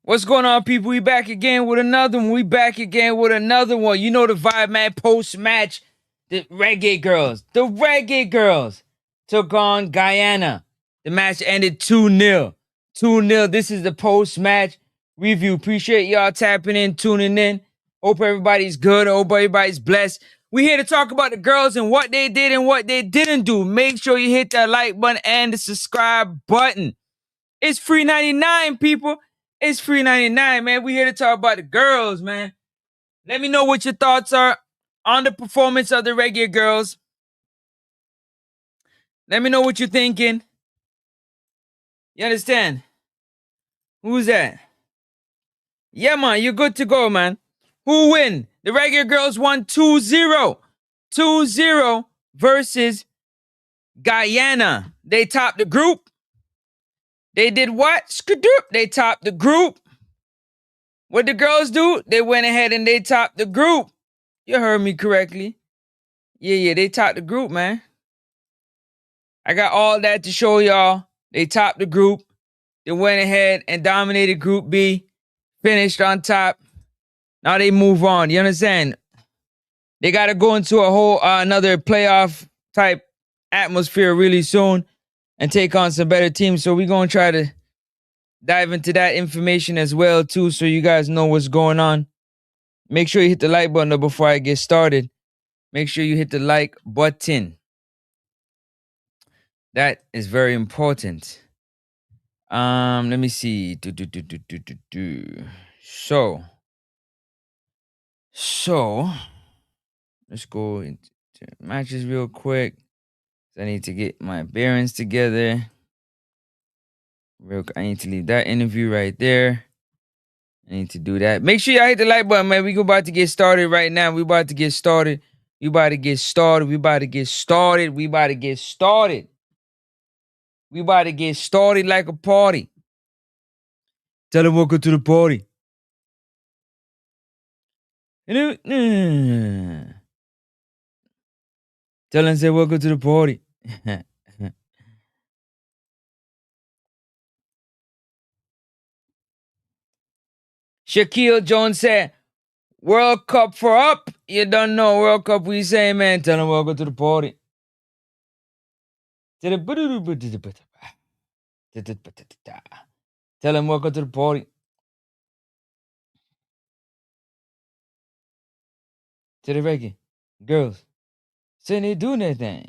What's going on, people? We back again with another one. You know the vibe, man. Post-match, the Reggae Girlz took on Guyana. The match ended 2-0. 2-0. This is the post-match review. Appreciate y'all tapping in, tuning in. Hope everybody's good. Hope everybody's blessed. We here to talk about the girls and what they did and what they didn't do. Make sure you hit that like button and the subscribe button. It's free 99, people. It's free 99, man. We here to talk about the girls, man. Let me know what your thoughts are on the performance of the Reggae Girlz. Let me know what you're thinking. You understand? Who's that? Yeah, man, you're good to go, man. Who win? The Reggae Girlz won 2-0. 2-0 versus Guyana. They topped the group. They did what? Skadoop. They topped the group. What the girls do? They went ahead and they topped the group. You heard me correctly. Yeah, they topped the group, man. I got all that to show y'all. They topped the group. They went ahead and dominated Group B. Finished on top. Now they move on. You understand? They got to go into a whole another playoff type atmosphere really soon and take on some better teams. So we're going to try to dive into that information as well, too, so you guys know what's going on. Make sure you hit the like button before I get started. Make sure you hit the like button. That is very important. Let me see. So let's go into matches real quick. I need to get my bearings together. I need to leave that interview right there. I need to do that. Make sure y'all hit the like button, man. We about to get started right now. We about to get started. We about to get started like a party. Tell them welcome to the party. Tell them say welcome to the party. Shaquille Jones said, World Cup for up. You don't know World Cup, we say, man. Tell them welcome to the party. Tell them welcome to the party. To the Reggae Girls. Say they doing that thing.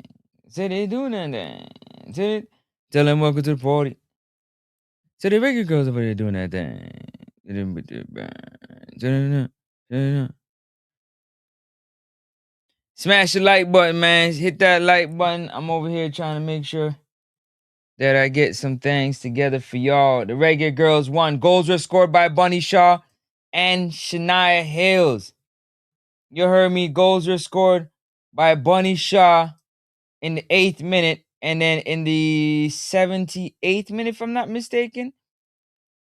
Tell them welcome to the party. So the Reggae Girls over there doing that thing. Smash the like button, man. Hit that like button. I'm over here trying to make sure that I get some things together for y'all. The Reggae Girlz won. Goals were scored by Bunny Shaw and Shania Hills. You heard me. Goals were scored by Bunny Shaw in the 8th minute. And then in the 78th minute, if I'm not mistaken,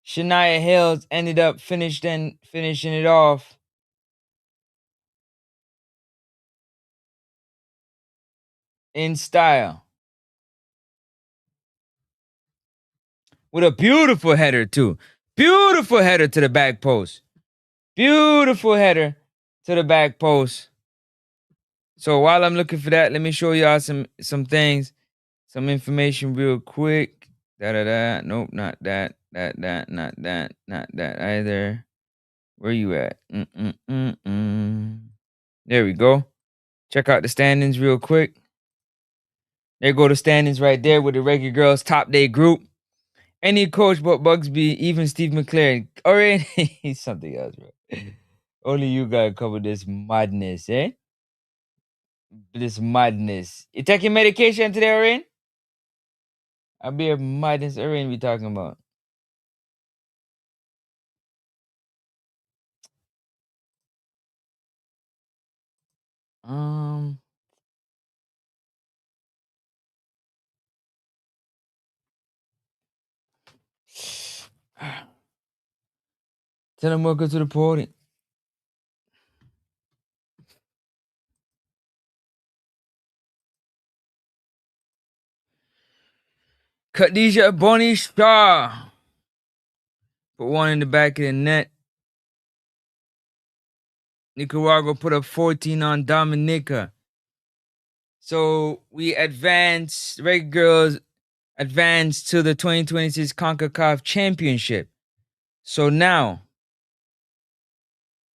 Shania Hills ended up finishing it off in style. With a beautiful header, too. Beautiful header to the back post. Beautiful header to the back post. So while I'm looking for that, let me show y'all some things, some information real quick. Nope, not that. Not that either. Where you at? There we go. Check out the standings real quick. There go the standings right there with the Reggae Girlz top day group. Any coach but Bugsby, even Steve McLaren. Or he's something else, bro. Only you gotta cover this madness, eh? This madness. You taking medication today, Orain? I'll be a madness Orain we talking about. Tell him welcome to the party. Khadija Bonnie Star. put one in the back of the net. Nicaragua put up 14 on Dominica. So we advanced, Reggae Girlz advanced to the 2026 CONCACAF Championship. So now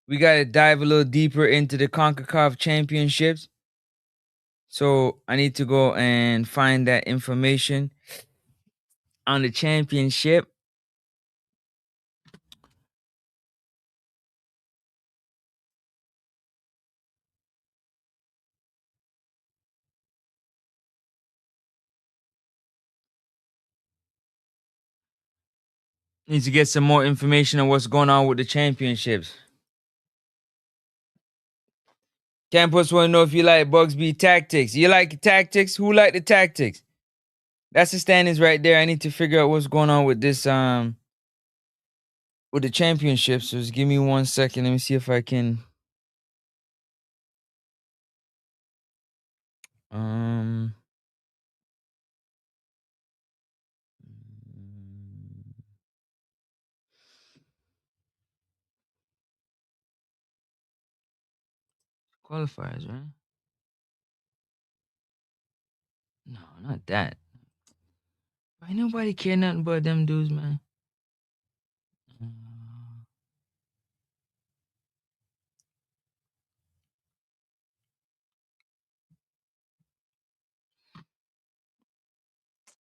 we got to dive a little deeper into the CONCACAF Championships. So I need to go and find that information on the championship. Need to get some more information on what's going on with the championships. Campus want to know if you like Bugsby tactics. You like the tactics? Who like the tactics? That's the standings right there. I need to figure out what's going on with this with the championships. So just give me 1 second. Let me see if I can qualifiers, right? No, not that. Why nobody care nothing about them dudes, man?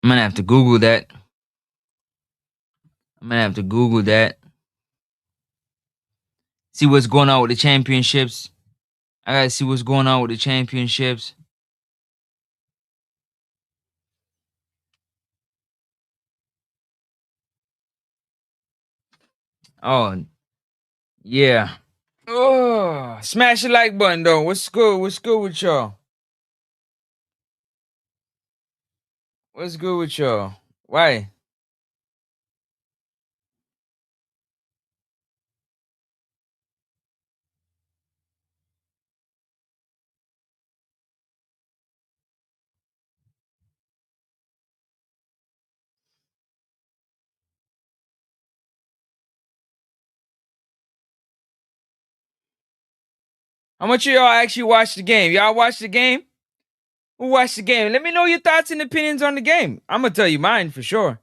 I'm gonna have to Google that. See what's going on with the championships. I gotta see what's going on with the championships. Oh, yeah. Oh, smash the like button though. What's good? What's good with y'all? What's good with y'all? Why? How much of y'all actually watched the game? Y'all watched the game? Who watched the game? Let me know your thoughts and opinions on the game. I'm gonna tell you mine for sure.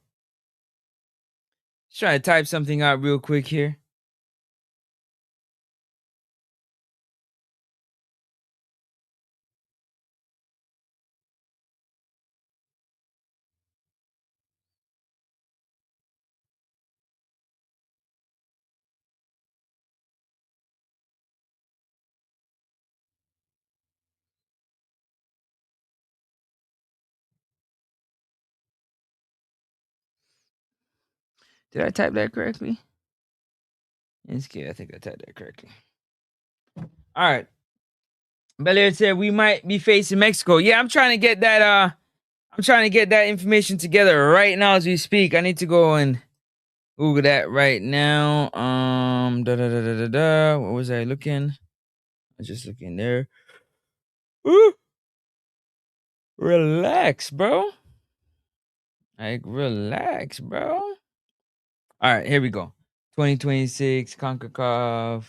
Just trying to type something out real quick here. Did I type that correctly? It's good. I think I typed that correctly. All right. Belair said we might be facing Mexico. Yeah, I'm trying to get that. I'm trying to get that information together right now as we speak. I need to go and Google that right now. What was I looking? I was just looking there. Ooh. Relax, bro. Like, relax, bro. All right, here we go. 2026 CONCACAF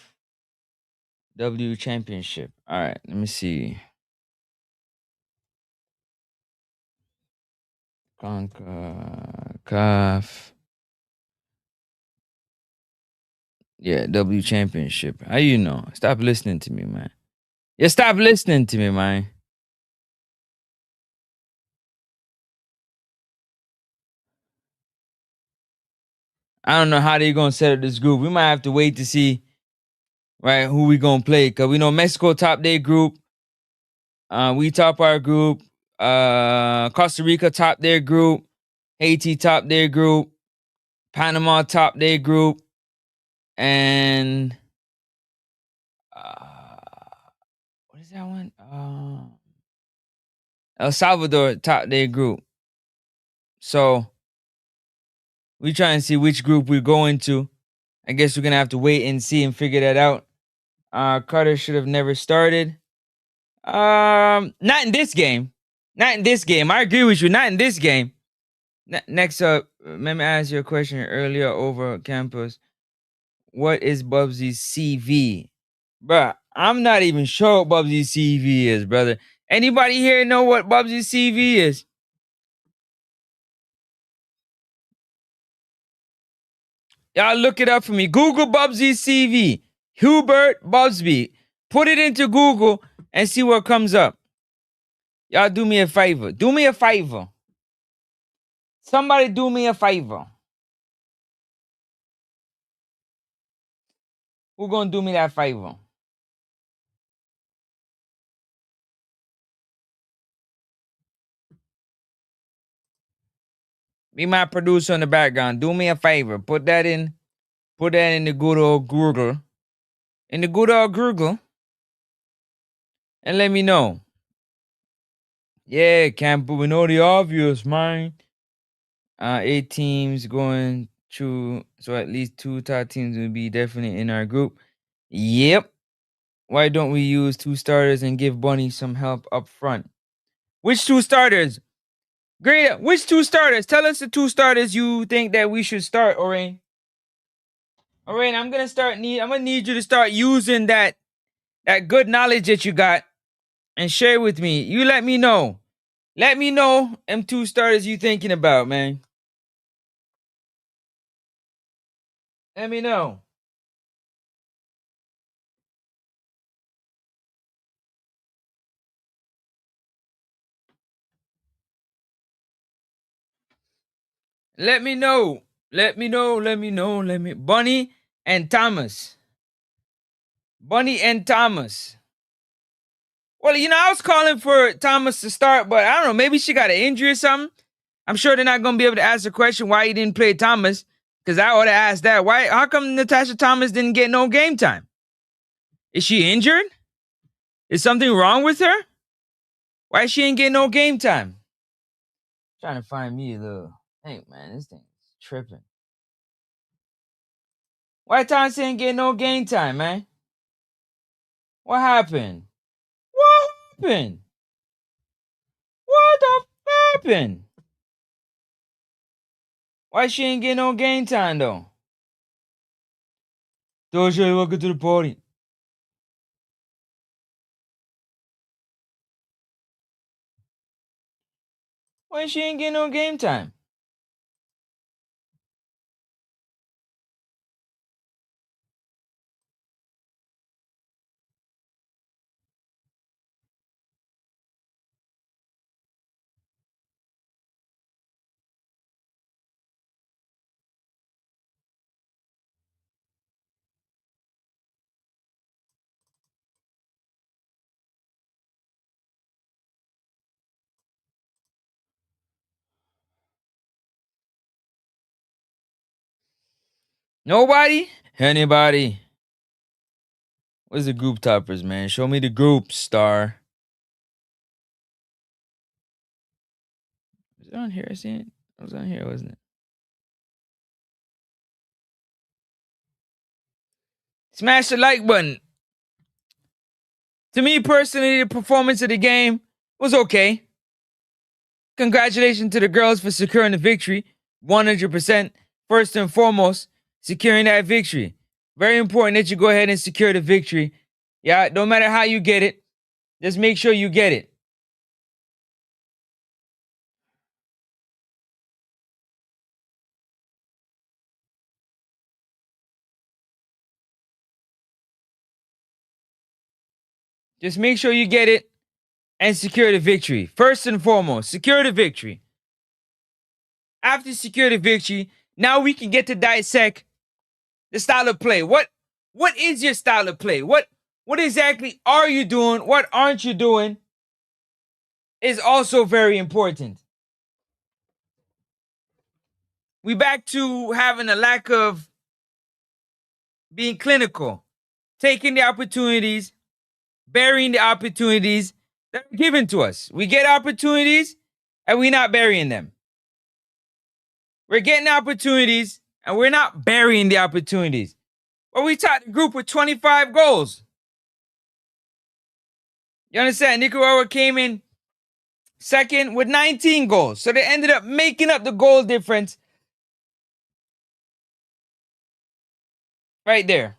W Championship. All right, let me see. CONCACAF. Yeah, W Championship. How you know? Stop listening to me, man. Yeah, stop listening to me, man. I don't know how they gonna set up this group. We might have to wait to see, right, who we gonna play. Cause we know Mexico top their group. We top our group. Costa Rica top their group. Haiti top their group. Panama top their group. And what is that one? El Salvador top their group. So we trying to see which group we go into. I guess we're gonna have to wait and see and figure that out. Carter should have never started. Not in this game. Not in this game. I agree with you. Not in this game. Next up, let me ask you a question earlier over campus. what is Bubsy's CV. Bruh, I'm not even sure what Bubsy's CV is, brother. Anybody here know what Bubsy's CV is? Y'all look it up for me. Google Bubsy's CV. Hubert Bubsby. Put it into Google and see what comes up. Y'all do me a favor. Do me a favor. Somebody do me a favor. Who gonna do me that favor? Be my producer in the background. Do me a favor. Put that in the good old Google. In the good old Google. And let me know. Yeah, can't we know the obvious, man. 8 teams going through, so at least 2 top teams will be definitely in our group. Yep. Why don't we use 2 starters and give Bunny some help up front? Which 2 starters? Great. Which 2 starters? Tell us the 2 starters you think that we should start, Orain. Orain, I'm gonna need you to start using that good knowledge that you got and share with me. You let me know. Let me know them 2 starters you thinking about, man. Let me know. Let me know. Let me know. Let me know. Bunny and Thomas. Bunny and Thomas. Well, I was calling for Thomas to start, but I don't know. Maybe she got an injury or something. I'm sure they're not going to be able to ask the question why he didn't play Thomas, because I ought to ask that. Why? How come Natasha Thomas didn't get no game time? Is she injured? Is something wrong with her? Why she ain't getting no game time? Trying to find me a little. Hey, man, this thing's tripping. Why Thomas ain't getting no game time, man? What happened? What happened? What the happened? Why she ain't getting no game time though? Doja, welcome to the party. Why she ain't getting no game time? Nobody? Anybody? Where's the group toppers, man? Show me the group, star. Was it on here? I seen it. It was on here, wasn't it? Smash the like button. To me personally, the performance of the game was okay. Congratulations to the girls for securing the victory. 100%. First and foremost, securing that victory. Very important that you go ahead and secure the victory. Yeah, no matter how you get it, just make sure you get it. Just make sure you get it and secure the victory. First and foremost, secure the victory. After you secure the victory, now we can get to dissect the style of play. What is your style of play? What exactly are you doing? What aren't you doing? Is also very important. We back to having a lack of being clinical, taking the opportunities, burying the opportunities that are given to us. We get opportunities and we're not burying them. We're getting opportunities and we're not burying the opportunities. But we topped the group with 25 goals. You understand? Nicaragua came in second with 19 goals. So they ended up making up the goal difference Right there.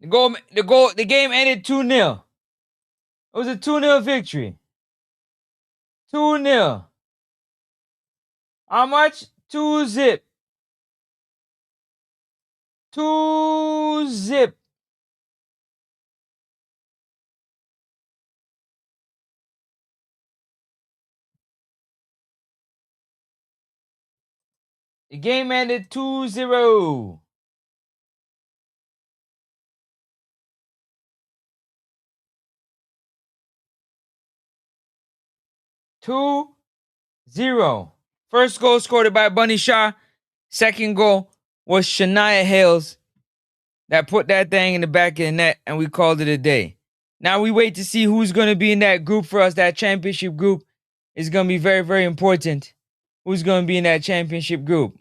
The game ended 2-0. It was a 2-0 victory. 2-0. How much? 2-zip. 2-zip. The game ended 2-0. Two zero. First goal scored by Bunny Shaw. Second goal was Shania Hales that put that thing in the back of the net, and we called it a day. Now we wait to see who's going to be in that group for us. That championship group is going to be very, very important. Who's going to be in that championship group?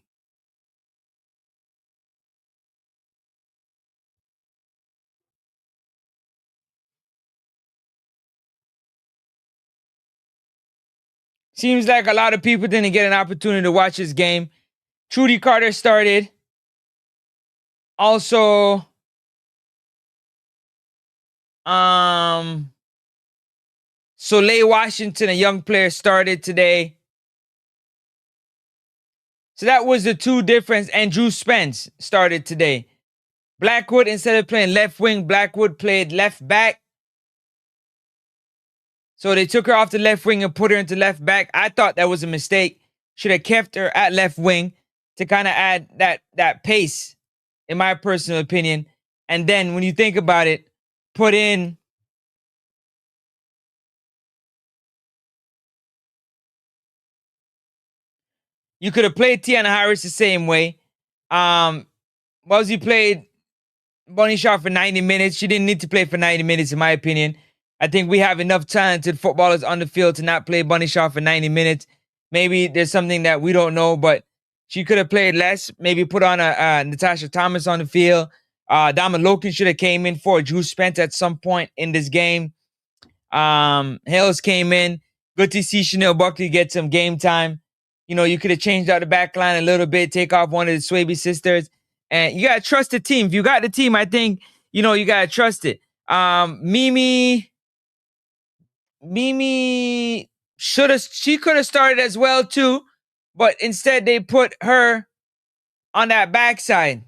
Seems like a lot of people didn't get an opportunity to watch this game. Trudy Carter started. Also, Soleil Washington, a young player, started today. So that was the two difference. And Drew Spence started today. Blackwood, instead of playing left wing, Blackwood played left back. So they took her off the left wing and put her into left back. I thought that was a mistake. Should have kept her at left wing to kind of add that pace, in my personal opinion. And then when you think about it, put in you could have played Tiana Harris the same way. Mosey played Bunny Shaw for 90 minutes. She didn't need to play for 90 minutes, in my opinion. I think we have enough talented footballers on the field to not play Bunny Shaw for 90 minutes. Maybe there's something that we don't know, but she could have played less. Maybe put on a Natasha Thomas on the field. Dama Loken should have came in for Drew Spence at some point in this game. Hales came in. Good to see Chanel Buckley get some game time. You know, you could have changed out the back line a little bit, take off one of the Swaby sisters. And you gotta trust the team. If you got the team, I think, you know, you gotta trust it. Mimi she could have started as well too, but instead they put her on that backside.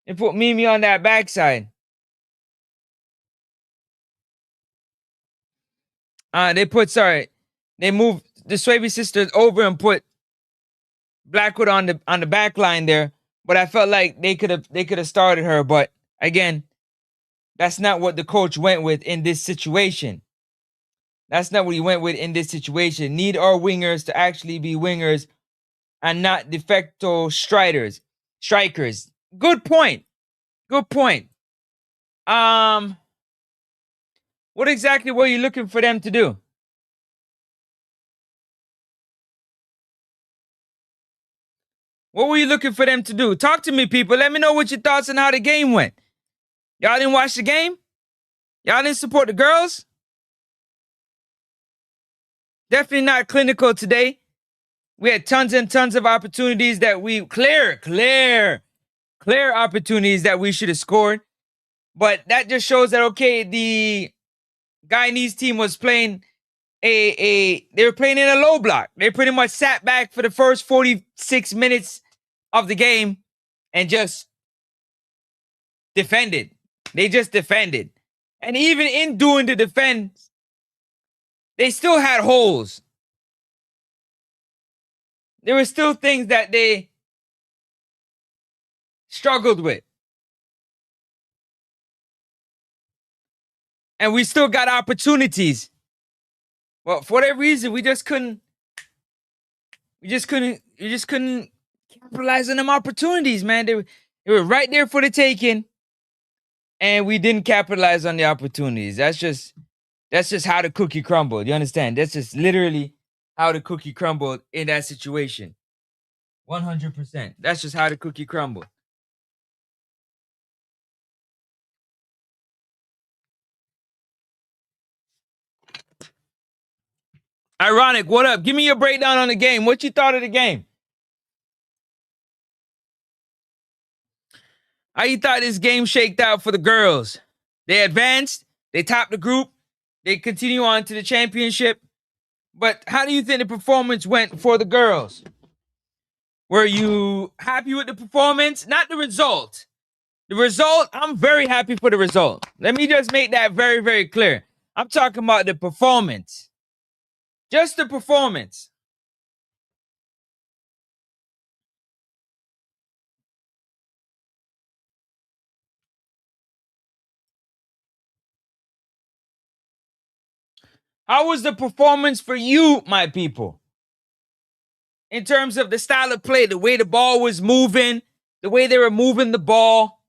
They put Mimi on that backside. They moved the Swaby sisters over and put Blackwood on the back line there. But I felt like they could have started her. But again, that's not what the coach went with in this situation. That's not what he went with in this situation. Need our wingers to actually be wingers and not de facto strikers. Good point. Good point. What exactly were you looking for them to do? What were you looking for them to do? Talk to me, people. Let me know what your thoughts on how the game went. Y'all didn't watch the game? Y'all didn't support the girls? Definitely not clinical today. We had tons and tons of opportunities that we clear opportunities that we should have scored. But that just shows that okay, the Guyanese team was playing they were playing in a low block. They pretty much sat back for the first 46 minutes of the game and just defended. They just defended. And even in doing the defense, they still had holes. There were still things that they struggled with. And we still got opportunities. Well, for whatever reason, we just couldn't capitalize on them opportunities, man. They were right there for the taking, and we didn't capitalize on the opportunities. That's just how the cookie crumbled. You understand? That's just literally how the cookie crumbled in that situation. 100%. That's just how the cookie crumbled. Ironic, what up? Give me your breakdown on the game. What you thought of the game? How you thought this game shaked out for the girls? They advanced, they topped the group, they continue on to the championship. But how do you think the performance went for the girls? Were you happy with the performance? Not the result. The result, I'm very happy for the result. Let me just make that very, very clear. I'm talking about the performance. Just the performance. How was the performance for you, my people? In terms of the style of play, the way the ball was moving, the way they were moving the ball,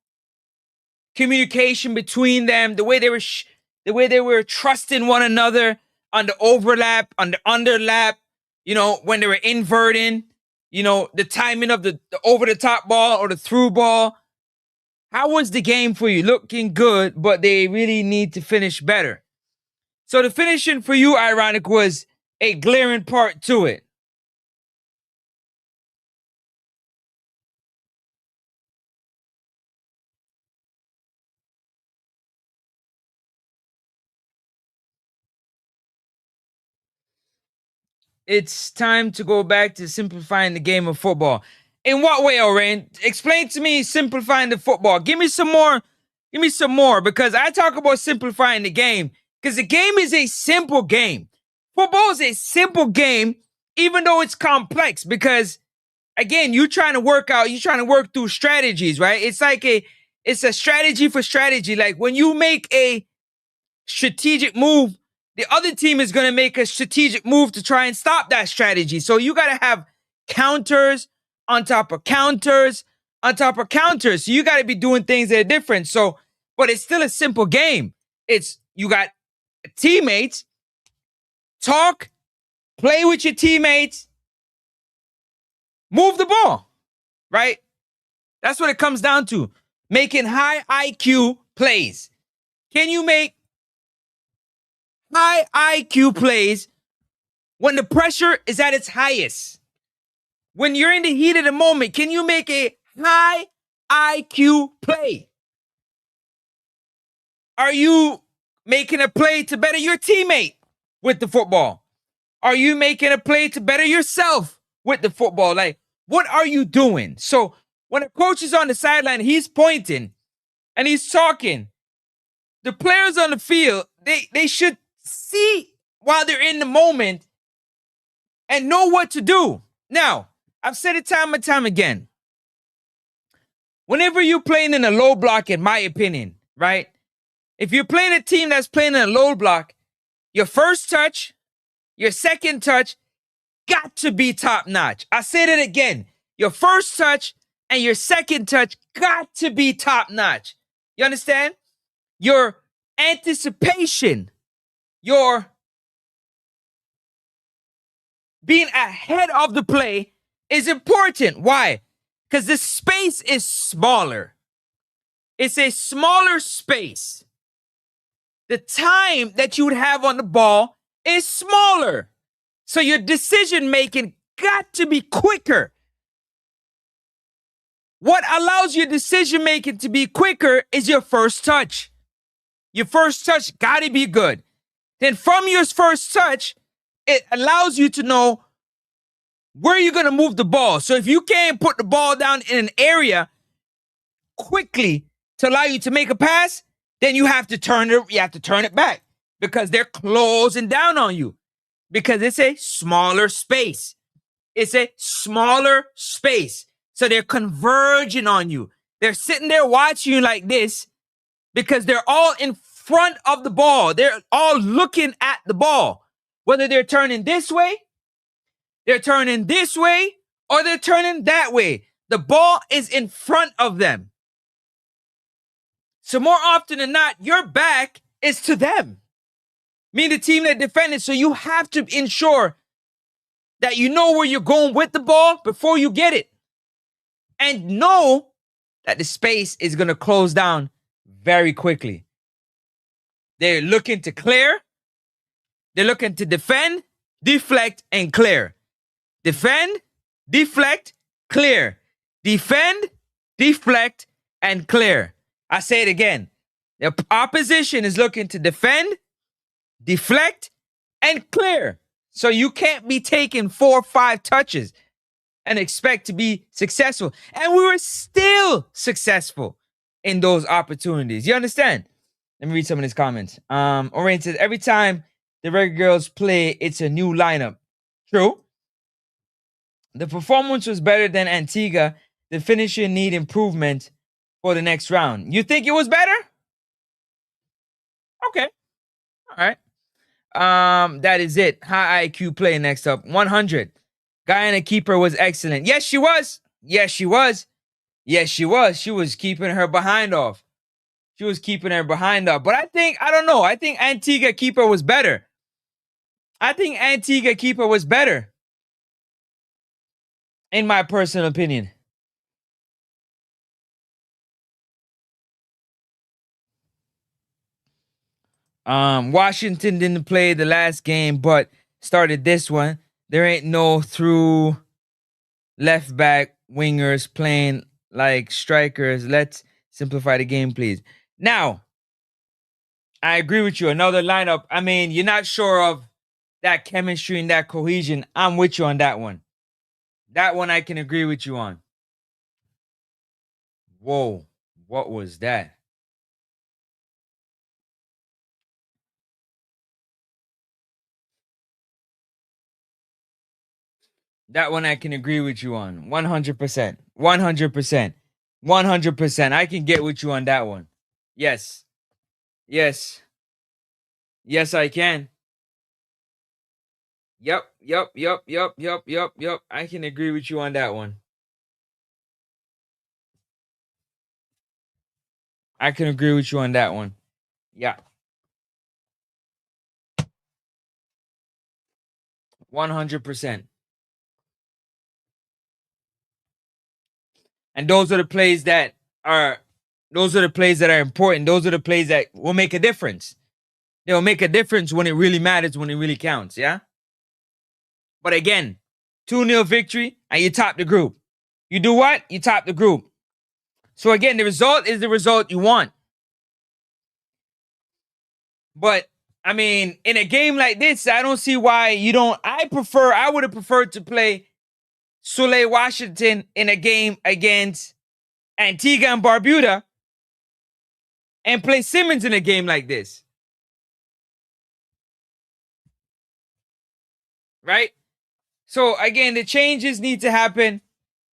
communication between them, the way they were trusting one another on the overlap, on the underlap, when they were inverting, the timing of the over the top ball or the through ball. How was the game for you? Looking good, but they really need to finish better. So the finishing for you, Ironic, was a glaring part to it. It's time to go back to simplifying the game of football. In what way, Oren? Explain to me simplifying the football. Give me some more. Give me some more, because I talk about simplifying the game because the game is a simple game. Football is a simple game, even though it's complex, because again, you're trying to work through strategies, right? It's a strategy for strategy. Like when you make a strategic move, the other team is going to make a strategic move to try and stop that strategy. So you got to have counters on top of counters on top of counters. So you got to be doing things that are different. So, but it's still a simple game. It's you got teammates, talk, play with your teammates, move the ball, right? That's what it comes down to. Making high IQ plays. Can you make high IQ plays when the pressure is at its highest? When you're in the heat of the moment, can you make a high IQ play? Are you making a play to better your teammate with the football? Are you making a play to better yourself with the football? Like, what are you doing? So when a coach is on the sideline, he's pointing and he's talking. The players on the field, they should see while they're in the moment and know what to do. Now, I've said it time and time again. Whenever you're playing in a low block, in my opinion, right? If you're playing a team that's playing in a low block, your first touch, your second touch, got to be top notch. I said it again. Your first touch and your second touch got to be top notch. You understand? Your anticipation, your being ahead of the play is important. Why? Because the space is smaller. It's a smaller space. The time that you would have on the ball is smaller. So your decision making got to be quicker. What allows your decision making to be quicker is your first touch. Your first touch got to be good. Then from your first touch, it allows you to know where you're going to move the ball. So if you can't put the ball down in an area quickly to allow you to make a pass, then you have to turn it back because they're closing down on you because it's a smaller space. It's a smaller space. So they're converging on you. They're sitting there watching you like this because they're all in front of the ball. They're all looking at the ball. Whether they're turning this way, they're turning this way, or they're turning that way. The ball is in front of them. So more often than not, your back is to them. Mean the team that defended. So you have to ensure that you know where you're going with the ball before you get it. And know that the space is going to close down very quickly. They're looking to clear. They're looking to defend, deflect, and clear. Defend, deflect, clear. Defend, deflect, and clear. I say it again. The opposition is looking to defend, deflect, and clear. So you can't be taking 4 or 5 touches and expect to be successful. And we were still successful in those opportunities. You understand? Let me read some of these comments. Orion says, every time the Reggae Girls play, it's a new lineup. True. The performance was better than Antigua. The finishing need improvement for the next round. You think it was better? Okay. All right. That is it. High IQ play next up. 100. Guyana keeper was excellent. Yes, she was. Yes, she was. Yes, she was. She was keeping her behind off. She was keeping her behind off. But I don't know. I think Antigua keeper was better. In my personal opinion. Washington didn't play the last game, but started this one. There ain't no through left back wingers playing like strikers. Let's simplify the game, please. Now, I agree with you. Another lineup. I mean, you're not sure of that chemistry and that cohesion. I'm with you on that one. That one I can agree with you on. Whoa, what was that? That one I can agree with you on. 100%. 100%. 100%. I can get with you on that one. Yes. Yes. Yes, I can. Yep. I can agree with you on that one. I can agree with you on that one. Yeah. 100%. And those are the plays that are important. Those are the plays that will make a difference. They will make a difference when it really matters, when it really counts, yeah? But again, 2-0 victory, and you top the group. You do what? You top the group. So again, the result is the result you want. But I mean, in a game like this, I don't see why you don't. I would have preferred to play Soleil Washington in a game against Antigua and Barbuda and play Simmons in a game like this. Right? So again, the changes need to happen,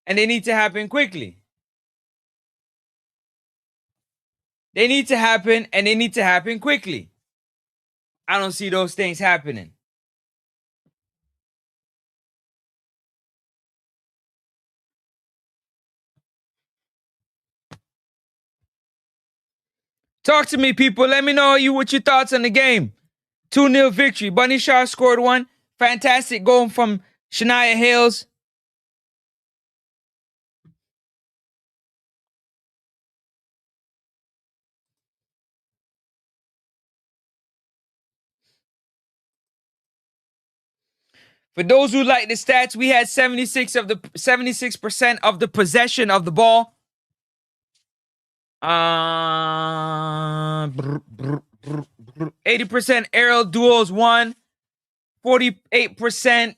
and they need to happen quickly. They need to happen, and they need to happen quickly. I don't see those things happening. Talk to me, people. Let me know what your thoughts on the game. 2-0 victory. Bunny Shaw scored one. Fantastic goal from Shania Hales. For those who like the stats, we had 76% of the possession of the ball. 80% aerial duels won. 48%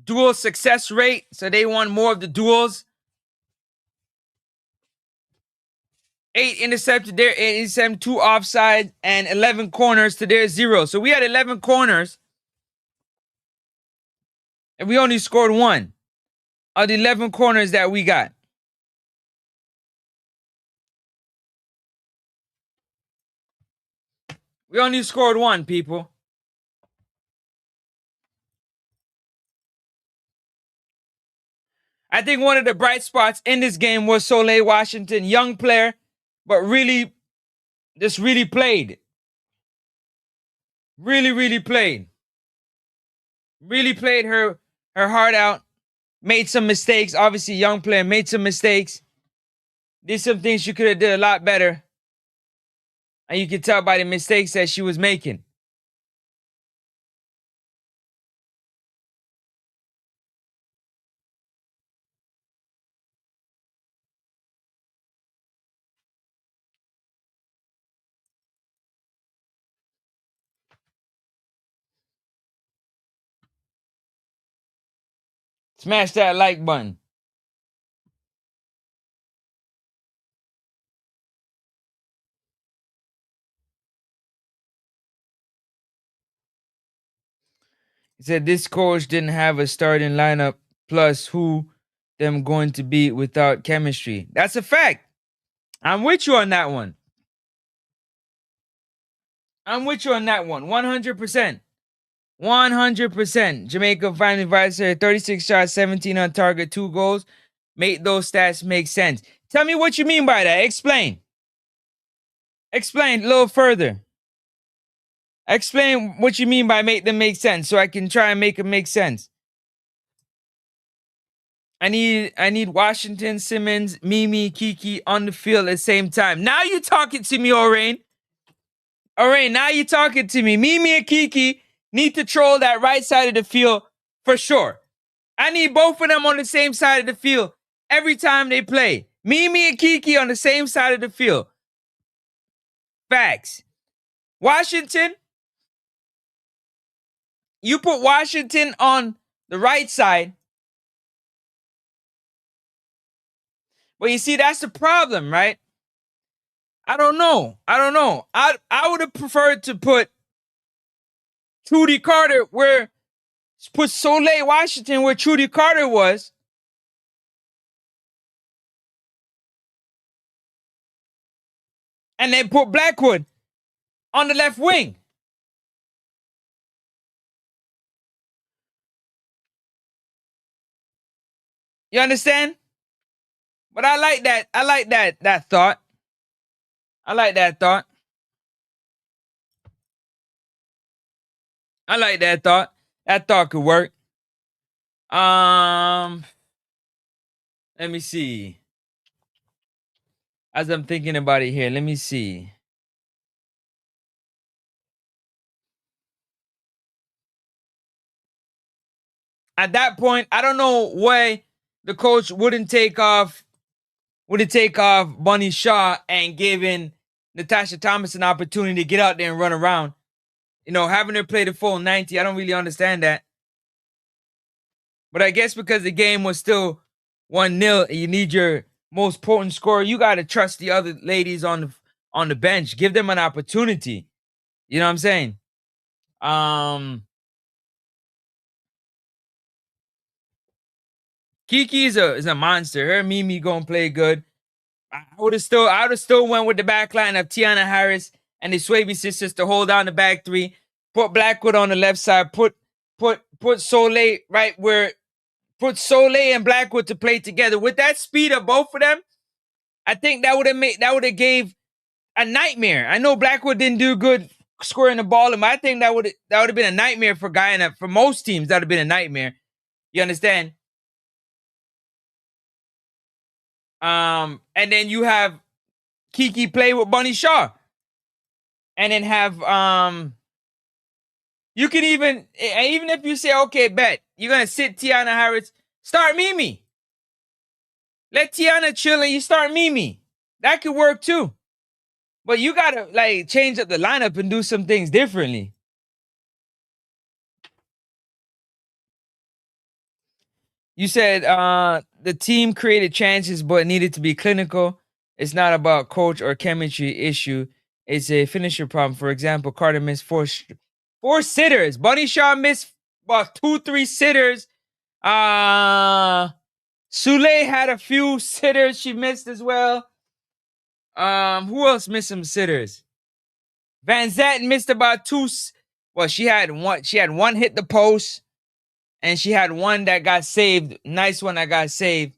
dual success rate. So they won more of the duels. 8 intercepted their 87, 2 offside, and 11 corners to their 0. So we had 11 corners. And we only scored 1 of the 11 corners that we got. We only scored 1, people. I think one of the bright spots in this game was Soleil Washington, young player, but really, just really played. Really played. Really played her heart out. Made some mistakes. Obviously, young player made some mistakes. Did some things she could have did a lot better. And you can tell by the mistakes that she was making. Smash that like button. He said this coach didn't have a starting lineup, plus who them going to be without chemistry. That's a fact. I'm with you on that one. I'm with you on that one. 100%. 100%. Jamaica finally vice 36 shots, 17 on target, 2 goals. Make those stats make sense. Tell me what you mean by that. Explain. Explain a little further. Explain what you mean by make them make sense so I can try and make them make sense. I need Washington, Simmons, Mimi, Kiki on the field at the same time. Now you talking to me, Orain. Orain, now you talking to me. Mimi and Kiki need to troll that right side of the field for sure. I need both of them on the same side of the field every time they play. Mimi and Kiki on the same side of the field. Facts. Washington, you put Washington on the right side. But you see, that's the problem, right? I don't know. I would have preferred to put Trudy Carter put Soleil Washington where Trudy Carter was. And then put Blackwood on the left wing. You understand? But I like that. I like that thought. I like that thought. I like that thought. That thought could work. Let me see. As I'm thinking about it here, let me see. At that point, I don't know why the coach wouldn't take off Bunny Shaw and giving Natasha Thomas an opportunity to get out there and run around. You know, having her play the full 90, I don't really understand that. But I guess because the game was still 1-0 and you need your most potent scorer, you got to trust the other ladies on the bench. Give them an opportunity. You know what I'm saying? Kiki is a monster. Her Mimi gonna play good. I would have still went with the back line of Tiana Harris and the Swaby sisters to hold down the back three. Put Blackwood on the left side. Put Soleil right where. Put Soleil and Blackwood to play together. With that speed of both of them, I think that would have gave a nightmare. I know Blackwood didn't do good scoring the ball, but I think that would have been a nightmare for Guyana. For most teams, that would have been a nightmare. You understand? And then you have Kiki play with Bunny Shaw. And then have you can even if you say, okay, bet, you're gonna sit Tiana Harris, start Mimi. Let Tiana chill and you start Mimi. That could work too. But you gotta like change up the lineup and do some things differently. You said the team created chances but needed to be clinical. It's not about coach or chemistry issue. It's a finisher problem. For example, Carter missed four sitters. Bunny Shaw missed about 2-3 sitters. Sule had a few sitters she missed as well. Who else missed some sitters? Van Zatten missed about 2. Well, she had one hit the post. and she had one that got saved. Nice one that got saved.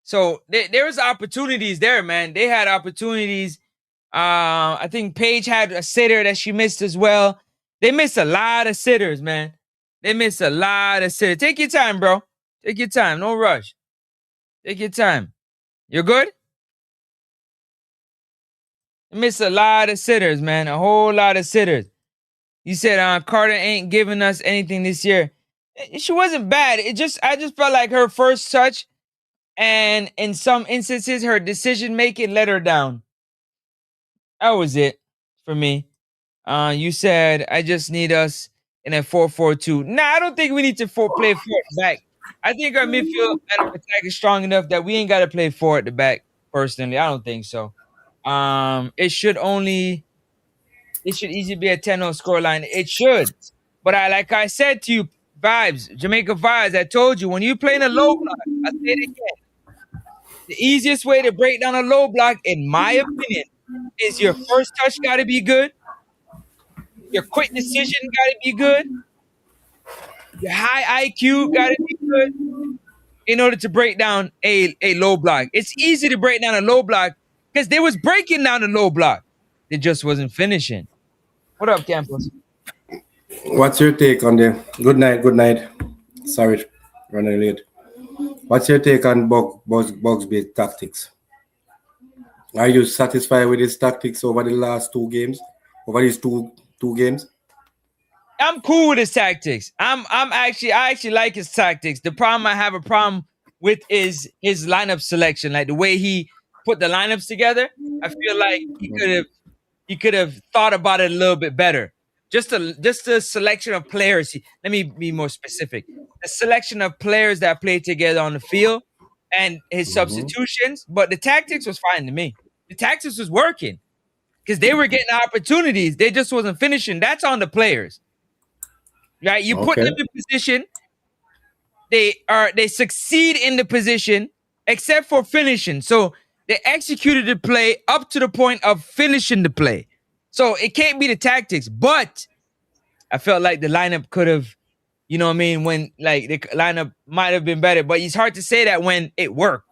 So there was opportunities there, man. They had opportunities. I think Paige had a sitter that she missed as well. They missed a lot of sitters, man. They missed a lot of sitters. Take your time, bro. Take your time. No rush. Take your time. You're good? They missed a lot of sitters, man. A whole lot of sitters. You said Carter ain't giving us anything this year. She wasn't bad. I just felt like her first touch and in some instances her decision making let her down. That was it for me. You said I just need us in a 4-4-2. Nah, I don't think we need to play four at the back. I think our midfield and our attack is strong enough that we ain't got to play four at the back. Personally, I don't think so. It should easily be a 10-0 scoreline. It should, but like I said to you, vibes, Jamaica vibes. I told you when you play in a low block. I say it again. The easiest way to break down a low block, in my opinion, is your first touch got to be good. Your quick decision got to be good. Your high IQ got to be good in order to break down a low block. It's easy to break down a low block because they was breaking down a low block. They just wasn't finishing. What up, Campos? What's your take on the good night? Good night. Sorry, running late. What's your take on Bugsby tactics? Are you satisfied with his tactics over the last two games? Over these two games? I'm cool with his tactics. I actually like his tactics. The problem I have a problem with is his lineup selection, like the way he put the lineups together. I feel like he could have thought about it a little bit better. Just a selection of players. Let me be more specific. A selection of players that play together on the field and his substitutions, but the tactics was fine to me. The tactics was working because they were getting opportunities. They just wasn't finishing. That's on the players. Right? You put them in position, they succeed in the position except for finishing. So they executed the play up to the point of finishing the play. So it can't be the tactics, but I felt like the lineup could have, you know what I mean, when like the lineup might have been better, but it's hard to say that when it worked.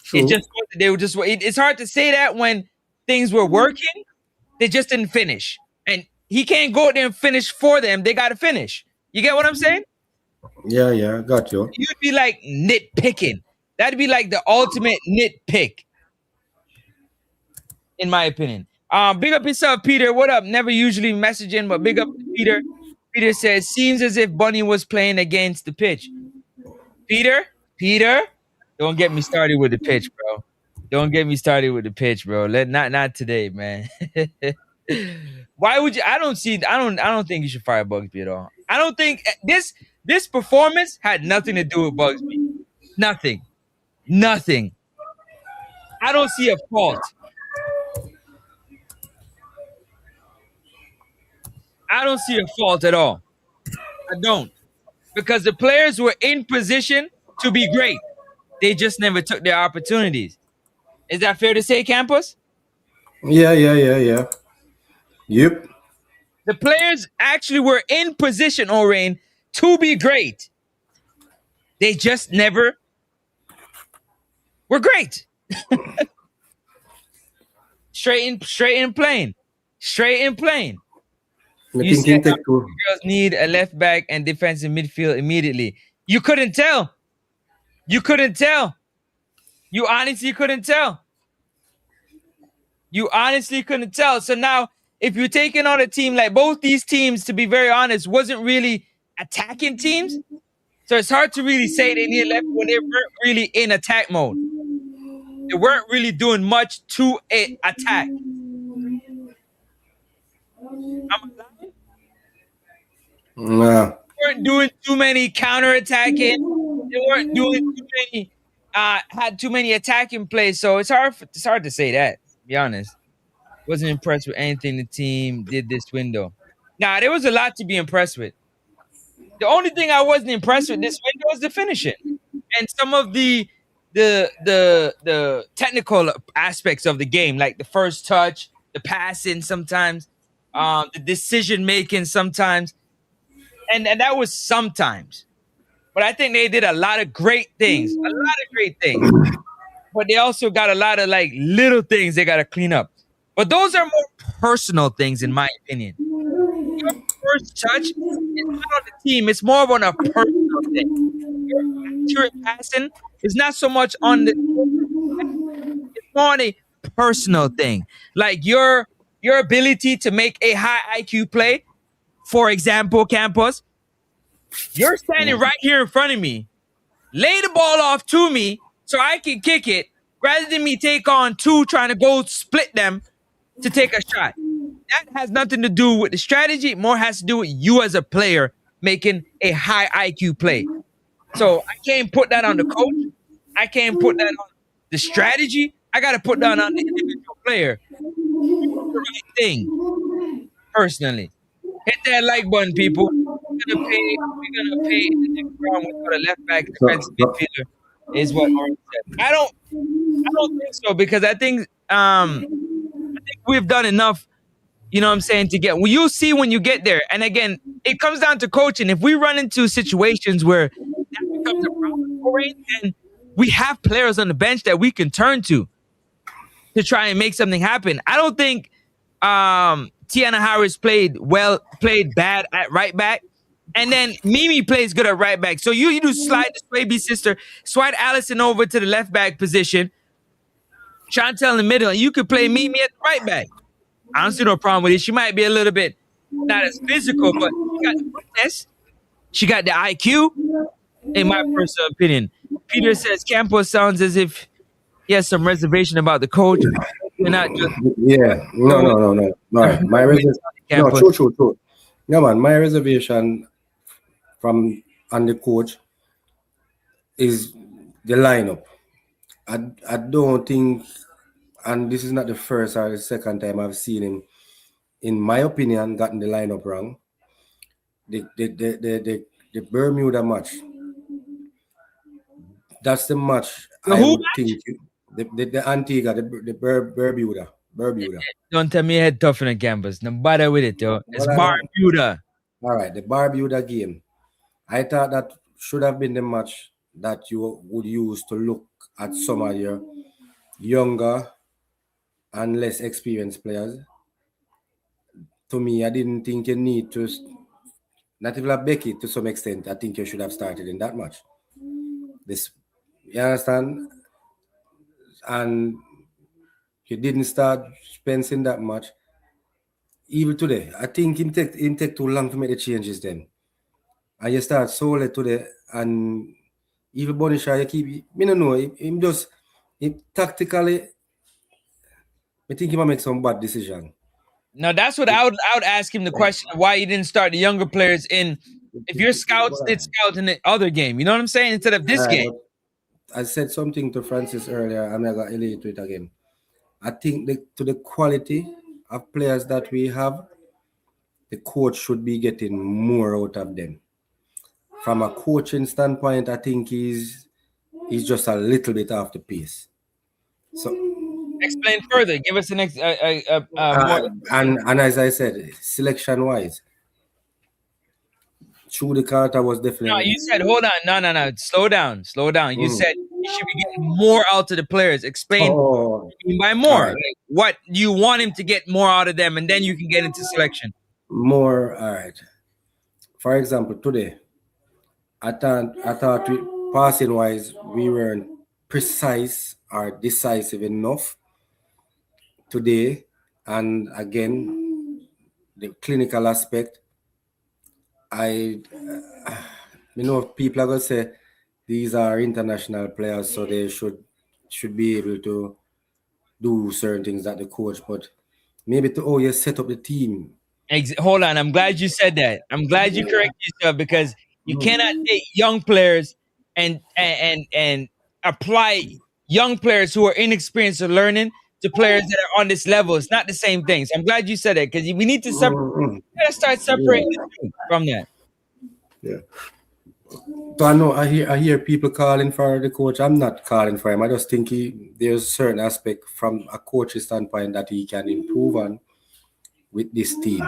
True. It's hard to say that when things were working, they just didn't finish. And he can't go there and finish for them. They got to finish. You get what I'm saying? Yeah, got you. You'd be like nitpicking. That'd be like the ultimate nitpick, in my opinion. Big up yourself, Peter. What up? Never usually messaging, but big up to Peter. Peter says, seems as if Bunny was playing against the pitch. Peter, don't get me started with the pitch, bro. Don't get me started with the pitch, bro. Not today, man. Why would you? I don't think you should fire Bugsby at all. I don't think this performance had nothing to do with Bugsby. Nothing. I don't see a fault. I don't see a fault at all. I don't. Because the players were in position to be great. They just never took their opportunities. Is that fair to say, Campos? Yeah. Yep. The players actually were in position, Orain, to be great. They just never were great. Straight and plain. You said Girlz need a left back and defensive midfield immediately. You couldn't tell. You honestly couldn't tell. So now, if you're taking on a team like both these teams, to be very honest, wasn't really attacking teams. So it's hard to really say they need left when they weren't really in attack mode. They weren't really doing much to attack. I'm lying? Nah. They weren't doing too many counterattacking. They weren't doing too many. Had too many attacking plays. So it's hard to say that. To be honest, wasn't impressed with anything the team did this window. Now there was a lot to be impressed with. The only thing I wasn't impressed with this window was the finishing and some of the technical aspects of the game, like the first touch, the passing sometimes, the decision making sometimes. and that was sometimes. But I think they did a lot of great things, a lot of great things. But they also got a lot of like little things they got to clean up. But those are more personal things, in my opinion. Your first touch is not on the team; it's more of on a personal thing. Your accurate passing is not so much on the it's more on a personal thing. Like your ability to make a high IQ play, for example, Campos, you're standing right here in front of me. Lay the ball off to me so I can kick it rather than me take on two trying to go split them to take a shot. That has nothing to do with the strategy. More has to do with you as a player making a high IQ play. So I can't put that on the coach. I can't put that on the strategy. I got to put that on the individual player. The right thing, personally. Hit that like button, people. We're gonna pay in the next round with a left back defensive So, midfielder, is what Orange said. I don't think so because I think we've done enough, you know what I'm saying, to get well, you'll see when you get there. And again, it comes down to coaching. If we run into situations where that becomes a problem for Orange, then we have players on the bench that we can turn to try and make something happen. I don't think Tiana Harris played bad at right back. And then Mimi plays good at right back. So you do slide the Swaby sister, slide Allison over to the left back position, Chantel in the middle, and you could play Mimi at the right back. I don't see no problem with it. She might be a little bit not as physical, but she got the quickness, she got the IQ, in my personal opinion. Peter says Campos sounds as if he has some reservation about the coach. We're not just yeah, no. All right, no, Campos. true. No, man, my reservation from on the coach is the lineup. I don't think, and this is not the first or the second time I've seen him, in my opinion, gotten the lineup wrong. The Bermuda match, that's the match The I who would think the Antigua, Bermuda. Don't tell me you had tough in the campus. No bother with it, yo. It's Well, Barbuda. all right, the Bermuda game. I thought that should have been the match that you would use to look at some of your younger and less experienced players. To me, I didn't think you need to, not even like Becky to some extent. I think you should have started in that match. This, you understand? And you didn't start Spence in that match. Even today, I think him take too long to make the changes then. And you start so late today, and even Bonisha, you keep, me don't know, him just, tactically, I think he might make some bad decision. No, that's what I would ask him the question of why you didn't start the younger players in. If your scouts did scout in the other game, you know what I'm saying, instead of this game. I said something to Francis earlier. I'm not going to relate to it again. I think to the quality of players that we have, the coach should be getting more out of them. From a coaching standpoint, I think he's just a little bit off the pace. So Explain further. Give us an more. and as I said, selection wise, True the Carter was No, definitely. you said hold on. No. Slow down. You said you should be getting more out of the players. Explain what you mean by more. Right. Like, what you want him to get more out of them, and then you can get into selection. More, all right. For example, today, I thought passing wise, we weren't precise or decisive enough today. And again, the clinical aspect, you know, people are gonna say these are international players, so they should be able to do certain things that the coach, but maybe you set up the team. Hold on. I'm glad you said that. I'm glad you corrected yourself because you cannot take young players and apply young players who are inexperienced or learning to players that are on this level. It's not the same thing. So I'm glad you said that because we need to We gotta start separating the two from that. Yeah. So I hear people calling for the coach. I'm not calling for him. I just think there's a certain aspect from a coach's standpoint that he can improve on with this team.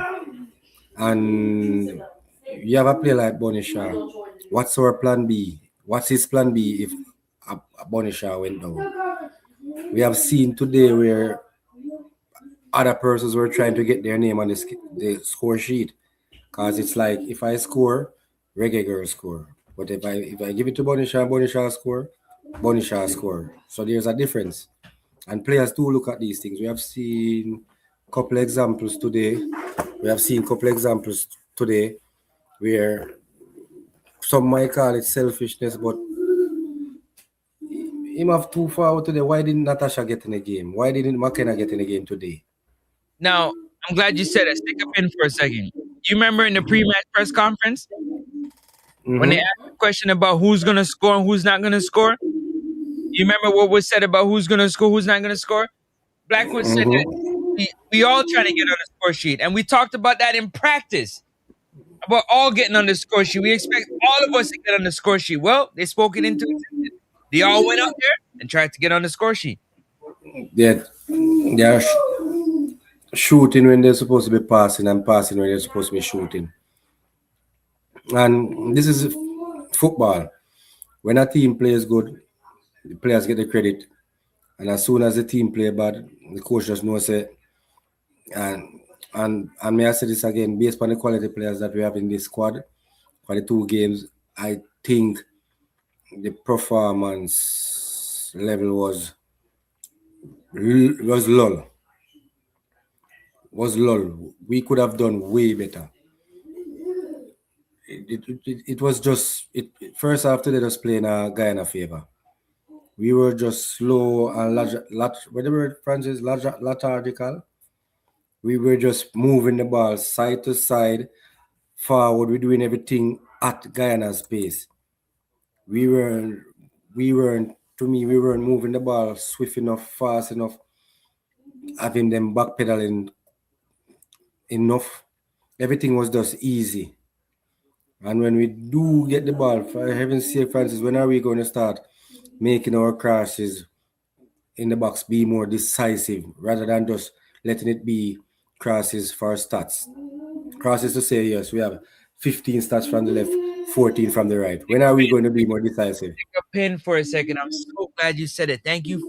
And you have a player like Bonnie Shaw. What's our plan B? What's his plan B if Bonnie Shaw went down? We have seen today where other persons were trying to get their name on the score sheet. Cause it's like if I score, Reggae Girl score. But if I give it to Bonnie Shaw score, Bonnie Shaw score. So there's a difference. And players do look at these things. We have seen couple examples today. We have seen couple examples today where some might call it selfishness, but him have too far out today. Why didn't Natasha get in the game? Why didn't McKenna get in the game today? Now, I'm glad you said it. Stick a pin for a second. You remember in the pre-match press conference when they Mm-hmm. asked the question about who's gonna score and who's not gonna score? You remember what was said about who's gonna score, who's not gonna score? Blackwood said that Mm-hmm. we all trying to get on the score sheet, and we talked about that in practice about all getting on the score sheet. We expect all of us to get on the score sheet. Well, they spoke it into existence. They all went out there and tried to get on the score sheet. They're shooting when they're supposed to be passing and passing when they're supposed to be shooting. And this is football. When a team plays good, the players get the credit. And as soon as the team play bad, the coach just knows it. And and may I say this again, based on the quality players that we have in this squad for the two games, I think the performance level was lull. Was lull. We could have done way better. It was just first after they just playing a Guyana favor. We were just slow and whatever Francis lethargical. We were just moving the ball side to side, forward. We're doing everything at Guyana's pace. We weren't we weren't to me we weren't moving the ball swift enough, fast enough, having them backpedaling enough. Everything was just easy. And when we do get the ball, for heaven's sake, Francis, when are we going to start making our crosses in the box be more decisive rather than just letting it be crosses for stats? Crosses to say, yes, we have 15 stats from the left, 14 from the right. When are we going to be more decisive? Stick a pin for a second. I'm so glad you said it. Thank you.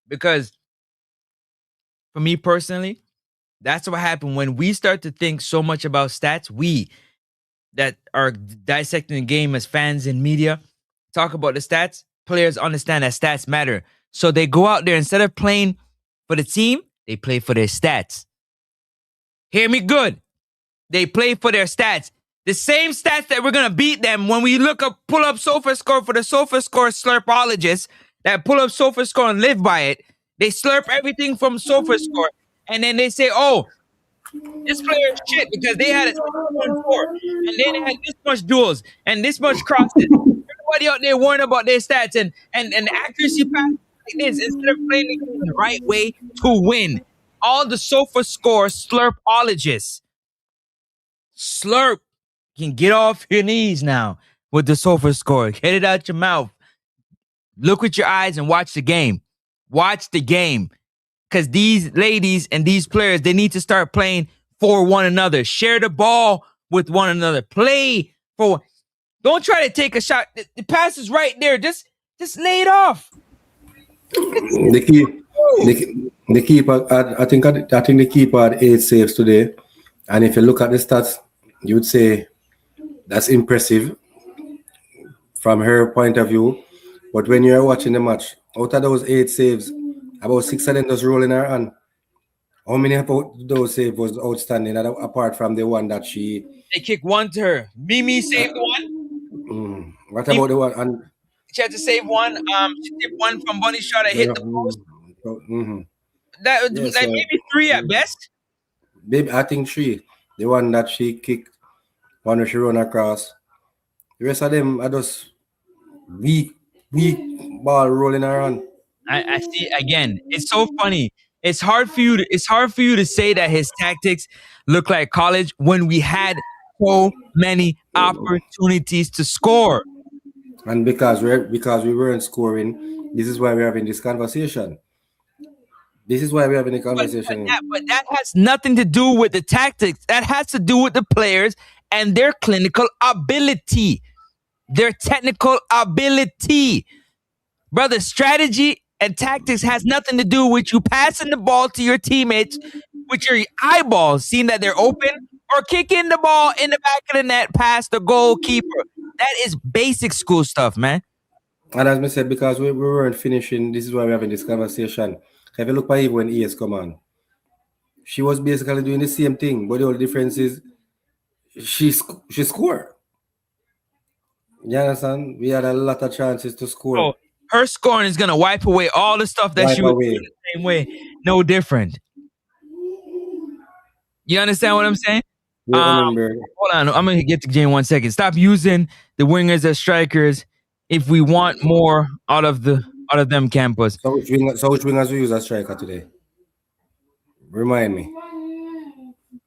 Because for me personally, that's what happened when we start to think so much about stats. We that are dissecting the game as fans and media talk about the stats. Players understand that stats matter. So they go out there instead of playing for the team, they play for their stats. Hear me good. They play for their stats. The same stats that we're gonna beat them when we pull up Sofa Score for the Sofa Score slurpologists that pull up Sofa Score and live by it. They slurp everything from Sofa Score, and then they say, "Oh, this player is shit because they had a 6.4, and then they had this much duels and this much crosses." Everybody out there worrying about their stats and accuracy passes like this instead of playing the game the right way to win. All the Sofa Score slurpologists. Slurp can get off your knees now with the Sofa Score. Get it out your mouth. Look with your eyes and watch the game. Watch the game. Because these ladies and these players, they need to start playing for one another. Share the ball with one another. Play for. Don't try to take a shot. The pass is right there. Just lay it off. The key, the keeper. I think the keeper had 8 saves today, and if you look at the stats, you would say that's impressive from her point of view. But when you're watching the match, out of those 8 saves, about 6 of them just rolling her hand. How many of those saves was outstanding, apart from the one that she? They kick one to her. Mimi saved one. What Mimi, about the one? And she had to save one. She tipped one from Bunny shot that hit the post. mm-hmm. That Yeah, like so maybe three at best. maybe I think she, the one that she kicked, one where she run across. The rest of them are just weak, weak ball rolling around. I see again. It's so funny. It's hard for you to say that his tactics look like college when we had so many opportunities to score. And because we weren't scoring, this is why we're having this conversation. This is why we're having a But conversation. that has nothing to do with the tactics. That has to do with the players and their clinical ability, their technical ability. Brother, strategy and tactics has nothing to do with you passing the ball to your teammates with your eyeballs, seeing that they're open, or kicking the ball in the back of the net past the goalkeeper. That is basic school stuff, man. And as I said, because we weren't finishing, this is why we're having this conversation. If you look at Eve when ES come on, she was basically doing the same thing, but the only difference is she scored. You understand? We had a lot of chances to So score. her scoring is gonna wipe away all the stuff that Wipe she was doing away. the same way. No different. You understand what I'm saying? We Um, remember. hold on, I'm gonna get to Jane 1 second. Stop using the wingers as strikers if we want more out of them campus. So which wingers we use as striker today? Remind me.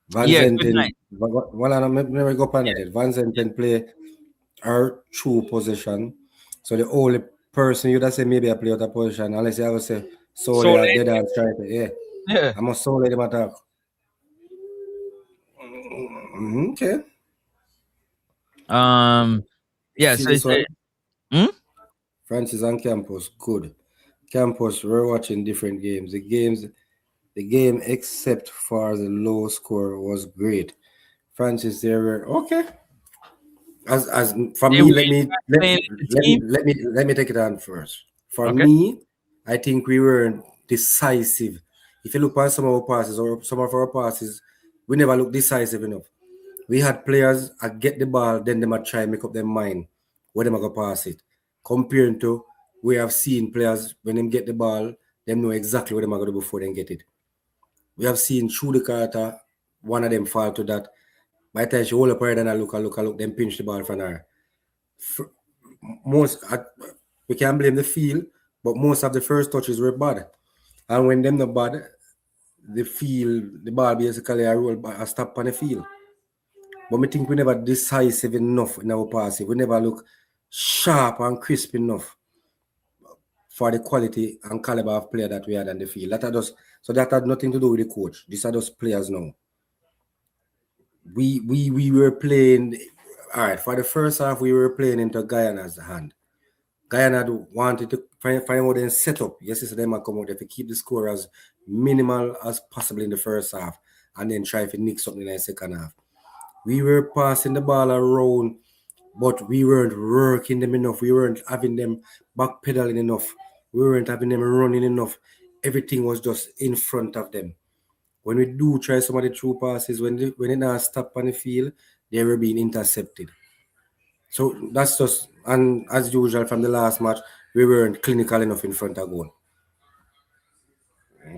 Van Yeah, good Zenten. night. Well, I never go on that. Van Zenten play our true position. So the only person you'd have say maybe I play out of position, unless I would say solely So a dead hand striker. Yeah. yeah. I must solely them attack. Okay. Yeah, See so this it's one? hmm? Francis on campus, good. Campus, we're watching different games. The game except for the low score was great. Francis, there were okay. As for They me, were let me let, playing as a let me team. let me let me take it on first. For Okay. me, I think we weren't decisive. If you look at some of our passes or some of our passes, we never look decisive enough. We had players get the ball, then they might try and make up their mind where they might go pass it. Comparing to we have seen players when they get the ball, they know exactly what they might go do before they get it. We have seen through the Carter, one of them fall to that. By the time she hold up her head and I look, then pinch the ball from her. Most we can't blame the field, but most of the first touches were bad. And when them not bad, the ball basically a roll a stop on the field. But I think we never decisive enough in our passing. We never look sharp and crisp enough for the quality and caliber of player that we had on the field. That had nothing to do with the coach. These are just players now. We were playing all right for the first half. We were playing into Guyana's hand. Guyana wanted to find out and set up. Yes, it's them come out there to keep the score as minimal as possible in the first half and then try to nick something in the second half. We were passing the ball around, but we weren't working them enough. We weren't having them backpedaling enough. We weren't having them running enough. Everything was just in front of them. When we do try some of the true passes, when it not stop on the field, they were being intercepted. So that's just, and as usual from the last match, we weren't clinical enough in front of goal.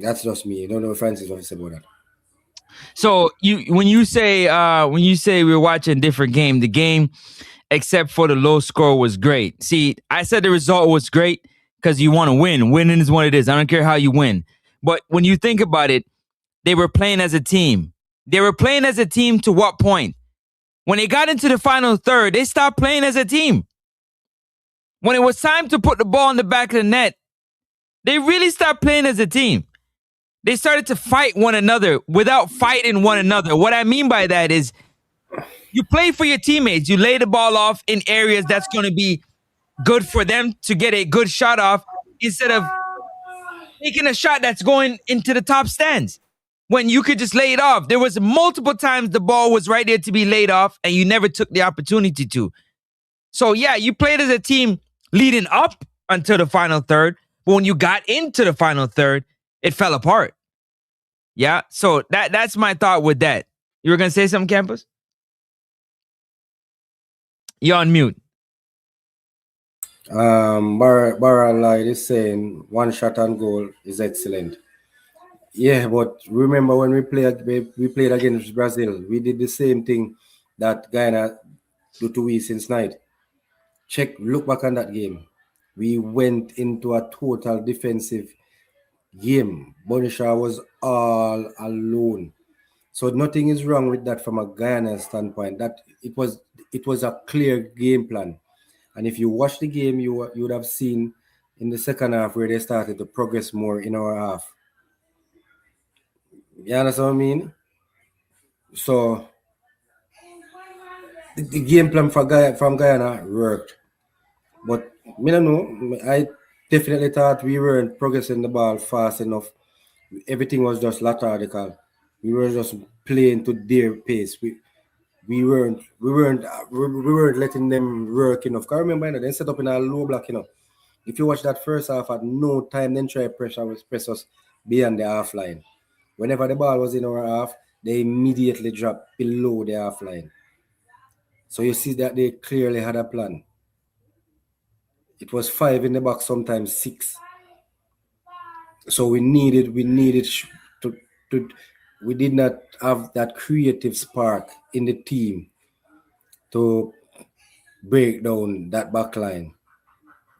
That's just me. I don't know, Francis, what you say about that. So when you say we were watching a different game, the game except for the low score was great. See, I said the result was great because you want to win. Winning is what it is. I don't care how you win. But when you think about it, they were playing as a team. They were playing as a team to what point? When they got into the final third, they stopped playing as a team. When it was time to put the ball in the back of the net, they really stopped playing as a team. They started to fight one another without fighting one another. What I mean by that is you play for your teammates. You lay the ball off in areas that's going to be good for them to get a good shot off instead of taking a shot that's going into the top stands when you could just lay it off. There was multiple times the ball was right there to be laid off and you never took the opportunity to. So yeah, you played as a team leading up until the final third, but when you got into the final third, it fell apart. Yeah, so that's my thought with that. You were gonna say something, Campus? You're on mute. Barra Light is saying one shot on goal is excellent. Yeah, but remember when we played against Brazil, we did the same thing that Guyana do to we since night. Look back on that game. We went into a total defensive game. Bonisha was all alone. So nothing is wrong with that from a Guyana standpoint. That it was a clear game plan. And if you watch the game, you would have seen in the second half where they started to progress more in our half. You understand what I mean? So the game plan from Guyana worked, but me don't know. I definitely thought we weren't progressing the ball fast enough. Everything was just lateral. We were just playing to their pace. We weren't letting them work enough. Cause remember, they set up in a low block. If you watch that first half, at no time then try press us beyond the half line. Whenever the ball was in our half, they immediately dropped below the half line. So you see that they clearly had a plan. It was five in the box, sometimes six. So to, to we did not have that creative spark in the team to break down that back line.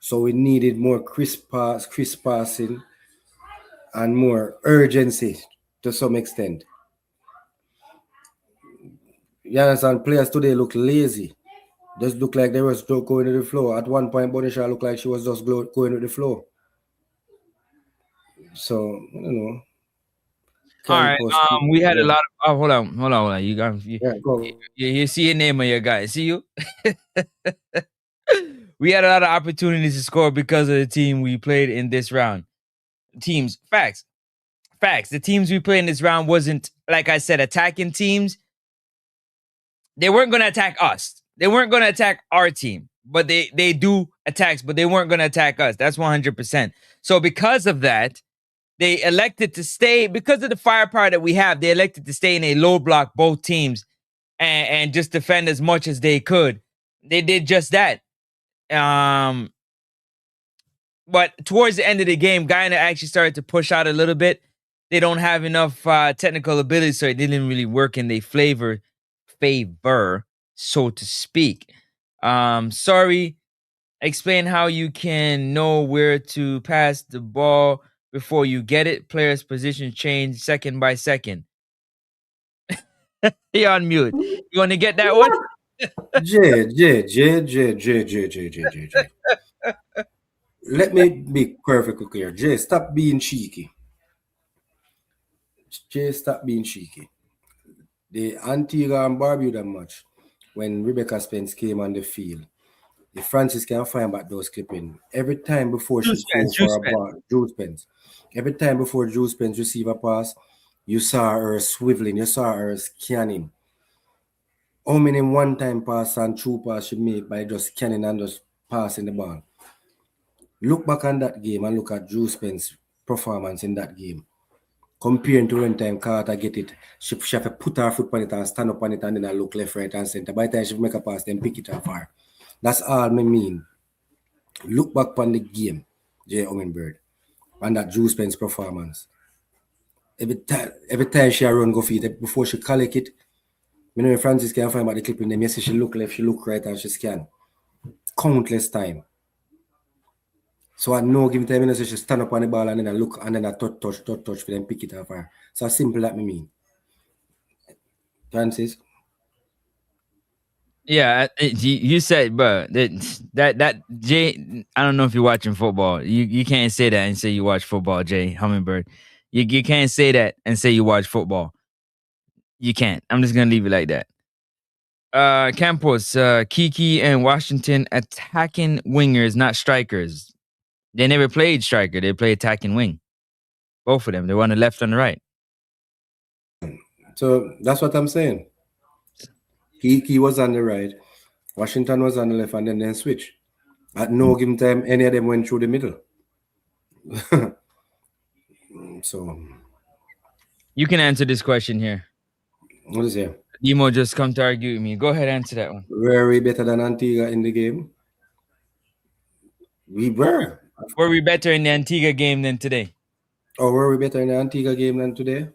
So we needed more crisp passing, and more urgency to some extent. You understand? Players today look lazy. Just look like they were still going to the floor. At one point, Bonisha looked like she was just going to the floor. So, I don't know. All right. Campos. We had a Yeah, lot of. Oh, hold on. go. You see a name of your guy. See you. We had a lot of opportunities to score because of the team we played in this round. Teams, facts. The teams we played in this round wasn't, like I said, attacking teams. They weren't going to attack us. They weren't going to attack our team, but they do attacks, but they weren't going to attack us. That's 100%. So because of that, they elected to stay, because of the firepower that we have, they elected to stay in a low block, both teams, and just defend as much as they could. They did just that. But towards the end of the game, Guyana actually started to push out a little bit. They don't have enough technical ability, so it didn't really work in their favor, so to speak. Sorry. Explain how you can know where to pass the ball before you get it. Players' position change second by second. He on mute. You want to get that one? J. Let me be perfectly clear. J, stop being cheeky. J, stop being cheeky. The Antigua and Barbuda match, when Rebecca Spence came on the field, if Francis can find back those clipping, every time before she go for Juice a fence. ball, Drew Spence, every time before Drew Spence receive a pass, you saw her swiveling, you saw her scanning. How many one-time pass and true pass she make by just scanning and just passing the ball? Look back on that game and look at Drew Spence's performance in that game. Comparing to when time Carter get it, she have to put her foot on it and stand up on it and then I look left, right, and center. By the time she make a pass, then pick it up her. That's all me mean. Look back on the game, Jay Omenbird, and that Drew Spence performance. Every time she run go feet before she collect it, me know Francis can find about the clip in them. Yes, she look left, she look right, and she scan. Countless time. So at no given time, you know, so she stand up on the ball and then I look and then I touch for them pick it up her. So simple that me mean. Francis. Yeah, you said, bro, that Jay. I don't know if you're watching football. You can't say that and say you watch football, Jay Hummingbird. You can't say that and say you watch football. You can't. I'm just gonna leave it like that. Campos, Kiki, and Washington attacking wingers, not strikers. They never played striker. They play attacking wing. Both of them. They were on the left and the right. So that's what I'm saying. Kiki was on the right, Washington was on the left, and then switch. At no given time, any of them went through the middle. So You can answer this question here. what is it? Emo just come to argue with me. Go ahead, answer that one. Were we better than Antigua in the game? We were. Were we better in the Antigua game than today? Or were we better in the Antigua game than today?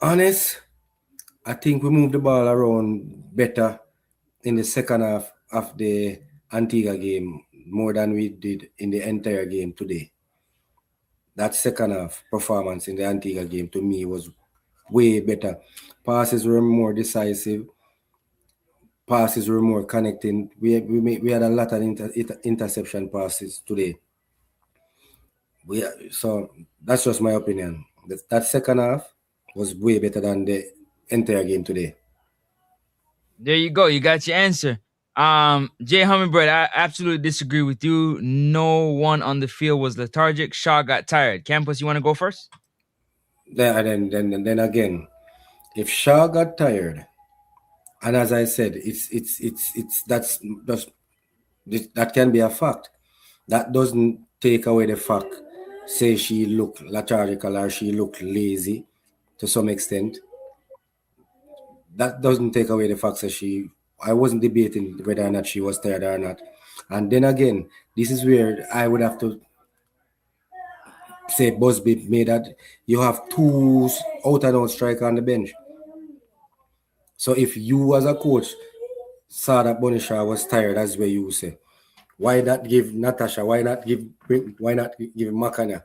Honest, I think we moved the ball around better in the second half of the Antigua game more than we did in the entire game today. That second half performance in the Antigua game to me was way better. Passes were more decisive. Passes were more connecting. We had a lot of interception passes today. So that's just my opinion. That second half was way better than the entire game today. There you go. You got your answer. Jay Hummingbird, I absolutely disagree with you. No one on the field was lethargic. Shaw got tired. Campus, you want to go first? Then again, if Shaw got tired, and as I said, it's that can be a fact. That doesn't take away the fact. Say she looked lethargical or she looked lazy to some extent. That doesn't take away the fact that she. I wasn't debating whether or not she was tired or not. And then again, this is where I would have to say Busby made that you have two out and out striker on the bench. So if you as a coach saw that Bonisha was tired, that's where you say, why not give Natasha? Why not give Makana?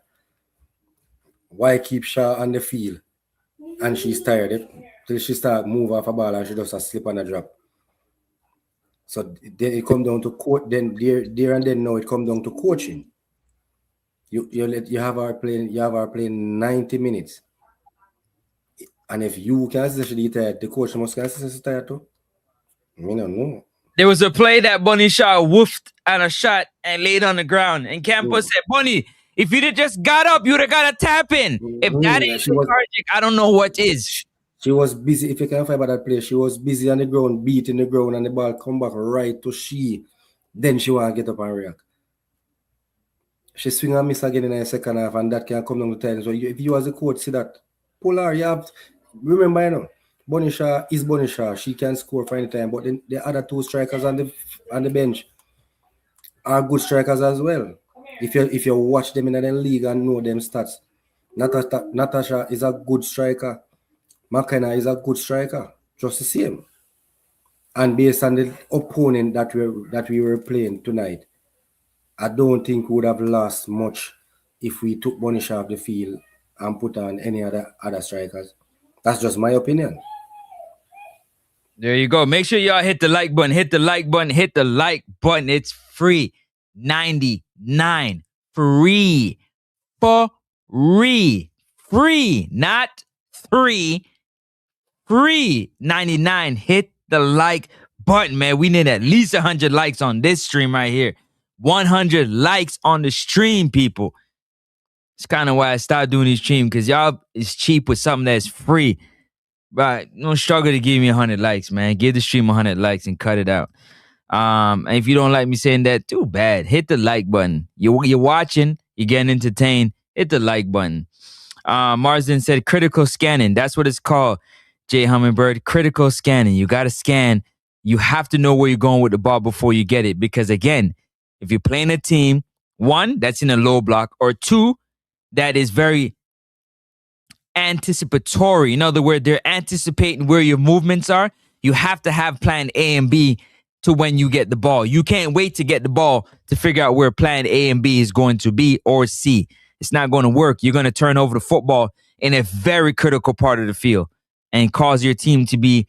Why keep Shaw on the field and she's tired till she start move off a ball and she does a slip and a drop. So then it come down to coach. Then there and then now it come down to coaching. You have her playing 90 minutes, and if you can see tired, the coach must can see tired too. I don't know. There was a play that Bunny Shaw woofed at a shot and laid on the ground. And Campos said, Bunny, if you'd have just got up, you'd have got a tap in. If that ain't lethargic, I don't know what is. She was busy. If you can find that play, she was busy on the ground, beating the ground, and the ball come back right to she. Then she want to get up and react. She swing and miss again in the second half, and that can come down to time. So if you as a coach see that, pull her. You have remember, Bunny Shaw is Bunny Shaw. She can score for any time, but then the other two strikers on the bench are good strikers as well. If you watch them in the league and know them stats, Natasha is a good striker. McKenna is a good striker, just the same. And based on the opponent that we were playing tonight, I don't think we would have lost much if we took Bonisha off the field and put on any other strikers. That's just my opinion. There you go. Make sure y'all hit the like button. Hit the like button. Hit the like button. It's free. 99. Free. Free. Free. Not 3. Free. 99. Hit the like button, man. We need at least 100 likes on this stream right here. 100 likes on the stream, people. It's kind of why I stopped doing these streams, because y'all is cheap with something that's free. Right. Don't struggle to give me 100 likes, man. Give the stream 100 likes and cut it out. And if you don't like me saying that, too bad. Hit the like button. You're watching, you're getting entertained. Hit the like button. Marsden said critical scanning. That's what it's called, Jay Hummingbird. Critical scanning. You got to scan. You have to know where you're going with the ball before you get it. Because again, if you're playing a team, one, that's in a low block, or two, that is very anticipatory. In other words, they're anticipating where your movements are. You have to have plan A and B to when you get the ball. You can't wait to get the ball to figure out where plan A and B is going to be, or C. It's not going to work. You're going to turn over the football in a very critical part of the field and cause your team to be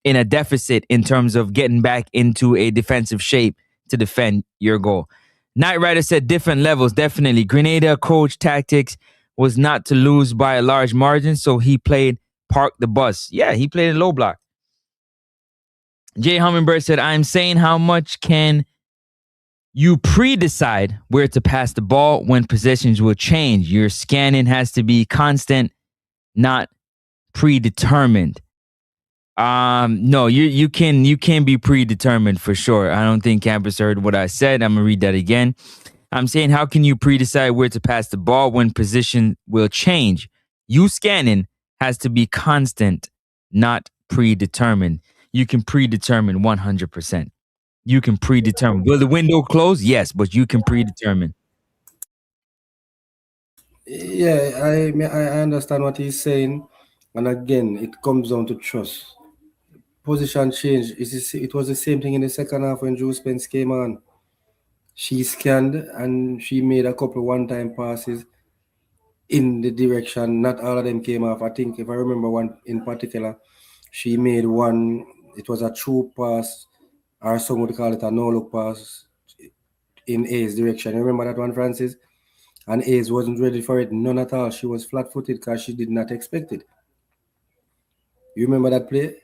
in a deficit in terms of getting back into a defensive shape to defend your goal. Knight Rider said different levels, definitely. Grenada coach tactics was not to lose by a large margin, so he played park the bus. Yeah, he played in low block. Jay Hummingbird said, I'm saying how much can you pre-decide where to pass the ball when possessions will change. Your scanning has to be constant, not predetermined. No, you can be predetermined for sure. I don't think Campus heard what I said. I'm gonna read that again. I'm saying, how can you pre-decide where to pass the ball when position will change? You scanning has to be constant, not predetermined. You can predetermine 100%. You can predetermine. Will the window close? Yes, but you can predetermine. Yeah, I understand what he's saying, and again, it comes down to trust. Position change. It was the same thing in the second half when Drew Spence came on. She scanned and she made a couple one-time passes in the direction. Not all of them came off. I think if I remember one in particular, she made one. It was a true pass, or some would call it a no-look pass in A's direction. You remember that one, Francis? And A's wasn't ready for it, none at all. She was flat-footed because she did not expect it. You remember that play?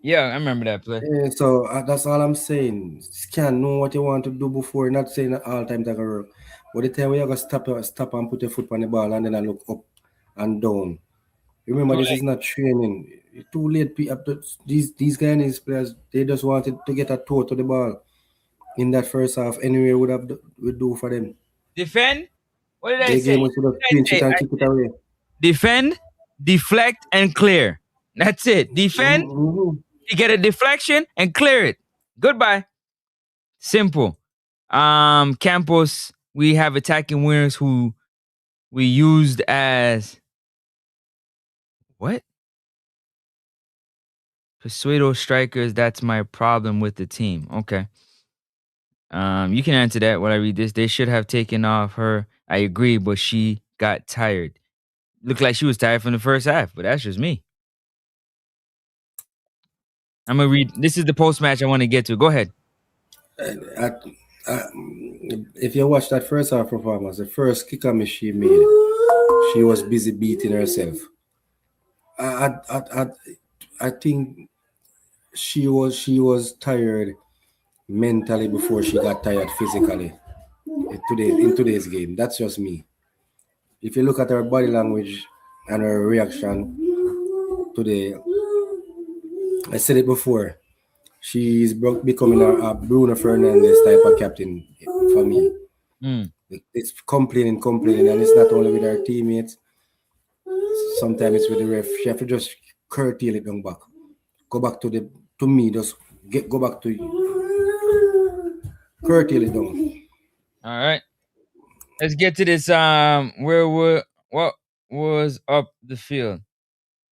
Yeah, I remember that play. So that's all I'm saying. Can know what you want to do before. Not saying that all times I go work. But the time when you go stop and put your foot on the ball and then I look up and down. Remember, Too this late. is not training. It's too late. These Guyanese players, they just wanted to get a toe to the ball in that first half. Anyway, would do for them. Defend. What did I The say? game was should have pinch it and I kick it said away. defend, deflect, and clear. That's it. Defend, Mm-hmm. you get a deflection, and clear it. Goodbye. Simple. Campos, we have attacking winners who we used as what? Pseudo strikers. That's my problem with the team. Okay. You can answer that when I read this. They should have taken off her. I agree, but she got tired. Looked like she was tired from the first half, but that's just me. I'm gonna read. This is the post match I want to get to. Go ahead. I, I, if you watch that first half performance, the first kick miss she made, she was busy beating herself. I think she was tired mentally before she got tired physically in today's game. That's just me. If you look at her body language and her reaction today, I said it before. She's becoming a Bruno Fernandez type of captain for me. Mm. It's complaining, and it's not only with her teammates. Sometimes it's with the ref. She have to just curtail it down back. Go back to me. Just go back to curtail it down. All right. Let's get to this. What was up the field?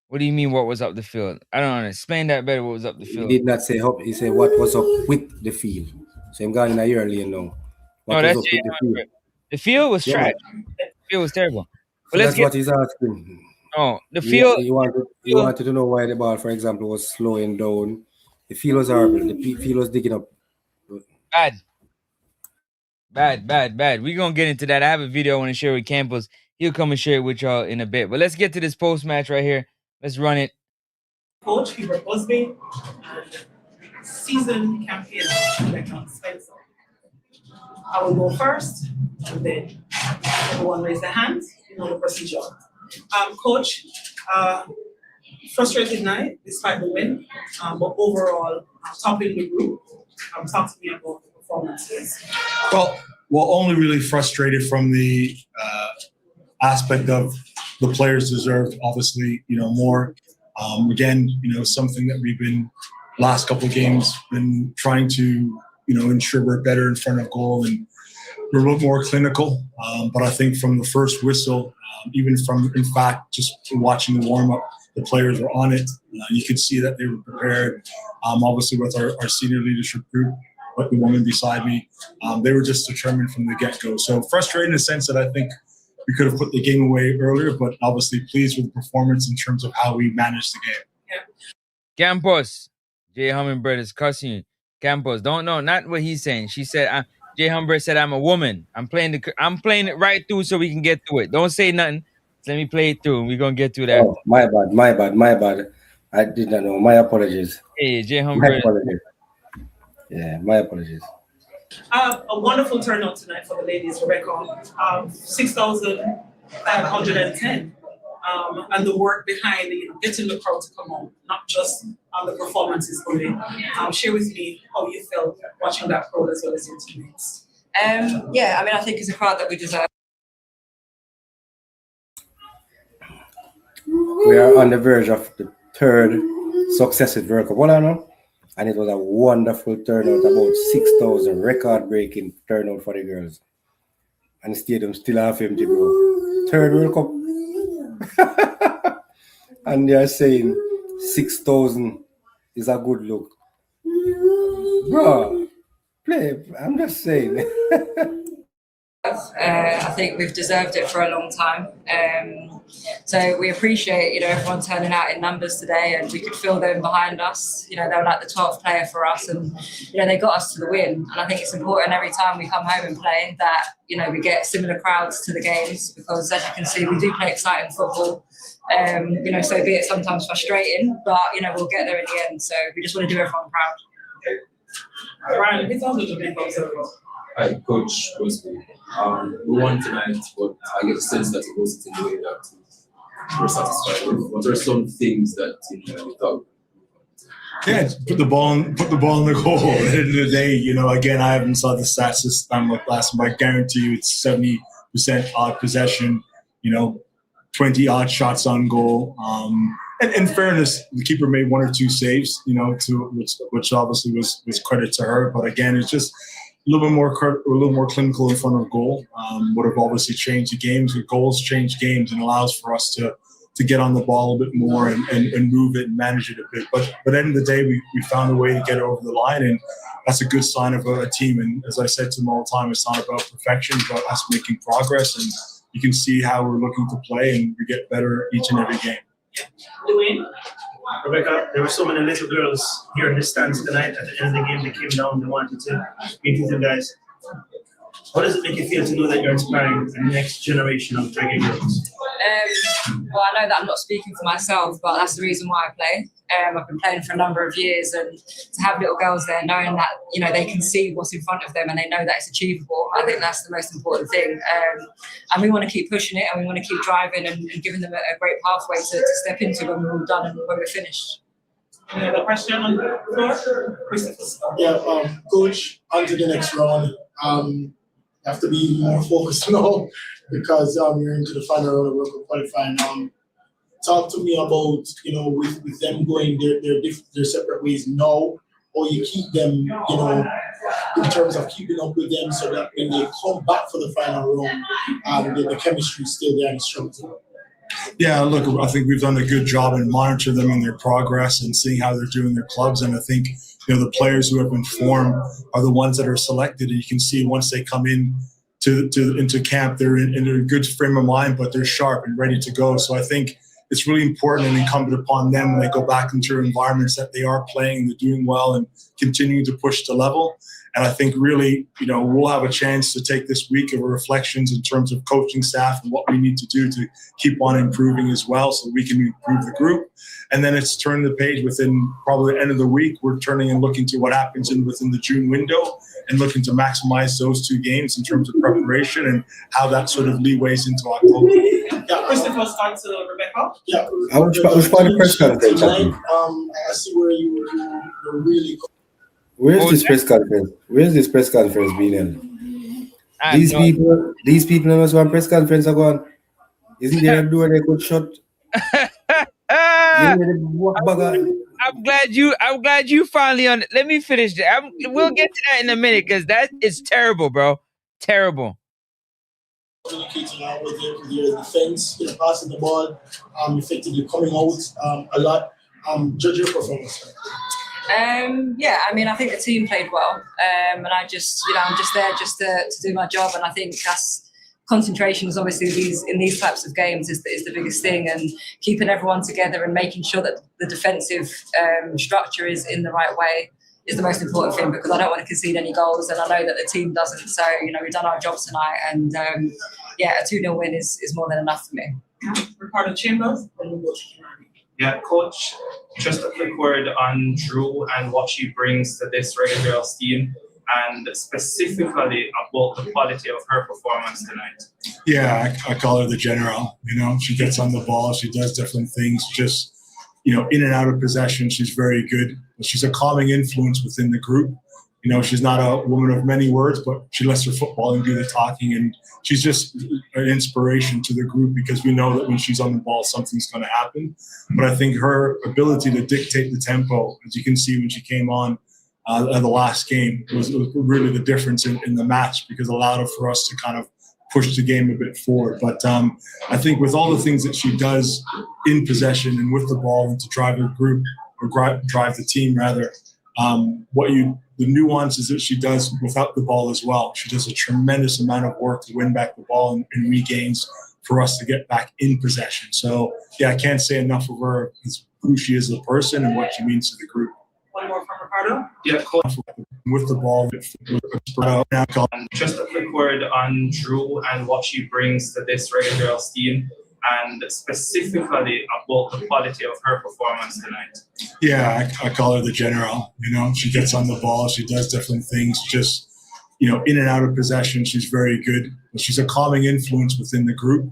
What do you mean? What was up the field? I don't know. Explain that better. What was up the He field? did not say up. He said what was up with the field. So I'm going in a year lane now. No, What was that's up with the field? the field was Yeah, trash. man. The field was terrible. But So let's that's get what he's asking. the You, field. you wanted you Field wanted to know why the ball, for example, was slowing down. The field was horrible. The field was digging up. bad, bad. We're gonna get into that. I have a video I want to share with Campos. He'll come and share it with y'all in a bit. But let's get to this post match right here. Let's run it. Coach Hubert Busby and seasoned campaigner Rebecca Spencer. I will go first, and then everyone raise their hands. You know the procedure. Coach, frustrated night despite the win, but overall, topping the group. Talk to me about the performances. Well, only really frustrated from the aspect of the players deserved, obviously, more. Again, something that we've been last couple of games been trying to, ensure we're better in front of goal and we're a little more clinical. But I think from the first whistle, even from, in fact, just watching the warm up, the players were on it. You could see that they were prepared. Obviously, with our senior leadership group, like the woman beside me, they were just determined from the get-go. So frustrated in the sense that I think we could have put the game away earlier, but obviously pleased with the performance in terms of how we managed the game. Yeah. Campos, Jay Hummingbird is cussing you. Campos, don't know, not what he's saying. She said, Jay Hummingbird said, I'm a woman. I'm playing it right through so we can get through it. Don't say nothing. Let me play it through. We're gonna get through that. Oh, my bad. I did not know. My apologies. Hey, Jay My Hummingbird. apologies. Yeah, my apologies. A wonderful turnout tonight for the ladies, Rebecca. 6,510. And the work behind getting the crowd to come out, not just the performances going. Share with me how you felt watching that crowd as well as your teammates. Yeah, I think it's a crowd that we deserve. We are on the verge of the third successive World Cup. Well, I know. And it was a wonderful turnout, about 6,000, record-breaking turnout for the girls. And the stadium still half empty, bro. Third World Cup. And they are saying 6,000 is a good look. Bro, play. I'm just saying. I think we've deserved it for a long time. So we appreciate, everyone turning out in numbers today, and we could feel them behind us. They were like the 12th player for us, and they got us to the win. And I think it's important every time we come home and play that we get similar crowds to the games, because as you can see, we do play exciting football. So be it sometimes frustrating, but we'll get there in the end. So we just want to do everyone proud. Ryan, it's also the big observer. Hi, Coach Busby. We won tonight, but I get the sense that it wasn't in the way that we're satisfied with. What are some things that we thought? Yeah, put the ball in the goal. At the end of the day, again, I haven't saw the stats this time like last time, but I guarantee you it's 70% odd possession, 20 odd shots on goal. And in fairness, the keeper made 1 or 2 saves, which obviously was credit to her. But again, it's just a little more clinical in front of goal. Would have obviously changed the games. The goals change games and allows for us to get on the ball a bit more and move it and manage it a bit. But at the end of the day, we found a way to get it over the line, and that's a good sign of a team. And as I said to them all the time, it's not about perfection, it's about us making progress. And you can see how we're looking to play, and we get better each and every game. Dwayne? Rebecca, there were so many little girls here in the stands tonight. At the end of the game, they came down, they wanted to meet with you guys. How does it make you feel to know that you're inspiring the next generation of Reggae girls? Well, I know that I'm not speaking for myself, but that's the reason why I play. I've been playing for a number of years, and to have little girls there knowing that they can see what's in front of them and they know that it's achievable, I think that's the most important thing. And we want to keep pushing it, and we want to keep driving and giving them a great pathway to step into when we're all done and when we're finished. Any other question on the floor? Christopher? Yeah, Coach, on to the next round. Have to be more focused now because you're into the final round of World Cup qualifying. Talk to me about, with them going their separate ways now, or you keep them, in terms of keeping up with them so that when they come back for the final round, the chemistry is still there and strong. Yeah, look, I think we've done a good job in monitoring them and their progress and seeing how they're doing their clubs. And I think, the players who have been formed are the ones that are selected. And you can see once they come into camp, they're in a good frame of mind, but they're sharp and ready to go. So I think it's really important and incumbent upon them when they go back into environments that they are playing, they're doing well and continuing to push the level. And I think really, we'll have a chance to take this week of reflections in terms of coaching staff and what we need to do to keep on improving as well so we can improve the group. And then it's turn the page within probably the end of the week. We're turning and looking to what happens within the June window and looking to maximize those 2 games in terms of preparation and how that sort of leeways into October. Yeah, Christopher, start to Rebecca. Yeah. I was part of the press conference. I see where you're really. Where's this press conference? Where's this press conference being held? These people in one press conference are going. Isn't there a door they could shut? I'm glad you finally on. Let me finish that. We'll get to that in a minute because that is terrible, bro. Terrible. Communicating out with your defense, passing the ball, effectively coming out a lot. Judge your performance. I think the team played well, and I'm just there just to do my job, and I think that's concentration is obviously in these types of games is the biggest thing, and keeping everyone together and making sure that the defensive structure is in the right way is the most important thing, because I don't want to concede any goals, and I know that the team doesn't. So we've done our job tonight, and a 2-0 win is more than enough for me. Ricardo Chambers. Yeah, Coach, just a quick word on Drew and what she brings to this Reggae Girlz team, and specifically about the quality of her performance tonight. Yeah, I call her the general. She gets on the ball, she does different things, just, in and out of possession, she's very good. She's a calming influence within the group. She's not a woman of many words, but she lets her football and do the talking, and she's just an inspiration to the group because we know that when she's on the ball, something's going to happen. But I think her ability to dictate the tempo, as you can see when she came on the last game, was really the difference in the match, because it allowed for us to kind of push the game a bit forward. But I think with all the things that she does in possession and with the ball and to drive the group, or drive the team rather, the nuances that she does without the ball as well. She does a tremendous amount of work to win back the ball and regains for us to get back in possession. So, I can't say enough of her, who she is as a person and what she means to the group. One more from Ricardo. Yeah, Coach. With the ball. Just a quick word on Drew and what she brings to this Reggae Girlz team, and specifically about the quality of her performance tonight? Yeah, I call her the general. She gets on the ball. She does different things. Just, in and out of possession, she's very good. She's a calming influence within the group.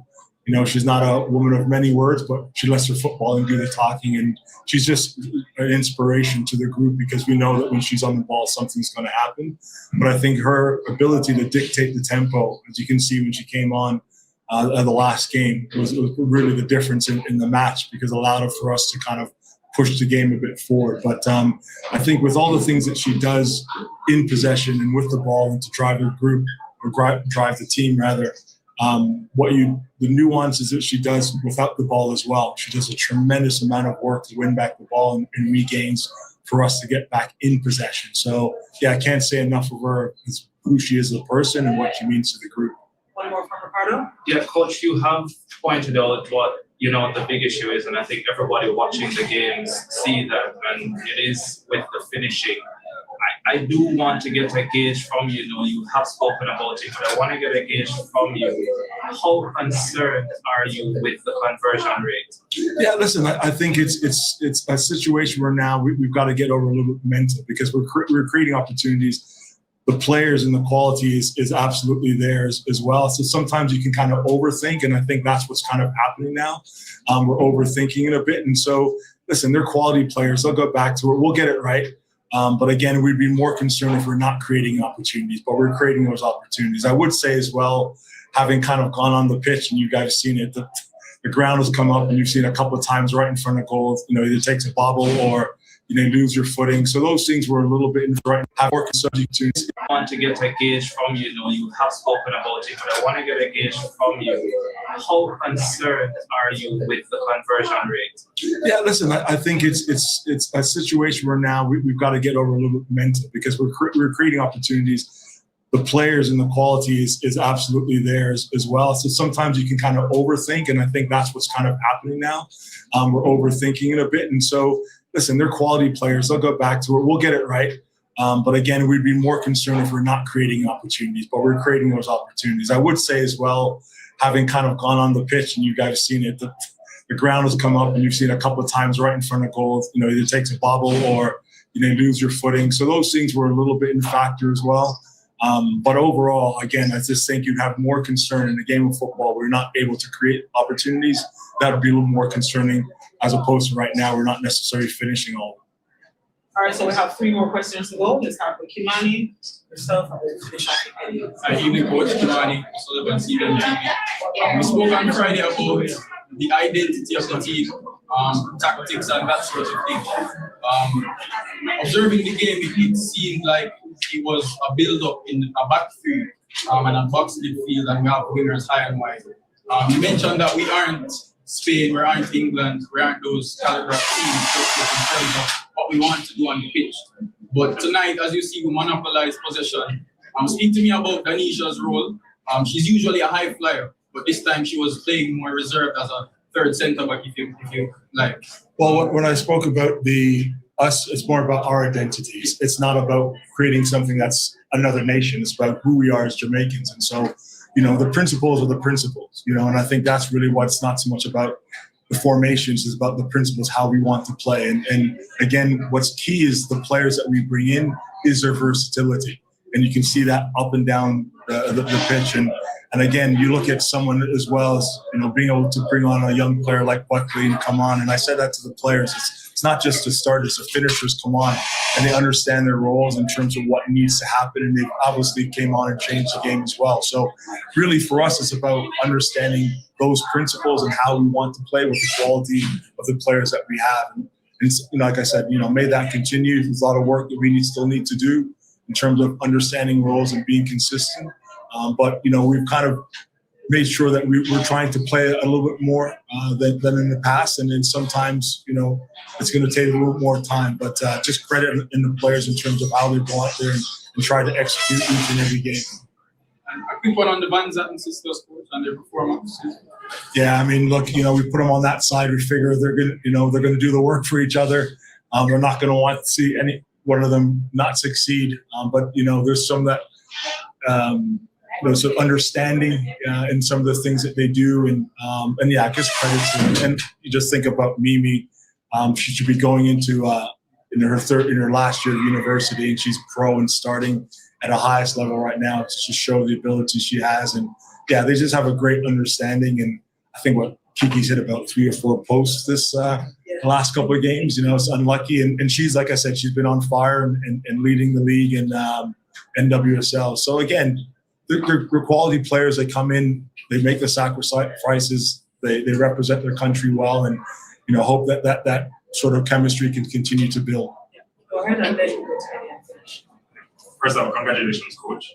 She's not a woman of many words, but she lets her football and do the talking. And she's just an inspiration to the group because we know that when she's on the ball, something's going to happen. But I think her ability to dictate the tempo, as you can see when she came on the last game, was really the difference in the match because it allowed for us to kind of push the game a bit forward. But I think with all the things that she does in possession and with the ball and to drive the group or drive the team rather, the nuances that she does without the ball as well. She does a tremendous amount of work to win back the ball and regains for us to get back in possession. So yeah, I can't say enough of her as who she is as a person and what she means to the group. One more from Ricardo. Yeah, Coach, you have pointed out what the big issue is, and I think everybody watching the games see that, and it is with the finishing. I do want to get a gauge from you. You have spoken about it, but I want to get a gauge from you. How concerned are you with the conversion rate? Yeah, listen, I think it's a situation where now we've got to get over a little bit mental because we're creating opportunities. The players and the quality is absolutely there as well. So sometimes you can kind of overthink, and I think that's what's kind of happening now. We're overthinking it a bit. And so, listen, they're quality players. They'll go back to it. We'll get it right. But again, we'd be more concerned if we're not creating opportunities, but we're creating those opportunities. I would say as well, having kind of gone on the pitch, and you guys have seen it, the ground has come up, and you've seen it a couple of times right in front of goal. Either takes a bobble or lose your footing. So those things were a little bit in front. Have more subject to. I want to get a gauge from you. You have spoken about it, but I want to get a gauge from you. How concerned are you with the conversion rate? Yeah, listen, I think it's a situation where now we've got to get over a little bit mental because we're creating opportunities. The players and the quality is absolutely there as well. So sometimes you can kind of overthink, and I think that's what's kind of happening now. We're overthinking it a bit, and so. Listen, they're quality players. They'll go back to it. We'll get it right. But again, we'd be more concerned if we're not creating opportunities, but we're creating those opportunities. I would say as well, having kind of gone on the pitch, and you guys have seen it, the ground has come up, and you've seen it a couple of times right in front of goal. Either takes a bobble or lose your footing. So those things were a little bit in factor as well. But overall, again, I just think you'd have more concern in a game of football where you're not able to create opportunities. That would be a little more concerning. As opposed to right now, we're not necessarily finishing all. All right, so we have 3 more questions to go. Let's start with Kimani, yourself, and we'll finish off with Eddie. Hi, evening, Coach Kimani, Sullivan, Stephen. We spoke on Friday about the identity of the team, tactics, and that sort of thing. Observing the game, it seemed like it was a build-up in a backfield and a box midfield, and we have winners high and wide. You mentioned that we aren't Spain, we aren't England, we aren't those caliber of teams in terms of what we want to do on the pitch. But tonight, as you see, we monopolize possession. Speak to me about Danisha's role. She's usually a high flyer, but this time she was playing more reserved as a third centre back, if you like. Well, when I spoke about us, it's more about our identities. It's not about creating something that's another nation. It's about who we are as Jamaicans. And so, the principles are the principles, and I think that's really what's not so much about the formations, is about the principles, how we want to play. And again, what's key is the players that we bring in is their versatility. And you can see that up and down the pitch. And again, you look at someone as well as, being able to bring on a young player like Buckley and come on. And I said that to the players. It's not just the starters, the finishers come on and they understand their roles in terms of what needs to happen. And they obviously came on and changed the game as well. So really for us, it's about understanding those principles and how we want to play with the quality of the players that we have. And like I said, may that continue. There's a lot of work that we still need to do in terms of understanding roles and being consistent. But we've kind of made sure that we're trying to play a little bit more than in the past. And then sometimes, it's going to take a little more time. But just credit in the players in terms of how they go out there and try to execute each and every game. And a quick one on the Banzat and Sisters coach and their performance. Yeah, look, we put them on that side. We figure they're going to do the work for each other. We're not going to want to see any one of them not succeed. But there's some that sort of understanding in some of the things that they do, and yeah, just credit to them. And you just think about Mimi, she should be going into in her last year of university, and she's pro and starting at a highest level right now to show the ability she has. And yeah, they just have a great understanding. And I think what Kiki's hit about 3 or 4 posts this last couple of games. It's unlucky, and she's, like I said, she's been on fire and leading the league in NWSL. So again, they're quality players. They come in, they make the sacrifices, they represent their country well, and hope that sort of chemistry can continue to build. Go ahead and then go to Eddie and finish. First of all, congratulations, coach.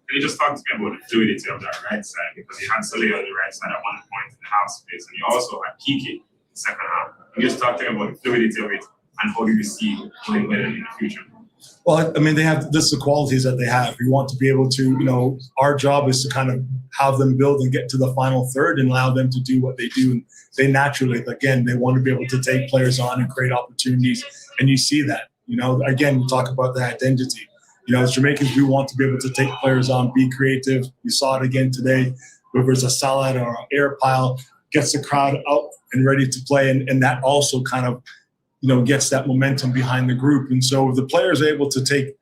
Can you just talk to me about the fluidity of that right side? Because you had Sully on the right side at one point in the half space, and you also had Kiki in the second half. Can you just talk to me about the fluidity of it and how do you see it going better in the future? Well, I mean, they have the qualities that they have. We want to be able to, our job is to kind of have them build and get to the final third and allow them to do what they do. And they naturally, again, they want to be able to take players on and create opportunities. And you see that, again, we talk about the identity. As Jamaicans, we want to be able to take players on, be creative. You saw it again today, whether it's a salad or an air pile, gets the crowd out and ready to play. And that also kind of, gets that momentum behind the group. And so if the players are able to take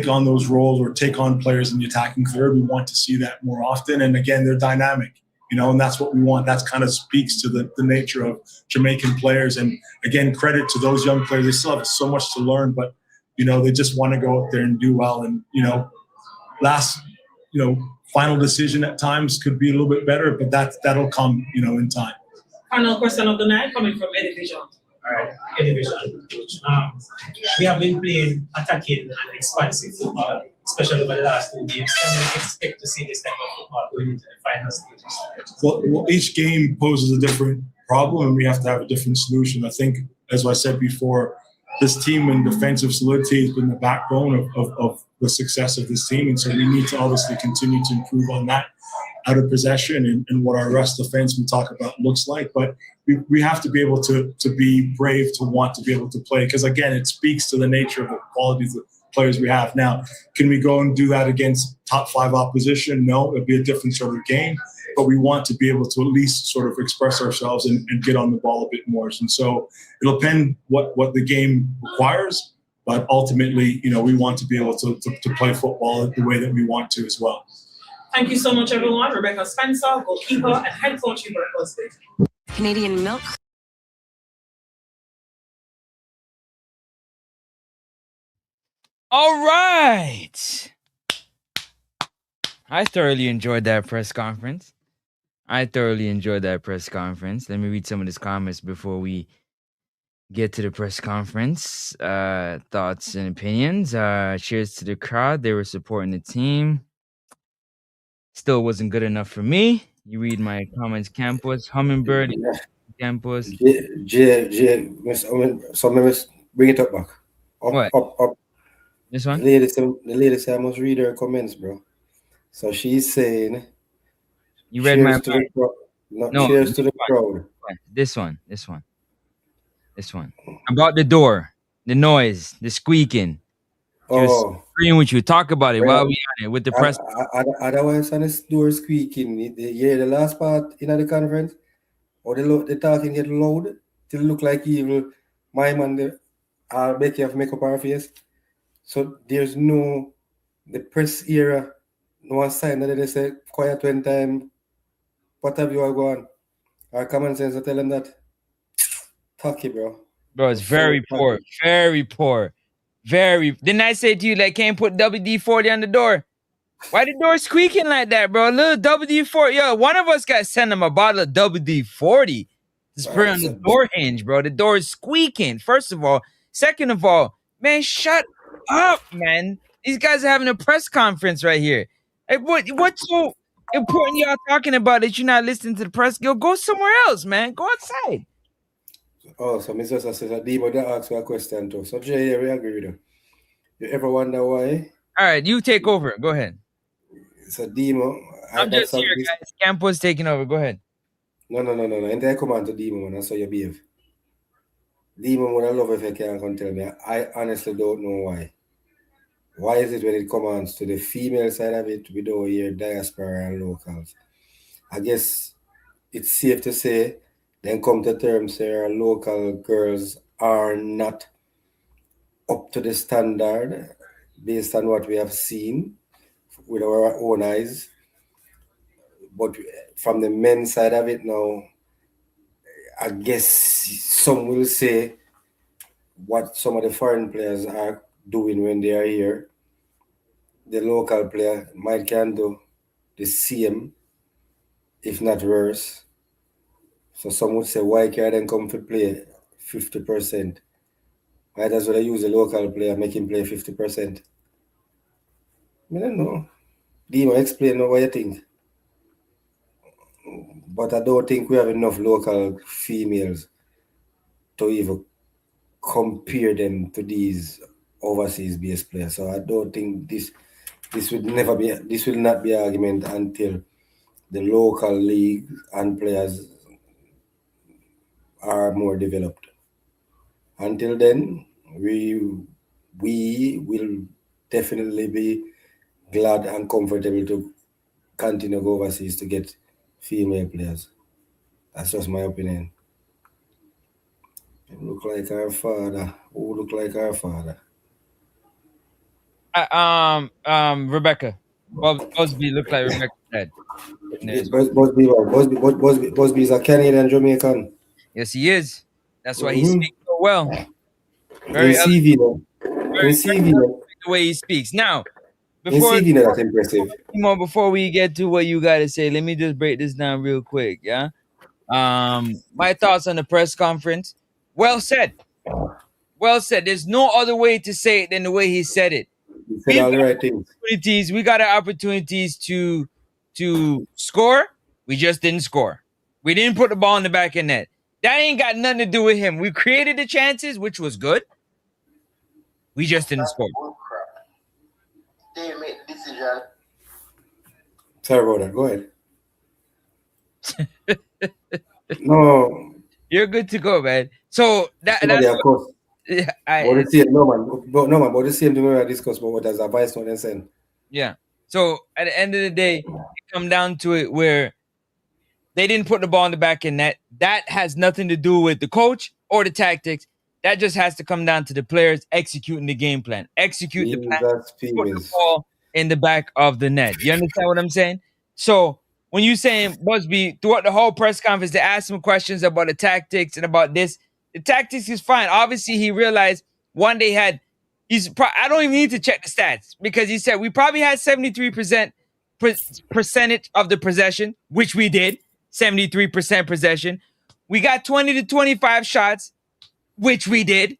on those roles or take on players in the attacking third, we want to see that more often. And again, they're dynamic, and that's what we want. That kind of speaks to the nature of Jamaican players. And again, credit to those young players. They still have so much to learn, but, they just want to go out there and do well. And, final decision at times could be a little bit better, but that'll come, in time. Final question of the night coming from Eddie Vision. All right, Elevation, coach. We have been playing attacking and expansive football, especially over the last 2 games. Can we expect to see this type of football going into the final stages? Well, each game poses a different problem, and we have to have a different solution. I think, as I said before, this team and defensive solidity has been the backbone of the success of this team, and so we need to obviously continue to improve on that out of possession and what our rest defense we talk about looks like. But we have to be able to be brave, to want to be able to play, because again, it speaks to the nature of the qualities of players we have. Now, can we go and do that against top 5 opposition? No, it'll be a different sort of game, but we want to be able to at least sort of express ourselves and get on the ball a bit more. And so it'll depend what the game requires, but ultimately, we want to be able to play football the way that we want to as well. Thank you so much, everyone. Rebecca Spencer, goalkeeper, and head coach Hubert Busby. Canadian milk. All right. I thoroughly enjoyed that press conference. Let me read some of these comments before we get to the press conference. Thoughts and opinions. Cheers to the crowd. They were supporting the team. Still wasn't good enough for me. You read my comments, Campus. Hummingbird, Campus. So let's bring it up back. What? Up. This one? The lady said I must read her comments, bro. So she's saying, you read my cheers to the crowd. This one. About the door, the noise, the squeaking. Just agreeing with you. Talk about it while we on it with the press. Otherwise, on the door squeaking. You hear the last part in the conference, or the talking get loud till look like evil. My man, Becky have makeup on her face. So there's the press era, no one sign that they say quiet when time. What have you all gone? Our common sense, I tell them that. Talky, bro. Bro, it's very poor. Very poor. Didn't I say to you, like, can't put WD-40 on the door? Why the door squeaking like that, bro? A little WD-40. Yo, one of us got to send him a bottle of WD-40 to spray on the door hinge, bro. The door is squeaking, first of all. Second of all, man, shut up, man. These guys are having a press conference right here. Like, what's so important y'all talking about that you're not listening to the press? Go somewhere else, man. Go outside. Oh, so Mr. says, Demo that asked me a question too. So Jay, we agree with you. You ever wonder why? All right, you take over. Go ahead. So Demo, I'm just here, guys. Campo's taking over. Go ahead. No. And I come on to Demo, man. I saw you behave. Demo would I love if you can come tell me. I honestly don't know why. Why is it when it comes to the female side of it, we don't hear diaspora and locals? I guess it's safe to say, then come to terms say our local girls are not up to the standard based on what we have seen with our own eyes. But from the men's side of it now, I guess some will say what some of the foreign players are doing when they are here, the local player might can do the same, if not worse. So some would say, why can't they come to play 50%? Might as well use a local player, make him play 50%. I don't know. Dima, explain what you think. But I don't think we have enough local females to even compare them to these overseas based players. So I don't think this will not be an argument until the local league and players are more developed. Until then, we will definitely be glad and comfortable to continue go overseas to get female players. That's just my opinion. Look like our father. Who look like our father? Rebecca. Busby looked like Rebecca's dad. Yes. Busby is a Canadian Jamaican. Yes, he is. That's why he Mhm. speaks so well. In Very CV, though. very In CV, though. the way he speaks. Now, In before CV, though, that's impressive. before we get to what you gotta say, let me just break this down real quick. Yeah. My thoughts on the press conference. Well said. Well said. There's no other way to say it than the way he said it. You said all the right things. We got our opportunities to score. We just didn't score. We didn't put the ball in the back of net. That ain't got nothing to do with him. We created the chances, which was good. We just didn't score. They made the decision. Sorry about that. Go ahead. No. You're good to go, man. So that's of course. yeah, But the same, no man. But the same thing we discussed about what as a vice note and send. yeah. So at the end of the day, it come down to it where they didn't put the ball in the back of net. That has nothing to do with the coach or the tactics. That just has to come down to the players executing the game plan. Execute the plan. Put the ball in the back of the net. You understand what I'm saying? So when you saying Busby, throughout the whole press conference, they asked him questions about the tactics and about this. The tactics is fine. Obviously, he realized one day I don't even need to check the stats because he said we probably had 73% percentage of the possession, which we did. 73% possession. We got 20 to 25 shots, which we did.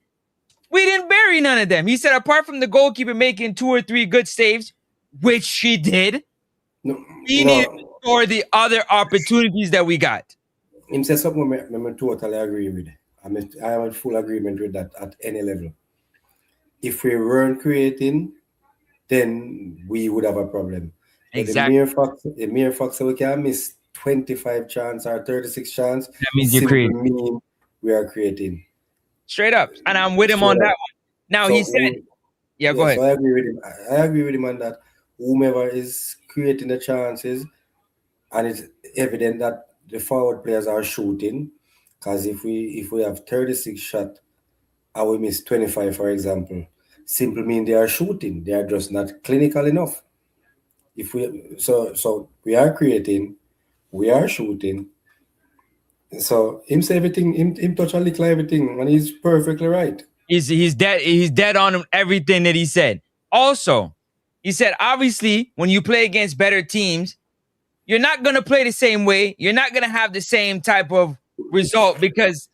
We didn't bury none of them. He said, apart from the goalkeeper making 2 or 3 good saves, which she did, we needed to score the other opportunities that we got. Him said something I totally agree with. I am in full agreement with that at any level. If we weren't creating, then we would have a problem. Exactly. The mere fact that we can miss 25 chance or 36 chance, that means you create. Mean we are creating. Straight up. And I'm with him on that one. Now, so he said, go ahead. So I agree with him. I agree with him on that. Whomever is creating the chances, and it's evident that the forward players are shooting, because if we have 36 shots and we miss 25, for example, simply mean they are shooting. They are just not clinical enough. So we are creating, we are shooting. So him say everything, him touch a little everything, and he's perfectly right. He's dead on everything that he said. Also, he said obviously when you play against better teams, you're not gonna play the same way. You're not gonna have the same type of result because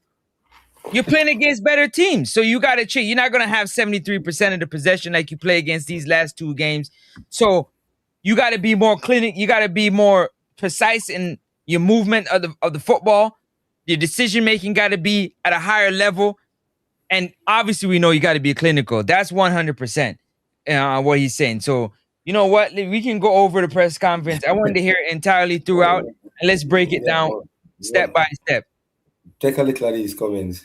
you're playing against better teams. So you gotta check. You're not gonna have 73% of the possession like you play against these last 2 games. So you gotta be more clinic. You gotta be more precise in your movement of the football. Your decision making gotta be at a higher level. And obviously, we know you got to be clinical. That's 100% what he's saying. So, you know what? We can go over the press conference. I wanted to hear it entirely throughout, and let's break it down step by step. Take a look at these comments.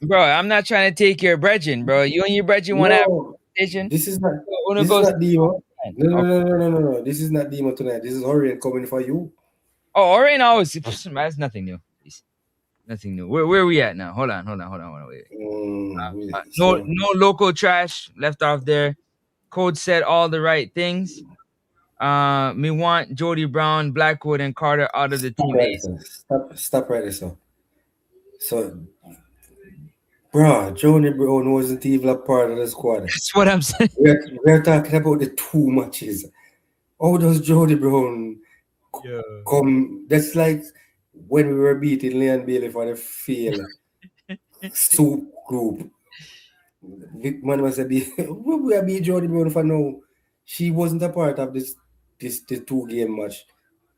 Bro, I'm not trying to take your brethren, bro. You and your brethren want to have a No, conversation? this is not. Wanna This is go not Demo. No, no, okay. no, no, no, no, no. This is not Demo tonight. This is Orient coming for you. Oh, all right now that's nothing new. It's nothing new. Where are we at now? Hold on, wait. No So local trash left off there. Code said all the right things. Me want Jody Brown, Blackwood, and Carter out of the stop team. right there. Stop right there. So, bro, Johnny Brown wasn't even a part of the squad. That's what I'm saying. We're talking about the 2 matches. How does Jody Brown come? That's like when we were beating Leon Bailey for the field soup group. Vic Man was a we are beat Jody Brown for now. She wasn't a part of this 2-game match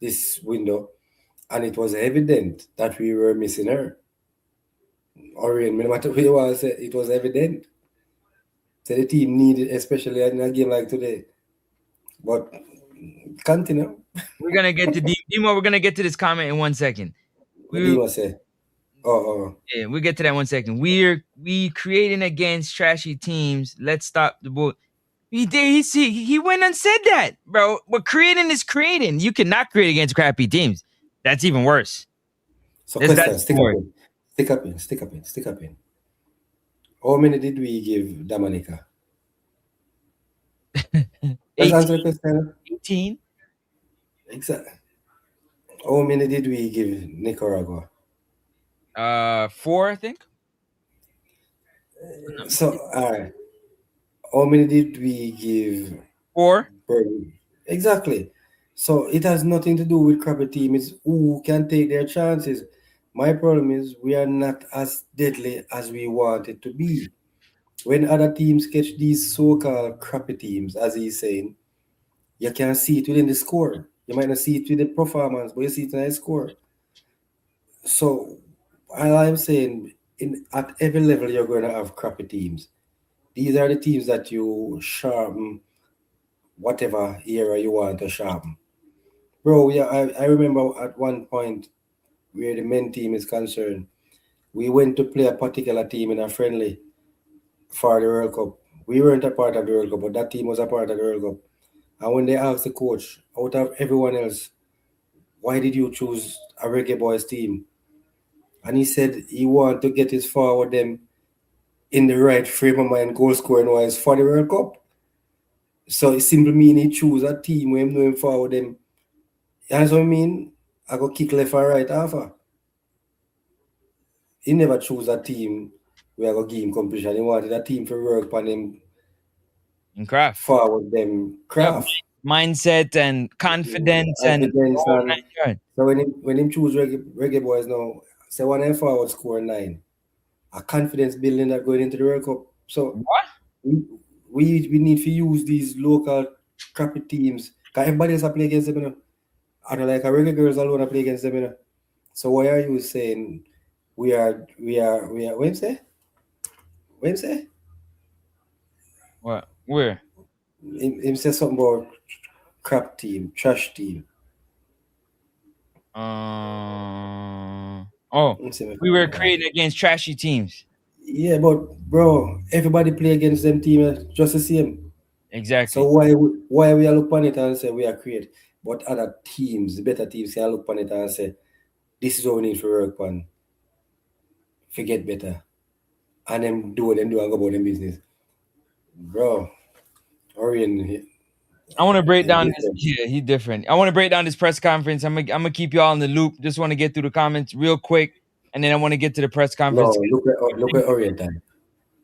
this window, and it was evident that we were missing her. Orient, no matter who you want to say, it was evident. So the team needed, especially in a game like today. But continue. We're gonna get to Demo. We're gonna get to this comment in 1 second. What do you want to say? Yeah, we'll get to that in 1 second. We creating against trashy teams. Let's stop the bull. He went and said that, bro. But creating is creating. You cannot create against crappy teams. That's even worse. So question, stick up in. How many did we give Dominica? Let's answer the question. 18. Exactly. How many did we give Nicaragua? 4, I think. So, all right. How many did we give? 4. Exactly. So it has nothing to do with crappy team. It's who can take their chances. My problem is we are not as deadly as we want it to be. When other teams catch these so-called crappy teams, as he's saying, you can see it within the score. You might not see it with the performance, but you see it in the score. So, all I'm saying, at every level, you're going to have crappy teams. These are the teams that you sharpen whatever era you want to sharpen. Bro, yeah, I remember at one point where the men team is concerned, we went to play a particular team in a friendly for the World Cup. We weren't a part of the World Cup, but that team was a part of the World Cup. And when they asked the coach, out of everyone else, why did you choose a Reggae Boys team? And he said he wanted to get his forward them in the right frame of mind, goal scoring wise for the World Cup. So it simply means he choose a team where him know him forward them. You know what I mean? I go kick left and right after. He never chose a team where I go give him competition. He wanted a team for work on him in craft. Forward them craft. Mindset and confidence and so when him choose reggae boys now, say one and forward score 9. A confidence building that going into the World Cup. So what? We need to use these local crappy teams. Because everybody else play against them, you know. I don't like a Reggae Girlz alone play against them, you know. So why are you saying we are what you say? What you say? What? Where? Him say something about crap team, trash team. We were creating against trashy teams. Yeah, but bro, everybody play against them team just the same. Exactly. So why we look on it and say we are create, but other teams, the better teams, can look on it and say this is what we need to work on. Forget better, and them do and go about them business, bro. Orient. I want to break down this. Yeah, he's different. I want to break down this press conference. I'm gonna keep you all in the loop. Just want to get through the comments real quick, and then I want to get to the press conference. No, look at Orient time.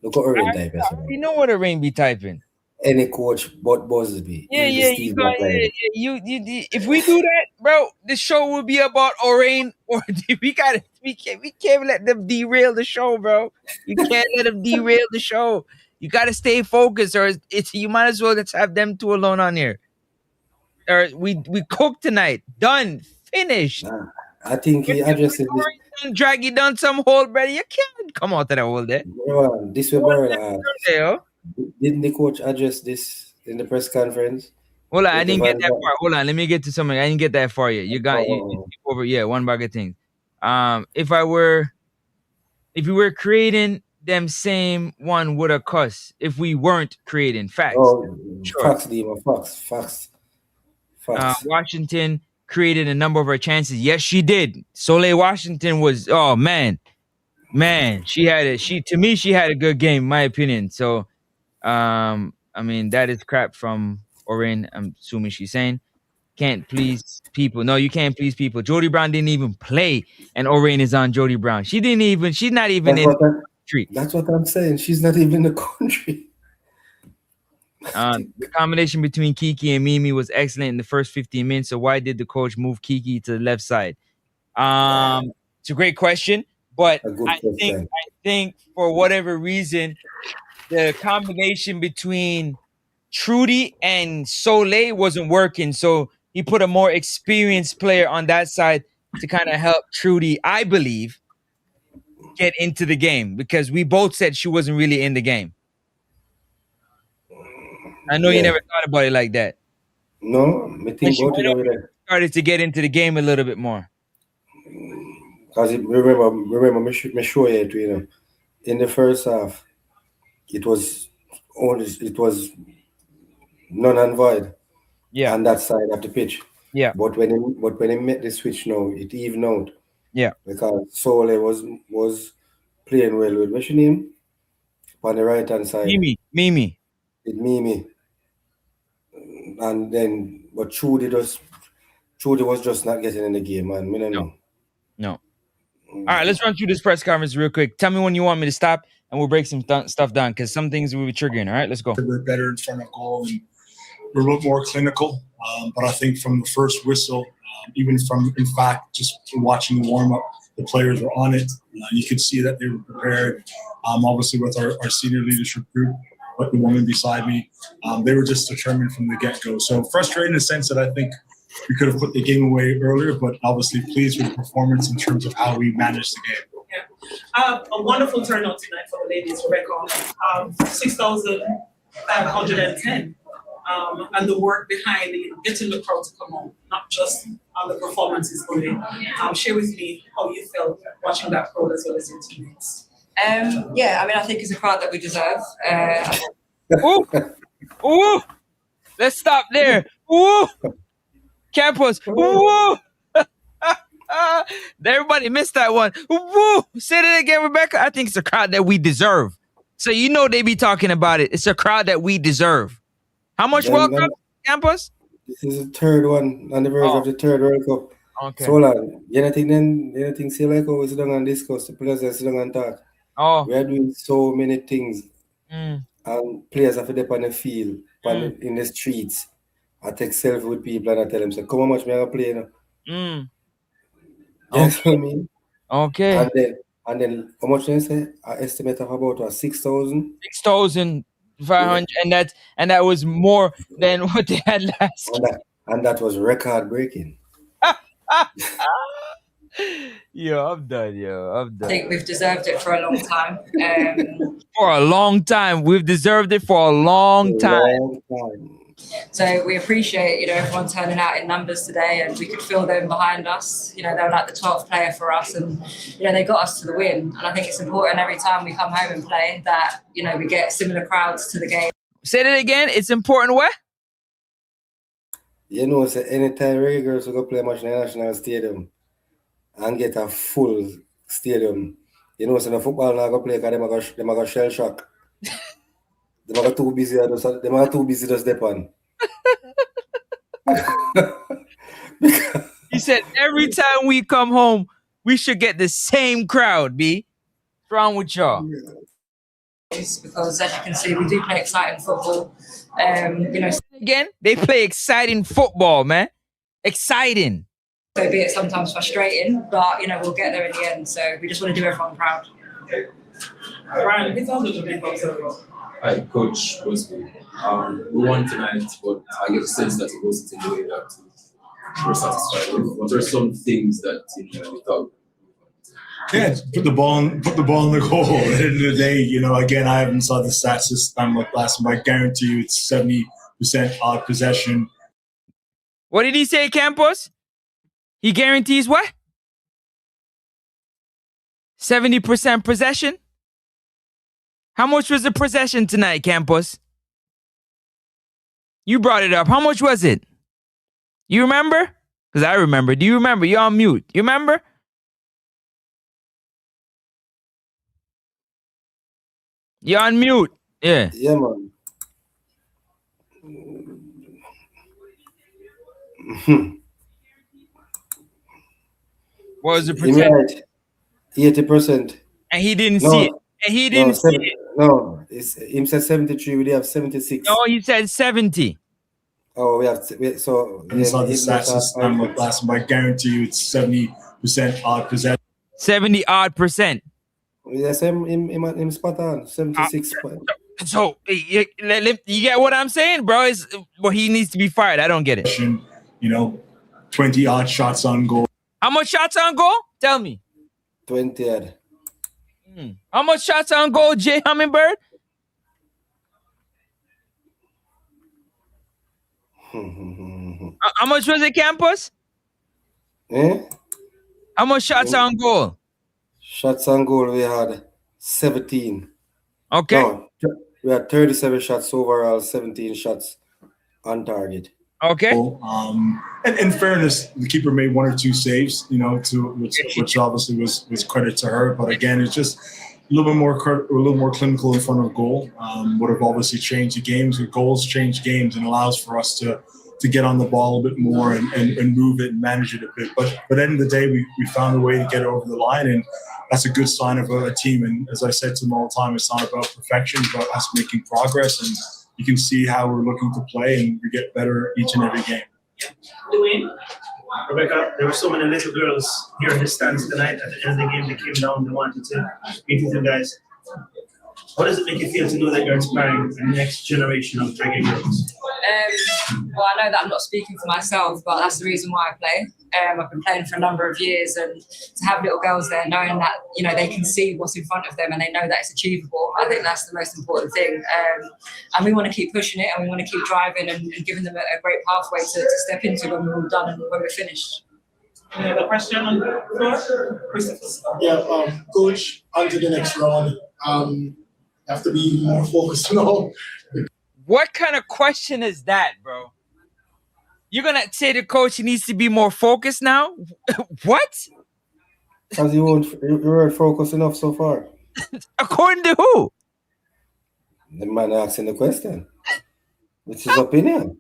Look at Orient type. You know what Orient be typing. Any coach but Busby. Yeah. If we do that, bro, the show will be about Orain. Or we can't let them derail the show, bro. You can't let them derail the show. You gotta stay focused, or you might as well just have them two alone on here. Or we cooked tonight. Done. Finished. I think he addresses this. Drag you down some hole, brother. You can't come out of that hole there. This way, Barrel. Didn't the coach address this in the press conference? Hold on, I didn't get that part. Hold on, let me get to something. I didn't get that for you. You got you over. Yeah, one bag of things. If we were creating them same one would have cuss if we weren't creating facts. Oh, Sure. facts, Dima, facts. Washington created a number of her chances. Yes, she did. Soleil Washington was, oh man, she had it. To me, she had a good game, in my opinion. So, I mean, that is crap from Orin. I'm assuming she's saying can't please people. No, you can't please people. Jody Brown didn't even play, and Orin is on Jody Brown. She's not even in the country. That's what I'm saying. She's not even in the country. The combination between Kiki and Mimi was excellent in the first 15 minutes. So why did the coach move Kiki to the left side? It's a great question, but I think for whatever reason, the combination between Trudy and Soleil wasn't working. So he put a more experienced player on that side to kind of help Trudy, I believe, get into the game, because we both said she wasn't really in the game. I know you never thought about it like that. No, I think about it over there. Started to get into the game a little bit more. Because remember, me show you, in the first half, it was none and void. Yeah. On that side of the pitch. Yeah. But when he made the switch now, it evened out. Yeah. Because Soleil was playing well with what's your name? On the right hand side. Mimi. With Mimi. And then but Trudy was just not getting in the game, man. No. All right, let's run through this press conference real quick. Tell me when you want me to stop, and we'll break some stuff down, because some things will be triggering. All right, let's go. We're better in front of goal, and we're a little more clinical. But I think from the first whistle, even from, in fact, just watching the warm-up, the players were on it. You could see that they were prepared. Obviously, with our senior leadership group, but the woman beside me, they were just determined from the get-go. So frustrated in the sense that I think we could have put the game away earlier, but obviously pleased with the performance in terms of how we managed the game. Yeah. A wonderful turnout tonight for the ladies, Rebecca. 6,510. And the work behind getting the crowd to come on, not just the performances only. Share with me how you felt watching that crowd as well as your teammates. Yeah, I mean, I think it's a crowd that we deserve. Ooh! Let's stop there. Ooh! Campus. Ooh! Everybody missed that one. Woo! Say it again, Rebecca. I think it's a crowd that we deserve. So you know they be talking about it. It's a crowd that we deserve. How much World Cup, Campus? This is the third one on the verge of the third World Cup. Okay. So long. You think say like we sit down and discuss, the players sit down and talk. Oh. We are doing so many things. And players have to dip on the field, in the streets. I take selfie with people and I tell them, say, come on, much me I play now. That's what I mean. Okay. And then how much they say? I estimate of about 6,000. 6,500, and that was more than what they had last. And that was record breaking. I'm done. I think we've deserved it for a long time. For a long time. We've deserved it for a long time. So we appreciate, everyone turning out in numbers today, and we could feel them behind us. They were like the 12th player for us, and, they got us to the win. And I think it's important every time we come home and play that, we get similar crowds to the game. Say that again. It's important what? So anytime Reggae Girlz will go play a match in the National Stadium and get a full stadium, so the football now go play because they go shell shock. They are too busy to step on. He said every time we come home, we should get the same crowd, B. What's wrong with y'all? Because as you can see, we do play exciting football. Again, they play exciting football, man. Exciting. So be it sometimes frustrating, but we'll get there in the end. So we just want to do everyone proud. Ryan, it's also Jamaica observer. Hi, Coach Busby. We won tonight, but I get the sense that it wasn't in the way that we're satisfied with. What are some things that we thought? Yeah, put the ball in the goal. At the end of the day, again, I haven't saw the stats this time like last time. I guarantee you it's 70% odd possession. What did he say, Campos? He guarantees what? 70% possession? How much was the procession tonight, Campus? You brought it up. How much was it? You remember? Because I remember. Do you remember? You're on mute. You remember? You're on mute. Yeah. Yeah, man. What was the percentage? 80%. And he didn't No, see it. And he didn't see it. No, him said 73. We have 76. No, he said 70. Oh, we have so. And it's not the stats this time of last, but I guarantee you it's 70% odd percent. 70 odd percent. Yes, him spot on. 76. So you get what I'm saying, bro? Well, he needs to be fired. I don't get it. 20 odd shots on goal. How much shots on goal? Tell me. 20 odd. How much shots on goal, Jay Hummingbird? How much was it, Campus? How much shots on goal? Shots on goal, we had 17. Okay. No, we had 37 shots overall, 17 shots on target. Okay. And in fairness, the keeper made 1 or 2 saves, which obviously was credit to her. But again, it's just a little more clinical in front of goal. Would have obviously changed the games. Goals change games and allows for us to get on the ball a bit more and move it and manage it a bit. But at the end of the day, we found a way to get over the line, and that's a good sign of a team. And as I said to them all the time, it's not about perfection, it's about us making progress. And you can see how we're looking to play, and we get better each and every game. Dwayne, Rebecca, there were so many little girls here in the stands tonight. At the end of the game, they came down, they wanted to meet with you guys. How does it make you feel to know that you're inspiring the next generation of reggae girls? Well, I know that I'm not speaking for myself, but that's the reason why I play. I've been playing for a number of years, and to have little girls there knowing that, they can see what's in front of them and they know that it's achievable, I think that's the most important thing. And we want to keep pushing it, and we want to keep driving and giving them a great pathway to step into when we're all done and when we're finished. Any other question on the floor? Christopher? Yeah, Coach, on to the next round. Have to be more focused now. What kind of question is that, bro? You're going to say the coach he needs to be more focused now? What? Because you weren't focused enough so far. According to who? The man asking the question. It's his opinion.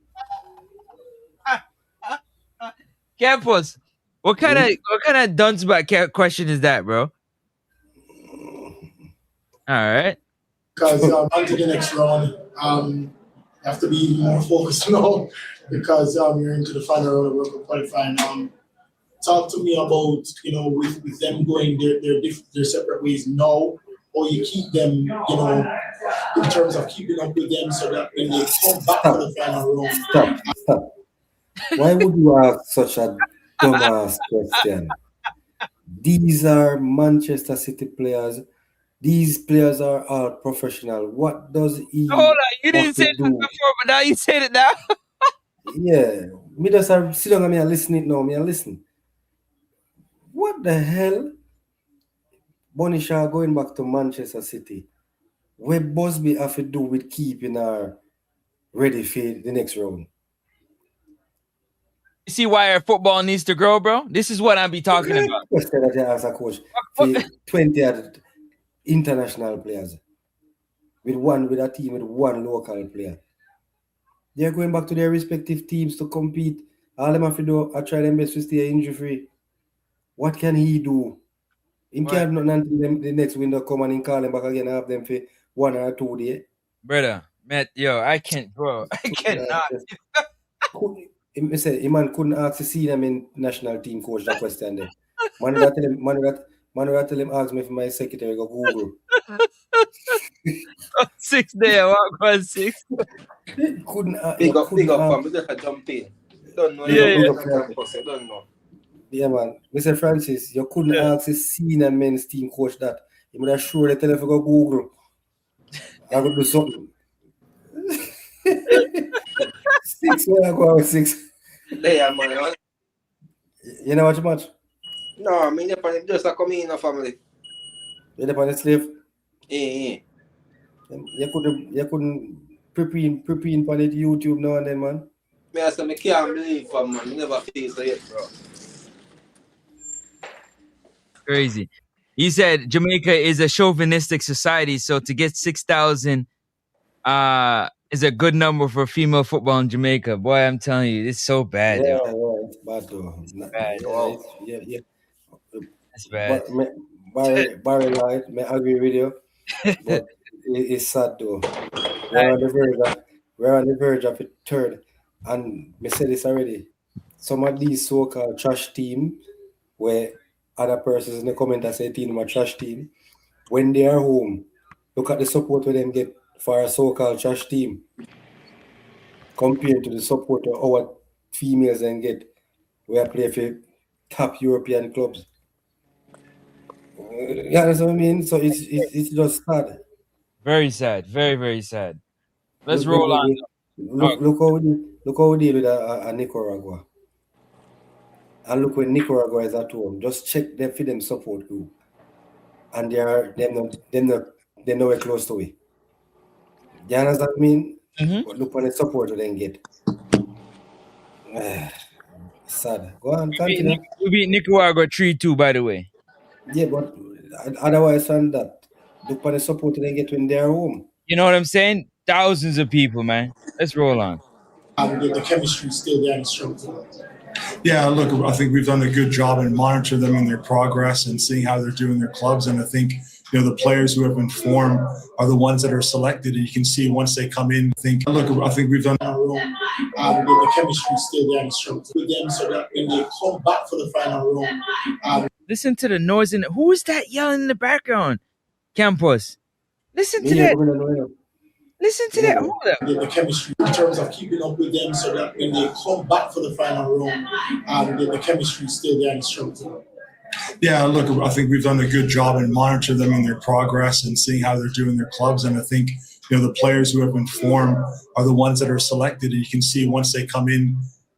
Campus, what kind of dunce back question is that, bro? All right. Because on to the next round. Have to be more focused now because you're into the final round of World Cup qualifying. Talk to me about with them going their separate ways now, or you keep them in terms of keeping up with them so that when they come back to the final round. Stop. Why would you ask such a dumbass question? These are Manchester City players. These players are all professional. What does he? Hold on, you didn't say that before, but now you said it now. Yeah, me just sit down and me listen it now. Me listen. What the hell? Bonnie Shaw going back to Manchester City. What Busby have to do with keeping her ready for the next round? You see why our football needs to grow, bro? This is what I be talking about. Question that you ask a coach. 20 other international players with a team with one local player. They're going back to their respective teams to compete. All them have to do are try their best to stay injury free. What can he do? He can't do nothing until the next window come and call them back again and have them for 1 or 2 days. Brother, Matt, I can't, bro. I cannot. He said, man couldn't ask to see them in national team coach that question there. Man would tell him, ask me if my secretary go Google. 6 there, what was 6? Couldn't big up for me, just jump in. Don't know. Don't know. Yeah, man. Mr. Francis, you couldn't ask a senior men's team coach that. You would have sure they tell him to go Google. I would do something. 6, where I go with 6. There, man. You know what much? No, I mean, just a come in a family. You're the slave? Yeah. You couldn't prepare on it YouTube now and then, man. Me I say me can't believe man. Me never feel so yet, bro. Crazy. He said Jamaica is a chauvinistic society, so to get 6,000 is a good number for female football in Jamaica. Boy, I'm telling you, it's so bad, Yeah, yo. it's bad though. Bad. Yeah. It's bad. Barry Light, me agree with you, but it's sad though. We're on the verge of a third, and me said this already. Some of these so-called trash team, where other persons in the comment are saying team a trash team, when they are home, look at the support we them get for a so-called trash team compared to the support our females then get where play for top European clubs. Yeah, that's what I mean. So it's just sad. Very sad. Very, very sad. Let's roll on. Look how we deal with a Nicaragua. And look when Nicaragua is at home. Just check them for them support group. And they're nowhere close to it. You understand what I mean? Mm-hmm. But look when the support they get. Sad. Go on, continue. We beat Nicaragua 3-2, by the way. Yeah, but otherwise than that, look when the support they get when they're home. You know what I'm saying? Thousands of people, man. Let's roll on. The chemistry is still there and strong. Yeah, look, I think we've done a good job in monitoring them in their progress and seeing how they're doing their clubs. And I think, the players who have been formed are the ones that are selected. And you can see once they come in, I think we've done our room. The chemistry is still there and strong with them so that when they come back for the final room. Listen to the noise in who is that yelling in the background? Campus. Listen to that. Listen to that. Hold up. The chemistry in terms of keeping up with them so that when they come back for the final round, the chemistry is still there and strong. Yeah, look, I think we've done a good job in monitoring them in their progress and seeing how they're doing their clubs. And I think, the players who have been formed are the ones that are selected. And you can see once they come in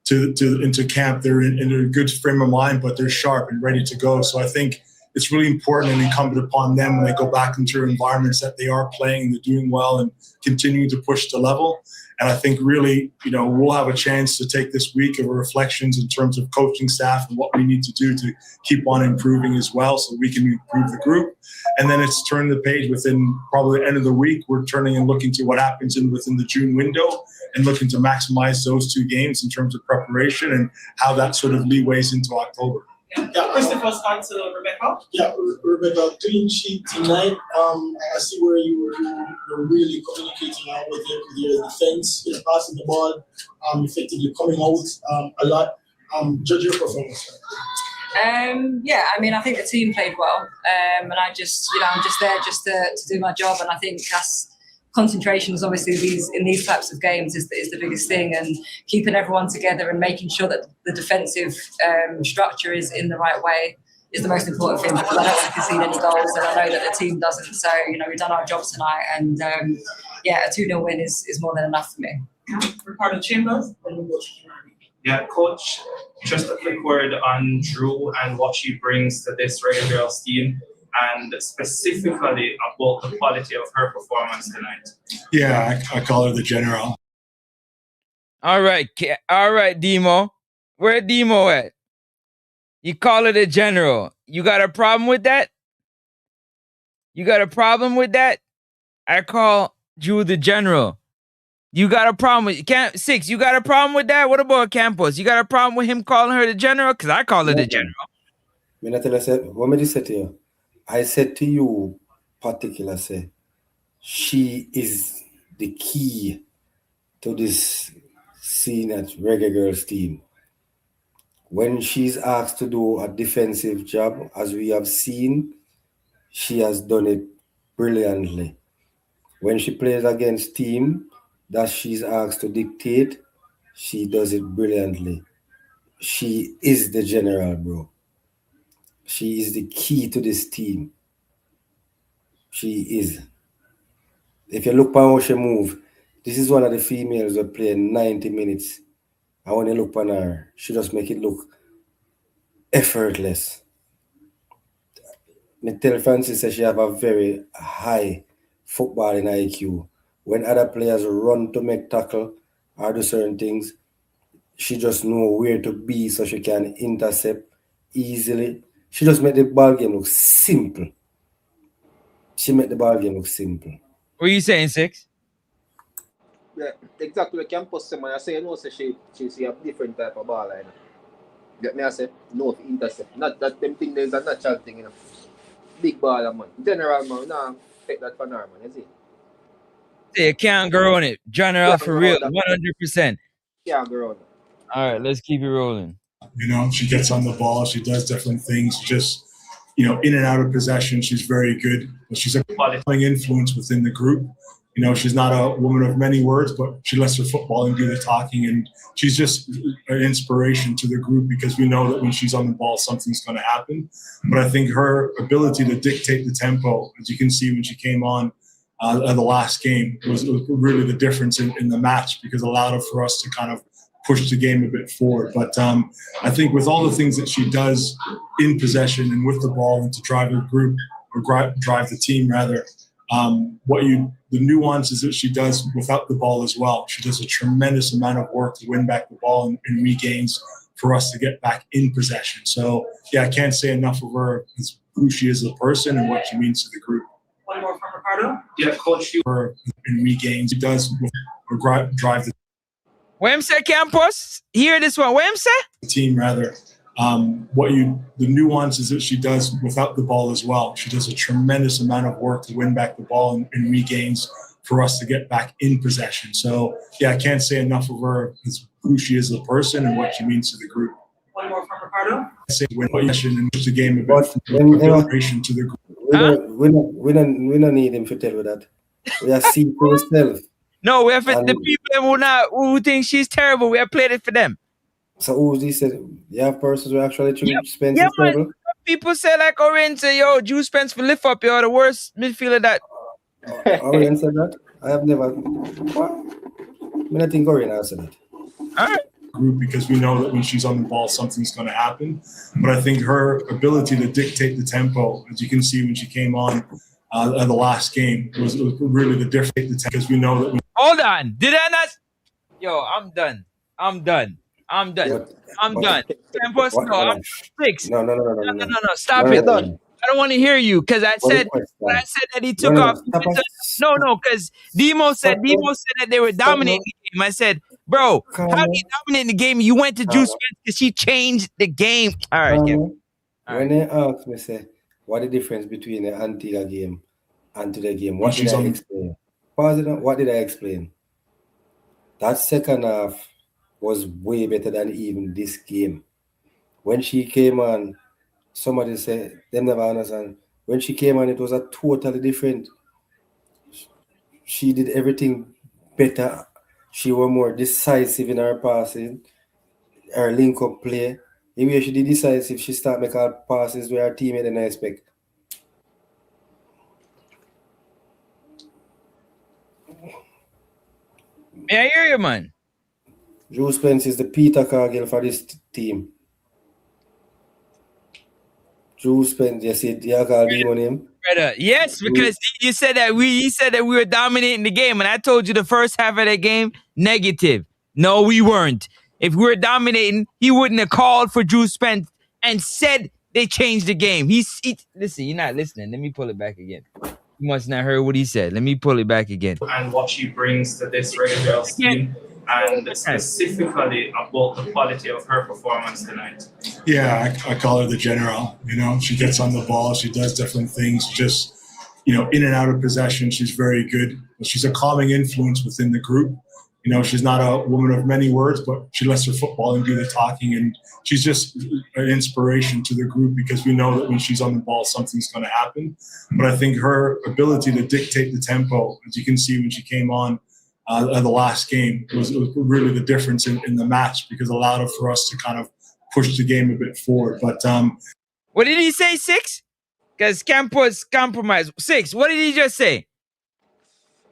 into camp, they're in a good frame of mind, but they're sharp and ready to go. So I think it's really important and incumbent upon them when they go back into environments that they are playing and they're doing well and continuing to push the level. And I think really, we'll have a chance to take this week of reflections in terms of coaching staff and what we need to do to keep on improving as well so we can improve the group. And then it's turn the page within probably the end of the week. We're turning and looking to what happens within the June window and looking to maximize those two games in terms of preparation and how that sort of leeways into October. Yeah, Christopher, start to Rebecca. Yeah, Rebecca, clean sheet tonight. I see where you were really communicating out with your defense, passing the ball, effectively coming out a lot. Judge your performance. I think the team played well, and I'm just there to do my job, and I think that's. Concentration is obviously in these types of games is the biggest thing, and keeping everyone together and making sure that the defensive structure is in the right way is the most important thing, because I don't want to concede any goals and I know that the team doesn't. So, we've done our job tonight, and a 2-0 win is more than enough for me. Ricardo Chambers. Yeah, Coach, just a quick word on Drew and what she brings to this Reggae Girlz team, and specifically about the quality of her performance tonight. Yeah, I call her the general. All right, Demo. Where Demo at? You call her the general. You got a problem with that? I call Drew the general. You got a problem with Six? You got a problem with that? What about Campos? You got a problem with him calling her the general? Because I call her the general. What did I say to you? I said to you, particular, she is the key to this scene at Reggae Girlz team. When she's asked to do a defensive job, as we have seen, she has done it brilliantly. When she plays against team that she's asked to dictate, she does it brilliantly. She is the general, bro. She is the key to this team. She is. If you look at how she move, this is one of the females that play 90 minutes. And when you look on her, she just make it look effortless. Me tell Francis that she have a very high footballing IQ. When other players run to make tackle or do certain things, she just know where to be so she can intercept easily. She just made the ball game look simple. She made the ball game look simple. What are you saying, Six? Yeah, exactly what Campus say, man. I say, you know, say she see a different type of ball, you know. Get me, I say, no, for intercept. Not that them thing, there's a natural thing, you know. Big baller, man. General, man, nah, take that for her, man, you see? Say, can't grow on it. General for real, 100%. Can't grow on it. All right, let's keep it rolling. You know, she gets on the ball. She does different things. Just, you know, in and out of possession, she's very good. But she's a qualifying influence within the group. You know, she's not a woman of many words, but she lets her footballing do the talking. And she's just an inspiration to the group because we know that when she's on the ball, something's going to happen. But I think her ability to dictate the tempo, as you can see when she came on the last game, was really the difference in the match because it allowed for us to kind of push the game a bit forward. But I think with all the things that she does in possession and with the ball and to drive the group or drive the team rather, the nuances that she does without the ball as well. She does a tremendous amount of work to win back the ball and regains for us to get back in possession. So yeah, I can't say enough of her as who she is as a person and what she means to the group. One more from Ricardo. Yeah, coach, you Her and regains. She does drive the Wham say Campus? Hear this one. Wham say? team rather. The nuances that she does without the ball as well. She does a tremendous amount of work to win back the ball and regains for us to get back in possession. So yeah, I can't say enough of her as who she is as a person and what she means to the group. One more from Ricardo. I say win possession and push the game a bit from preparation to the group. We don't need him to tell you that. We are seeing for ourselves. No, we have the people who think she's terrible. We have played it for them. So who's this? You have persons who actually Spence Yeah, is terrible? people say like Orange say, yo, Drew Spence for lift up, yo, the worst midfielder that. Orion said that? I have never. What? I don't think Orion has said that. All right. Group because we know that when she's on the ball, something's going to happen. But I think her ability to dictate the tempo, as you can see when she came on the last game, was really the difference because we know that. Hold on. Did I not? Yo, I'm done. Campus, no, I'm 6. No. Stop it. I don't want to hear you because I said that he took off. No, because Demo said that they were dominating the game. I said, bro, how do you dominate the game? You went to Juice Spence because she changed the game. All right. When they ask me, say, what the difference between the Antigua game and today game? What did I explain? What did I explain? That second half was way better than even this game. When she came on, somebody said, they never understand. When she came on, it was a totally different. She did everything better. She was more decisive in her passing, her link-up play. The way she did decisive, she started making her passes where her teammate didn't expect. May I hear you, man? Drew Spence is the Peter Cargill for this team. Drew Spence, you see, you call him name? Brother, yes, because you said that we were dominating the game, and I told you the first half of that game, negative. No, we weren't. If we were dominating, he wouldn't have called for Drew Spence and said they changed the game. Listen, you're not listening. Let me pull it back again. You must not heard what he said. Let me pull it back again. And what she brings to this Reggae Girlz team, and specifically about the quality of her performance tonight. Yeah, I call her the general. You know, she gets on the ball. She does different things. Just, you know, in and out of possession, she's very good. She's a calming influence within the group. You know, she's not a woman of many words, but she lets her footballing do the talking. And she's just an inspiration to the group because we know that when she's on the ball, something's going to happen. But I think her ability to dictate the tempo, as you can see when she came on the last game, was really the difference in the match because it allowed for us to kind of push the game a bit forward. But what did he say, 6? Because Campus compromised. 6, what did he just say?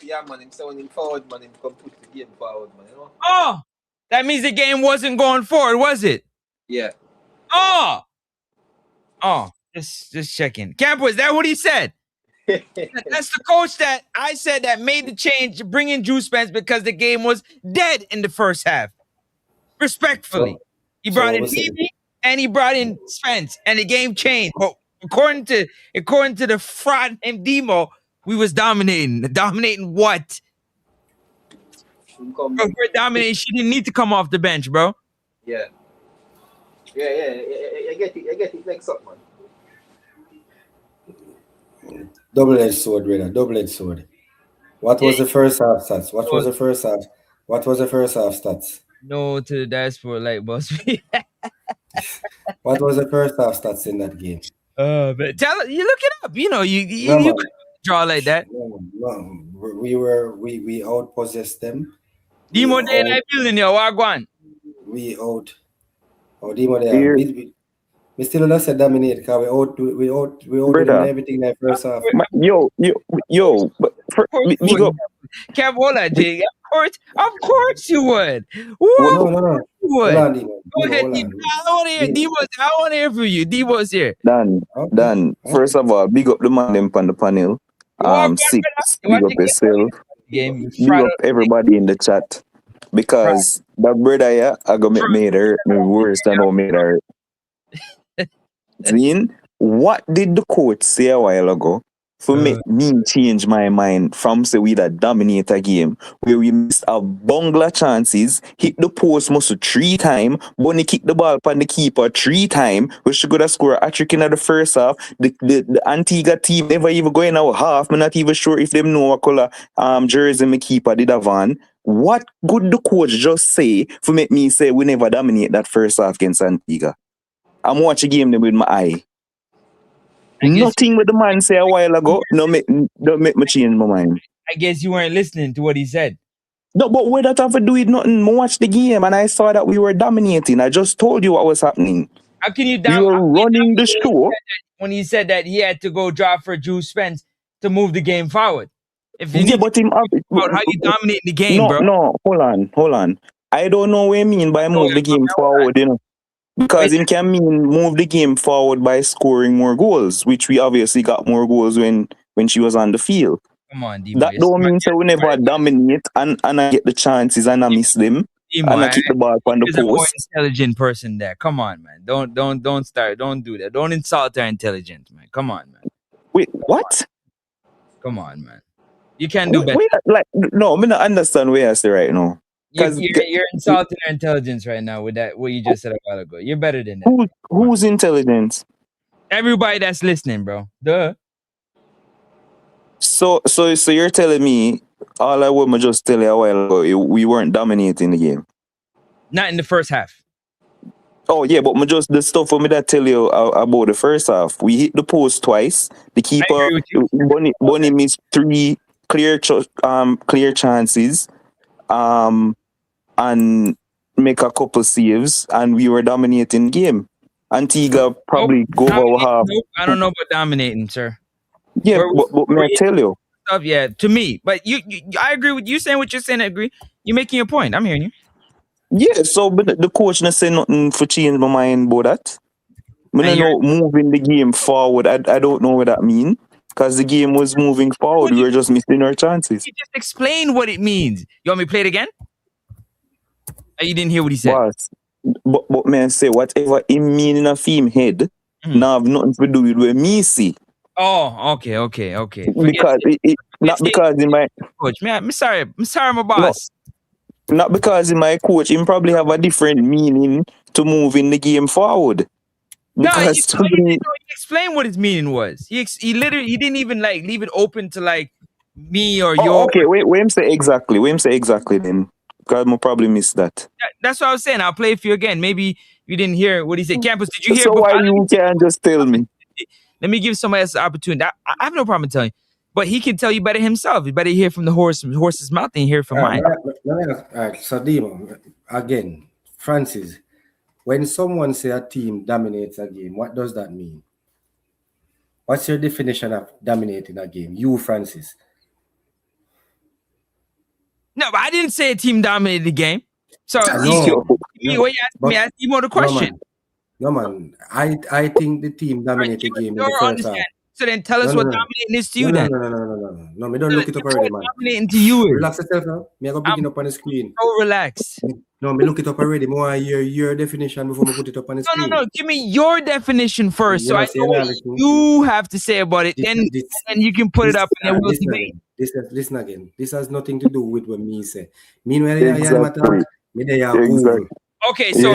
Yeah, man, him sounding forward, man, him come push the game forward, man, you know? Oh, that means the game wasn't going forward, was it? Yeah. Oh, just checking. Campus, is that what he said? That's the coach that I said that made the change to bring in Drew Spence because the game was dead in the first half. Respectfully. He brought in Levy and he brought in Spence, and the game changed. But according to the fraud named Demo, we was dominating. Dominating what? Bro, we're dominating. She didn't need to come off the bench, bro. Yeah. I get it next up, man. Double-edged sword, brother. Double-edged sword. What was the first half stats? What was the first half stats? No to the dashboard like boss. What was the first half stats in that game? But tell you look it up. You know, you draw like that. No. We outpossessed them. Demo day and I building your wagwan. Demo there. We still not said dominate because we out them everything in the first half. Yo. Big up. Kev, hold on, Jay. Of course you would. Woo! No. You would. Hold on, Demo. Go ahead, Demo. I want to hear Demo's. I want to hear from you. Demo's here. Dan. First of all, big up the man them on the panel. Six. Big up yourself. Big up everybody in the chat. Because that brother here, I go make her worse than how made her. Zin, what did the coach say a while ago for make me change my mind from say we that dominate a game where we missed a bungler chances, hit the post muscle 3 times, Bunny kick the ball upon the keeper 3 times, we should go to score a trick in the first half. The Antigua team never even going out half. I'm not even sure if them know what color jersey my keeper did have on. What could the coach just say for make me say we never dominate that first half against Antigua? I'm watching the game with my eye. Nothing with the man say a while ago. Don't make me change my mind. I guess you weren't listening to what he said. No, but what that have to do with nothing? I watched the game and I saw that we were dominating. I just told you what was happening. How can you We were running the show when he said that he had to go draw for Drew Spence to move the game forward? If you but him about how you dominate the game, bro. No, hold on. I don't know what you mean by move the game forward, you know. Because it can mean move the game forward by scoring more goals, which we obviously got more goals when she was on the field. Come on, Demo. That don't mean so we never dominate and I get the chances and I miss them. Demo, and I kick the ball on the there's a more post. intelligent person there. Come on, man. Don't start. Don't do that. Don't insult our intelligence, man. Come on, man. Wait, what? Come on, man. You can do better. No, I don't understand what you say right now. You're insulting our intelligence right now with that what you just said a while ago. You're better than that. Who's intelligence? Everybody that's listening, bro. Duh. So you're telling me all I would just tell you a while ago, we weren't dominating the game. Not in the first half. Oh yeah, but just the stuff for me that tell you about the first half. We hit the post twice. The keeper Bunny missed 3 clear chances. And make a couple saves, and we were dominating the game. Antigua probably go over half. Nope, I don't know about dominating, sir. Yeah, but may I tell you? Yeah, to me. But I agree with you saying what you're saying. I agree. You're making your point. I'm hearing you. Yeah, so but the coach not say nothing for change my mind about that. I don't know moving the game forward. I don't know what that means. Because the game was moving forward. We were just missing our chances. You just explain what it means. You want me to play it again? Or you didn't hear what he said? But man, say whatever it mean in a film head, now have nothing to do with what me see. Oh, okay. Because not because in my coach, man, I'm sorry, my boss. No, not because in my coach, him probably have a different meaning to moving the game forward. Because no, he explained what his meaning was. He didn't even like leave it open to like me or your. Okay, wait, him say exactly then. Because I probably missed that. That's what I was saying. I'll play it for you again. Maybe you didn't hear what he said. Campus, did you hear? So why you can't just tell me? Let me give somebody else the opportunity. I have no problem telling you, but he can tell you better himself. You better hear from the horse's mouth than hear from mine. All right, so Demo, again, Francis, when someone say a team dominates a game, what does that mean? What's your definition of dominating a game? You, Francis. No, but I didn't say a team dominated the game. So you asked me more the question. No man. I think the team dominated the game in the first half. So then tell us what dominating is to you then. No, me don't look it up already, man. Dominating to you is. Relax yourself now. Me I go bring it up on the screen. So relaxed. No, me look it up already. Me want to hear your definition before me put it up on the screen. No. Give me your definition first, so I know what you have to say about it. Then you can put it up and then we'll debate. Listen again. This has nothing to do with what me say. Meanwhile, me they are Google. Okay, so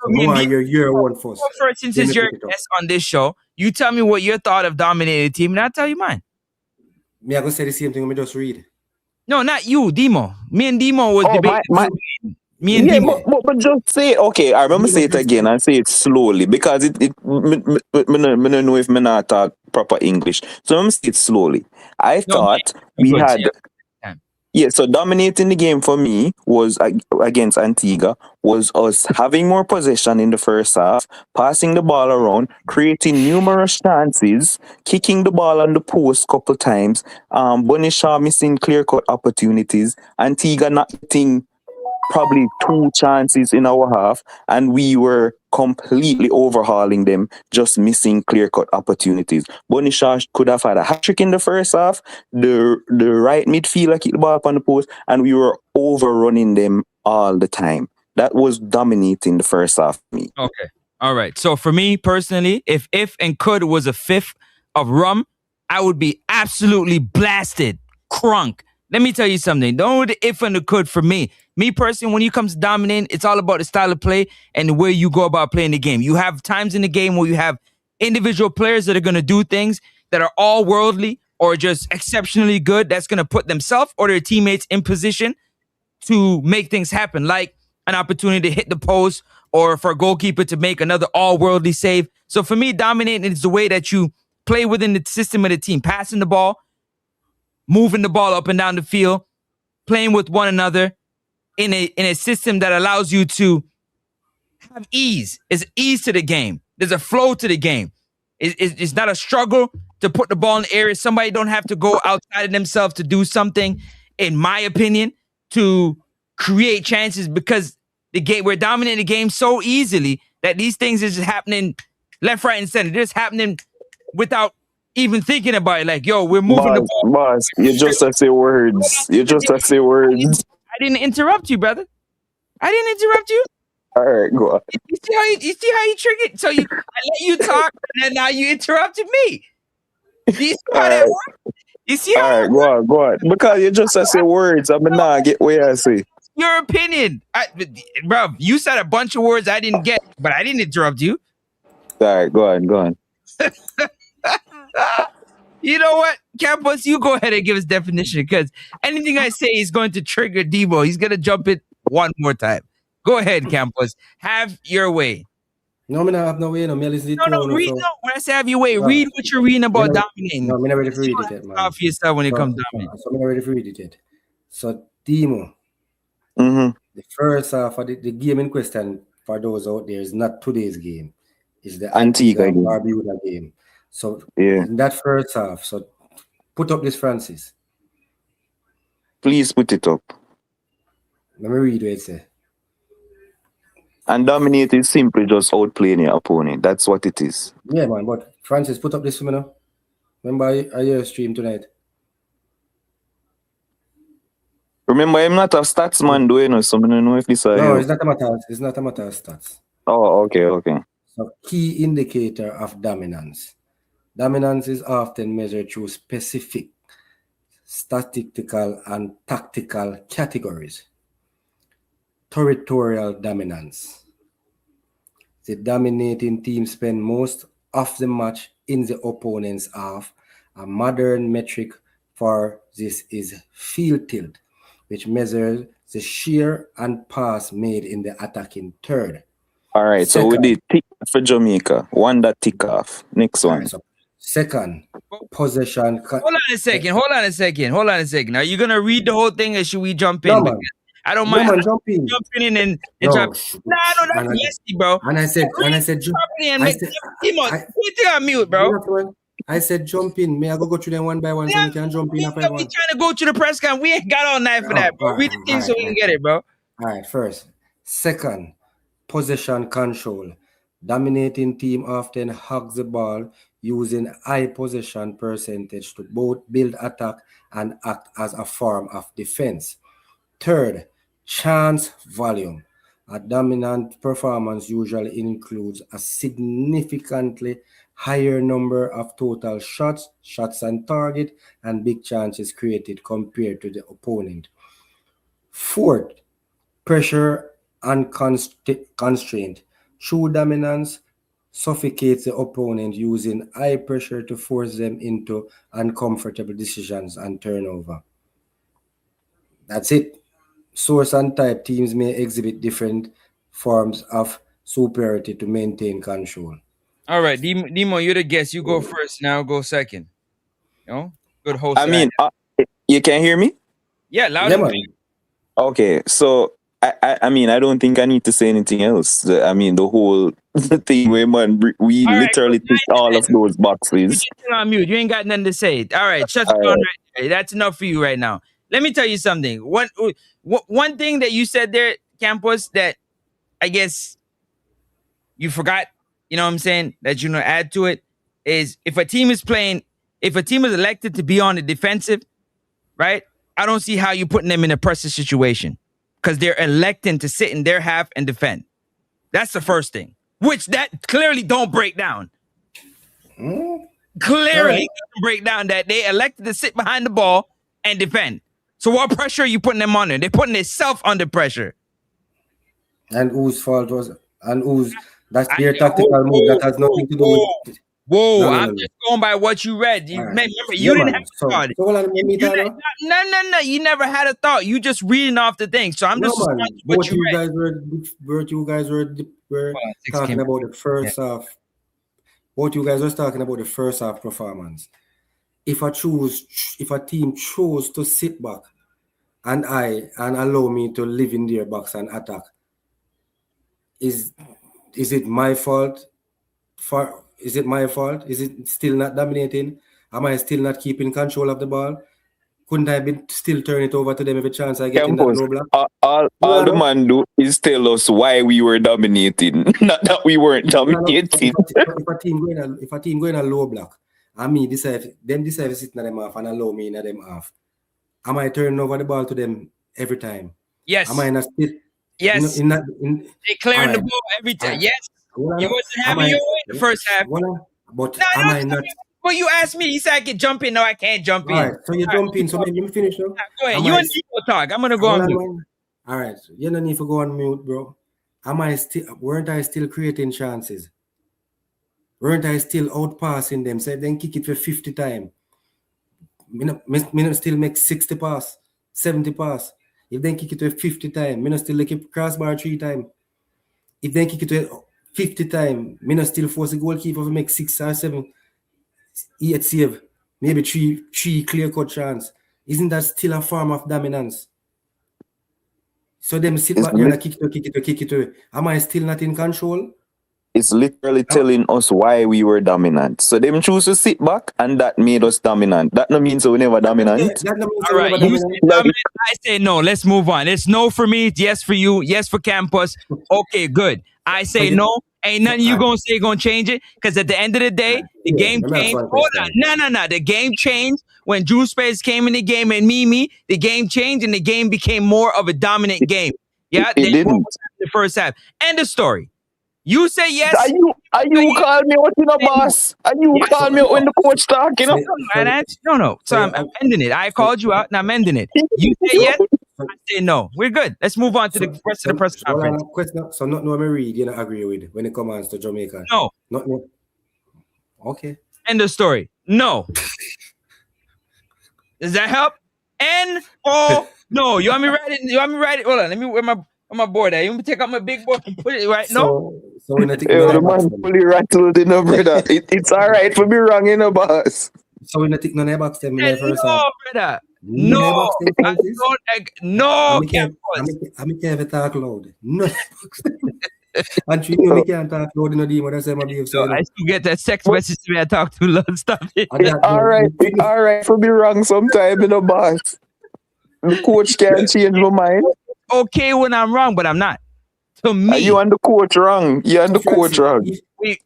me want your one first. First, since it's your guest on this show, you tell me what your thought of dominated team, and I'll tell you mine. Me I go say the same thing. Me just read. No, not you, Demo. Me and Demo was debating. Me and Demo. But just say, okay, I remember say it again and say it slowly because me don't know if me not talk proper English. So I'm say it slowly. I thought we had... Yeah, so dominating the game for me was against Antigua was us having more possession in the first half, passing the ball around, creating numerous chances, kicking the ball on the post couple times, Bunny Shaw missing clear-cut opportunities, Antigua not hitting probably 2 chances in our half, and we were completely overhauling them, just missing clear-cut opportunities. Bunny Shaw could have had a hat-trick in the first half, the right midfielder kicked the ball up on the post, and we were overrunning them all the time. That was dominating the first half for me. Okay. All right. So for me personally, if and could was a fifth of rum, I would be absolutely blasted, crunk. Let me tell you something. Don't the if and the could for me. Me personally, when you come to dominating, it's all about the style of play and where you go about playing the game. You have times in the game where you have individual players that are going to do things that are all worldly or just exceptionally good. That's going to put themselves or their teammates in position to make things happen, like an opportunity to hit the post or for a goalkeeper to make another all-worldly save. So for me, dominating is the way that you play within the system of the team, passing the ball, moving the ball up and down the field, playing with one another in a system that allows you to have ease. There's ease to the game. There's a flow to the game. It's not a struggle to put the ball in the area. Somebody don't have to go outside of themselves to do something, in my opinion, to create chances, because we're dominating the game so easily that these things is just happening left, right, and center. They're just happening without even thinking about it. Like, yo, we're moving the ball. Boss, you just have to say words. You just have to say words. I didn't interrupt you, brother. I didn't interrupt you. All right, go on. You see how you triggered? So I let you talk, and then now you interrupted me. Do you see how that works? You see how? All right, go on. Because you just have to say words. I'm not get what I say. Your opinion, bro. You said a bunch of words I didn't get, but I didn't interrupt you. All right, go on. You know what, Campos? You go ahead and give us definition, because anything I say is going to trigger Debo. He's gonna jump it one more time. Go ahead, Campos. Have your way. No, I have no way. No, read. No, when I say have your way, read what you're reading about dominating. No, I'm not ready to read it yet, man. For yourself when it comes down. So I'm not ready to read it yet. So, Demo, the first half of the game in question, for those out there, is not today's game. It's the Antigua game. Barbuda game. So, in that first half, so put up this, Francis. Please put it up. Let me read what it says. And dominate is simply just outplaying your opponent. That's what it is. Yeah, man, but Francis, put up this for me now. Remember, I your stream tonight. Remember, I'm not a stats man, though, you know, so I don't know if this is... No, it's not a matter of stats. Oh, okay. So, key indicator of dominance. Dominance is often measured through specific statistical and tactical categories. Territorial dominance. The dominating team spend most of the match in the opponent's half. A modern metric for this is field tilt, which measures the shear and pass made in the attacking third. All right, so we did tick for Jamaica. One that tick off. Next one. Right, so second, possession. Hold on a second. Are you going to read the whole thing, or should we jump in? No, man. I don't mind. Jumping in and jump. No, that's nasty, bro. And I said, put it on mute, bro. I said, jump in. May I go through them one by one so we can jump in after one? We trying to go to the press con. We ain't got all night for that, bro. Read the thing so we can get it, bro. All right, first. Second, possession control. Dominating team often hugs the ball using high possession percentage to both build attack and act as a form of defense. Third, chance volume. A dominant performance usually includes a significantly higher number of total shots, shots on target, and big chances created compared to the opponent. Fourth, pressure and constraint. True dominance suffocates the opponent using high pressure to force them into uncomfortable decisions and turnover. That's it. Source and type teams may exhibit different forms of superiority to maintain control. All right, Demo, you're the guest. You go first. Now I'll go second. You know, good host. I mean, you can hear me? Yeah, loud Yeah, and man. clear. Okay, so I mean, I don't think I need to say anything else. I mean, the whole thing where man, we All right, literally good ticked night, all of those You boxes. just still on mute. You ain't got nothing to say. All right, shut All it down right. right there. That's enough for you right now. Let me tell you something. One thing that you said there, Campos, that I guess you forgot, you know what I'm saying, that you know add to it, is if a team is elected to be on the defensive, right? I don't see how you're putting them in a pressure situation because they're electing to sit in their half and defend. That's the first thing, which that clearly don't break down. Clearly doesn't break down that they elected to sit behind the ball and defend. So what pressure are you putting them under? They're putting themselves under pressure. And whose fault was and whose that's their tactical move that has nothing to do with Whoa, no, no, I'm no, no. just going by what you read. You All right. remember, Yeah, you didn't man. have a So thought. hold on, let me tell you. No. You never had a thought. You just reading off the thing. So I'm No, just man. responding to what Both you you read. guys were Hold on, 6 talking came about the first half. Both you guys were talking about the first half performance. If a team chose to sit back and allow me to live in their box and attack, is it my fault? Is it my fault? Is it still not dominating? Am I still not keeping control of the ball? Couldn't I be still turn it over to them every chance I get in that Campos, low block? all the man do is tell us why we were dominating, not that we weren't dominating. If a team going a low block, and me decide to sit in them half and allow me in them half, am I turning over the ball to them every time? Yes. Am I not still? Yes. They clearing the ball every time. Yes. You wasn't having your way in the first half. But am I not? Well, you asked me. He said I can jump in. No, I can't jump in. All right, so you jump in. So maybe you finish now. Go ahead. You and Nico talk. I'm gonna go on mute. All right, so you don't need to go on mute, bro. Weren't I still creating chances? Weren't I still outpassing them? Say then kick it for 50 times. Me still make 60 pass, 70 pass. If then kick it to 50 times, me still keep crossbar 3 times. If then kick it to 50 times, me still force the goalkeeper to make 6 or 7, 8 save, maybe 3 clear cut chance. Isn't that still a form of dominance? So them sit back there and kick it away. Am I still not in control? It's literally telling us why we were dominant. So them choose to sit back, and that made us dominant. That no means we never dominant. All right, you say dominant. I say no. Let's move on. It's no for me. Yes for you. Yes for Campus. Okay, good. I say no. Ain't nothing you gonna say gonna change it. Because at the end of the day, the game changed. Hold on. No. The game changed when Drew Space came in the game and Mimi. The game changed and the game became more of a dominant game. Yeah, it didn't. The first half. End of story. You say yes. Are you call me out in a boss? Are you call me out when the coach talking? No. So I'm ending it. I called you out and I'm ending it. You say yes. I say no. We're good. Let's move on to the rest of the press conference. So not no me read, you know, agree with when it comes to Jamaica. No. Not okay. End of story. No. Does that help? No. You want me write it? Hold on. Let me where my board at. You want me to take out my big board and put it right? No. So when I think the man fully rattled in a brother. It's all right for me wrong in a boss. So when I think none of box them in the first no, brother. No. No. I can't ever talk loud. No. And you know me can't talk loud in the demon. That's my behave. So I still get that sex message to me. I talk too loud. Stop it. All right for me wrong sometime in a boss. The coach can't change my mind. Okay when I'm wrong, but I'm not. To me, you and the coach wrong. You and the coach wrong.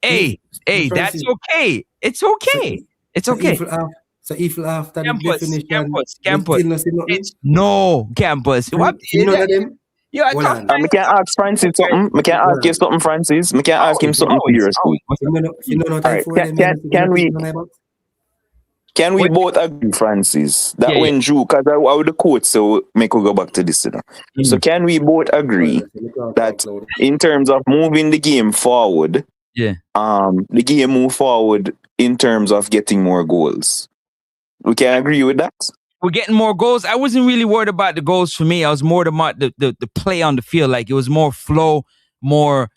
hey, that's okay. It's okay. It's okay. So if after the Campus, definition, campus. we still not see nothing. No, campus. What? None of them. You are Hold talking. on. I can't ask Francis something. I can't ask you something, Francis. I can't ask him something seriously. Can we both agree, Francis, that when Drew, because I would the coach, so make we go back to this. So can we both agree that in terms of moving the game forward, the game move forward in terms of getting more goals? We can agree with that? We're getting more goals. I wasn't really worried about the goals for me. I was more about the play on the field. Like it was more flow, more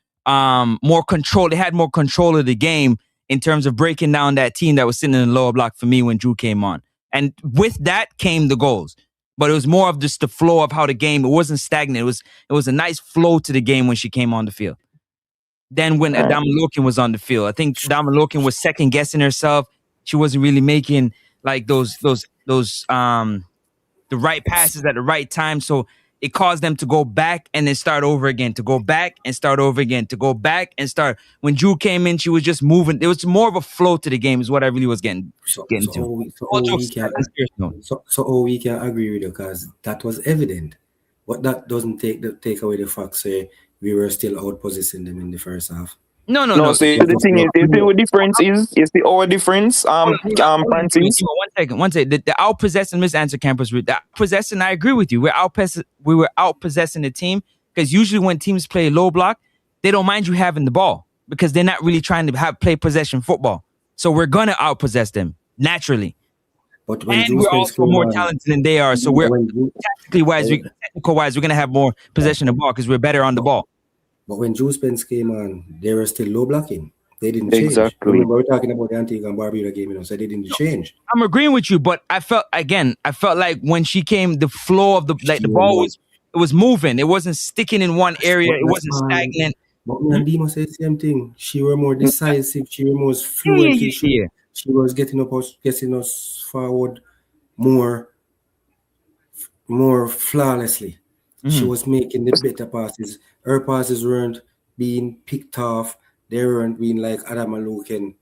control. They had more control of the game in terms of breaking down that team that was sitting in the lower block for me when Drew came on. And with that came the goals. But it was more of just the flow of how the game, it wasn't stagnant. It was a nice flow to the game when she came on the field. Then when Adama Loken was on the field, I think Adama Loken was second guessing herself. She wasn't really making like those the right passes at the right time. So it caused them to go back and then start over again, to go back and start over again, to go back and start. When Drew came in, she was just moving. There was more of a flow to the game is what I really was getting to. We can agree with you because that was evident. But that doesn't take away the fact say we were still outpossessing them in the first half. No. So the thing is, the difference is the our difference. Francis. One second. The outpossessing, Miss Answer Campus, the outpossessing. I agree with you. We were outpossessing the team because usually when teams play low block, they don't mind you having the ball because they're not really trying to play possession football. So we're gonna outpossess them naturally. But when and we're also more talented than they are. So we're technical wise, we're gonna have more possession of the ball because we're better on the ball. But when Drew Spence came on, they were still low blocking. They didn't change. Exactly. Remember, we're talking about the Antigua and Barbuda game, so they didn't change. I'm agreeing with you, but I felt like when she came, the flow of the ball was moving. It wasn't sticking in one area. It wasn't stagnant. But me and Dima said the same thing. She was more decisive. She was more fluent. She was getting us forward more flawlessly. Mm-hmm. She was making the better passes. Her passes weren't being picked off. They weren't being like Adam and Luke, and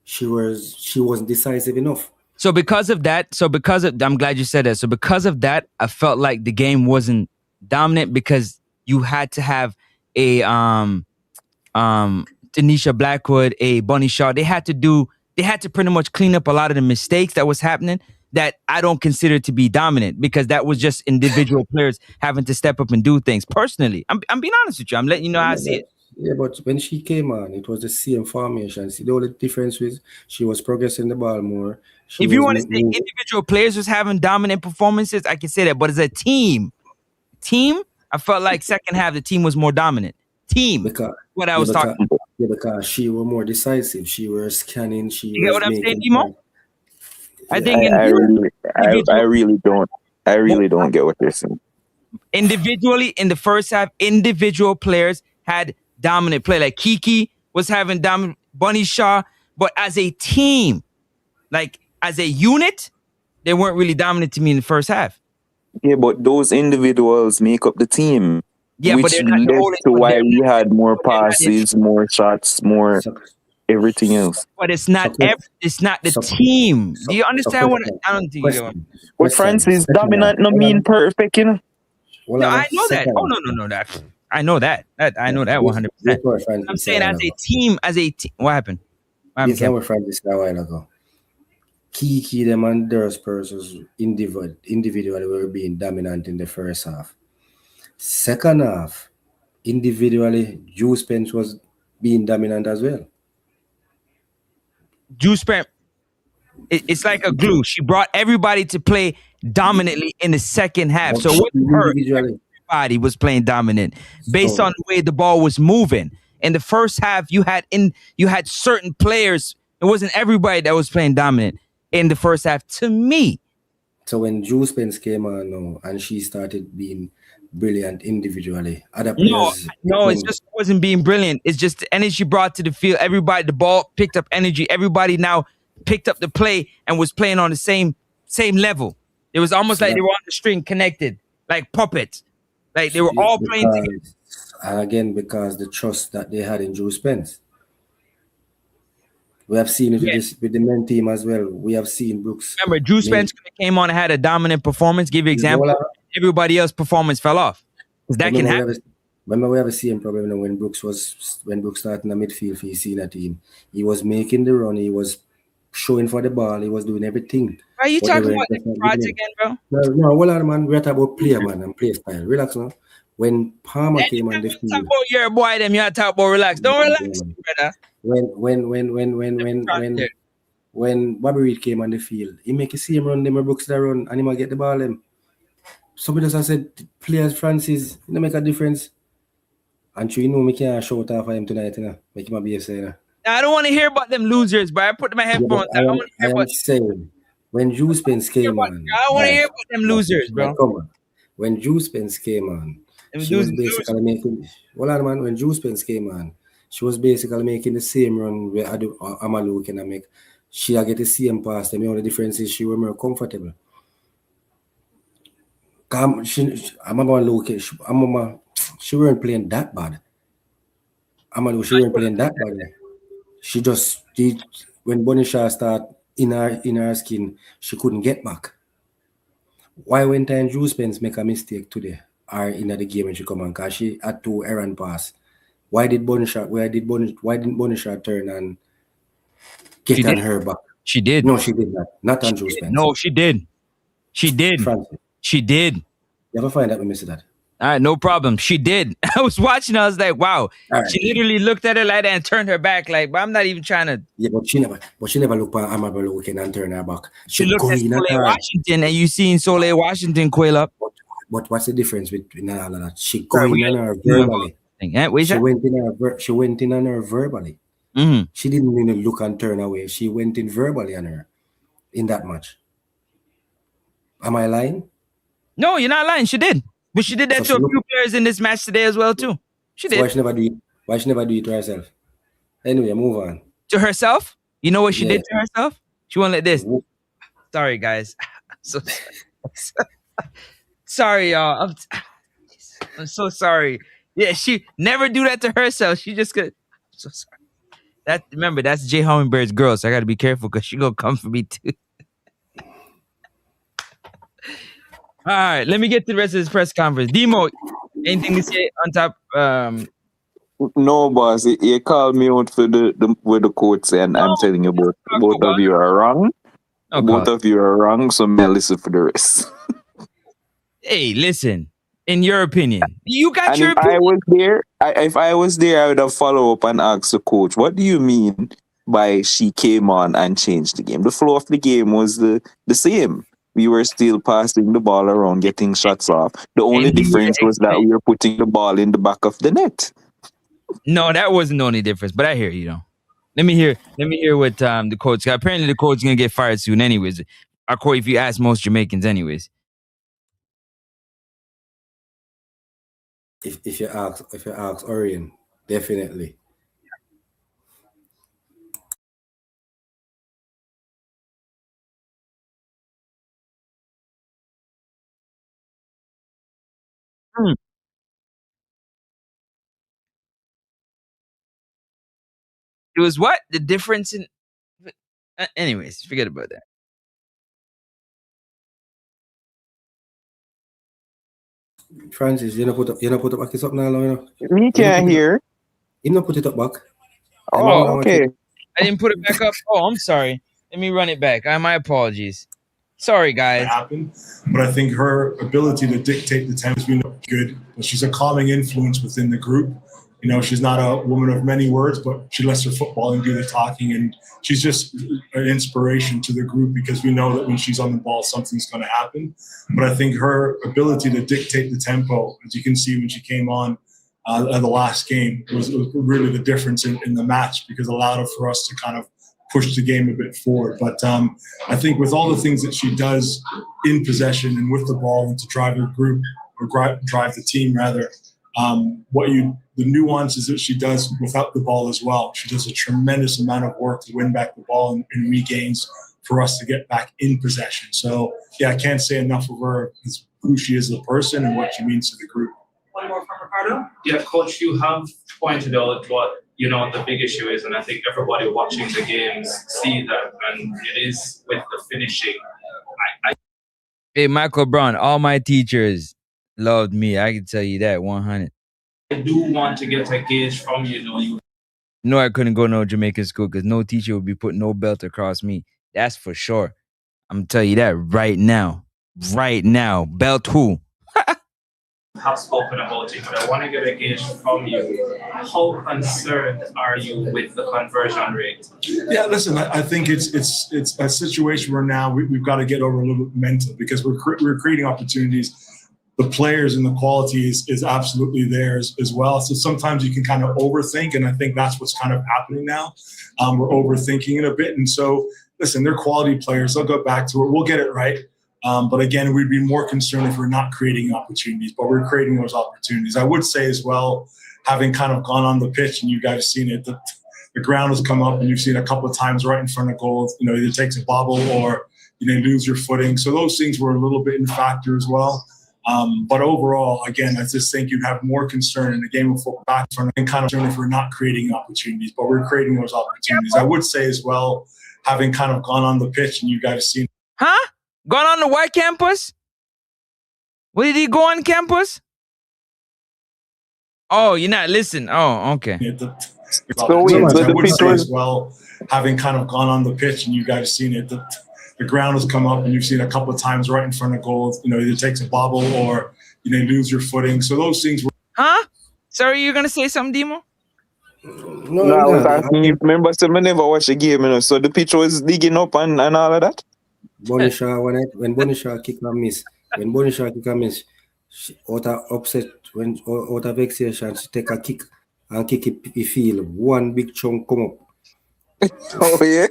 she wasn't decisive enough. So because of that, I'm glad you said that. So because of that, I felt like the game wasn't dominant because you had to have a Tanisha Blackwood, a Bunny Shaw. They had to pretty much clean up a lot of the mistakes that was happening that I don't consider to be dominant because that was just individual players having to step up and do things. Personally, I'm being honest with you. I'm letting you know how I see it. Yeah, but when she came on, it was the same formation. See, the only difference was she was progressing the ball more. If you want to say individual players was having dominant performances, I can say that. But as a team, I felt like second half the team was more dominant. What I was talking about. Yeah, because she was more decisive. She was scanning. You get what I'm saying, Dimo? I think I really don't get what you're saying. Individually, in the first half, individual players had dominant play. Like Kiki was having dominant, Bunny Shaw, but as a team, like as a unit, they weren't really dominant to me in the first half. Yeah, but those individuals make up the team. Yeah, which led to why we had more passes, more shots, more everything else. But it's not the team. Do you understand what I don't think you do? But Francis, dominant no mean perfect, you know. No, I know that. Oh no, that I know that. I know that 100%. I'm saying as a team, what happened? This is what Francis said a while ago. Kiki, them and their Spurs was individually were being dominant in the first half. Second half, individually, Drew Spence was being dominant as well. Drew Spence, it's like a glue. She brought everybody to play dominantly in the second half. So it wasn't her. Everybody was playing dominant based on the way the ball was moving. In the first half, you had certain players. It wasn't everybody that was playing dominant in the first half. To me. So when Drew Spence came on and she started being brilliant individually, other players. No, it just wasn't being brilliant. It's just the energy brought to the field. Everybody, the ball picked up energy. Everybody now picked up the play and was playing on the same level. It was almost like they were on the string connected, like puppets. Like they were all playing together. And again, because the trust that they had in Drew Spence. We have seen it with the men team as well. We have seen Brooks. Remember, Drew Spence came on and had a dominant performance. Give you an example. Everybody else's performance fell off. Because that can happen. Remember, we have the same problem when Brooks started in the midfield for his senior team. He was making the run. He was showing for the ball. He was doing everything. Are you talking about the project again, bro? No, hold on, man. We're talking about player, man, and play style. Relax, man. When Palmer came on the field. Talk about your boy, them. You have to talk about relax. Don't relax, brother. When Bobby Reed came on the field, he make a same run, them Brooks that run, and he might get the ball. Them. Somebody just said, players, Francis, you know, make a difference. And you know, me can't shout off for him tonight, you know, make him a BS, you know. I don't want to hear about them losers, but I put my headphones on. I am saying, when Drew Spence came on, I don't want to hear about them losers, bro. Come on. When Drew Spence came on, she was basically making. Hold on, man. When Drew Spence came on, she was basically making the same run where Amalu can make. She get the same pass. The only difference is she was more comfortable. She weren't playing that bad. Amalu, she weren't playing that bad. She just did when Bonisha started in her skin, she couldn't get back. Why when time Drew Spence make a mistake today or in the game when she come on? Because she had 2 errand pass. Why didn't Bonisha turn and get on her back? She did. No, she did not. Not on Drew Spence. No, she did. She did. Francis. She did. You ever find out we missed that? All right, no problem. She did. I was watching. I was like, wow. Right. She literally looked at her like that and turned her back. Like, but I'm not even trying to. Yeah, but she never looked at Amabel looking and turn her back. She looked at Soleil Washington, and you seen Soleil Washington quail up. But what's the difference between all of that? She going in her verbally. She went in on her verbally. Mm-hmm. She didn't even look and turn away. She went in verbally on her in that match. Am I lying? No, you're not lying. She did. But she did that to a few players in this match today as well, too. She did. Why she never do it? Why she never do it to herself? Anyway, move on. To herself? You know what she did to herself? She went like this. Sorry, guys. So sorry, y'all. I'm so sorry. Yeah, she never do that to herself. She just could. So sorry. Remember, that's Jay Hummingbird's girl, so I got to be careful because she gonna come for me too. All right, let me get to the rest of this press conference. Demo, anything to say on top? No, boss. You called me out for the quotes, and I'm telling you, both of you are wrong. Oh, both of you are wrong, so may listen for the rest. Hey, listen. In your opinion, you got and your if opinion. If I was there, I would have followed up and asked the coach, what do you mean by she came on and changed the game? The flow of the game was the same. We were still passing the ball around, getting shots off. The only difference was that we were putting the ball in the back of the net. No, that wasn't the only difference, but I hear you know. Let me hear what the coach got. Apparently the coach is gonna get fired soon anyways. If you ask most Jamaicans anyways. If you ask Orion, definitely. It was what? The difference in anyways, forget about that. Francis, you know put up back this up now, you know. Me can't hear. You not put it up back. Oh, okay. I didn't put it back up. Oh, I'm sorry. Let me run it back. My apologies. Sorry, guys. Happen, but I think her ability to dictate the temps we know is good. She's a calming influence within the group. You know, she's not a woman of many words, but she lets her footballing do the talking, and she's just an inspiration to the group because we know that when she's on the ball, something's going to happen. But I think her ability to dictate the tempo, as you can see when she came on the last game, was really the difference in the match because it allowed for us to kind of push the game a bit forward. But I think with all the things that she does in possession and with the ball and to drive the group or drive the team rather, the nuances that she does without the ball as well. She does a tremendous amount of work to win back the ball and regains for us to get back in possession. So yeah, I can't say enough of her, who she is as a person and what she means to the group. One more from Pardon? Yeah, Coach, you have pointed out what the big issue is, and I think everybody watching the games see that, and it is with the finishing. Hey, Michael Brown, all my teachers loved me. I can tell you that 100. I do want to get a gauge from you. No, I couldn't go no Jamaican school because no teacher would be putting no belt across me. That's for sure. I'm gonna tell you that right now. Right now. Belt who? Have spoken about it, but I want to get a gauge from you. How concerned are you with the conversion rate? Yeah, listen, I think it's a situation where now we've got to get over a little bit mental because we're creating opportunities. The players and the quality is absolutely there as well. So sometimes you can kind of overthink, and I think that's what's kind of happening now. We're overthinking it a bit. And so, listen, they're quality players. They'll go back to it. We'll get it right. But again, we'd be more concerned if we're not creating opportunities, but we're creating those opportunities. I would say as well, having kind of gone on the pitch, and you guys have seen it, the ground has come up and you've seen a couple of times right in front of goal, either takes a bobble or lose your footing. So those things were a little bit in factor as well. But overall, again, I just think you'd have more concern in the game of football back front and kind of if we're not creating opportunities, but we're creating those opportunities. I would say as well, having kind of gone on the pitch and you guys have seen. Huh? Gone on the white campus? Where did he go on campus? Oh, you're not listening. Oh, okay. So I would say as well, having kind of gone on the pitch and you guys have seen it, the ground has come up and you've seen a couple of times right in front of goal, either takes a bobble or lose your footing. So those things were. Huh? Sorry, you're gonna say something, Demo? No, I was asking you. Remember, so I never watched the game, so the pitch was digging up and all of that. Bonisha, when Bonisha kick and miss, she out of upset, out of vexation, she take a kick and kick it feel one big chunk come up. Oh yeah.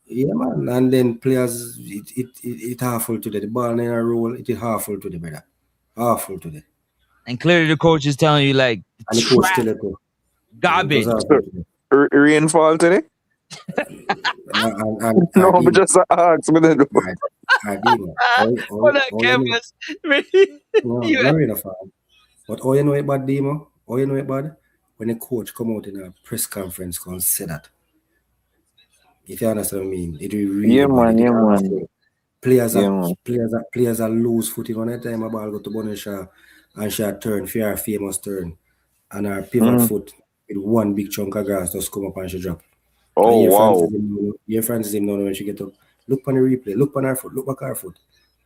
Yeah, man, and then players, it half-full today. The ball in a roll, it is half-full today, brother. Half-full today. And clearly the coach is telling you, like, and the coach tell it too. Garbage. Rainfall today? No, but just ask me then. Hold on, campus. Not really far. But all you know about Demo, all you know about when the coach come out in a press conference and say that. If you understand what I mean, it will really man. Players are lose footing on that time. A ball go to Bonisha and she turn, for famous turn, and her pivot foot with one big chunk of grass just come up and she drop. Oh wow! Your Francis him know when she get up. Look on the replay. Look on her foot. Look back her foot.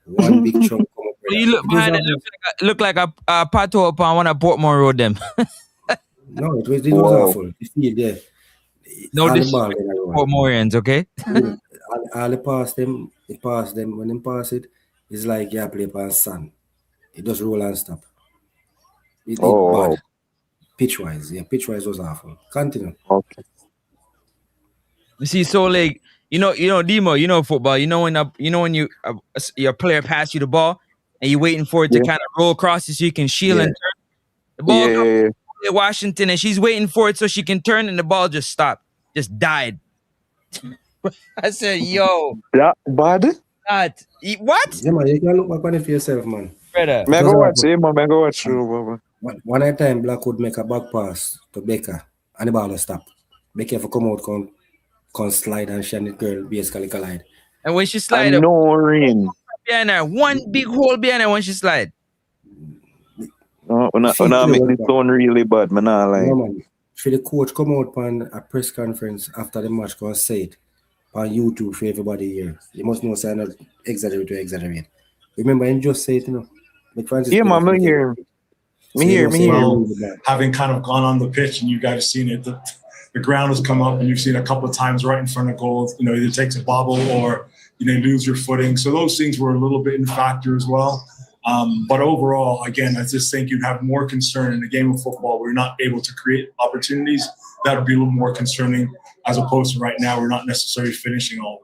One big chunk come up. You look behind it. Look like a pato upon one of Portmore Road. Them. No, it was awful. You see it there. No, this Portmoreans, okay? all the pass them. When they pass it, it's like you play upon sand. It just roll and stop. It bad. Pitch wise was awful. Continue. Okay. You see, so like Demo, football. When your player pass you the ball and you're waiting for it to kind of roll across you so you can shield and turn. The ball comes to Washington and she's waiting for it so she can turn and the ball just stopped, just died. I said, "Yo, that bad? What? Yeah, man, you can look back on it for yourself, man. Brother, go watch. One at a time, Blackwood make a back pass to Baker and the ball will stop. Baker for come out, can slide and she and the girl basically collide. And when she slide, no rain. Behind her, one big hole behind her when she slide. No, make this sound really bad, man. No, man. For the coach come out on a press conference after the match, go say it on YouTube for everybody here. You must know, say not exaggerate. Remember, and just say it, Yeah, man, me here. Well, having kind of gone on the pitch and you guys have seen it, the ground has come up and you've seen a couple of times right in front of goal, either takes a bobble or lose your footing. So those things were a little bit in factor as well. But overall, again, I just think you'd have more concern in the game of football where you're not able to create opportunities. That would be a little more concerning as opposed to right now we're not necessarily finishing all.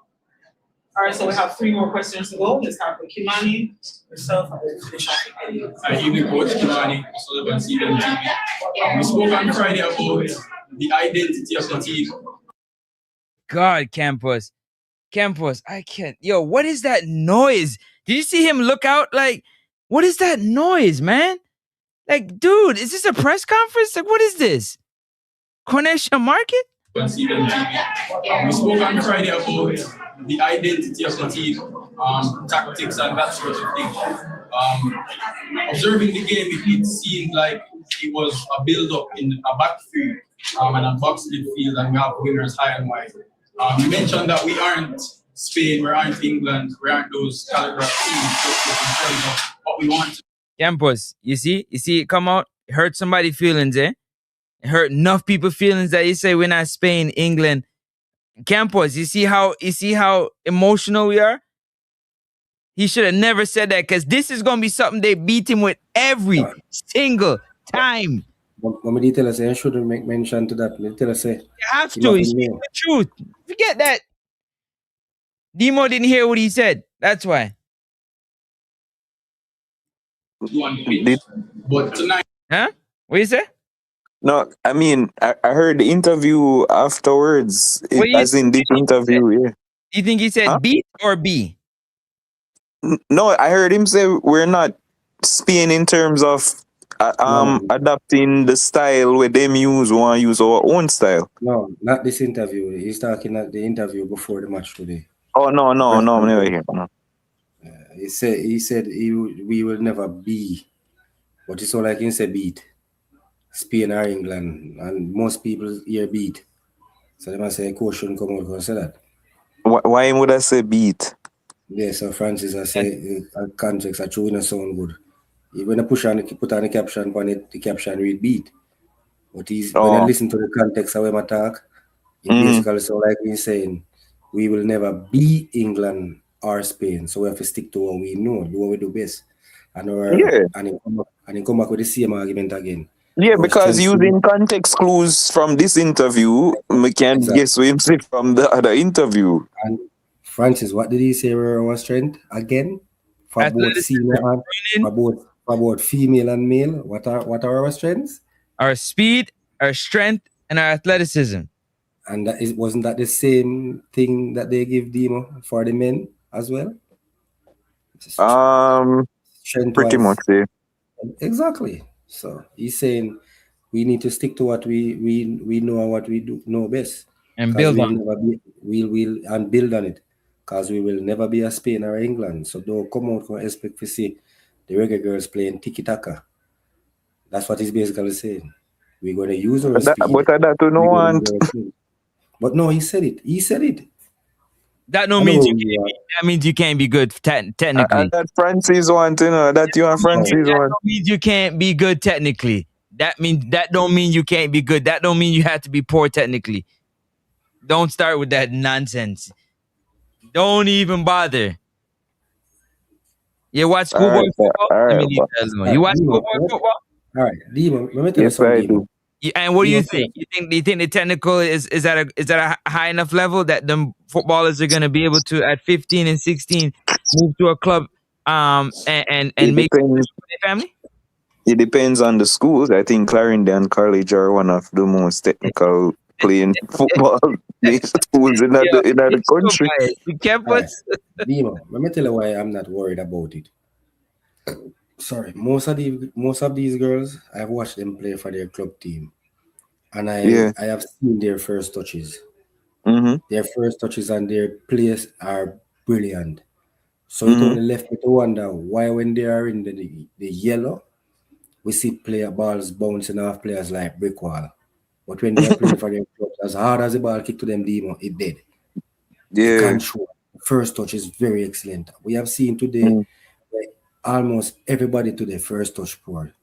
All right, so we have 3 more questions to go. Let's start with Kimani, yourself, and then finish off with Eddie. Good evening, Coach Kimani, Sullivan Stephen TV. We spoke on Friday about the identity of the team. God, Campus, I can't. Yo, what is that noise? Did you see him look out? Like, what is that noise, man? Like, dude, is this a press conference? Like, what is this? Cornisha Market? On CBN TV. We spoke on Friday about the identity of the team, tactics and that sort of thing. Observing the game, it seemed like it was a build-up in a back three and a box midfield, and we have winners high and wide. You mentioned that we aren't Spain, we aren't England, we aren't those caliber of teams, just in terms of what we want. Campus, you see it come out, it hurt somebody's feelings, eh? It hurt enough people's feelings that you say we're not Spain, England. Campos, you see how emotional we are? He should have never said that, because this is gonna be something they beat him with every single time. When me tell us, I shouldn't make mention to that. Me tell us, you have to. He's speaking the truth. Forget that. Demo didn't hear what he said. That's why. But tonight, huh? What you say? No, I mean, I heard the interview afterwards. As in this interview, yeah. You think he said beat or B? No, I heard him say we're not Spain in terms of adapting the style where them want to use our own style. No, not this interview. He's talking at the interview before the match today. Oh no, I'm never here. No. He said we will never be, but it's all like he said beat Spain or England, and most people here beat. So they must say coach shouldn't come out and say that. Why would I say beat? Yeah, so Francis, I say context, I true not sound good. When I put on the caption on it, the caption read beat. But when I listen to the context of him talk, it basically so like he's saying we will never be England or Spain. So we have to stick to what we know, do what we do best. And then come back with the same argument again. Yeah, because using context clues from this interview, we can guess what him say from the other interview. And Francis, what did he say were our strength again? For both senior and for both female and male, what are our strengths? Our speed, our strength, and our athleticism. And wasn't that the same thing that they give Demo for the men as well? Pretty much, yeah. Exactly. So he's saying we need to stick to what we know and what we do know best, and build on it. And build on it, because we will never be a Spain or England. So don't come out and expect to see the Reggae Girls playing tiki taka. That's what he's basically saying. We're going to use our speed. But that do not want. But no, he said it. That no means that means you can't be good technically. That Francis want, that you and Francis want. That means you can't be good technically. That don't mean you can't be good. That don't mean you have to be poor technically. Don't start with that nonsense. Don't even bother. You watch schoolboy football? Let me leave that alone. You watch schoolboy football? All right, Demo, let me tell you something. Demo. And what do you think? Do you think the technical is at a high enough level that the footballers are going to be able to, at 15 and 16, move to a club and make it for their family? It depends on the schools. I think Clarendon College are one of the most technical playing football schools in the country. Demo, let me tell you why I'm not worried about it. Sorry, most of these girls, I've watched them play for their club team, and I have seen their first touches. Their first touches and their plays are brilliant. So it only left me to wonder why, when they are in the yellow, we see balls bouncing off players like brick wall. But when they are playing for their clubs, as hard as the ball kicked to them, Demo, it did. Yeah. The control. First touch is very excellent. We have seen today. Almost everybody to the first touch poor.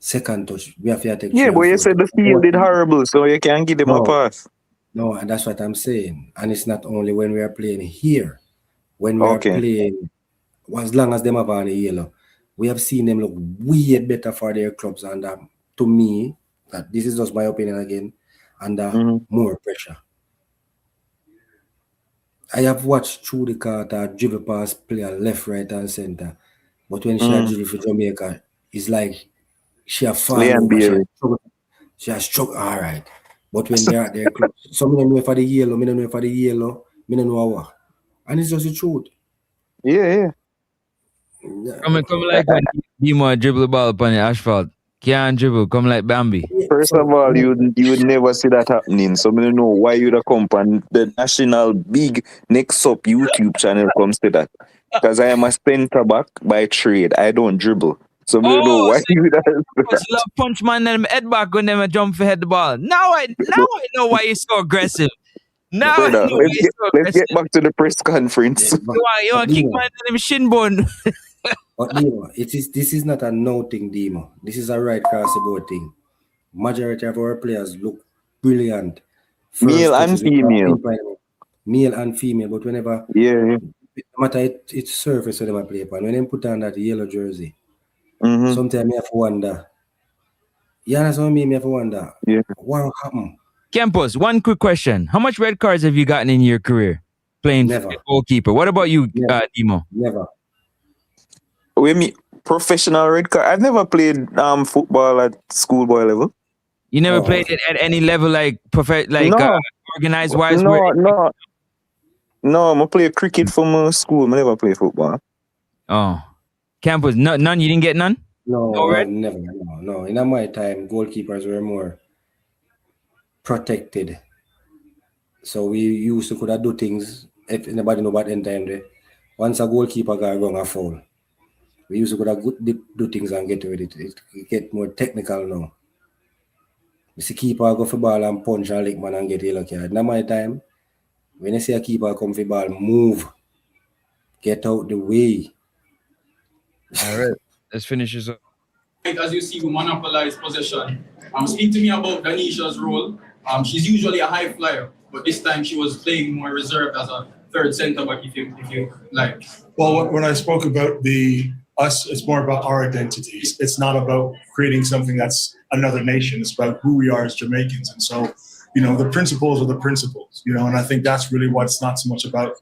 Second touch, we have to take. Yeah, but you said the field did horrible, so you can't give them a pass. No, and that's what I'm saying. And it's not only when we are playing here. When we are playing, as long as them have on the yellow, we have seen them look way better for their clubs. And to me, that this is just my opinion again, under more pressure. I have watched through the Carter dribble pass player left, right, and center. But when she had dribble for Jamaica, it's like she has fallen over. She has struggled. All right. But when they're at their club, some of them know for the yellow, me don't know for the yellow, me don't know what. And it's just the truth. Yeah. Come like when Demo dribble the ball upon the asphalt. Can't dribble, come like Bambi. First of all, you would never see that happening. So I don't know why you'd have come and the national big next up YouTube channel comes to that. Because I am a centre back by trade. I don't dribble. So I don't know why so you would have Just love punch man and head back when them jump for head the ball. Now I know why you're so aggressive. Now I Brother, know why you're so let's aggressive. get back to the press conference. You want to kick man in them shin bone. But Demo, this is not a no thing, Demo. This is a right cross about thing. Majority of our players look brilliant. Male and female. Male and female, but whenever no matter it's surface when they play upon, when they put on that yellow jersey, Mm-hmm. sometimes I have to wonder. You understand me? I have to wonder. Yeah. What happened? Campos, one quick question. How much red cards have you gotten in your career playing goalkeeper? What about you, Demo? Never. With me, professional red card. I've never played football at schoolboy level. You never played it at any level, like organized wise? No, I play cricket for my school. I never play football. Oh. Campos, none? You didn't get none? No, red? never. No. In my time, goalkeepers were more protected. So we used to could have do things if anybody know about end time there. Once a goalkeeper got wrong a foul, we used to could have do things and get with it. It get more technical now. You see keeper go for ball and punch and lick man and get yellow card. In my time, when you see a keeper come for ball, move. Get out the way. All right. Let's finish this up. As you see, we monopolize possession. Speak to me about Danisha's role. She's usually a high flyer, but this time she was playing more reserved as a third centre back, if you like. Well, when I spoke about us, it's more about our identities. It's not about creating something that's another nation. It's about who we are as Jamaicans. And so, the principles are the principles, and I think that's really what's not so much about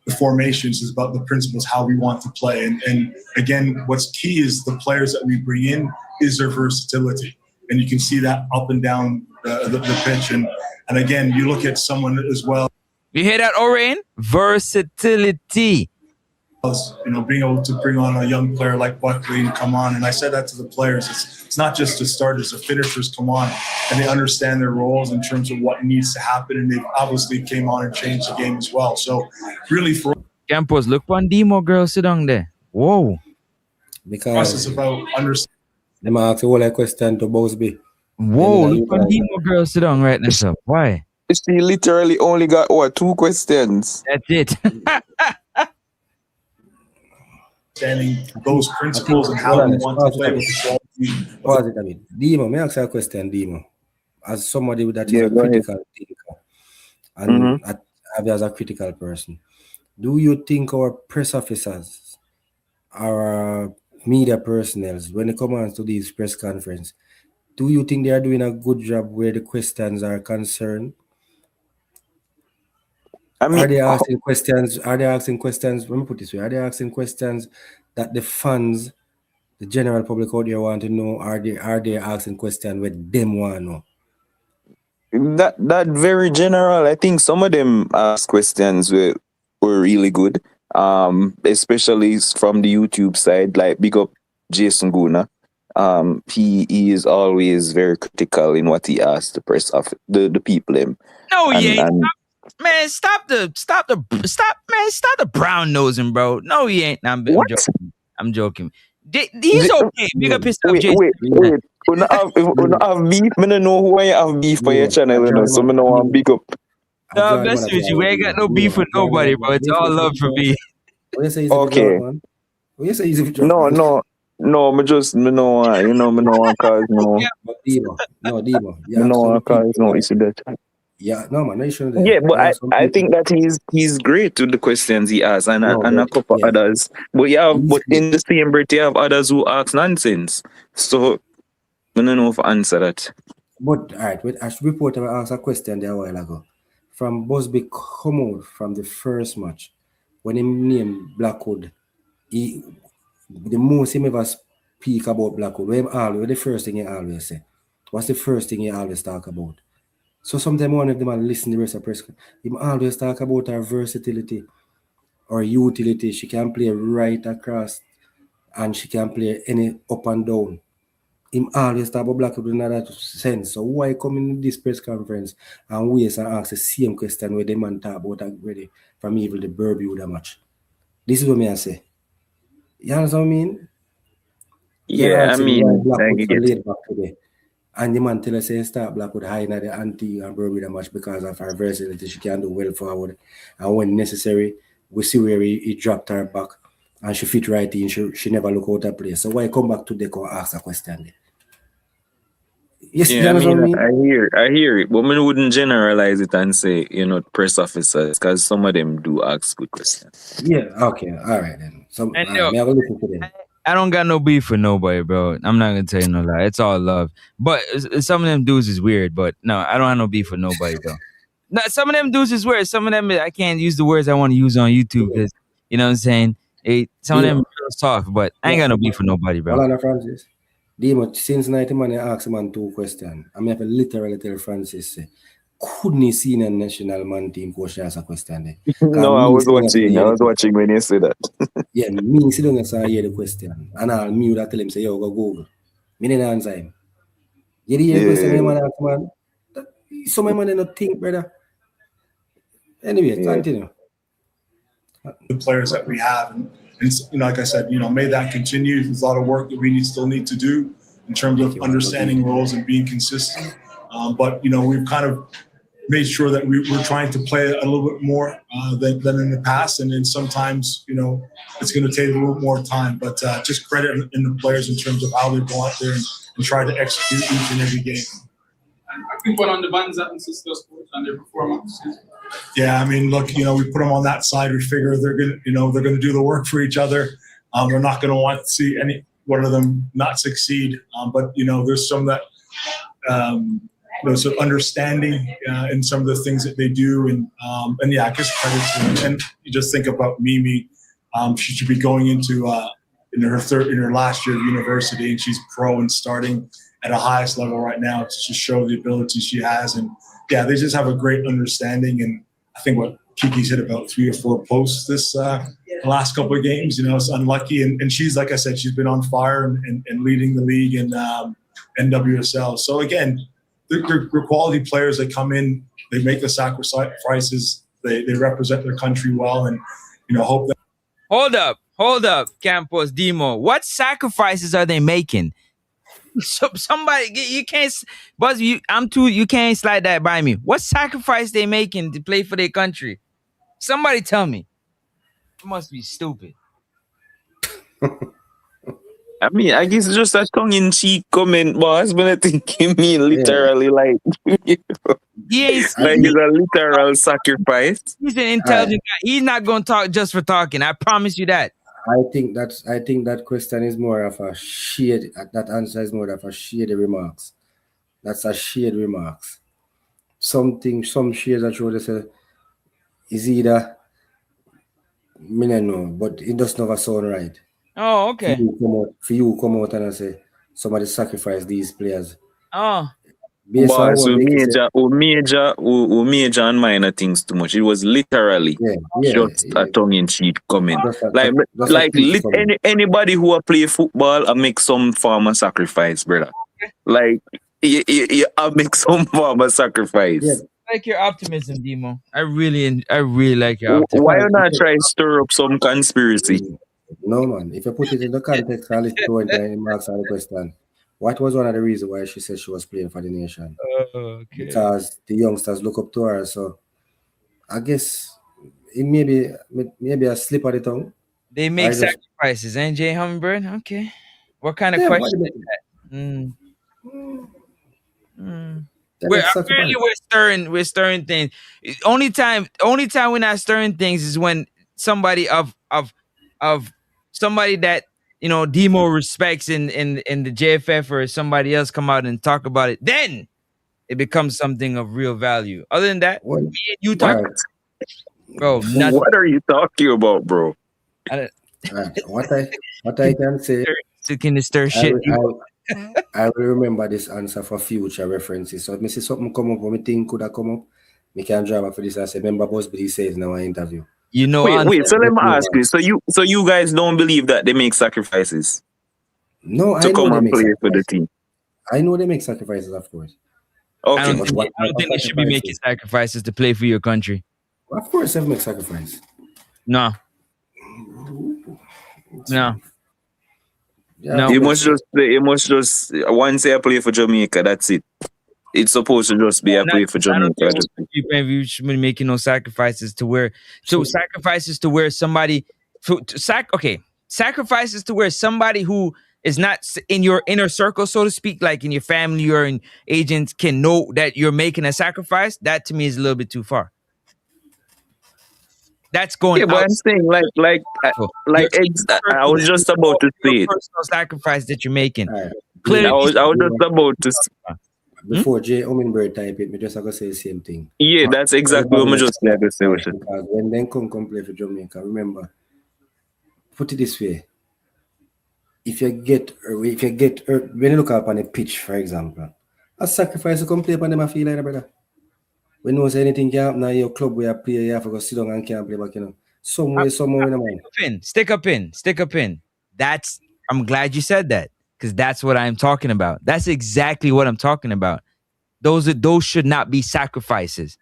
the formations, is about the principles, how we want to play. And again, what's key is the players that we bring in is their versatility. And you can see that up and down the pitch. And again, you look at someone as well. You hear that, Orain? Versatility. Being able to bring on a young player like Buckley and come on. And I said that to the players. It's not just the starters, the finishers come on and they understand their roles in terms of what needs to happen. And they obviously came on and changed the game as well. So really for Campos, look one Demo girl sit down there. Whoa. Because us, it's about understanding. Let me ask you all a question to Bosby. Whoa, look one Demo girl sit down right now, sir. Why? She literally only got 2 questions. That's it. Understanding those principles and how we want to play with the ball. Pause it a bit. Demo, may I ask you a question, Demo? As somebody that is a critical thinker and as a critical person, do you think our press officers, our media personnel, when they come on to these press conferences, do you think they are doing a good job where the questions are concerned? Are they asking questions? Let me put it this way. Are they asking questions that the fans, the general public out there want to know? Are they asking questions what them want to know? That very general. I think some of them ask questions were really good. Especially from the YouTube side, like big up Jason Guna. He is always very critical in what he asks the press of the people him. No, he ain't. Man, stop the brown nosing, bro. No, he ain't. I'm joking. He's okay. Big up his stuff, Jason. Wait. When I have beef, I don't know who I have beef for your channel, so I know I'm big up. No, best with you. We ain't got no beef with nobody, bro. It's all love for me. Okay. No, me know cause no. Demo. No, cause no, you see that. Yeah, no man, shouldn't. Yeah, but I think that he's great with the questions he asks and a couple others. But in the same breath you have others who ask nonsense. So I don't know if I answer that. But alright, I should report I asked a question there a while ago. From Busby come out from the first match, when he named Blackwood, the most he ever speak about Blackwood, what the first thing he always say? What's the first thing he always talk about? So sometimes one of them and listen to the rest of press. He always talk about her versatility or utility. She can play right across and she can play any up and down. him always talk about black people in that sense. So why come in this press conference and waste and ask the same question where the man talk about already from even the Burby with a match? This is what me I say. You understand what I mean? You Yeah, I ask him why mean, I Blackwood so get it. laid back today. And the man tell us say start Blackwood high in the anti and Burby the match because of her versatility. She can do well forward. And when necessary, we see where he dropped her back and she fit right in. She never look out of place. So why come back today and ask a question there? Yes, you Yeah, I understand mean, what I mean? I hear it, but we wouldn't generalize it and say, press officers, because some of them do ask good questions. Yeah, okay, all right then. So, And all right, me have a listen to them. I don't got no beef for nobody, bro. I'm not gonna tell you no lie. It's all love. But some of them dudes is weird. But no, I don't have no beef for nobody though. No, some of them dudes is weird. Some of them I can't use the words I want to use on YouTube because you know what I'm saying. Some of them Demo, real soft, but I ain't yeah, got no beef for nobody, bro. hold on, Francis. Demo, since 90 man, I asked man 2 questions. I have to literally tell Francis, say, couldn't he see a national man team coach ask a question there? Because No, I me was sitting as I watching. hear I the was question. watching when you said that. Yeah, me sitting as I hear the question. And I'll me would have tell him, say, yo, go Google. Me didn't answer him. You hear the question, Yeah, man, ask man? Some man they not think, brother. Anyway, yeah. continue. The players that we have, and like I said, may that continue. There's a lot of work that we still need to do in terms of understanding roles and being consistent. But we've kind of made sure that we're trying to play a little bit more than in the past, and then sometimes it's going to take a little more time. But just credit in the players in terms of how they go out there and try to execute each and every game. And a quick one on the Banzat and Sisters coach and their performances. Yeah, I mean, look, we put them on that side. We figure they're gonna do the work for each other. We're not gonna want to see any one of them not succeed. But there's some that some understanding in some of the things that they do, and yeah, I guess credit to them. And you just think about Mimi. She should be going into in her last year of university, and she's pro and starting at a highest level right now to show the ability she has. And yeah, they just have a great understanding. And I think what Kiki's hit about 3 or 4 posts this last couple of games. It's unlucky. And she's, like I said, she's been on fire and leading the league in NWSL. So again, they're quality players. They come in, they make the sacrifices, they represent their country well, and hope that. Hold up, Campos Demo. What sacrifices are they making? So somebody, you can't, Buzz. You can't slide that by me. What sacrifice they making to play for their country? Somebody tell me. It must be stupid. I mean, I guess it's just a tongue-in-cheek comment, boss, but I think he mean literally like, He ain't like it's a literal sacrifice. He's an intelligent guy. He's not gonna talk just for talking. I promise you that. I think that question is more of a shade. That answer is more of a shady remarks. That's a shade remarks. Some shades that show they say is either me don't know, but it does not sound right. Oh, okay. For you come out and say somebody sacrifice these players. Oh. Based on Boss, what we major and minor things too much. It was literally just a tongue-in-cheek comment. Anybody who play football and make some form of sacrifice, brother. Like you make some form of sacrifice. Yeah. I like your optimism, Demo. I really like your optimism. Why you not try to stir up some conspiracy? No, man. If you put it in the context and listen to the marks of the question, what was one of the reasons why she said she was playing for the nation? Okay. Because the youngsters look up to her. So I guess it may be a slip of the tongue. They make sacrifices, and Jay Hummingbird. Okay. What kind of question is that? Apparently we're stirring things. Only time we're not stirring things is when somebody of somebody that Demo respects in the JFF or somebody else come out and talk about it. Then it becomes something of real value. Other than that, me and you talk, bro. Nothing. What are you talking about, bro? What I can say. Can stir shit. I will remember this answer for future references. So if I see something come up or I think could have come up, we can draw back for this and say, remember Busby says in our interview. Wait, so let me ask you. So you guys don't believe that they make sacrifices? No, to I know come they and make play sacrifices. for the team. I know they make sacrifices, of course. I Okay. don't think, I don't think they should be making sacrifices to play for your country. Of course, they make sacrifice. No. No. Yeah, No. You must just play. You must just once you play for Jamaica, that's it. It's supposed to just be a play for I don't Jamaica. think you should be making no sacrifices to where sacrifices to where somebody sacrifices to where somebody who is not in your inner circle, so to speak, like in your family or in agents, can know that you're making a sacrifice. That to me is a little bit too far. That's going Yeah, but out. I'm saying Your I was just about to say it. personal sacrifice that you're making. Clearly, I was just about to. Before Jay Omenberg type it, me just going to say the same thing. Yeah, that's exactly what I just going to say. Because when they come play for Jamaica, remember, put it this way. If you get hurt, when you look up on a pitch, for example, a sacrifice to come play upon them, I feel like that, brother. When you say anything can happen in your club where you play, you have to go sit down and can't play back, Somewhere, man. Stick up in. I'm glad you said that, because that's what I'm talking about. That's exactly what I'm talking about. Those should not be sacrifices.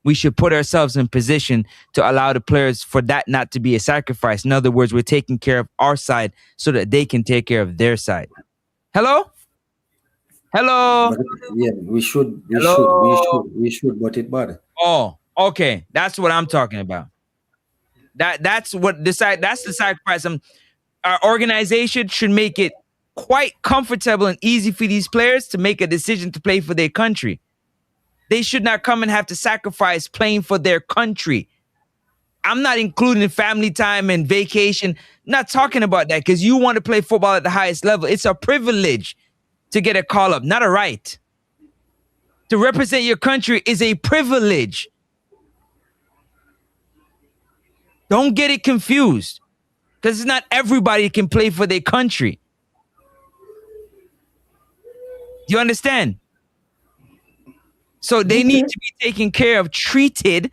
We should put ourselves in position to allow the players for that not to be a sacrifice. In other words, we're taking care of our side so that they can take care of their side. Hello? But, yeah, we should, but it bad. Oh, okay. That's what I'm talking about. That's the sacrifice. Our organization should make it quite comfortable and easy for these players to make a decision to play for their country. They should not come and have to sacrifice playing for their country. I'm not including family time and vacation. Not talking about that, because you want to play football at the highest level. It's a privilege to get a call up, not a right. To represent your country is a privilege. Don't get it confused, because it's not everybody can play for their country. Do you understand? So they need to be taken care of, treated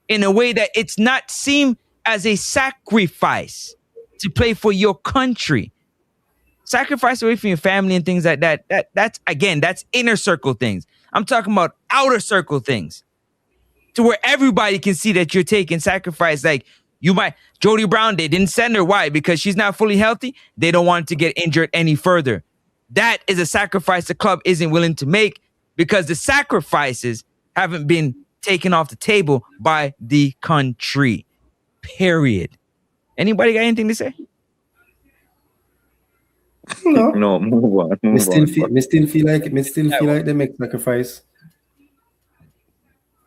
in a way that it's not seen as a sacrifice to play for your country. Sacrifice away from your family and things like that. That's inner circle things. I'm talking about outer circle things, to where everybody can see that you're taking sacrifice. Like Jody Brown, they didn't send her. Why? Because she's not fully healthy. They don't want to get injured any further. That is a sacrifice the club isn't willing to make, because the sacrifices haven't been taken off the table by the country. Period. Anybody got anything to say? No, move on. Me still feel like they make sacrifice.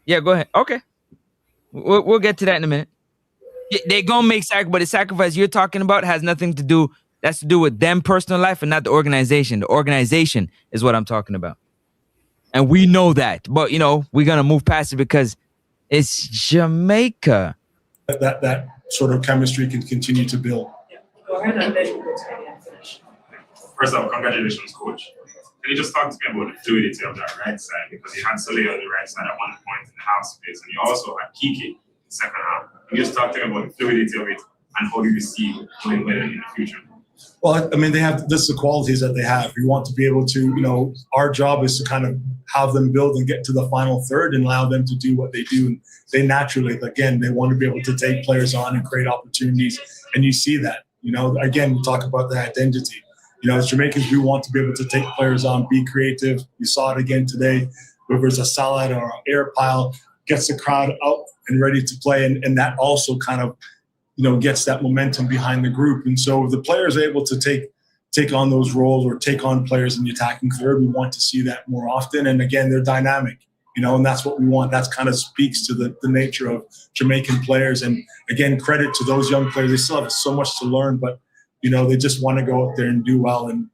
Yeah, go ahead. Okay. We'll get to that in a minute. They're going to make sacrifice, but the sacrifice you're talking about has nothing to do, that's to do with them personal life and not the organization. The organization is what I'm talking about. And we know that, but we're going to move past it because it's Jamaica. That sort of chemistry can continue to build. Go ahead and then we'll go to the end finish. First of all, congratulations, coach. Can you just talk to me about the fluidity of that right side? Because you had Soleil on the right side at one point in the half space, and you also had Kiki in the second half. Can you just talk to me about the fluidity of it and how do you see it doing better in the future? Well, I mean, this is the qualities that they have. We want to be able to, our job is to kind of have them build and get to the final third and allow them to do what they do. And they naturally, again, they want to be able to take players on and create opportunities. And you see that, again, we talk about the identity. As Jamaicans, we want to be able to take players on, be creative. You saw it again today, whether it's a salad or an air pile, gets the crowd out and ready to play. And that also kind of, gets that momentum behind the group. And so if the players are able to take on those roles or take on players in the attacking third, we want to see that more often. And again, they're dynamic, and that's what we want. That kind of speaks to the nature of Jamaican players. And again, credit to those young players. They still have so much to learn, but, they just want to go out there and do well. And,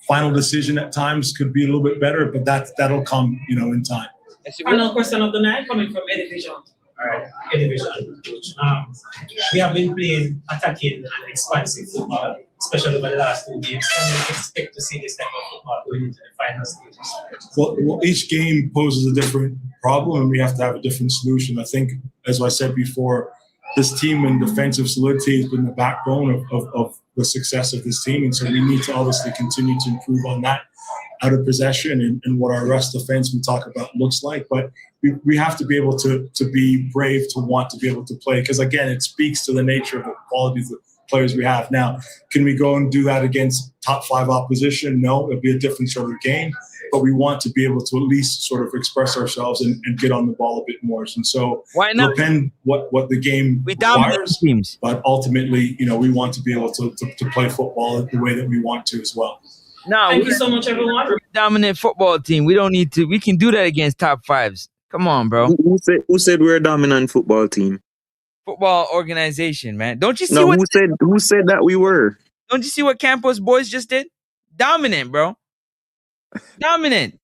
final decision at times could be a little bit better, but that'll come, in time. Final question of the night coming from Eddie Vision. All right, Eddie Vision. We have been playing attacking and expansive football, especially over the last 2 games. Can we expect to see this type of football going into the final stages? Well, each game poses a different problem, and we have to have a different solution. I think, as I said before, this team and defensive solidity has been the backbone of the success of this team. And so we need to obviously continue to improve on that out of possession and what our rest defense we talk about looks like. But we have to be able to be brave to want to be able to play, because again, it speaks to the nature of the qualities of players we have. Now, can we go and do that against top 5 opposition? No, it'll be a different sort of game, but we want to be able to at least sort of express ourselves and get on the ball a bit more. And so why not? Depend what the game we dominate requires, teams, but ultimately, we want to be able to play football the way that we want to as well. No, Thank you so much, everyone. We're a dominant football team. We don't need to. We can do that against top 5s. Come on, bro. Who said we're a dominant football team? Football organization, man. Don't you see who said that we were? Don't you see what Campos boys just did? Dominant, bro. Dominant.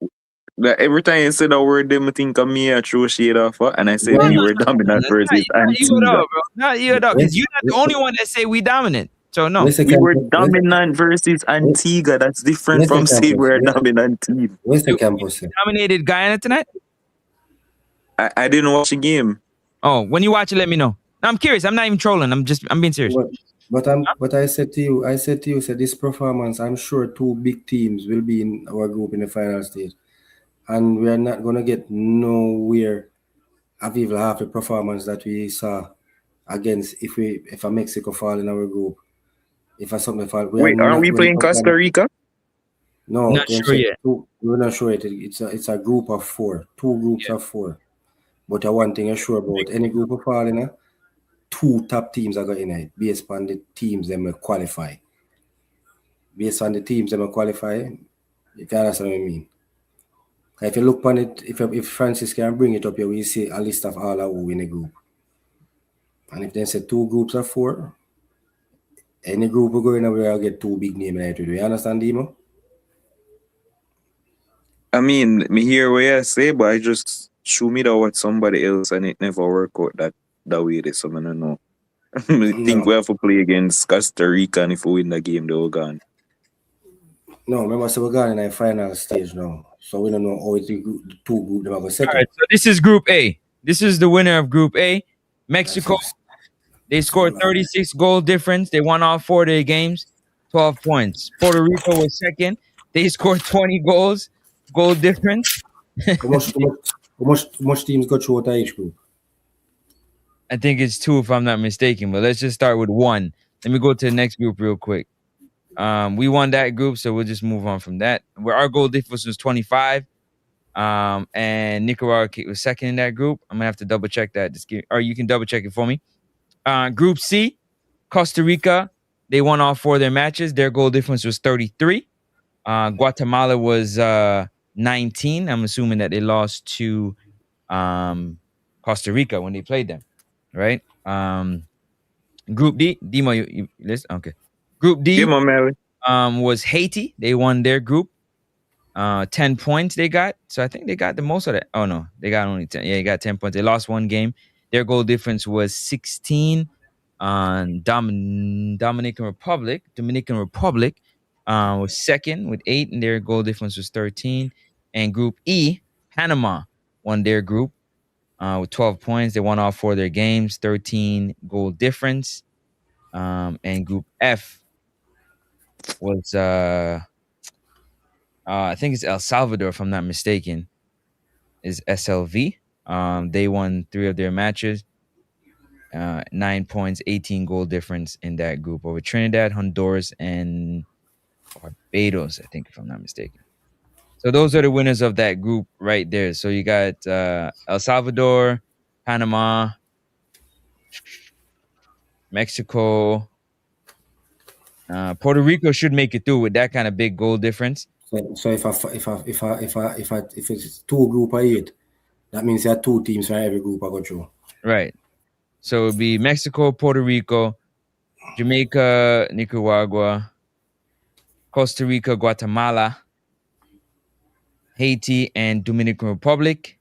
Every time you say that word, them think of me, I throw shade off, and I said we were dominant versus Antigua. Not you at all, because you're not the only one that say we dominant. So no, we were dominant versus Antigua. That's different from saying we're a dominant team. Where's the campus? Dominated Guyana tonight? I didn't watch the game. Oh, when you watch it, let me know. No, I'm curious. I'm not even trolling. I'm being serious. But I said to you, said this performance, I'm sure 2 big teams will be in our group in the final stage. And we are not gonna get nowhere of even half the performance that we saw against if a Mexico fall in our group. If a something fall, are we playing Costa Rica? No, not sure yet. We're not sure yet. It's a group of 4, 2 groups of 4. But one thing I'm sure about, any group of fall in 2 top teams are going in it based on the teams them will qualify. Based on the teams them will qualify, if you understand what I mean. If you look on it, if Francis can bring it up here, we see a list of all who in a group. And if they say 2 groups of 4, any group will go in and we'll get 2 big names in it. Do you understand, Demo? I mean, me hear what you say, but I just show me that what somebody else and it never work out that way. There's something I don't know. I think we have to play against Costa Rica, and if we win the game, they're gone. No, remember, so we're going in the final stage now. So we don't know how it's the 2 groups they're going to set. All right, so this is Group A. This is the winner of Group A. Mexico. They scored 36 goal difference. They won all 4 of their games, 12 points. Puerto Rico was second. They scored 20 goals, goal difference. How much teams got through each group? I think it's 2 if I'm not mistaken, but let's just start with 1. Let me go to the next group real quick. We won that group, so we'll just move on from that. Where our goal difference was 25. And Nicaragua was second in that group. I'm gonna have to double check that. Or you can double check it for me. Group C, Costa Rica, they won all 4 of their matches. Their goal difference was 33. Guatemala was 19. I'm assuming that they lost to Costa Rica when they played them, right? Group D, Demo, you listen? Okay. Group D was Haiti. They won their group. 10 points they got. So I think they got the most of that. Oh, no. They got only 10. Yeah, they got 10 points. They lost 1 game. Their goal difference was 16. Dominican Republic was second with 8, and their goal difference was 13. And Group E, Panama won their group with 12 points. They won all 4 of their games, 13 goal difference. And Group F was I think it's El Salvador, if I'm not mistaken, is SLV. They won 3 of their matches, 9 points, 18 goal difference in that group over Trinidad, Honduras, and Barbados, I think, if I'm not mistaken. So those are the winners of that group right there. So you got El Salvador, Panama, Mexico, Puerto Rico should make it through with that kind of big goal difference. So if it's 2 group of 8, that means there are 2 teams from every group I go through. Right. So it would be Mexico, Puerto Rico, Jamaica, Nicaragua, Costa Rica, Guatemala, Haiti, and Dominican Republic,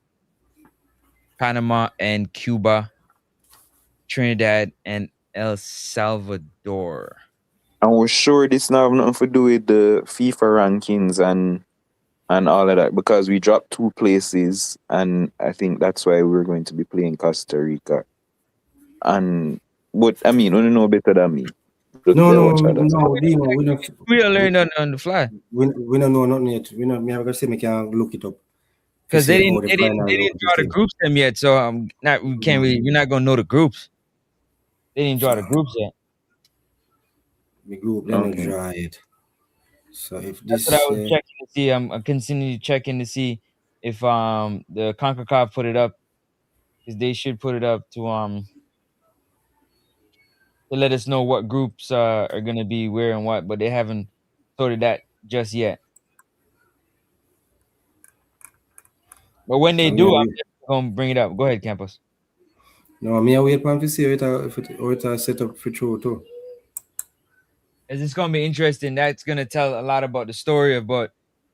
Panama and Cuba, Trinidad, and El Salvador. And we're sure this not have nothing to do with the FIFA rankings and all of that, because we dropped 2 places, and I think that's why we're going to be playing Costa Rica. and but I mean, you know better than me. No, Watch other stuff. Dimo, We'll learn on the fly. we don't know nothing yet. We know, me have to say, me can look it up. To Because they see didn't how the they didn't final they didn't look draw the thing. groups them yet, so we can't really we're not gonna know the groups. They didn't draw the groups yet. The group then Okay. draw it. So if That's what I this was checking to see. I'm continuing checking to see if the CONCACAF put it up, because they should put it up to let us know what groups are gonna be where and what, but they haven't sorted that just yet. But when they so do, I'm definitely gonna bring it up. Go ahead, Campos. no, me I wait for him to see if it set up for true too. As it's gonna be interesting. That's gonna tell a lot about the story about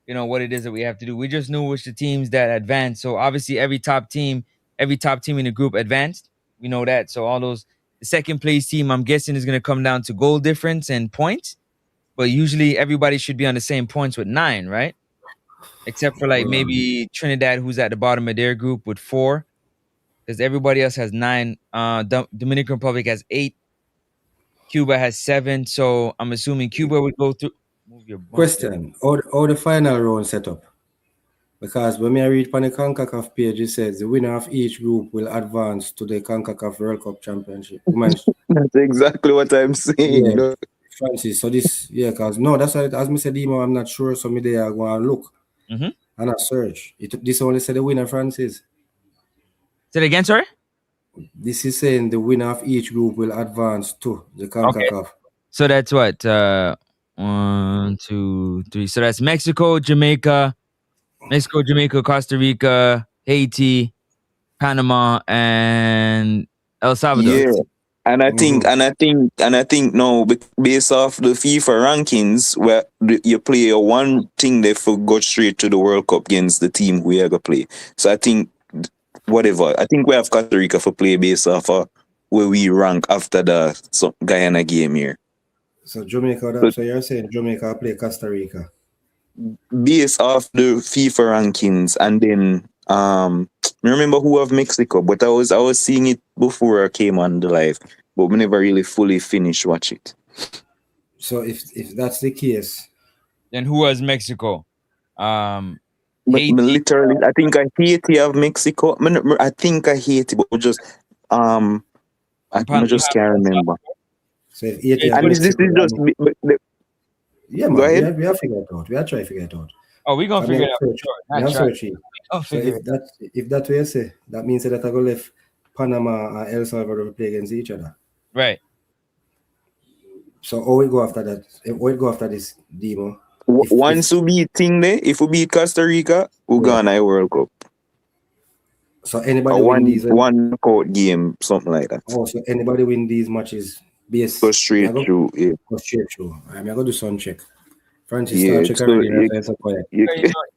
what it is that we have to do. We just knew which the teams that advanced. So obviously every top team in the group advanced. We know that. So all those the second place team, I'm guessing, is gonna come down to goal difference and points. But usually everybody should be on the same points with 9, right? Except for like maybe Trinidad, who's at the bottom of their group with 4, because everybody else has 9. Dominican Republic has 8. Cuba has 7, so I'm assuming Cuba would go through. Move your bump there. Question: How the final round set up? Because when I read on the CONCACAF page, it says the winner of each group will advance to the CONCACAF World Cup Championship. That's exactly what I'm saying. Yeah, Francis. So this, because no, that's why as me said, Dimo, I'm not sure. So me there I go and look and I search. This only said the winner, Francis. Say it again, sorry. This is saying the winner of each group will advance to the CONCACAF. Okay. So that's what 1, 2, 3. So that's Mexico, Jamaica, Costa Rica, Haiti, Panama, and El Salvador. Yeah. And I think now, based off the FIFA rankings, where you play a one thing, they go straight to the World Cup against the team who you gonna play. So I think I think we have Costa Rica for play based off where we rank after the Guyana game here. So Jamaica, so you're saying Jamaica play Costa Rica? Based off the FIFA rankings, and then I remember who of Mexico, but I was seeing it before I came on the live, but we never really fully finished watch it. So if that's the case, then who was Mexico? But literally, I think I Haiti of Mexico. I think I Haiti, but just I just can't remember. So if Haiti and this is just yeah, man, go ahead. We have figured it out. We are trying to figure it out. Oh, we're gonna figure it out. So if that way you say, that means that I go left Panama and El Salvador to play against each other. Right. So how we go after that? How we go after this, Demo? Once we beat thing there, if we beat Costa Rica, we're gonna World Cup. So anybody win these one knockout game, something like that. Oh, so anybody win these matches based go straight through, yeah. Go straight through. I'm gonna do some check. Francis, Yeah, start check so already. You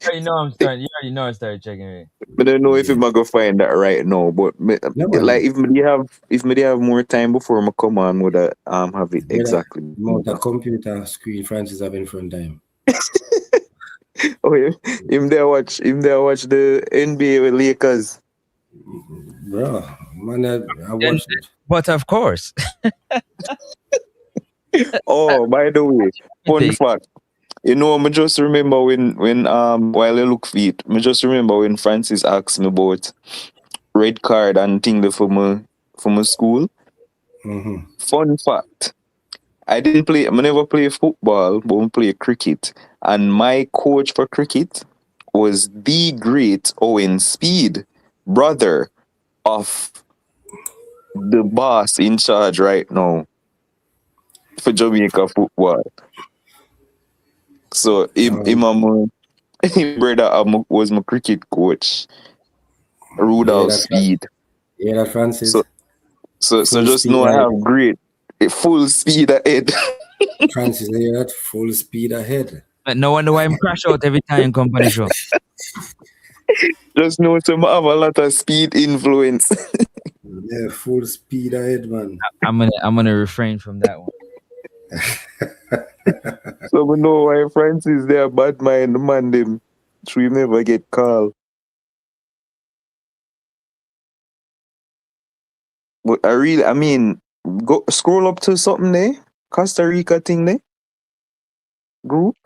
already know I'm starting. You already know I started checking it. But I don't know if I'm gonna find that right now. But like if me have more time before I come on, would have it exactly. The computer screen Francis have in front of him. Oh, yeah. Him there watch the NBA with Lakers. Bro, man, I watched it. But of course. Oh, by the way, fun fact. You know, I just remember when while I look for it, I just remember when Francis asked me about red card and thing for my school. Mm-hmm. Fun fact. I never play football, but I play cricket. And my coach for cricket was the great Owen Speed, brother of the boss in charge right now for Jamaica football. So him brother was my cricket coach, Rudolph Speed. Yeah, that Francis. So just know I have great full speed ahead. Francis, yeah, that full speed ahead. But no wonder why I'm crash out every time company show. Just know some have a lot of speed influence. Yeah, full speed ahead, man. I'm gonna refrain from that one. So we know why Francis there bad mind man them. We never get called. But I mean, go scroll up to something there. Costa Rica thing there. Group.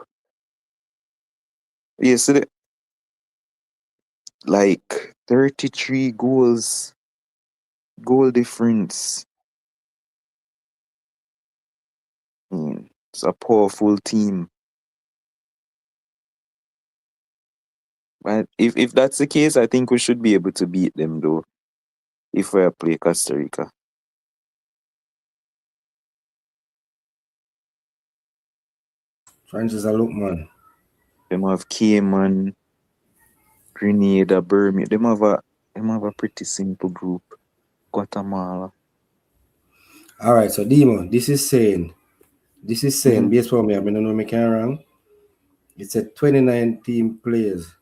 Yes, like 33 goals, goal difference. It's a powerful team. But if that's the case, I think we should be able to beat them though. If we play Costa Rica. Francis a look, man. Them have Cayman, Grenada, Bermuda. Them have a pretty simple group. Guatemala. All right, so Demo, this is saying, Mhm. based on me, I don't know me can wrong. It's a 29 team players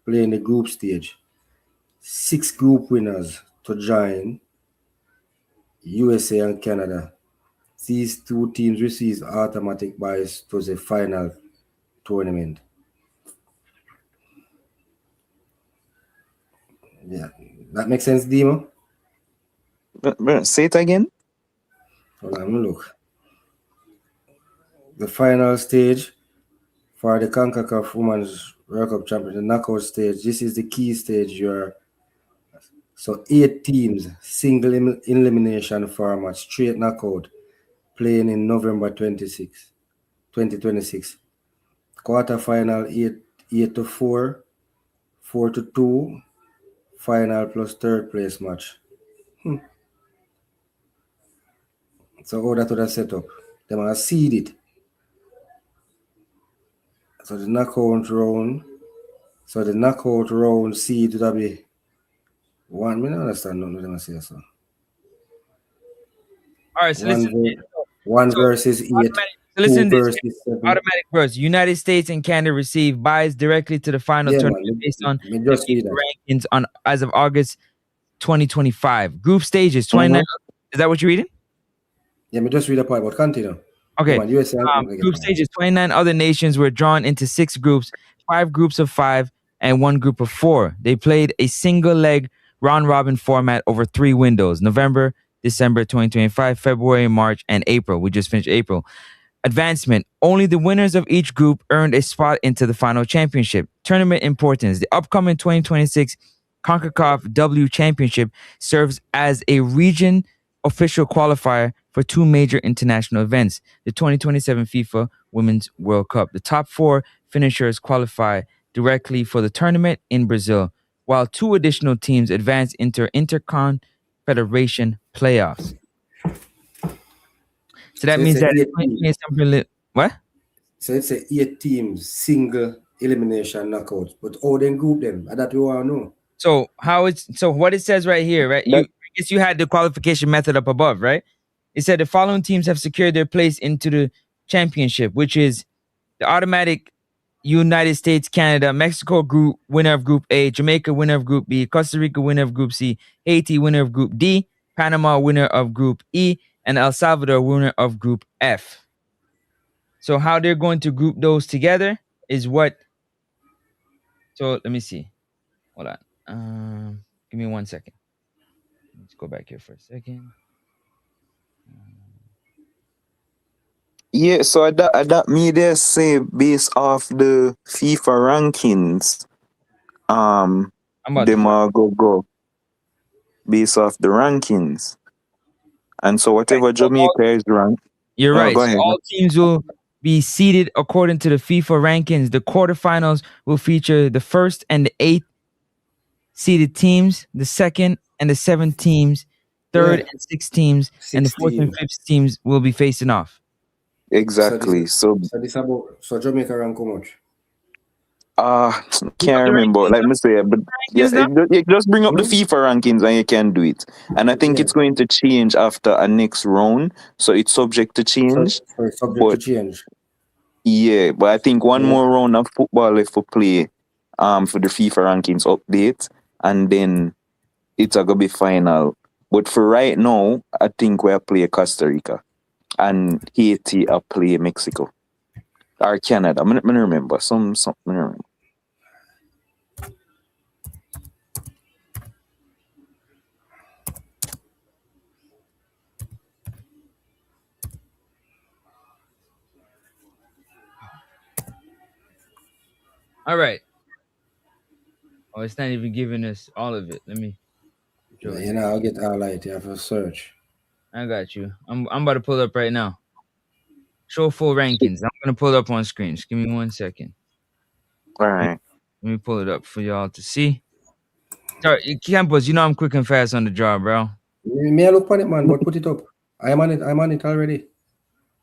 playing the group stage. 6 group winners to join USA and Canada. These 2 teams receive automatic buys to the final tournament. Yeah, that makes sense, Demo? But say it again. Hold on, let me look. The final stage for the CONCACAF Women's World Cup Championship, the knockout stage. This is the key stage. So 8 teams, single elimination format, straight knockout, playing in November 2026. Quarterfinal 8 to 4, 4 to 2, final plus third place match. So how that would have set up? They must seed it. So the knockout round seed would be one. I don't understand nothing them say so. All right, so listen. One So versus 8, so 2 listen to this. versus 7. Automatic berths. United States and Canada receive buys directly to the final Yeah, tournament man. based on Me the just read FIFA that. rankings on as of August 2025. Group stages 29. Is that what you're reading? Yeah, me just read a part about continue. Okay. Yeah, man, USA and Canada get Group on. stages 29 other nations were drawn into 6 groups, 5 groups of 5, and 1 group of 4. They played a single leg round robin format over 3 windows: November, December 2025, February, March, and April. We just finished April. Advancement. Only the winners of each group earned a spot into the final championship. Tournament importance. The upcoming 2026 CONCACAF W Championship serves as a region official qualifier for 2 major international events: the 2027 FIFA Women's World Cup. The top 4 finishers qualify directly for the tournament in Brazil, while 2 additional teams advance into Interconfederation playoffs. So that So it's means a that 8 team. what? So it's a 8 teams single elimination knockout. But how they group them? That we want to know. So what it says right here, right? I guess you had the qualification method up above, right? It said the following teams have secured their place into the championship, which is the automatic United States, Canada, Mexico group winner of Group A, Jamaica winner of Group B, Costa Rica winner of Group C, Haiti winner of Group D, Panama winner of Group E, and El Salvador winner of Group F. So how they're going to group those together is what. So let me see. Hold on. Give me 1 second. Let's go back here for a second. Yeah, so that me they say based off the FIFA rankings, I'm about to them find. go based off the rankings. And so whatever Jamaica is ranked. You're Oh, right. go So ahead. all teams will be seeded according to the FIFA rankings. The quarterfinals will feature the first and the 8th seeded teams, the second and the 7th teams, third Yeah. and 6th teams, and the 4th and 16. 5th teams will be facing off. Exactly. So Jamaica rank how much? You know can't the remember. rankings Like now? me say, but yeah, Rankings now? you just bring up the FIFA rankings and you can do it. And I think Yeah. it's going to change after a next round, so it's subject to change. So it's subject to But change. yeah, but I think one Yeah. more round of football left for play, for the FIFA rankings update, and then it's a gonna be final. But for right now, I think we'll play Costa Rica and Haiti are play Mexico or Canada. I remember some. I remember. All right. Oh, it's not even giving us all of it. Let me. You know, I'll get highlight. You have to search. I got you. I'm about to pull up right now. Show full rankings. I'm gonna pull it up on screen. Just give me 1 second. All right. Let me pull it up for y'all to see. Sorry, Campos, you know I'm quick and fast on the draw, bro. Me I look on it, man, but put it up. I'm on it already.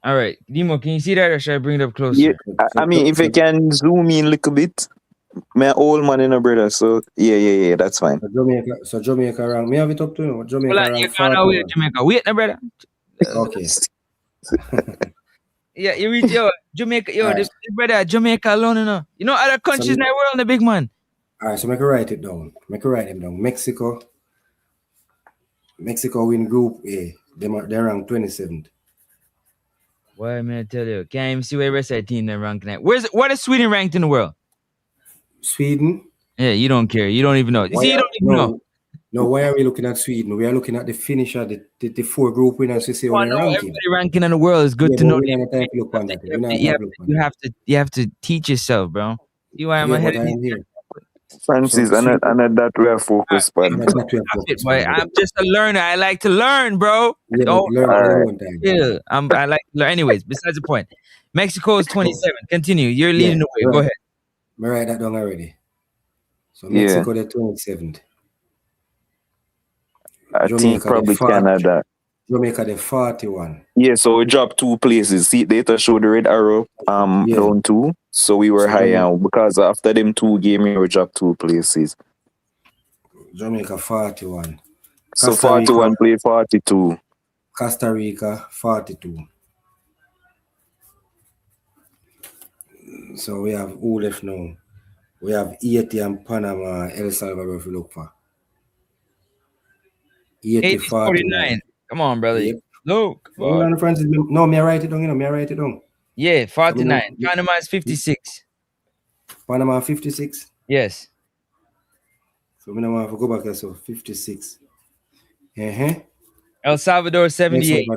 All right. Demo, can you see that or should I bring it up closer? Yeah, I mean, if you can zoom in a little bit, my old man in a brother. So yeah, that's fine. So Jamaica rank. Me have it up to you. Jamaica Well, rank you can't wait, Jamaica. Wait, no, brother. Okay. Yeah, you reach Jamaica, Alright. the brother, Jamaica alone, you know. You know other countries in the world, the big man. Alright, so make a write it down. Write them down. Mexico win Group A. They're ranked 27th. Why man, I tell you, can't even see where the rest of the team they're ranked at. What is Sweden ranked in the world? Sweden? Yeah, you don't care. You don't even know. You see, you don't even know. No, why are we looking at Sweden? We are looking at the finisher, the 4 group winners to see Well, on the no, ranking. everybody ranking in the world is good to know. We don't have time to look on that. You have to teach yourself, bro. See why I'm ahead but of I am here. Francis, and that we are focused on. I'm just a learner. I like to learn, bro. Yeah, Yeah, I like to learn. Anyways, besides the point, Mexico is 27. Continue. You're leading the way. Right. Go ahead. I write that down already. So Mexico, they're 27th. I think probably Canada. Jamaica, they're 41. Yeah, so we dropped 2 places. See, data show the red arrow down 2. So we were high because after them 2 games, we dropped 2 places. Jamaica 41. So 41 play 42. Costa Rica 42. So we have who left now? We have Haiti and Panama, El Salvador if you look for. Haiti 49. Come on, brother. Yep. Look. No, me I write it down, Yeah, 49. Panama is 56. Panama 56? Yes. So we don't want to go back there, so 56. El Salvador 78.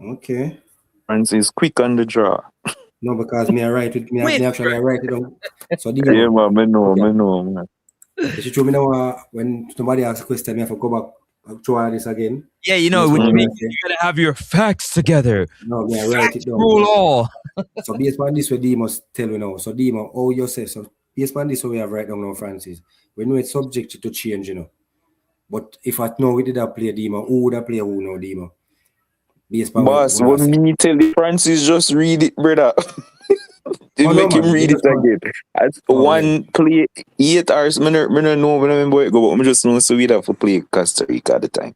Okay. Francis, quick on the draw. No, because me I write it. Me actually I write it down. So yeah, man, I know, man. You show me now when somebody asks a question, me have to go back and try this again. Yeah, you know, which means you gotta have your facts together. No, me I write it down. Rule all. So based on this, what D must tell you now. So D must, oh, you say so. Based on this, what we have right down now, Francis. We know it's subject to change, you know. But if I know we did that play Dima, who would I play who now, Dima? Boss, when me tell you Francis just read it, brother. Make him read it again. As one play 8 hours, I don't know when I go, but I just know so we'd have to play Costa Rica at the time.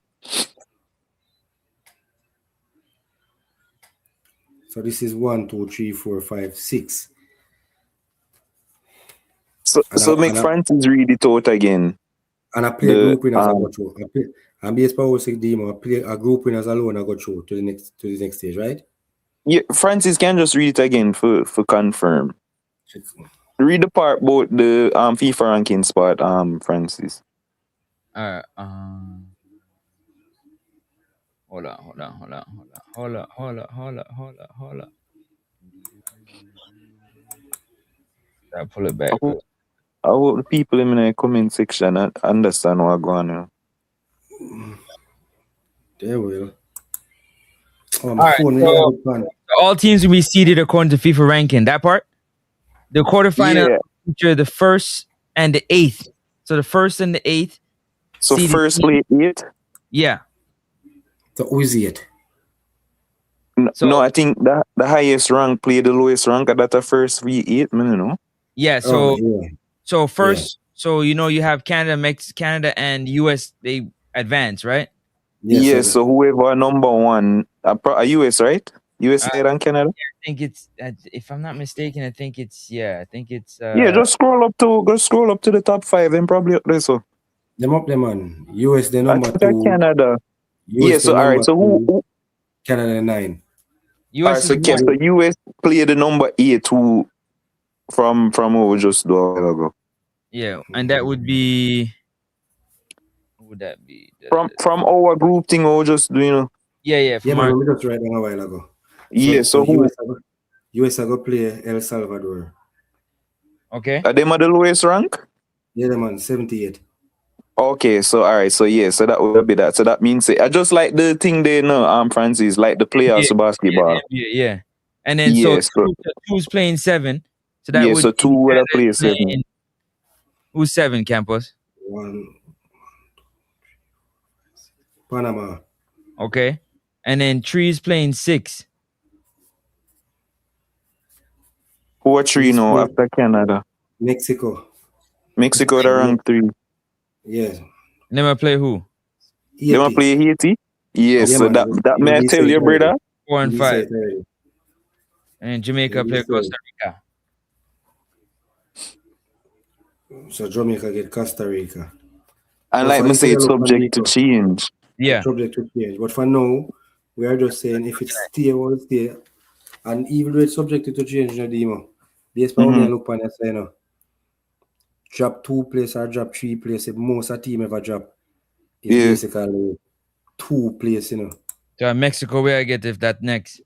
So this is 1, 2, 3, 4, 5, 6. So make Francis read it out again. And I play group winners I go through. And based on what Demo, I play a group winners alone I go through to the next stage, right? Yeah, Francis can just read it again for confirm. Read the part about the FIFA ranking spot, Francis. Alright, hold on. I'll pull it back. I hope the people in the comment section understand what's going on. They will. All teams will be seeded according to FIFA ranking. That part? The quarterfinal feature the 1st and the 8th. So the 1st and the 8th. So first play 8? Yeah. So who is it? No, I think the highest rank play the lowest rank at that first 3-8, you know. Yeah, so first, so you know you have Canada and US, they advance, right? Yes, so whoever number 1, US, right? USA and Canada. Yeah, I think it's, if I'm not mistaken, I think it's. Yeah, just scroll up to the top 5 and probably up there. So them up there, man. US the number 2. Canada. US so all right. So who? Canada 9. US. So US play the number 8 who from what we just do a while ago. Yeah, and that would be. Who would that be? From our group thing, or just do you know? Yeah. From our we just read a while ago. So who? US are going to play El Salvador. Okay. Are them at the lowest rank? Yeah, man, 78. Okay, so all right, so yeah, so that would be that. So that means I just like the thing they know, Francis, like the players of basketball. Yeah. And then so Yes, so two's playing 7. So that yeah, would so two mean would have Canada's played 7. playing who's 7, Campos? Panama. Okay. And then 3's playing 6. Who are 3 now after Canada? Mexico. Mexico the rank 3. Yes. Never play who? They want to play Haiti? Yes, Yeah, so man. that may I tell you, brother? 4 and 5. And And then Jamaica play Costa Rica. So Jamaica get Costa Rica. And like me say, it's subject to change. Yeah. Subject to change. But for now, we are just saying if it's stay or stay, and even though it's subject to change, Demo, based on me look on it, say, no, drop 2 places or drop 3 places, most of the team ever drop is basically 2 places, you know. So Mexico, where I get if that next?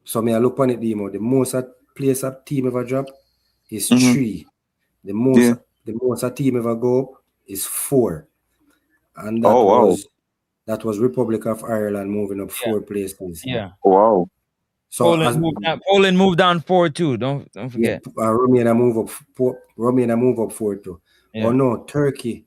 So me I look on it, Demo, the most place a team ever drop is 3. The most a team ever go up is 4. And that was Republic of Ireland moving up 4 places. Yeah. Wow. So Poland moved down 4 too. Don't forget. Yeah, Romania move up 4 too. Yeah. Oh no, Turkey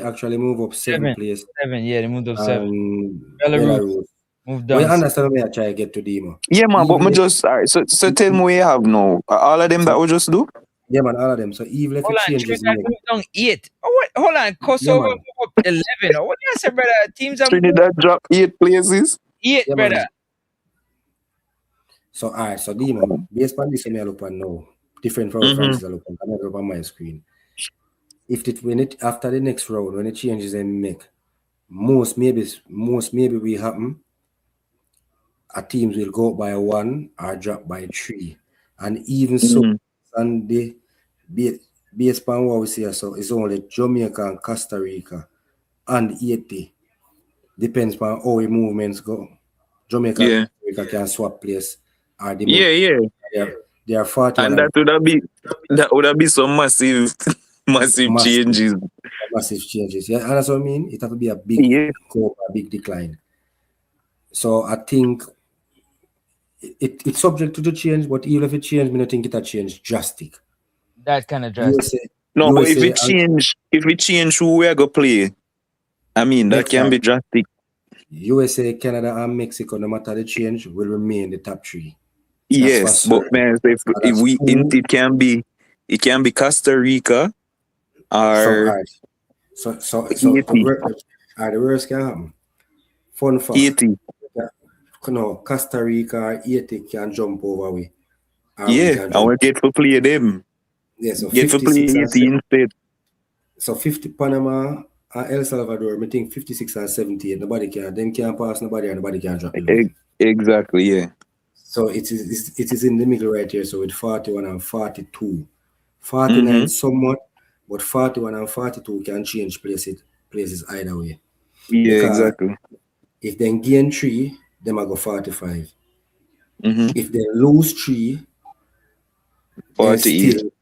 actually move up 7 places. 7, yeah, they moved up 7. Belarus moved down. Well, you understand me? I try to get to Demo. Yeah, man, but me just all right. So tell me what you have now. All of them that we just do? Yeah, man, all of them. So even if it changes, Trinidad moved down 8. Oh, wait, hold on, Kosovo moved up 11. Oh, what you say, brother? Teams have Trinidad drop 8 places. 8, brother. Man. So all right, so Demo, based on this, I look on now. Different from Francis I look on. I look on my screen. After the next round, when it changes and make most maybe will happen. Our teams will go up by 1 or drop by 3, and even so, and the based on what we see, so it's only Jamaica and Costa Rica and Haiti. Depends on how the movements go. Jamaica and Costa Rica can swap place. Or they are 40. And that would have been some massive changes. Massive changes. Yeah, and that's what I mean. It have to be a big go, a big decline. So I think it's subject to the change, but even if it change, I don't think it'll change drastic. That kind of drastic. No, but if it change who we are gonna play, I mean that can be drastic. USA, Canada, and Mexico, no matter the change, will remain the top 3. Yes, but man, it can be Costa Rica or the worst can happen. Fun fact. Haiti. No, Costa Rica or Haiti can jump over we. And we get to play them. Yeah, so get to play Haiti instead. So 50 Panama and El Salvador, I think 56 and 78. Them can't pass nobody and nobody can drop it. Exactly, yeah. So it is in the middle right here. So with 41 and 42. 49 somewhat, but 41 and 42 can change places either way. Yeah, because exactly. If they gain 3, they might go 45. If they lose 3, 48.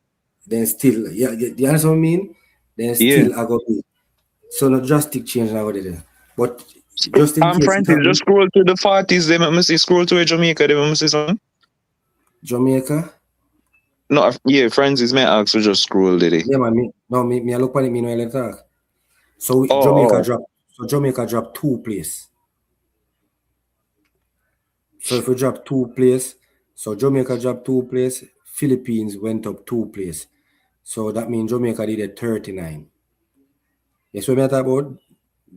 Then still, you understand what I mean? Then still I go be. So no drastic change now there. But just in case Francis, just scroll to the 40s, they must see scroll to Jamaica, they must see something. Jamaica? No, yeah, Francis may ask to just scroll today. Yeah, man, me I look on it, me no let talk. So Jamaica drop 2 places. So if we drop 2 places, so Jamaica dropped 2 places, Philippines went up 2 places. So that means Jamaica did a 39. Yes, what I talk about?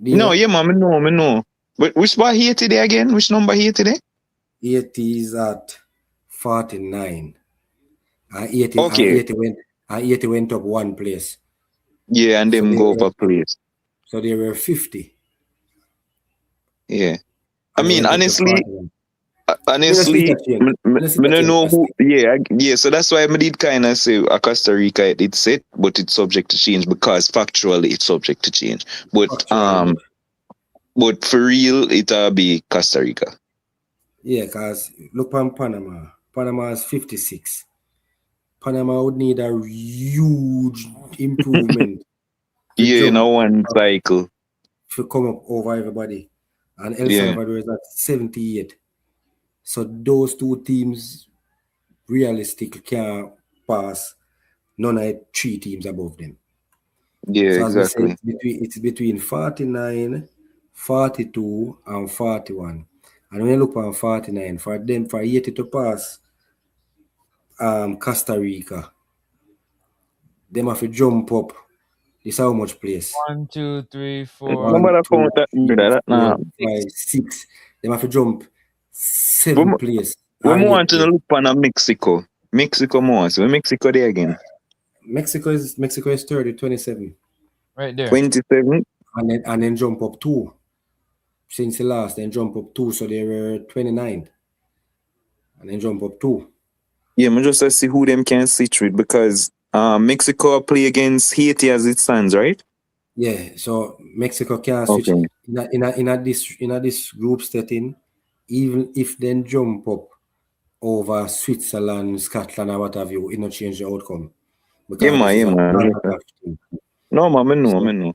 No, yeah, man, I know. But which spot here today again? Which number here today? 80 is at 49. And 80 went up 1 place. Yeah, and them go up a place. So they were 50. Yeah. I mean, honestly, I don't know who. Yeah. So that's why I did kind of say Costa Rica it's set, but it's subject to change because factually it's subject to change. But for real, it'll be Costa Rica. Yeah, because look on Panama. Panama is 56. Panama would need a huge improvement to Yeah, in jump a one cycle. to come up over everybody. And El Yeah. Salvador is at 78. So those two teams realistically can't pass none of the three teams above them. Yeah, So as we say, exactly. it's between 49, 42, and 41. And when you look on 49, for them for 80 to pass Costa Rica, them have to jump up. This how much place? 1, 2, 3, 4. No 1, matter 2, count that, 3, that 4, nah. 5, 6. Them have to jump We 7 place or want 8 to place. look on a Mexico. Mexico more. So Mexico there again. Mexico is 30, 27. Right there. 27. And then jump up 2. Since the last, then jump up 2. So they were 29. And then jump up 2. Yeah, I just to see who them can sit with because Mexico play against Haiti as it stands, right? Yeah, so Mexico can switch Okay. in a this group setting, even if then jump up over Switzerland, Scotland, or what have you, it not change the outcome. Yeah, Because this is a man. team. No, man, I know.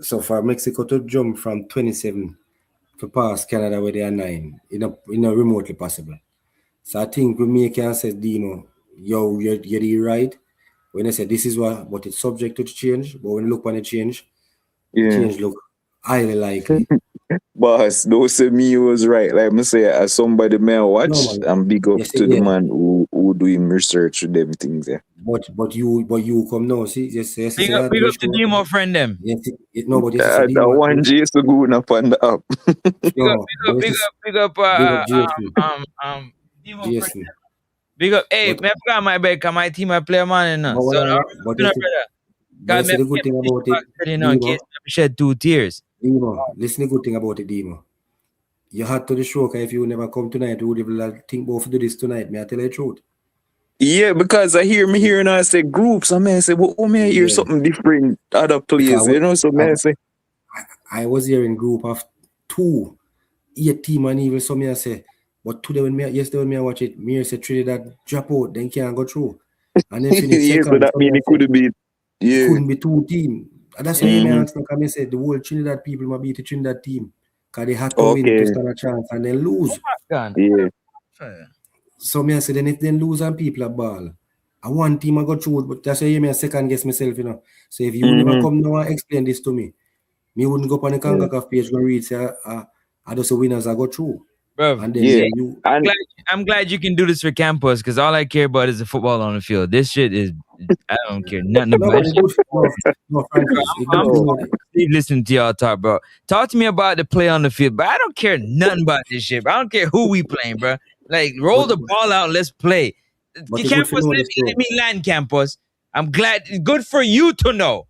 So for Mexico to jump from 27 to pass Canada where they are 9, it's not remotely possible. So I think we make and say, Dino, you're right. When I say this is what, but it's subject to change, but when you look on the change Yeah. look highly likely. Boss, those say me was right. Like I say, as somebody may watch No, man. and big up Yes, to the yeah. man who do him research with them things there. But you come now, see, yes, Big up to Demo friend them. Yes, no, but yes, The one Jason to go up on the app. Big up, Jason. Demo friend them. Big up, hey, me forgot my bed, cause my team I play man now. So but the good thing about it, in case I shed 2 tears. Demo, listen the good thing about it, Demo. You had to the show, cause if you never come tonight, you would have think about to do this tonight. May I tell you the truth? Yeah, because I hear me here and I say groups, I may say, well, may I hear something different other places, you know, so may I say. I was here in group of 2, 8 team and even some may I say, but today when I watch it, me say Trinidad drop out, then can't go through. And then finish Yeah, second. so that means it could be It couldn't be 2 teams. And that's why Mhm. I asked me, say the whole Trinidad people might beat the Trinidad team. Because they had to win to stand a chance and then lose. Yeah. So me I say then if they lose and people are ball. And one team I got through, but that's why I second guess myself, you know. So if you never come now and explain this to me, me wouldn't go up on the CONCACAF page and read say I just the winners I got through. Bro, And then I'm glad you can do this for Campos because all I care about is the football on the field. This shit is I don't care nothing about it. No, Francis, I'm listening to y'all talk, bro. Talk to me about the play on the field, but I don't care nothing about this shit. Bro. I don't care who we playing, bro. Like roll the ball out, let's play. Campos, let me land, Campos. I'm glad. Good for you to know.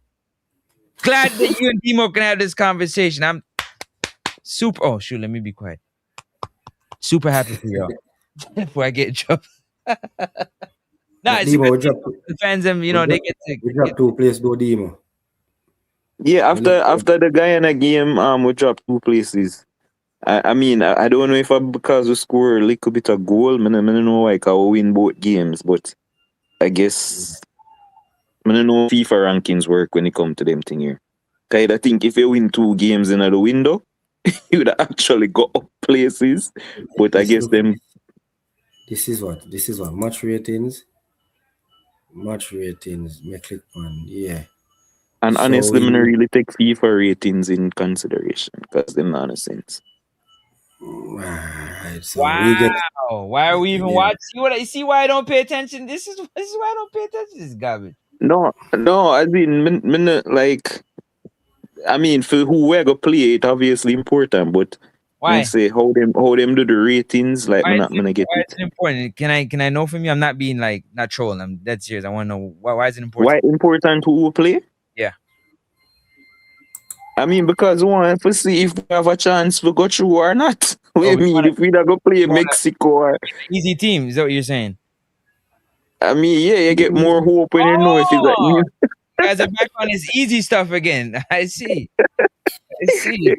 Glad that you and Demo can have this conversation. I'm super. Oh shoot, let me be quiet. Super happy for y'all. Before I get in trouble. It's Demo, the fans, and you know they get to. We dropped 2 places, though, Demo. Yeah, after the Guyana game, we dropped 2 places. I mean, I don't know if because we score a little bit of goal, I don't know why we win both games, but I guess I don't know FIFA rankings work when it come to them thing here. Cause I think if you win 2 games in the window, you would actually go up places. But I guess them. This is what match ratings. Me click on And so honestly, I don't really take FIFA ratings in consideration because they're nonsense. Right, so wow. Why are we even watching? See why I don't pay attention? This is why I don't pay attention to this garbage. No, I mean, like, I mean, for who we're gonna play, it obviously important, but why? I say how them do the ratings, like, I'm gonna get why it. is it important? Can I know from you? I'm not being like not trolling. I'm dead serious. I want to know why is it important? Why important who will play? Yeah. I mean, because we want to see if we have a chance to go through or not. If we don't go play Mexico or easy team, is that what you're saying? I mean, yeah, you get more hope when you know if it's like you guys are back on this easy stuff again. I see. You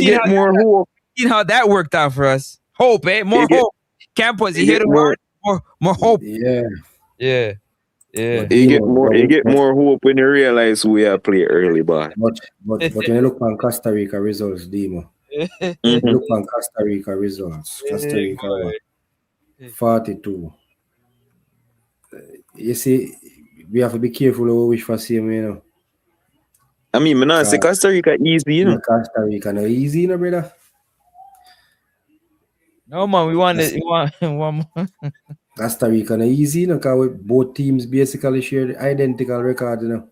get more hope. You know how that worked out for us. Hope, eh? More hope. Campos, you hear the word? More hope. Yeah. Yeah. But You get Demo, more. You get more hope when you realize we are play early, but. but when you look on Costa Rica results, Demo. When you Mhm. look on Costa Rica results, Costa Rica what? 42. You see, we have to be careful of what we wish for same, you know. I mean, me not say Costa Rica easy, you know. Costa Rica no easy, you know, brother. No man, we want it. We want one more. Costa Rica no easy, you know, because both teams basically share identical record, you know.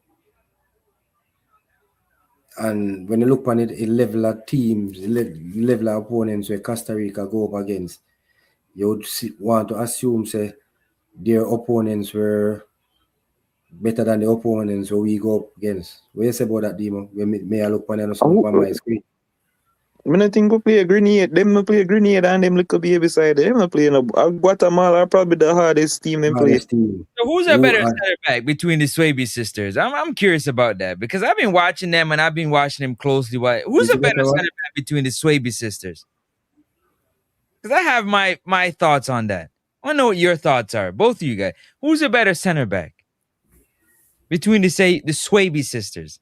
And when you look on it, a level of teams, level of opponents where Costa Rica go up against, you would want to assume, say, their opponents were better than the opponents where we go up against. What you say about that, Demo? May I look on it on my screen? I mean, I think we play a grenade. Them we play a grenade and them little baby side. Them we play Guatemala are probably the hardest team them play. Team. So who's a better center back between the Swaby sisters? I'm curious about that because I've been watching them and I've been watching them closely. Who's a better center back between the Swaby sisters? Because I have my thoughts on that. I want to know what your thoughts are, both of you guys. Who's a better center back between the Swaby sisters?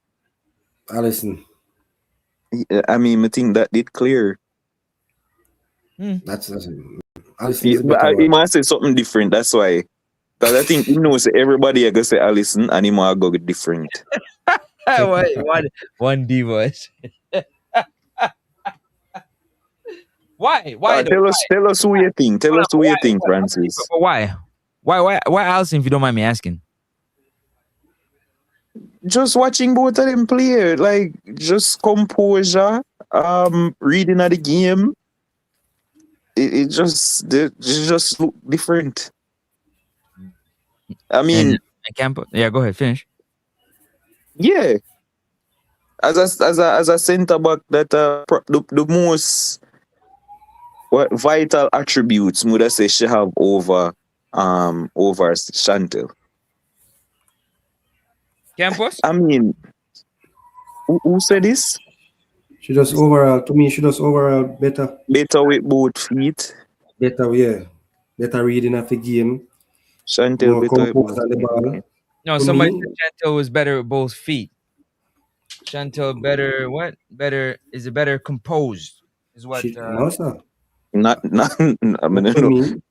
Allison. I mean, I think that did clear. That's but he must say something different. That's why. Because I think he knows everybody are going to say Allison and he might go different. One divorce. Why? Tell us who you think. Tell us who you think, Francis. Why? Why Allison, if you don't mind me asking? Just watching both of them play, like just composure, reading of the game. It just look different. I mean, I can't put. Yeah, go ahead, finish. Yeah, as a centre back, that the most vital attributes would I say she have over Chantel. Campos? I mean, who said this? She does overall, to me, she does overall better. Better with both feet. Better, yeah. Better reading of the game. Chantel more better composed on the ball. No, To somebody me, said Chantel was better with both feet. Chantel better what? Better is it better composed? Is what no, sir. Not I mean, to me,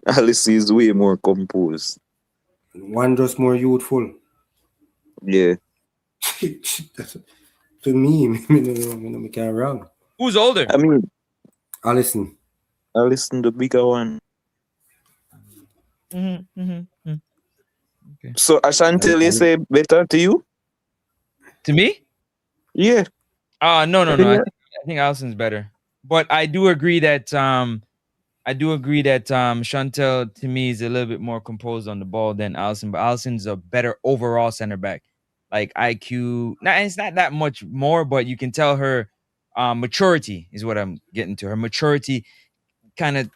Alice is way more composed. One just more youthful. Yeah. To me, me can't wrong. Who's older? I mean, Allison. Allison, the bigger one. Okay. So Chantel, you say better to you? To me? Yeah. No. I think Allison's better. But I do agree that Chantel to me is a little bit more composed on the ball than Allison, but Allison's a better overall center back. Like IQ, it's not that much more, but you can tell her maturity is what I'm getting to. Her maturity kind of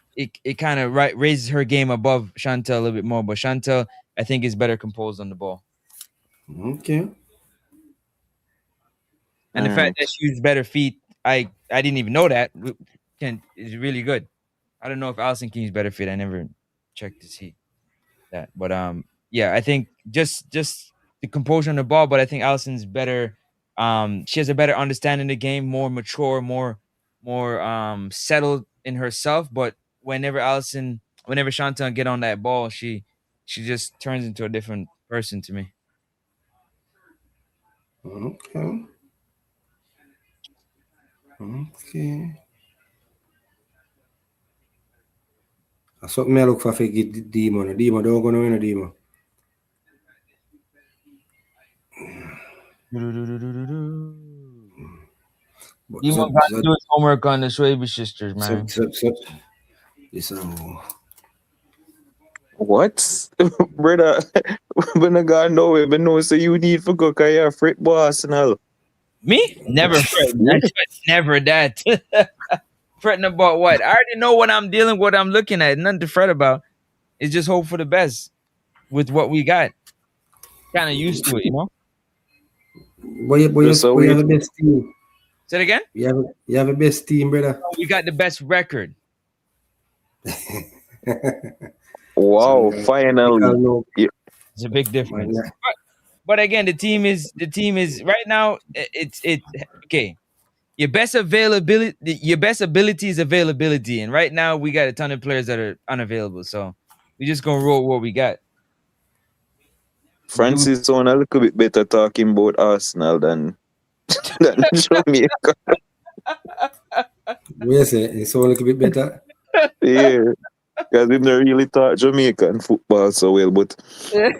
raises her game above Chantel a little bit more, but Chantel I think is better composed on the ball. Okay. And the fact that she uses better feet, I didn't even know that. Is really good. I don't know if Allison can use better feet. I never checked to see that, but yeah, I think just the composure on the ball. But I think Allison's better. She has a better understanding of the game, more mature, more settled in herself. But whenever Chantal get on that ball, she just turns into a different person to me. Okay. That's something I look for get Demo. Demo don't go no Demo. Demo got to do his homework on the Swaby sisters, man. What? Brother, when I got nowhere, but no, so you need for go cause you're fret boss now. Me? Never fret. Never that. Fretting about what? I already know what I'm dealing with, what I'm looking at. Nothing to fret about. It's just hope for the best with what we got. Kind of used to it, you know? But you have the best team. Say it again? You have the best team, brother. We got the best record. Wow, So, finally. no, Yeah. It's a big difference. yeah. But again, the team is right now. It's okay. Your best ability is availability, and right now we got a ton of players that are unavailable. So we just gonna roll what we got. Francis sound a little bit better talking about Arsenal than than Jamaica. Where say it's all a little bit better. Yeah. Because him not really talk Jamaican football so well, but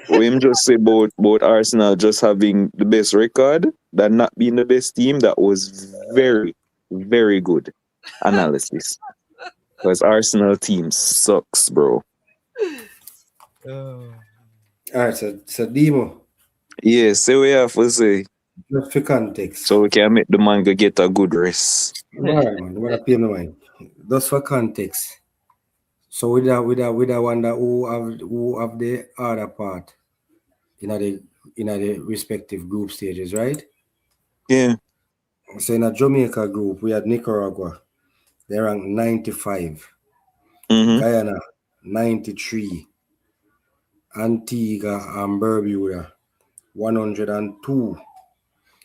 what him just say about Arsenal just having the best record than not being the best team, that was very, very good analysis. Because Arsenal team sucks, bro. All right, so Demo, Yeah, so we have to say, just for context. so we can make the man go get a good rest. All right, man. What I pay my mind. Just for context. So with that one that who have the other part in the respective group stages, right? Yeah. So in a Jamaica group, we had Nicaragua. They ranked 95. Mm-hmm. Guyana 93. Antigua and Barbuda 102.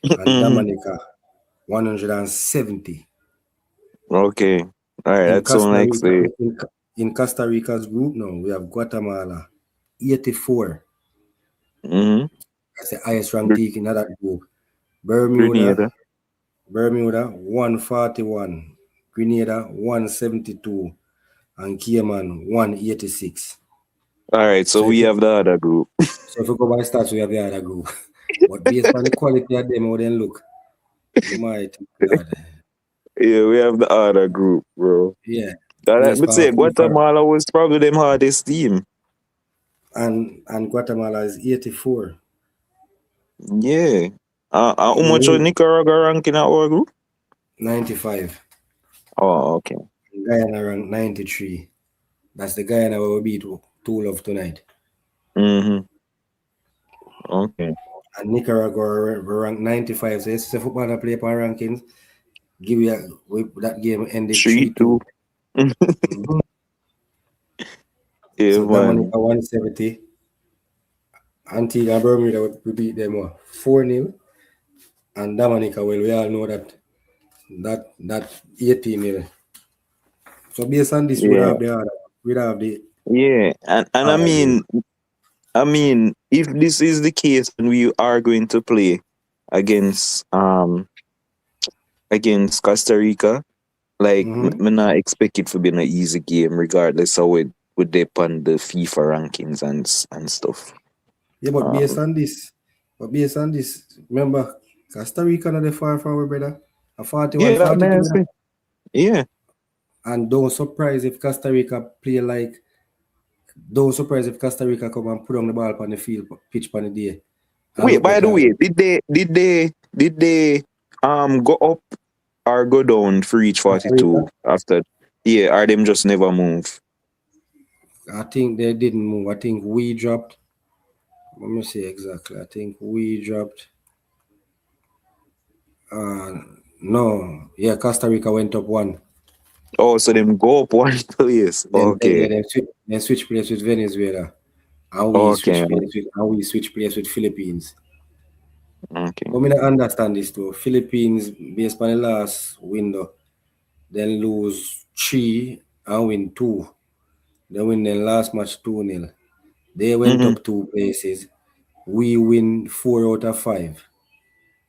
And Dominica 170. Okay. All right, that sounds like say. In Costa Rica's group now, we have Guatemala 84. Mm-hmm. That's the highest ranked team in that group. Grenada. Bermuda 141. Grenada 172. And Cayman 186. All right, so we have the other group. So if we go by stats, we have the other group. But based on the quality of them, how they look, you might. God. Yeah, we have the other group, bro. Yeah. I would say Guatemala was probably them hardest team. And Guatemala is 84. Yeah. How much was Nicaragua ranking at our group? 95. Oh, okay. Guyana ranked 93. That's the Guyana where we beat Tool of tonight. Mm-hmm. Okay. And Nicaragua were ranked 95. So it's a footballer play upon rankings. Give you that game ended 3-2. Mm-hmm. Yeah, so man. Dominica 170. Antigua and Bermuda we beat them 4-0. And Dominica, well, we all know that 80-0. So based on this, yeah. we'd have the yeah, and I mean, if this is the case and we are going to play against Costa Rica, like me not expect it to be an easy game, regardless of it would depend on the FIFA rankings and stuff. Yeah, but based on this, remember Costa Rica not the far from our brother. A 41, 42. Yeah. And don't surprise if Costa Rica play like. Don't surprise if Costa Rica come and put on the ball on the field pitch on the day. Wait, by the way, did they go up or go down for each 42 after? Yeah, or them just never move? I think they didn't move. I think we dropped. Let me see exactly. I think we dropped. No. Yeah, Costa Rica went up 1. Oh, so them go up 1 place. Okay. Then switch place with Venezuela. And we switch place with Philippines. Okay. But I understand this too. Philippines, based on the last window, then lose 3 and win 2. They win the last match 2-0. They went up 2 places. We win 4 out of 5.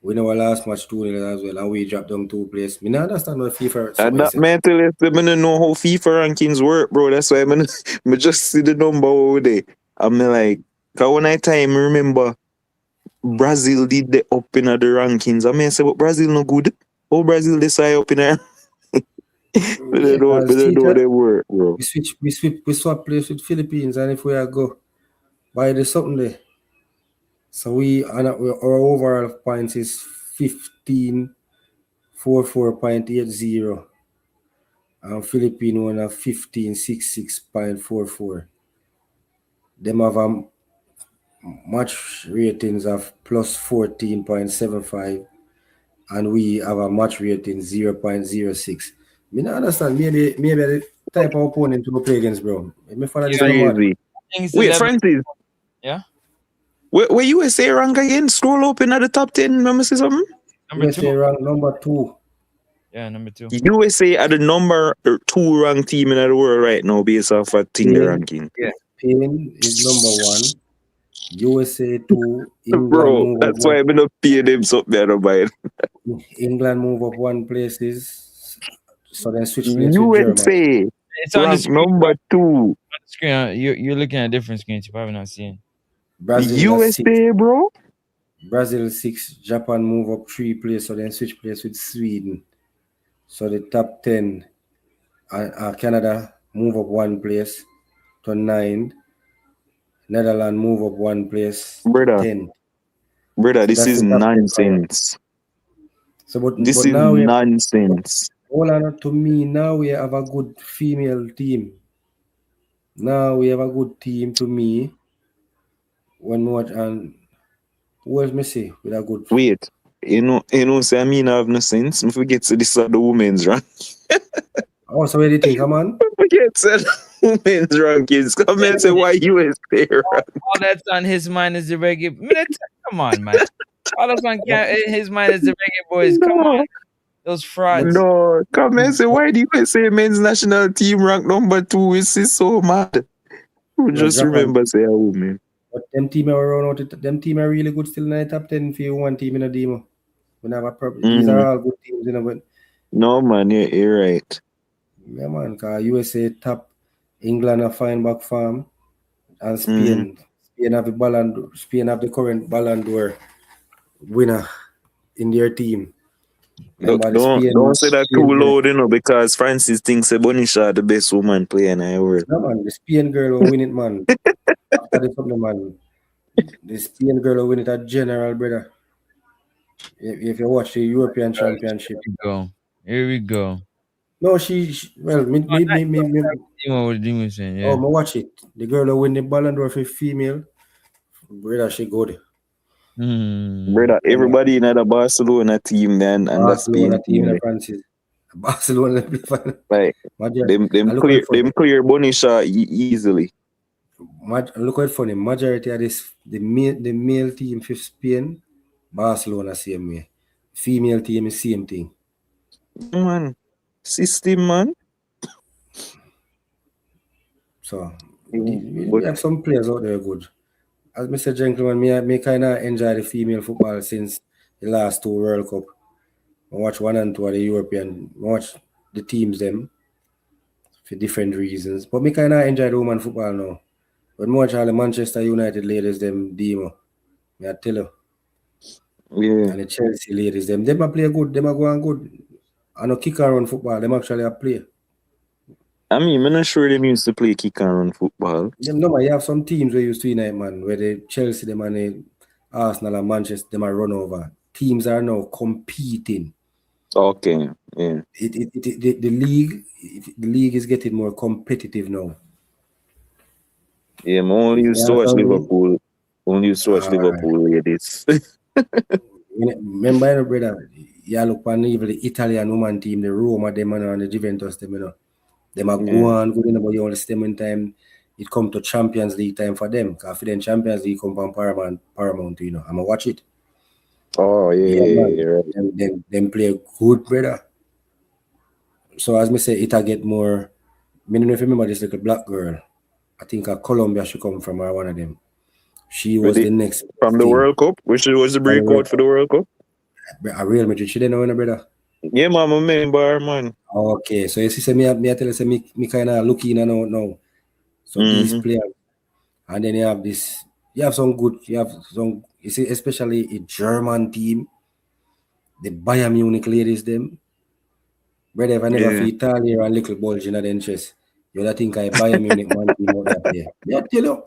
We know our last match 2-0 as well, and we dropped down 2 places. I don't understand what FIFA. And that mentally, I don't know how FIFA rankings work, bro. That's why I just see the number over there. I'm like, because when I remember Brazil did the up in the rankings. I say, but Brazil no good. Oh, Brazil decide up in there. They don't know they work, bro. We swap place with Philippines, and if we are go by the something there. So our overall points is 1544.80. And Philippine one of 1566.44. Them have a match ratings of plus 14.75, and we have a match rating 0.06. I don't understand. Maybe the type of opponent to play against, bro. Me follow this Kings Wait, 11. Francis. Yeah. Where USA rank again? Scroll up in the top 10. Let me see something. Number USA 2. rank number 2. Yeah, number 2. USA are the number 2 ranked team in the world right now based off a thing Spain, ranking. Yeah. Spain is number 1. USA 2. England Bro, move that's up why I'm not pay them something I don't buy it. England move up 1 places. So then switch place with Germany. USA It's on the rank screen. number 2. On the screen. You're looking at different screens. You're probably not seeing. Brazil at 6. USA, bro. Brazil 6. Japan move up 3 places. So then switch place with Sweden. So the top 10. Canada move up 1 place to 9. Netherlands move up 1 place Brother. 10. Brother, So this that's is the top 10 power. nonsense. So This but is now we nonsense. hold on, to me, now we have a good female team. Now we have a good team to me. When we watch and who else me say with a good Wait, say I mean I have no sense. I forget to this is the women's rank. Oh, so where do you think, come on? Forget to women's rankings. Come and say why USA rank. All that's on his mind is the reggae. Come on, man. All that's on his mind is the reggae boys. Come on. Those frauds. No, come and say why the USA men's national team rank number 2 is so mad. Who just Japan. remember say a woman. But them team are around out. Them team are really good still in the top 10 for you one team in a demo. We have a problem. These are all good teams, you know, but no man, you're right. yeah man, cause USA top, England are fine back farm, and Spain. Spain have the current Ballon d'Or winner in their team. Don't say that too loud, you know, because Francis thinks Bonisha the best woman player in the world. No man, the Spain girl will win it, man. After the something, man. The Spain girl will win it at general, brother. If you watch the European Championship. Here we go. No, she well, me. Oh, me watch it. The girl will win the Ballon d'Or for female. Brother, she good. Brother, everybody in the Barcelona team then and the Spain team. Francis. Barcelona like them clear Bonisha easily. Look at funny. Majority of this the male team for Spain, Barcelona same way. Female team is same thing. Man, system man. So we have some players out there good. As Mr. Gentleman, me kind of enjoy the female football since the last 2 World Cup. I watch 1 and 2 of the European. I watch the teams them for different reasons. But me kind of enjoy the woman football now. When I watch all the Manchester United ladies, them demo, I tell you. Yeah. And the Chelsea ladies, them a play good. Them a go on good. I know kick and run football. Them actually a play. I mean, I'm not sure them used to play kick and run football. You have some teams where used to unite, man, where the Chelsea, them and the Arsenal and Manchester, them are run over. Teams are now competing. Okay, yeah. The league is getting more competitive now. Yeah, I only used to watch Liverpool. Only used to watch Liverpool ladies. Remember, brother, you look on even the Italian woman team, the Roma, them and the Juventus, them, you know. Them are go on good, but you only stay in time. It come to Champions League time for them. Because for them Champions League come from Paramount, you know. I'ma watch it. Oh yeah, right. And them play good, brother. So as me say, it'll get more. I don't know if you remember this little black girl. I think Colombia should come from her, one of them. She was the next from the World Cup, which was the breakout for the World Cup. A Real Madrid, she didn't know, brother. Yeah, man, I remember, man. Okay, so you see, me tell you, say me kind of looking now. So these players, and then you have some good, you see, especially a German team, the Bayern Munich ladies, them. Brother, if I never feel Italy or a little bulge in the chest, you'll think I Bayern Munich man team out there play. Yeah, tell you.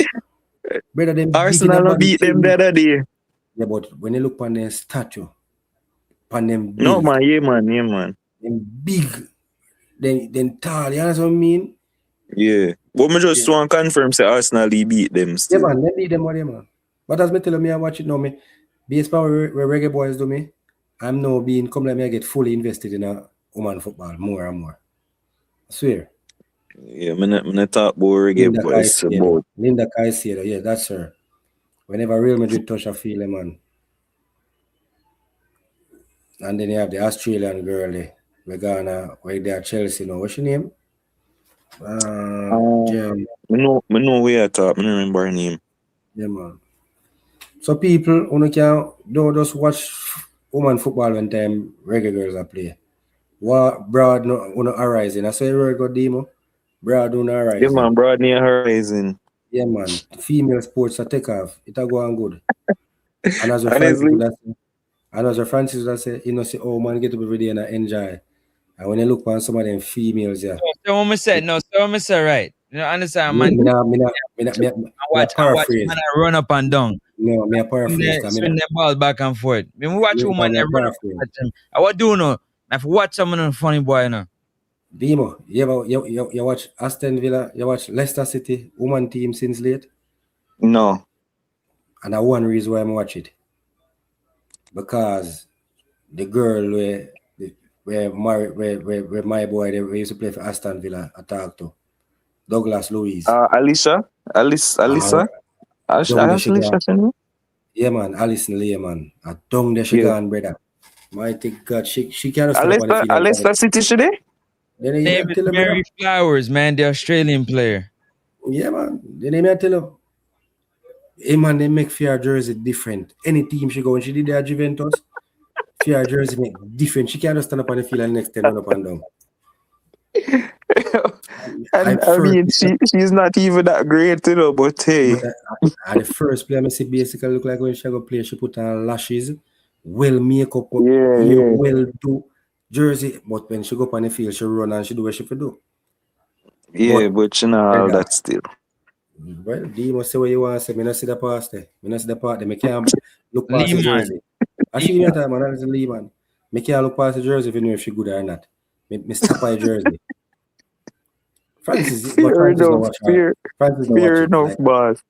Brother, them Arsenal beat them the other day. Yeah, but when you look on their statue, on them big. No, man, yeah, man. Them big, then tall, you know what I mean? Yeah. But me just want to confirm say Arsenal beat them still. Yeah, man, they beat them, man. But as me tell me, I watch it now, me. Based on where Reggae boys do me, I'm now being, come let me, I get fully invested in a woman football more and more. I swear. Yeah, I'm not talk about reggae Linda voice Caicedo. about. Linda Caicedo, yeah, that's her. Whenever Real Madrid touch, I feel them, man. And then you have the Australian girl, the Guyana, where they are Chelsea now. What's her name? Jam. I know where I talk. I don't remember her name. Yeah, man. So people who don't just watch woman football when time reggae girls are play. What broad no arising. I say very good demo. Broad no Yeah, arising. man, Broadney Horizon. Yeah, man. Female sports are take off. It'll go on good. And as a Honestly, Francis would say, you know, say, oh man, get up every day and I enjoy. And when you look on some of them females, yeah. So what me say, no, so what me say, right? You know, understand, Me, man. me, nah- I watch, paraphrase. man, I run up and down. No, me a paraphrase. Swing the ball back and forth. When we watch woman, Me I a run up paraphrase. and watch them. I what do no? I have to watch someone on funny boy, you know. Demo, you watch Aston Villa, you watch Leicester City, woman team since late? no. And I one reason why I watch it. Because the girl where my boy they used to play for Aston Villa, I talked to Douglas Louise. Alicia? Alyssa? Down there she Alicia, gone. Yeah, man, Alison Lee, man. Down there she gone, brother. Mighty God, she can't stand up on the field. Leicester City, should they? Then you Name is tell her, Mary Flowers, man, the Australian player. yeah, man. Then I tell her, hey, man, they make fair jersey different. Any team she go, when she did that Juventus, fair jersey make different. She can't just stand up on the field and next 10 run up and down. And I mean, she's not even that great, you know, but hey. And the first play I see basically look like when she go play, she put on lashes, well makeup, yeah. well do jersey. But when she go up on the field, she run and she do what she do. Yeah, but you know, all that still. Well, D must say what you want to say. I not see the past there. I not see the part there. I can't look past the jersey. I see you time, man. That is a Lee, man. I can't look past the jersey if you know if she good or not. Me stop by jersey. Francis, but Francis don't watch her. Francis don't watch it. Enough, boss.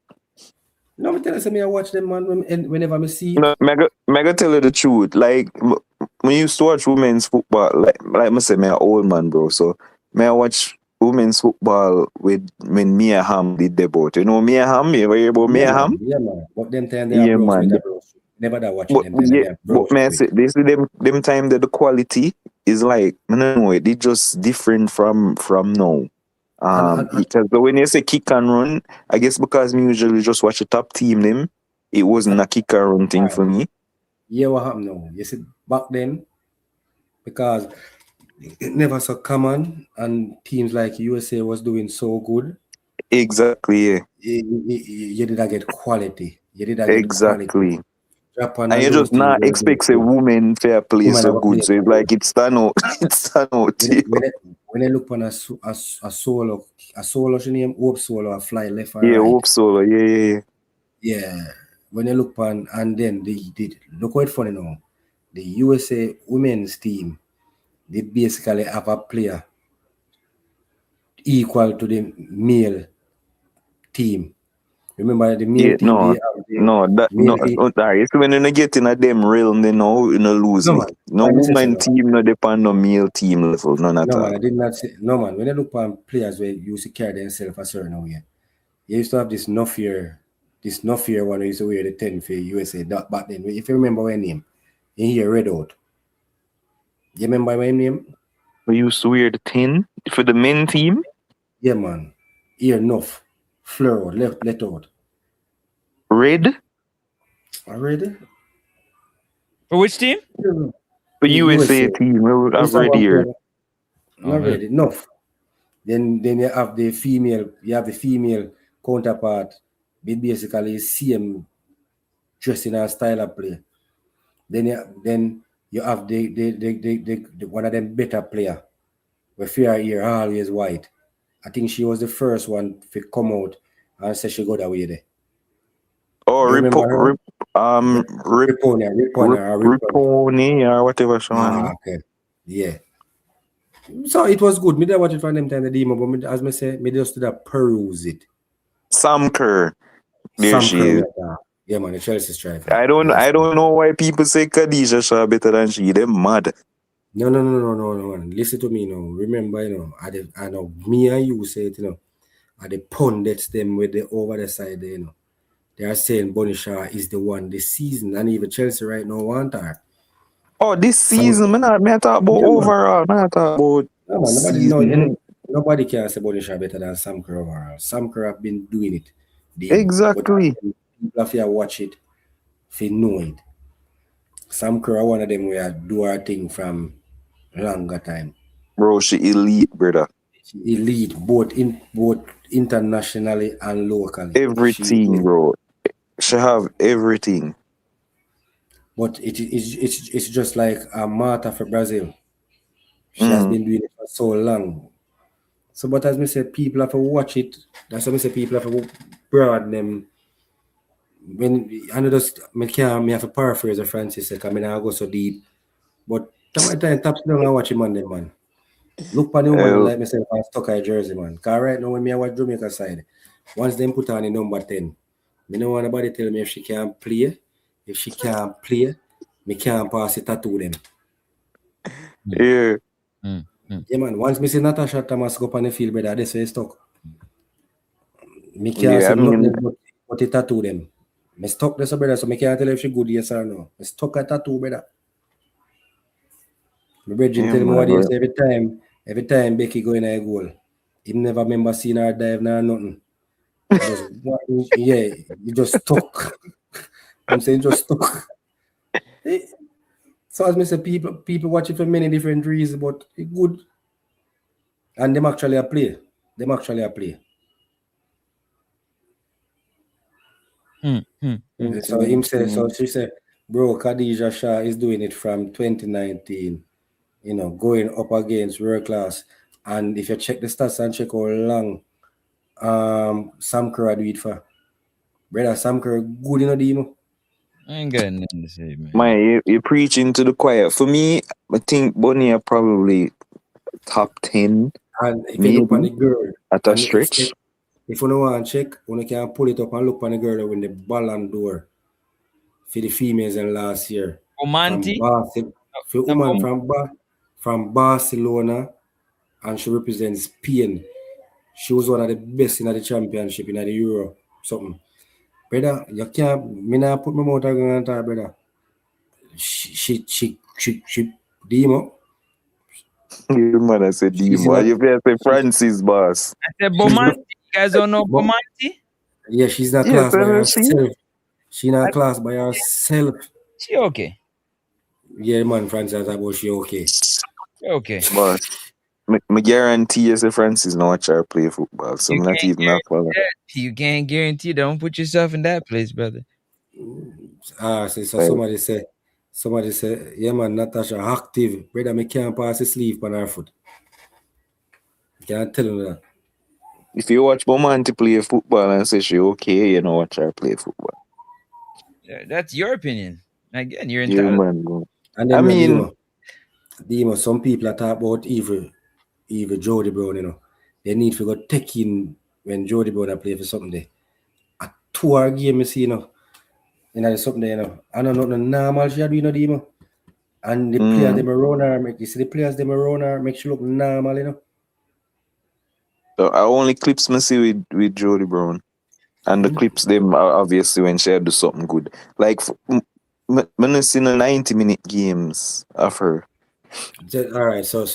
No, I tell you, I watch them, man, whenever I see it. No, mega tell you the truth. Like, when you used to watch women's football, like I say, me an old man, bro. So, I watch women's football when Mia Hamm did debut. You know Mia Hamm? You ever hear about Mia Hamm? Yeah, man. But them time they are bros with the bros. Never that watch them time they are bros. But man, say, this them time that the quality is like, I don't know, it just different from now. Because when you say kick and run, I guess because me usually just watch the top team them, it wasn't a kick and run thing for me. Yeah, what happened now? You see, back then, because it never so common and teams like USA was doing so good. Exactly, yeah. You didn't get quality. You didn't get quality. Japan and you just not expect a woman fair play so good. So it's like it's stand out. When I look on a solo, she name Hope Solo, a fly left and right. Yeah, Hope Solo, yeah. Yeah. When I look on, and then they did, look what funny now. The USA women's team did basically have a player equal to the male team. Remember the male team? It's when you get in a them realm, they know you lose me. No woman team, no depend no male team level, none at all. Man, I did not say no, man. When I look on players where you used to carry themselves a certain way, you used to have this no fear one who used to wear the 10 for USA back then. If you remember my name, in here red out. You remember my name? We used to wear the 10 for the men team? Yeah, man. Here enough. Fleur out, let out. Red? Red? For which team? For USA team. We have red here. Not red, enough. Then you have the female counterpart. They basically same dressing and style of play. Then you have the one of them better player. Where fair here always white. I think she was the first one to come out and say she got away there. Oh, Riponi or whatever. Okay. Yeah. So it was good. Me did watch it from them time the demo, but as me say, me just did peruse it. Sam Kerr. There she is. Yeah, man, the Chelsea striker. I don't know why people say Khadija Shah better than she. They're mad. No. Listen to me now. Remember, I know me and you say it, are the pundits them with the over the side, They are saying Bonnie Shaw is the one this season, and even Chelsea right now want her. Oh, this season, me talk about overall. Me not talk about season. Nobody can say Bonnie Shaw better than Sam Kerr overall. Sam Kerr have been doing it. Exactly. But people have to watch it, if you know it. Sam Kerr one of them where do our thing from longer time. Bro, she elite, brother. She elite, both internationally and locally. Everything, bro. She have everything. But it's just like Marta for Brazil. She has been doing it for so long. So, but as I said, people have to watch it. That's what I say. People have to broaden them. When I know just me have to paraphrase a Francis said, I mean I go so deep. But time tap down and watch him on them, man. Look on the woman like myself and stuck at jersey, man. Cause right now when me I watch Jamaica side, once them put on the number 10, me don't want nobody tell me if she can't play. If she can't play, me can't pass it to them. Yeah. Yeah, man. Once me see Natasha Thomas go up on the field, brother, that's where it's stuck. Me can't say nothing but it tattoo them. Me stuck this, brother, so me can't tell if she good, yes or no. Me stuck a tattoo, brother. My brother tell me what he say every time Becky go in a goal. He never remember seeing her dive nor nothing. You just stuck. I'm saying just stuck. So as me say, people watch it for many different reasons, but it's good. And them actually a play. So him say, so she said, bro, Khadija Shah is doing it from 2019, going up against world class. And if you check the stats and check how long Sam Kerr do it for, brother, Sam Kerr good in a demo. I ain't got nothing to say, man. Man, you're preaching to the choir. For me, I think Bonnie are probably top 10. And if you look on the girl, at a stretch. If you don't want to check, you can pull it up and look on the girl when the Ballon d'Or for the females in last year. Romantic? From Barcelona, and she represents Spain. She was one of the best in the championship, in the Euro, something. Brother, you can't, me not put my mouth on her, brother. She, Demo. Your mother said Demo. You better say Francis, boss. I said Bomanti. You guys don't know Bomanti? Yeah, she's not class by herself. She's not class by herself. She okay. Yeah, man, Francis, about she okay. Okay. But I guarantee you, say Francis not watch her play football, so I'm not even that follow. You can't guarantee. Don't put yourself in that place, brother. So somebody say, yeah, man, Natasha active. Brother, me can't pass a sleeve on her foot. I can't tell you that. If you watch Bomanti play football and say she okay, you know watch her play football. Yeah, that's your opinion. Again, you're entitled. And then Demo, some people are talking about evil Jody Brown, They need to go take in when Jody Brown play for something there. A 2-hour game, you see, something there, I don't know, normal she do, Demo. And the players, them around her, make she look normal, So I only clips me see with Jody Brown. And the clips them obviously when she do something good. Like when I see the 90-minute games of her. All right, so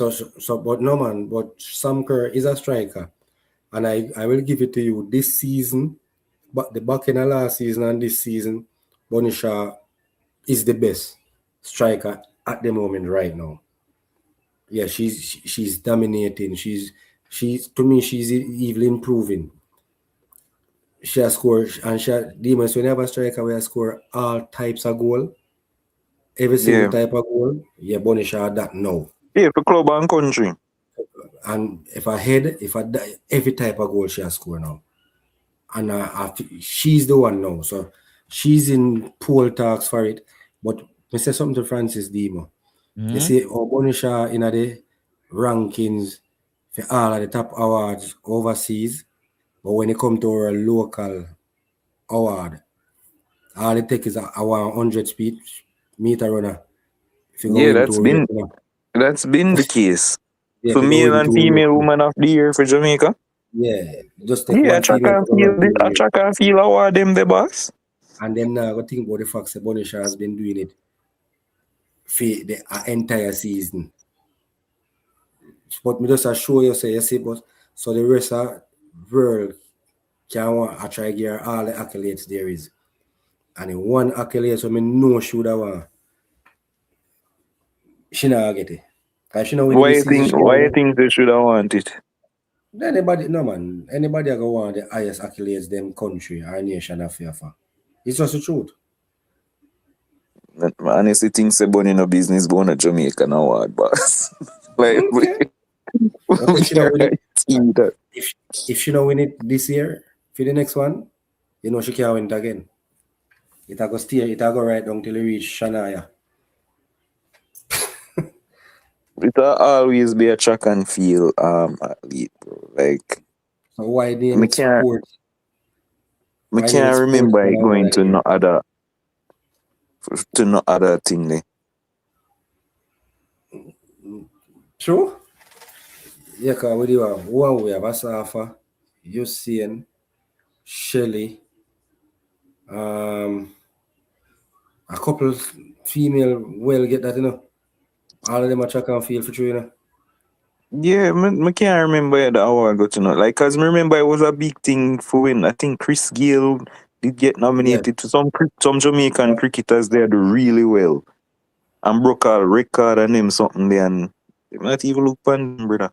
but no man, but Sam Kerr is a striker, and I will give it to you this season, but the back in the last season and this season, Bonnie Shaw is the best striker at the moment right now. Yeah, she's dominating. She's to me she's even improving. She has scored, and Demons whenever striker we score all types of goal, every single type of goal. Yeah, Bonnie Shaw that now. Yeah, for club and country. And if I every type of goal she has scored now. And she's the one now. So she's in poll talks for it. But I say something to Francis Demo. They say Bonnie Shaw in the rankings for all of the top awards overseas. But when it comes to our local award, all it takes is a 100 speed meter runner. Yeah, That's been the case. Yeah, For if you go male win and 2 female races. woman of the year for Jamaica. Yeah, just take Yeah, one female to go run 2 I races. track and field award them the boss. And then go think about the fact that Bonisha has been doing it for the entire season. But me just show you, say, you see, but so the rest of world can want I try give her all the accolades there is. And in one accolade, so me know she would have won. She not get it. Cause she not win this season. Why you think they should have want it? Anybody, no man, anybody go want the highest accolades them country or nation of FIFA. It's just the truth. I honestly think say Bunny no business going to Jamaica now award boss. Like Okay. Okay, she don't win it. If she don't win it this year, for the next one, you know she can't win it again. It'll go steer, it'll go right down till it reach Shania. It'll always be a track and field athlete, bro. Like so why name it sports? I can't remember it going to no other thing there. True? Yeah, because we do have one we have Asafa, Usain, Shelly, a couple female well get that, you know. All of them are track and field for true, you know. Yeah, I can't remember the award got to know. Like, cause I remember it was a big thing for when I think Chris Gayle did get nominated to some Jamaican cricketers there do really well. And broke a record and them something there and they not even look pan them, brother.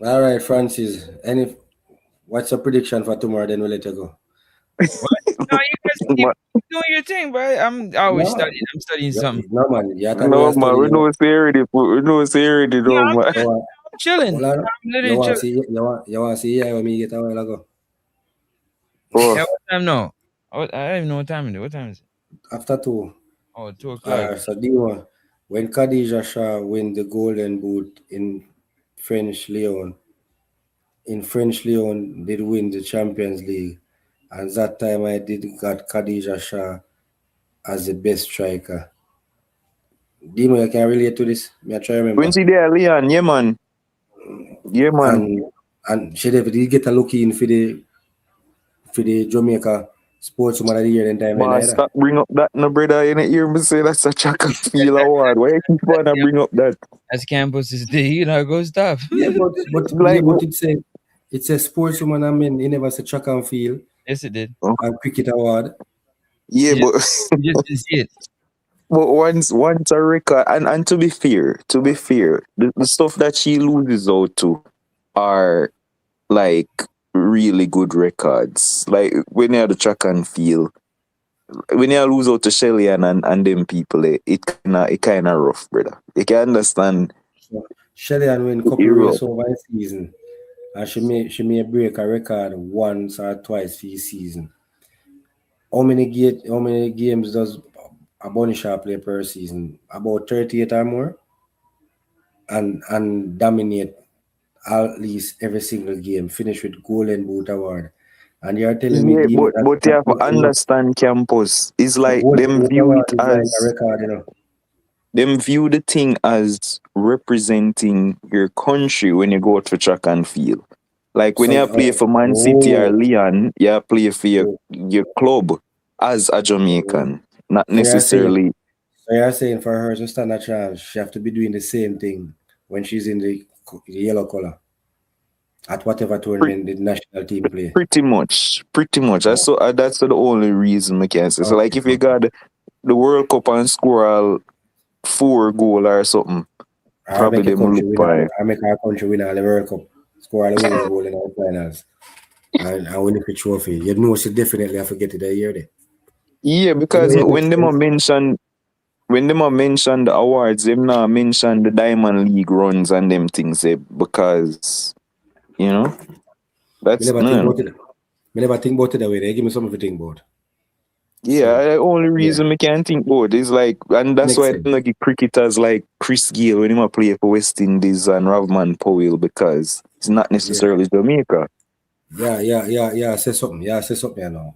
All right, Francis. What's your prediction for tomorrow? Then we'll let you go. No, you guys keep doing your thing, bro. I'm always studying. I'm studying something. No man, we know it's already. We know it's already done, man. I'm chilling. Well, I'm literally chilling. You want to see when me get a while ago? Oh. Yeah, what time now? I don't even know what time it is. What time is it? After 2. Oh, 2 o'clock. So Dima, when Khadija Shah win the Golden Boot in French Lyon did win the Champions League, and that time I did got Khadija Shah as the best striker. Dima, you can relate to this? Me I try remember. When she there, Leon, yeah man. Yeah man. And she did get a look in for the Jamaica Sportswoman of the Year in time. Stop bring up that no brother, you hear me say that's a track and field award. Why you keep on to bring up that? That's campus's day, you know, go stop. Yeah, but it's a sportswoman. I mean, you never said track and field. Yes, it did. And cricket award. Yeah, but you just didn't see it. But once a record, and to be fair, the stuff that she loses out to are like really good records. Like when you have the track and field, when you lose out to Shelly and them people, it kind of rough, brother. You can understand. Shelly and win couple races over a season, and she may break a record once or twice for the season. How many games does a Bonisha play per season? About 38 or more, and dominate at least every single game. Finish with Golden Boot award. And you're telling me, but you have to understand campus. It's like them view it as like a record, you know. Them view the thing as representing your country when you go to track and field. Like when you play for Man City or Leon, you play for your club as a Jamaican, not necessarily. So you're saying for her to stand a chance, she have to be doing the same thing when she's in the yellow color at whatever tournament the national team play. Pretty much. That's the only reason I can say. So like if you got the World Cup and score all 4 goals or something, probably they will look by. I make our country win all the World Cup, score all the winning goal in our finals, and win the trophy. You know, she definitely have to get it that year there. Yeah, because when they mention the awards, them now mention the Diamond League runs and them things, because you know that's we never think about it that way. They give me something to think about. Yeah, the only reason we can't think about is like, and that's why I don't give cricketers like Chris Gayle when he play for West Indies and Ravman Powell, because it's not necessarily Jamaica. Yeah. Say something. Yeah, say something now.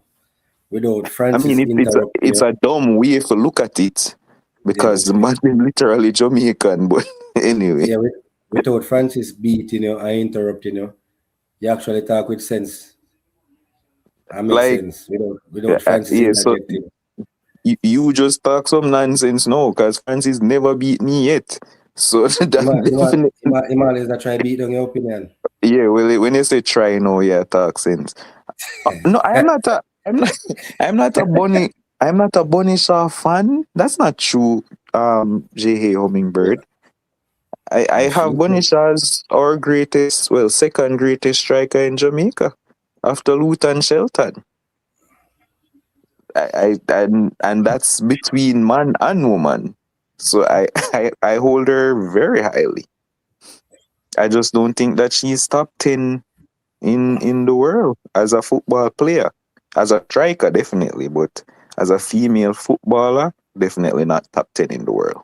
without I Francis mean, it's a dumb way to look at it because the man is literally Jamaican. But anyway, yeah, without Francis beat, I interrupt, you actually talk with sense. That makes like, sense. Without Francis yeah. So interjecting. you just talk some nonsense now because Francis never beat me yet. So that definitely, Imal is not trying to beat down your opinion. yeah. Well, when you say try now, yeah, talk sense. No, I'm not a, I'm not, I'm not a Bonnie, I'm not a Bonnie Shaw fan. That's not true. J.H. Hummingbird. I have Bonnie Shaw as our greatest, well, second greatest striker in Jamaica after Luton Shelton. And that's between man and woman. So I hold her very highly. I just don't think that she's top 10 in the world as a football player. As a striker, definitely, but as a female footballer, definitely not top 10 in the world.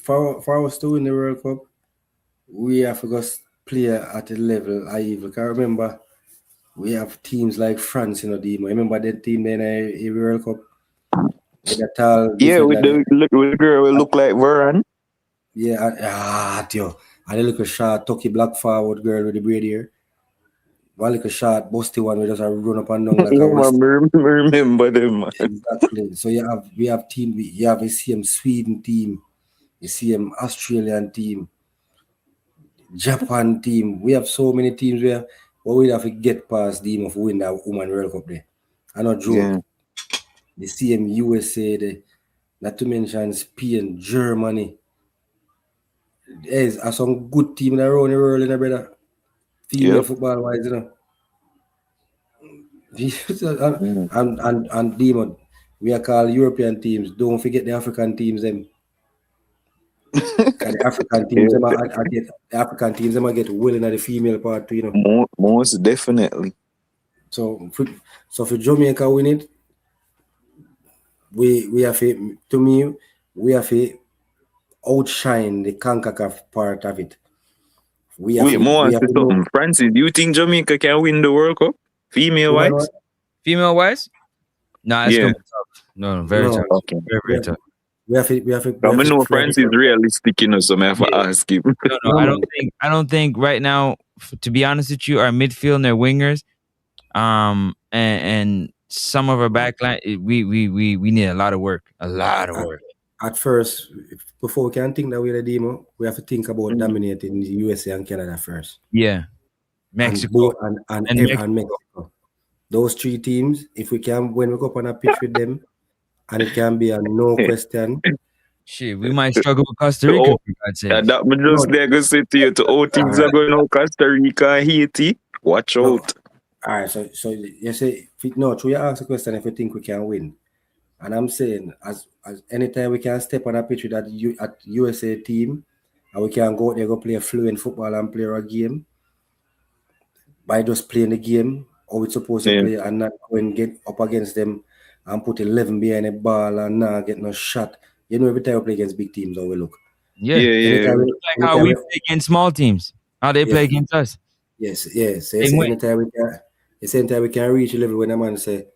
For us to win the World Cup, we have to go play at a level I even can remember. We have teams like France, Demo. Remember that team then in the World Cup? With the tall Yeah, with the girl who look like Varane. Yeah, Tio. And the little short, tucky black forward girl with the braid hair. One little short, busty one, we just run up and down like a West. Remember them, man. Exactly. So we have team. You have a CM Sweden team, a CM Australian team, Japan team. We have so many teams where we have to get past the team of win that Women World Cup there. I not joke. Yeah. The CM USA, not to mention Spain, Germany. There's some good team around the world, brother. Female football wise, and Demon, we are called European teams. Don't forget the African teams, them. The African teams, the African teams, them get willing at the female part too, Most definitely. So for Jamaica win it, we have to me, we have to outshine the CONCACAF part of it. Wait, something. Francis, do you think Jamaica can win the World Cup? Female wise? Female wise? No, it's gonna be tough. No, very tough. Okay. Very tough. We have I know Francis realistic, so I have to ask him. No, I don't think right now, to be honest with you, our midfield and their wingers, and some of our backline, we need a lot of work. A lot of work. At first, before we can think that we're the demo, we have to think about dominating the USA and Canada first. Yeah. Mexico. And Mexico. Those three teams, if we can when we go up on a pitch with them, and it can be a no question. Shit, we might struggle with Costa Rica, for God's sake. That me just there go say to you to all things are going on Costa Rica and Haiti. Watch out. All right, so you say so you ask a question if you think we can win. And I'm saying as anytime we can step on a pitch with that USA team and we can go out there go play a fluent football and play our game by just playing the game how it's supposed to play and not going get up against them and put 11 behind the ball and not get no shot. Every time we play against big teams, how we look. Yeah. Like how we play against small teams. How they play against us. Yes. So anytime we can reach a level when a man say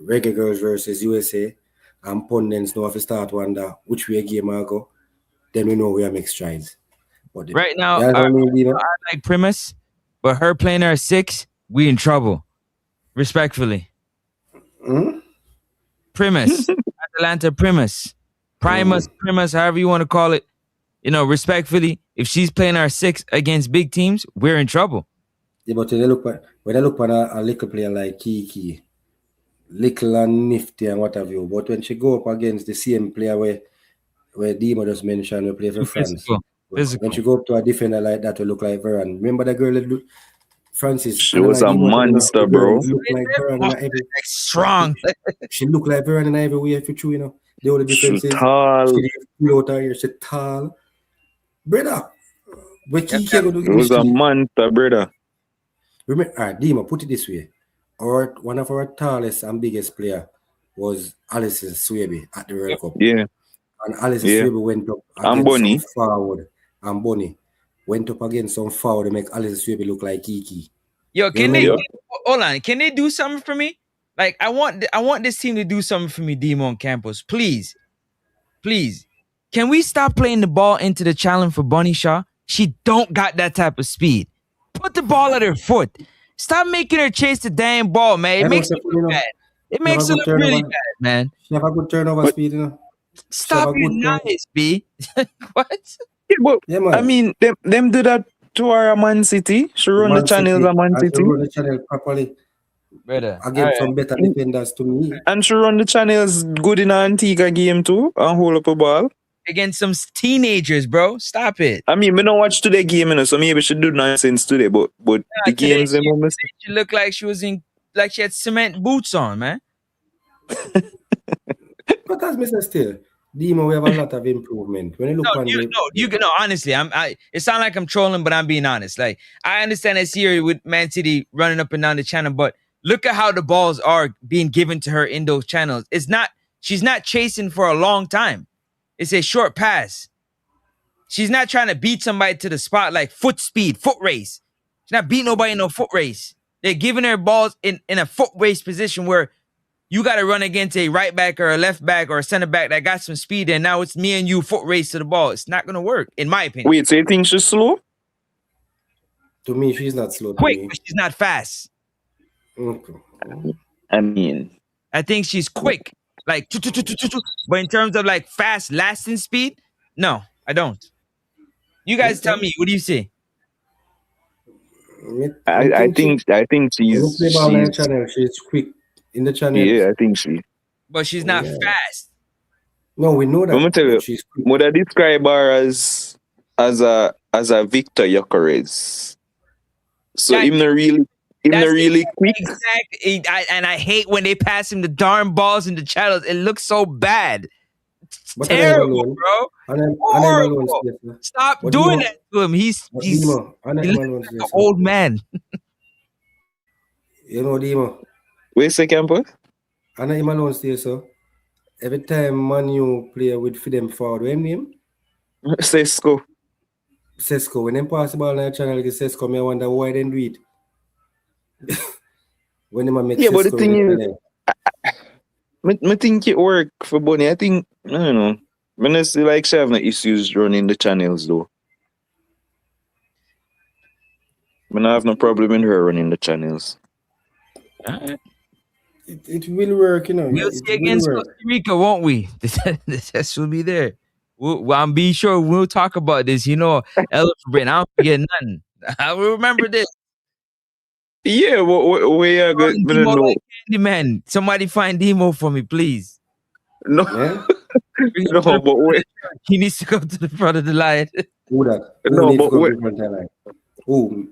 Reggae Girlz versus USA and pundits know if we start wonder which way game I go, then we know we are make strides. But right now, I like Primus, but her playing her 6, we in trouble. Respectfully. Primus. Atlanta Primus. Primus, however you want to call it. Respectfully, if she's playing our 6 against big teams, we're in trouble. Yeah, but when I look at a little player like Kiki, little and nifty and what have you, but when she go up against the same player where Dima just mentioned, we play for France. Physical. When she go up to a defender like that, we look like Varane. Remember that girl that Francis? She was a monster, bro. Look like Varane strong. She look like Varane in every way, if you true, The only difference is she's tall. Brother, it was a monster, brother. Remember, Dima, put it this way. One of our tallest and biggest player was Alison Swaby at the World Cup. Yeah. And Alison Swaby went up against some forward. And Bonnie went up against some forward to make Alison Swaby look like Kiki. Yo, can they hold on? Can they do something for me? Like I want this team to do something for me, Demo and Campos. Please. Can we stop playing the ball into the challenge for Bunny Shaw? She don't got that type of speed. Put the ball at her foot. Stop making her chase the damn ball, man. It makes her look bad. It makes her look really bad, man. She have a good turnover speed, you know. Stop being nice, B. What? Yeah, but Yeah, man. I mean, them do that to our Man City. She run the channels at Man City. She run the channel properly. Brother. Against some better defenders to me. And she run the channels good in Antigua game too and hold up a ball. Against some teenagers, bro. Stop it. I mean, we don't watch today game, you know, so maybe she do nonsense today, but the games today she looked like she was in, like she had cement boots on, man. But as Mr. Still, Demo, we have a lot of improvement. When you look honestly, it sounds like I'm trolling, but I'm being honest. Like, I understand it's here with Man City running up and down the channel, but look at how the balls are being given to her in those channels. She's not chasing for a long time. It's a short pass. She's not trying to beat somebody to the spot like foot speed, foot race. She's not beating nobody in no foot race. They're giving her balls in a foot race position where you got to run against a right back or a left back or a center back that got some speed, and now it's me and you foot race to the ball. It's not going to work, in my opinion. Wait, so you think she's slow? To me, she's not slow. Quick, but she's not fast. Okay. I mean, I think she's quick. Like, but in terms of like fast lasting speed, no, I don't. You guys tell me, what do you see? I think she's quick in the channel. Yeah, I think she. But she's not fast. No, we know that. I'm gonna tell you, would I describe her as a Victor Gyökeres? So him not really quick. Exactly. And I hate when they pass him the darn balls in the channels. It looks so bad. It's terrible, bro. Horrible. Stop doing that to him. He's like an old man. You know, Demo. Wait a second, boy. I know him alone still, so every time Manu play with them forward, what name? Sesko. When them pass the ball on the channel, like Sesko, I wonder why they do it. When them make but the thing is, I think it work for Bonnie. I think, I don't know. When I see like she have no issues running the channels though. I have no problem in her running the channels. It will work, you know. We'll see against Costa Rica, won't we? The test will be there. I'm be sure we'll talk about this. You know, Elephant Brain, I don't forget nothing. I will remember this. Yeah, we are good. Like Candyman. Somebody find Demo for me, please. No, no, but wait. He needs to go to the front of the line. Who that? No, but wait. When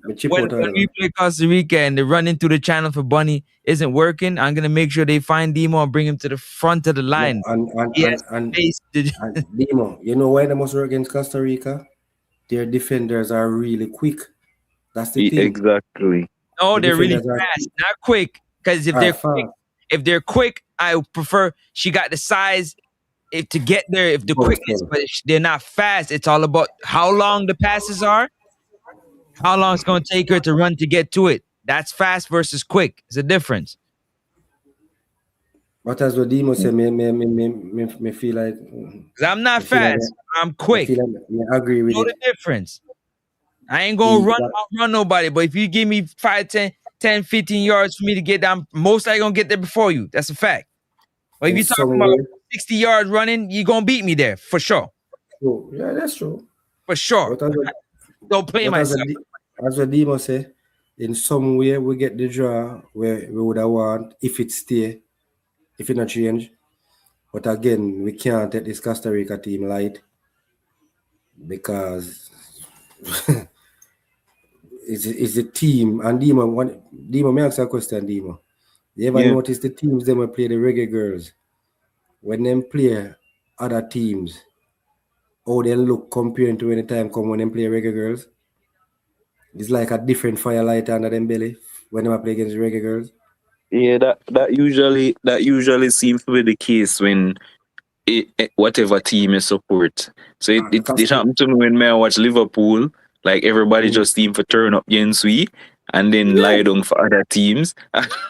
we play Costa Rica and the running through the channel for Bunny isn't working, I'm gonna make sure they find Demo and bring him to the front of the line. And Demo, you know why they must work against Costa Rica? Their defenders are really quick. That's the thing. Exactly. No, they're really fast, not quick. Because if they're quick, I prefer she got the size to get there. If the quickness, but if they're not fast, it's all about how long the passes are. How long it's going to take her to run to get to it. That's fast versus quick. It's a difference. But as what Demo said, me feel like... Because I'm not fast. I'm quick. I agree with you. Know the difference. I ain't going to run nobody. But if you give me 5, 10, 15 yards for me to get down, most likely going to get there before you. That's a fact. But if you're talking about 60 yards running, you're going to beat me there. For sure. Oh, yeah, that's true. For sure. Don't play myself. As what Demo say, in some way we get the draw where we would have want if it stay, if it not change. But again, we can't take this Costa Rica team light because it's a team. And Demo, may I ask a question, Demo? You ever notice the teams them will play the Reggae Girlz? When them play other teams, how they look compared to any time come when them play Reggae Girlz? It's like a different firelight under them belly when they play against Reggae Girlz. Yeah, that usually seems to be the case when whatever team you support. So it happened to me when I watch Liverpool. Like everybody just seem to turn up against we, and then lie down for other teams.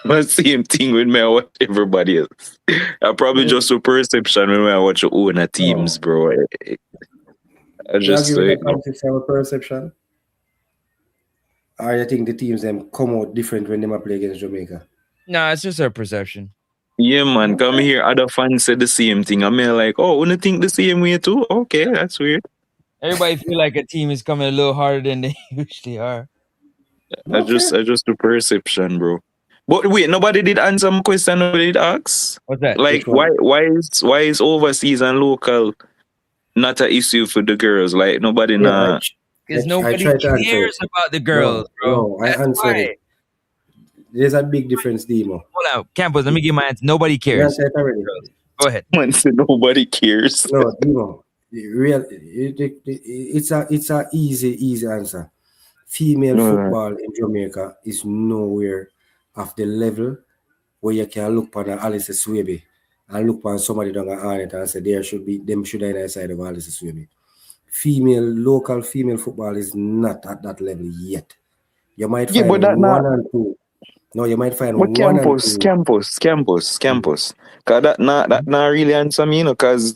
But same thing with me, I watch everybody else. I probably just a perception when I watch your own teams, bro. I You just agree with say, that concept of perception? Or you think the teams them come out different when they play against Jamaica? Nah, it's just our perception. yeah, man, come here. Other fans say the same thing. I mean, like, oh, wanna think the same way too? Okay, that's weird. Everybody feel like a team is coming a little harder than they usually are. I just the perception, bro. But wait, nobody did answer my question. Nobody did ask. What's that? Like, Which one? why is overseas and local not an issue for the girls? Like, nobody Yeah, Because I nobody tried to answer cares it. about the girls, bro. I That's answered why. it. There's a big difference, Demo. Hold on, Campos, let me give my answer. Nobody You cares. answered it already. Go ahead. man said nobody cares. No, Demo. It's a easy answer. Female No, football in Jamaica is nowhere of the level where you can look upon Alice Swaby and look upon somebody down on it and say them should have inside of Alice Swaby. Local female football is not at that level yet. You might yeah, find but that not. one and two. No, you might find But one and campus. two. Cause that not really answer me, cause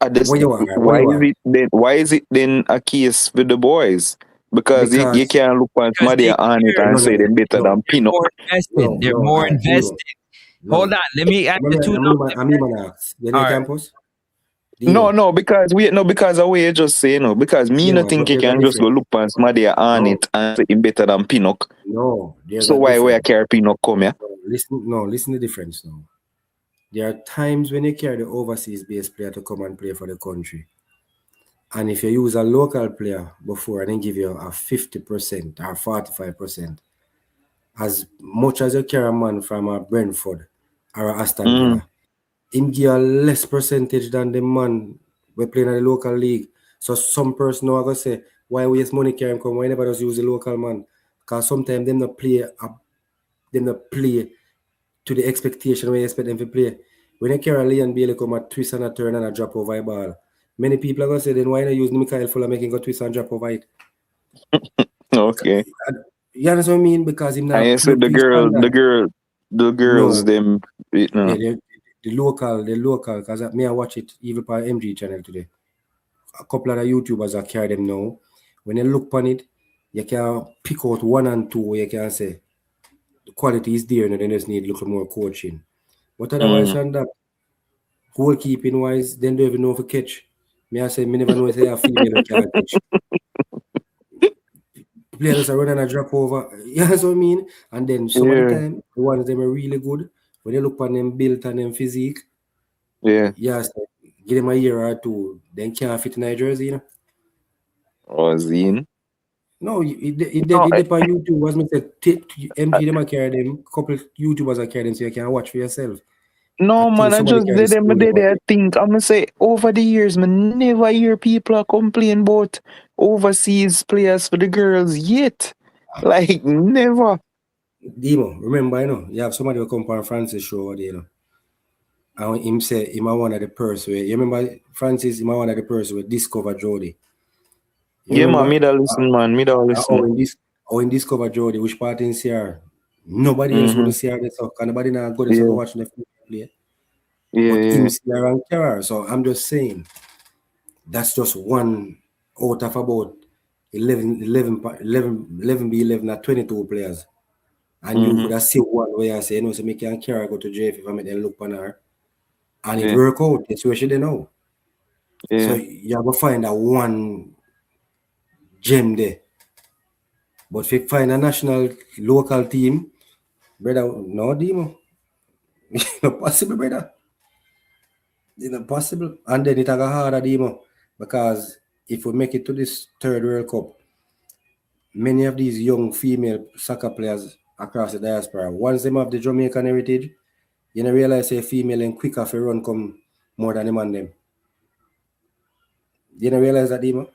What you want? What you want? why is it then a case with the boys? Because you Because can't look on somebody they on it care. and say they're better than They're Pinot. more invested. They're more invested. Hold on. Let me answer two numbers. I'm even ask. You know All right. campus? No, because of what you just say, no. Because me Yeah, not man, think but you there's a can just go difference. look on somebody on No. it and say him better than Pinot. No, there's So a why difference. carry Pinot come here? Listen to the difference now. There are times when you carry the overseas based player to come and play for the country. And if you use a local player before and then give you a 50% or 45%, as much as you carry a man from a Brentford or a Aston Villa, him give a less percentage than the man we playing in the local league. So some person now gonna say, why waste money carry him come? Why never just use the local man? Because sometimes them not play to the expectation where you expect them to play. When you carry Lee and Bailey come a twist and a turn and a drop over a ball, many people are gonna say, then why not use Mikael Fuller making go twist and drop over it? Okay. You understand what I mean? Because him And not you said the girls, them, no. Yeah, the local, because me I watch it even on MG channel today. A couple of the YouTubers are carry them now. When you look on it, you can pick out one and two where you can say the quality is there and then just need a little more coaching. But otherwise than that, goalkeeping wise, they don't even know if a catch. Me I say me never know if they have female who can catch. Players are running a drop over. You know what I mean? And then some of the time, the ones them are really good. When you look on them built and them physique, yes, give them a year or two, then can't fit in a jersey, you know. Oh, Zine. No, it depends on YouTube. As I said, MG them a carry them. Couple YouTubers are carry them so you can watch for yourself. No, I man, I just did them. I think I'm gonna say over the years, man, never hear people are complain about overseas players for the girls yet. Like never. Demo, remember, you know, you have somebody who come on Francis show, you know. And him say him a one of the person where you remember Francis, him a one of the person who discover Jody. Yeah, man, me da listen, man. Me da listen. In discover Jody, which part in CR? Nobody else would see her this up. Nobody now go to watch the play. But him see her and carry her. So I'm just saying that's just one out of about 11 be 11 or 22 players. And you could have seen one where I say, you know, so me can carry her go to JF if I make them look on her. And it work out. That's where she didn't know. So you have to find that one gem there. But if you find a national local team, brother, no demo. It's not possible, brother. It's not possible. And then it's a harder demo. Because if we make it to this third World Cup, many of these young female soccer players across the diaspora, once they have the Jamaican heritage, you know, realize a female and quicker for run come more than the man them. You know, realize that, demo?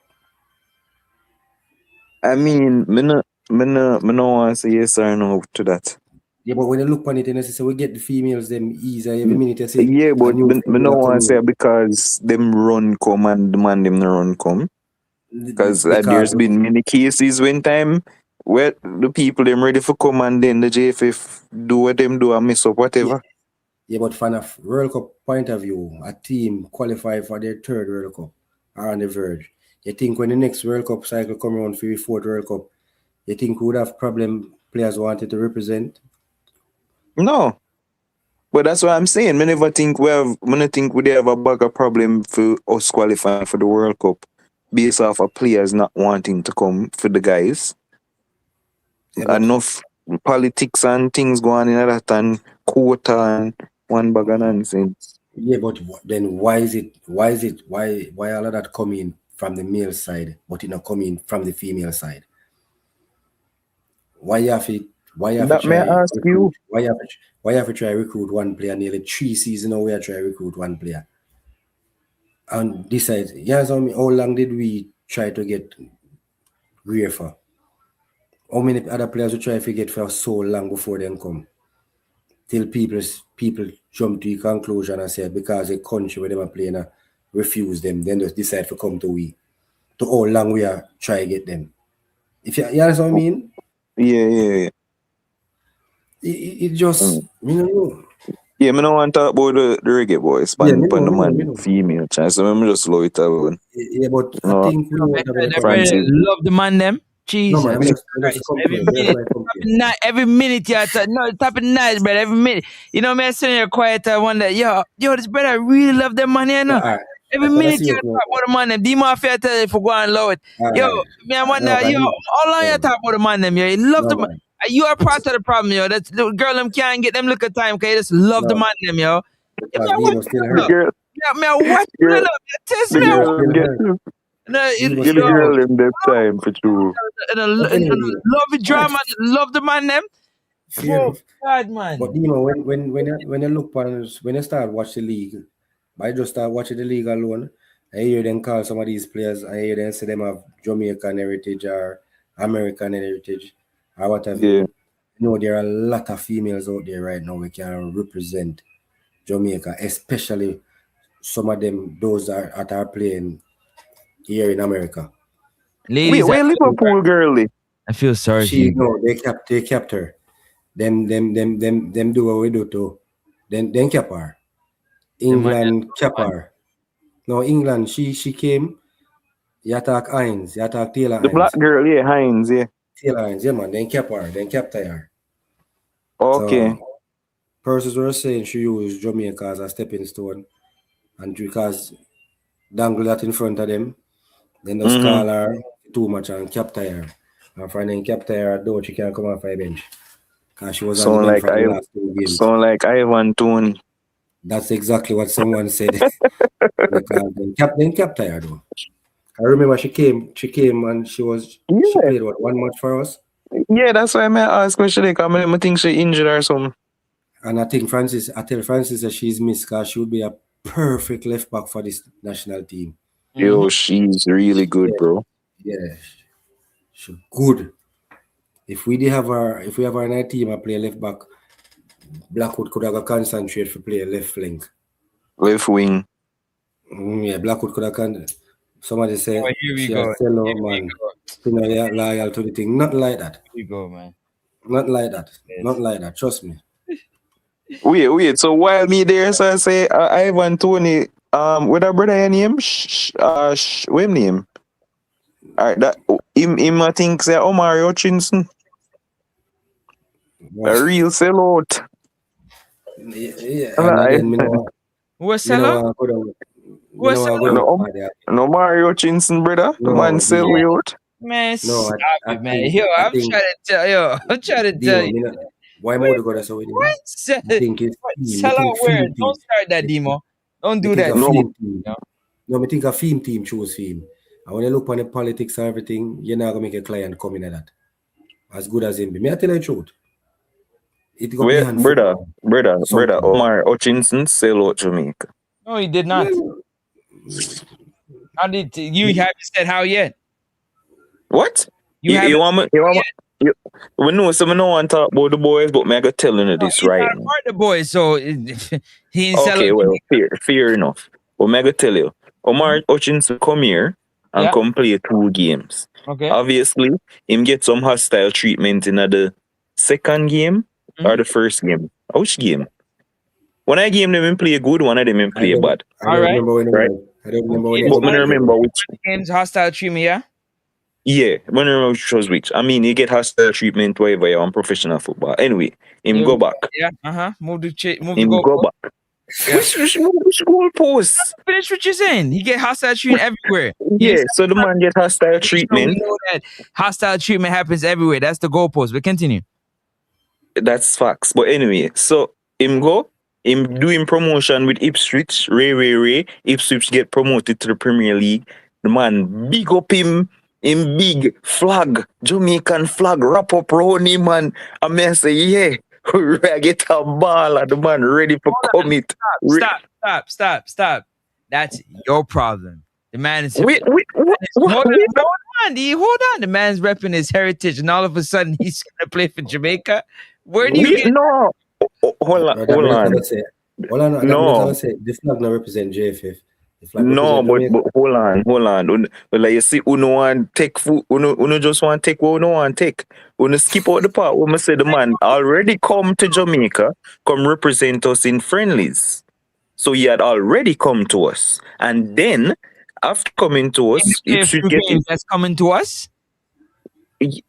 I mean, me no want to say yes or no to that. Yeah, but when you look on it, you say we get the females them easy every minute you see. Yeah, but me no want to say because them run come and the man them no run come. Because there's been many cases when time where the people them ready for come and then the JFF do what them do and mess up whatever. Yeah, but from a World Cup point of view, a team qualify for their third World Cup are on the verge. You think when the next World Cup cycle come around for the fourth World Cup, you think we would have problem players wanted to represent? No. But that's what I'm saying. I never think we have a bigger problem for us qualifying for the World Cup based off of players not wanting to come for the guys. Yeah, Enough politics and things going on in that and quota and one bag of nonsense. Yeah, but then why all of that coming from the male side, but it not coming from the female side? Why you have to That may I try ask recruit? you? Why you have to try recruit one player nearly 3 seasons now? We are trying to recruit one player, and decide. Yeah, so how long did we try to get Greer for? How many other players we try to get for so long before them come? Till people jump to the conclusion and say because the country where they are playing refuse them, then just decide to come to we. To how long we are try to get them. If you understand what I mean? Yeah. It just me no know. Yeah, I don't want to talk about the reggae boys, Yeah, pan me the know. man female chance. So I'm just slow it down. Yeah, but You I know, think we don't have any Francis. Love the man them. No Jesus man, I'm just Christ. complaining. That's why I complain. Every minute you no, tapping nice, brother. Every minute. You know, man, sitting here quiet, I wonder, yo, this brother really love them money, you know. Alright. Every That's what I minute see you it talk now. about the man them. D Mafia tell you for going low it. Yo, Alright. man, I wonder, No, but yo, how long you talk about the man them, yo? You love no the man. man. You are part of the problem, yo. That's the girl them can't get them look at time because you just love the No. man them, yo. Yeah, Because man, Demo what still you hurt. girl, Yeah, man, what you girl, love? Test the me. Demo girl still get hurt. No, Demo the still girl hurt. in that time for true. and But anyway, love drama, love the man them. fair Oh enough. God, man. But Demo, when you look on when you start watch the league, I just start watching the league alone. I hear them call some of these players. I hear them say them have Jamaican heritage or American heritage or what have Yeah. you. You know, there are a lot of females out there right now we can represent Jamaica, especially some of them those that are playing here in America. Wait, Ladies, where Liverpool girlie? I feel sorry for She you. no, they kept her. Them do what we do too. Then kept her. England kept her. No, England, she came, you attack Hines, you attack Taylor The black Hines. girl, yeah, Hines, yeah. Taylor Hines, yeah man, then kept her, then kept her. Okay. So persons were saying she used Jamaica as a stepping stone, and because dangle that in front of them, then just call her too much and kept her. And for then kept her, though she can't come off a bench. Because she was on the Sound bench like for the last 2 games. Sound like Ivan Tony. That's exactly what someone said. Because then kept her though. I remember she came and she played what, 1 match for us. Yeah, that's why I may ask question. I think she injured or something. And I tell Francis that she's missed because she would be a perfect left back for this national team. Yo, she's really good, bro. Yeah, she's good. If we have her in our team and play left back, Blackwood could have concentrate for play left flank. Left wing. Yeah, Blackwood could have somebody say Here we she go. a fellow man. You know, yeah, loyal to the thing. Not like that. Here we go, man. Not like that. Not like that. Trust me. Wait. So while me there, so I say Ivan Tony, with a brother your name, what him name? Alright, that him I think say Omar Hutchinson. A real sellout. Yeah, and then What's sellout? What's sellout? No Mario Hutchinson, brother. The man sell we out. Man, No, stop I it, man. think- Yo, I I'm think- trying to tell you. I'm trying to tell you. Why more to go there so with him? What? I think it's Sell out where? Don't start that, Demo. Don't do that. No, I think a theme team choose him. And when you look on the politics and everything, you're not gonna make a client come in at that. As good as him be. May I tell you the truth? It got Wait, behind brother, Something. Omar Hutchinson sell out Jamaica. No, he did not. How did you haven't said how yet? What? You haven't want me? We know some no want to talk about the boys, but me I go telling you this right not now. part of the boys, so he ain't Okay, selling. well, fair enough. But me I go tell you, Omar Hutchinson come here and Yeah. come play 2 games. Okay. Obviously, him get some hostile treatment in the second game or the first game. Which game? One I game them him play good, one of them him play bad. I All don't right. remember when it Right? was. I don't remember when Games, it But was. when I remember which games hostile treatment, yeah? yeah, when I remember which was which. I mean you get hostile treatment wherever you're on professional football. Anyway, him go back. Yeah. Move the Him goal. go back. Yeah. Which goal post? Finish what you're saying. He get hostile treatment everywhere. Yeah, so the man get hostile We treatment. know that hostile treatment happens everywhere. That's the goalpost. But continue. That's facts. But anyway, so him go, him doing promotion with Ipswich, Ray. Ipswich get promoted to the Premier League. The man big up him big flag, Jamaican flag, wrap up round him, man. I mean, say, yeah, I get a ball and the man ready for commit. Stop. That's your problem. The man is Wait, hold on. The man's repping his heritage, and all of a sudden he's gonna play for Jamaica. Where do you get? No, hold on. Hold on. No. The flag not represent JFF. No, but hold on. But like you see, uno want take food, uno just want take what uno want take. Uno skip out the part where I say the man already come to Jamaica, come represent us in friendlies. So he had already come to us. And then after coming to us, it should get it. That's coming to us.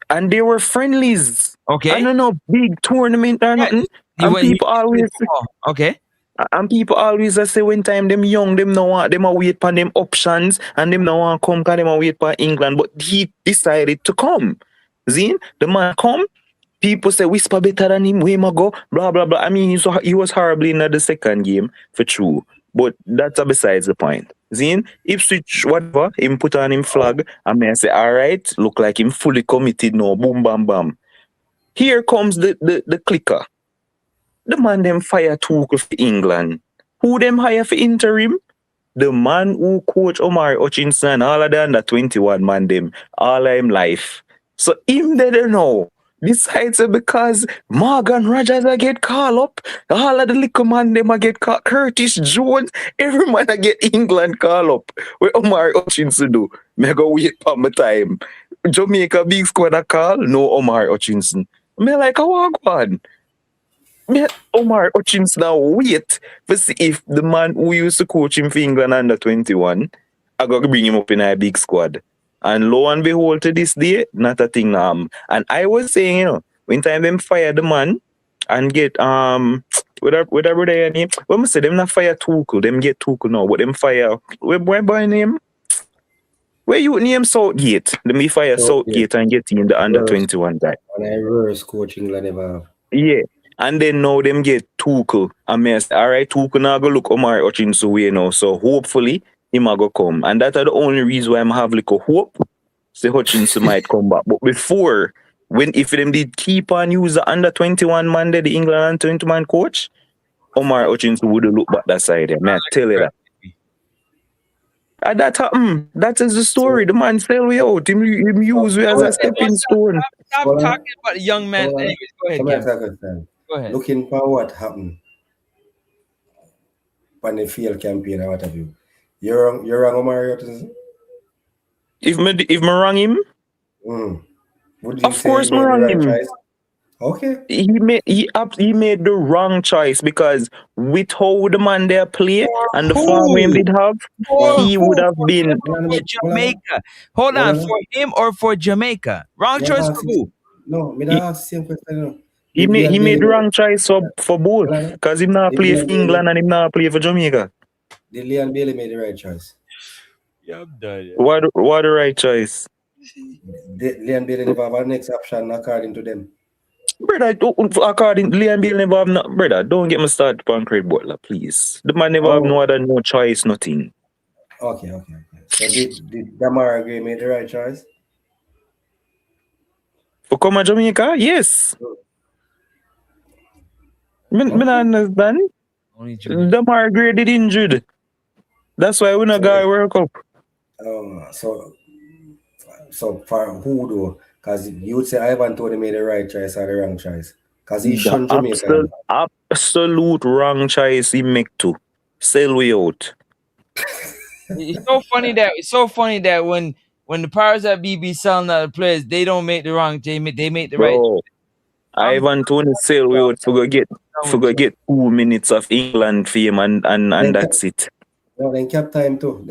And they were friendlies. Okay. I don't know, big tournament or nothing. And people always okay. And people always say when time them young, them no want them a wait for them options and them no want come because them a wait for England. But he decided to come. Zine, the man come, people say whisper better than him, where him a go, blah blah blah. I mean he was horrible in the second game for true. But that's besides the point. Zine, Ipswich, whatever, him put on him flag, and me I say, alright, look like him fully committed now. Boom bam bam. Here comes the clicker. The man them fire Tuchel for England. Who them hire for interim? The man who coach Omar Hutchinson, all of the under 21 man them, all of him life. So him they don't know. Besides because Morgan Rogers I get called up, all of the little man them I get called, Curtis Jones, every man I get England call up. What Omar Hutchinson do? Me go wait for my time. Jamaica big squad a call, no Omar Hutchinson. Me like a walk on. Omar Hutchins now wait to see if the man who used to coach him for England under 21 I got to bring him up in a big squad. And lo and behold, to this day, not a thing. And I was saying, when time them fire the man and get whatever their name, when I say them not fire Tuchel, them get Tuchel now, but them fire where by name? Where you name Southgate? Let me fire Southgate and get in the under 21 guy. And I reverse coach England ever. Yeah. And then now them get Tuchel. And me say, all right, Tuchel now go look Omar Hutchinson way now. So hopefully him a go come. And that's the only reason why I'm have like a hope. Say Hutchinson might come back. But before, if them did keep on use the under 21 man there, the England under 21 coach, Omar Hutchinson would have looked back that side there. Man, I tell you that. And that happened. That is the story. The man fell way out. Him use me as a stepping stone. Stop talking about the young man. Anyways, go ahead, Gavin. Go ahead. Looking for what happened when the field campaign or what have you. You're wrong, Omar Hutchinson? If me wrong him? Would you of course me wrong him. Choice? Okay. He made the wrong choice because with how the man there play and the form him did have, he would have been for Jamaica. Hold on, for him or for Jamaica? Wrong choice for who? No, me not ask the same question. He made the wrong choice for both because he not play for England and he not play for Jamaica. Did Leon Bailey made the right choice? Yeah, I'm done. Yeah. What the right choice? Leon Bailey never have a next option according to them. Brother, according to Leon Bailey never have no, brother, don't get me started on Craig Butler, please. The man never have no choice, nothing. Okay. So did Damar Gray made the right choice? For come to Jamaica? Yes. Me not understand. Damar Gray did injured. That's why we not got World Cup. So for who though? Because you would say Ivan Toney made the right choice or the wrong choice. Because he shunned Jamaica. Absolute wrong choice he make too. Sell way out. It's so funny that when the powers that be selling out the players, they don't make the wrong. They make the right. Bro, Ivan Tony Sale, we would forget 2 minutes of England fame and that's it. No, then cap time too.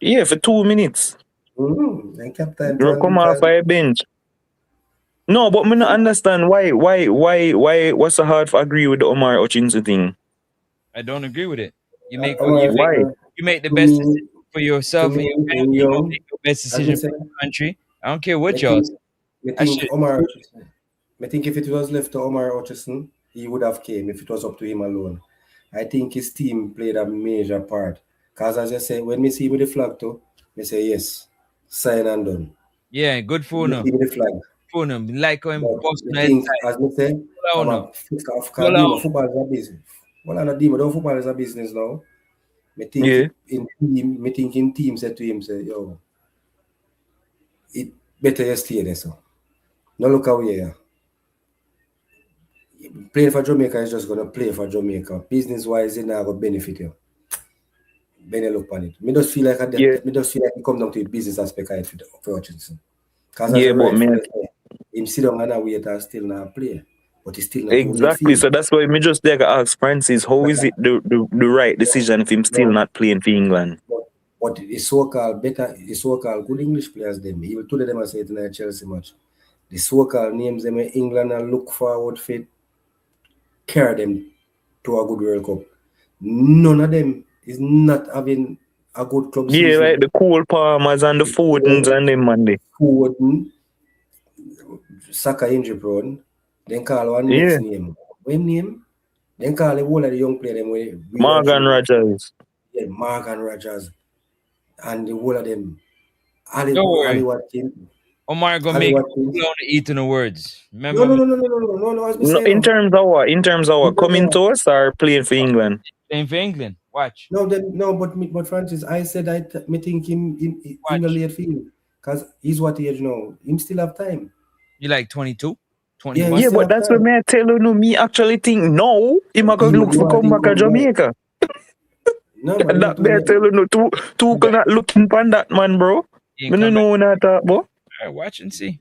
Yeah, for 2 minutes. Then cap time Bro, too. come off a bench. No, but me not understand why what's so hard to agree with the Omar Hutchinson thing. I don't agree with it. You make Why? you make the best decision for yourself and your family. You don't make the best As me decision say, for the country. I don't care what y'all say. I think if it was left to Omar Hutchinson, he would have came if it was up to him alone. I think his team played a major part. Because as I say, when me see him with the flag too, me say yes, sign and done. Yeah, good for Me him. see with the flag. For him, like him. I think, as me say, I'm a football is a business. Well, I'm not demon, don't football is a business now. Me think in team said to him, say, yo, it better you stay there, so. No look away here. Playing for Jamaica is just gonna play for Jamaica. Business wise, it's not gonna benefit you. Benny look on it. Me just feel like it come down to the business aspect of it for Hutchinson. Because as a him sit down and wait and still not play. But he still not exactly. So that's why me just like ask Francis, how is it the right decision if him still not playing for England? But the so-called good English players them, even today them I say it in a Chelsea match. The so-called names them in England and look forward for carry them to a good World Cup. None of them is not having a good club season. Yeah, like the Cole Palmers and the Fodens and them Monday. Foden, Saka injury prone. Then call one next name. When name? Then call the whole of the young player them Morgan Rogers. Yeah, Morgan Rogers. And the whole of them. Don't worry. Omar gonna make it eating the words. Remember? No. In terms of what? In terms of what? Coming to us or playing for England? Playing for England. Watch. But Francis, I said I think him in the late field. Because he's what age now. Him still have time. You like 22? 21? Yeah, but that's what me tell you. No, me actually think no. He might look for come back to Jamaica. No, that me tell you no. Two not looking for that man, bro. Me no know when I talk, bro. Alright, watch and see.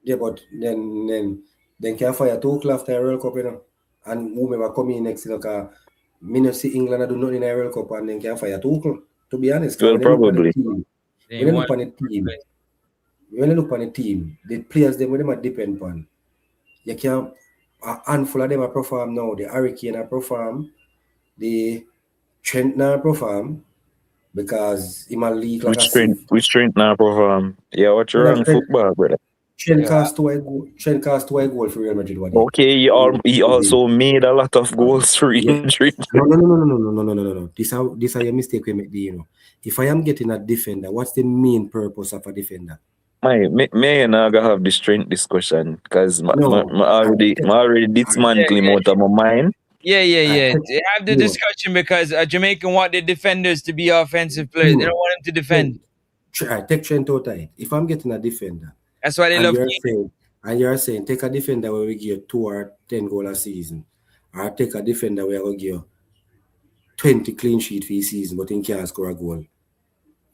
Yeah, but then can fire Tuchel after a World Cup, you know, and whoever come in next, you know, because me not see England do nothing in a World Cup, and then can fire Tuchel. To be honest, well, probably. When you look on the team, the players them when they might depend on. You can a handful of them are perform now. The Hurricane are perform, the Trent now perform because he might leak like which Trent now perform. Yeah, what you wrong football, brother. Trent cast two goal for Real Madrid. Okay, he also made a lot of goals for Real Madrid. No. This is your mistake we make, you know. If I am getting a defender, what's the main purpose of a defender? May and I have the strength discussion because I already dismantle him out of my mind. Yeah. Have the discussion because Jamaican want their defenders to be offensive players. They don't want them to defend. Take Trent out of it. If I'm getting a defender, that's why they love you're saying take a defender where we give you 2 or 10 goals a season, or take a defender where we give you 20 clean sheet for the season, but he can't score a goal.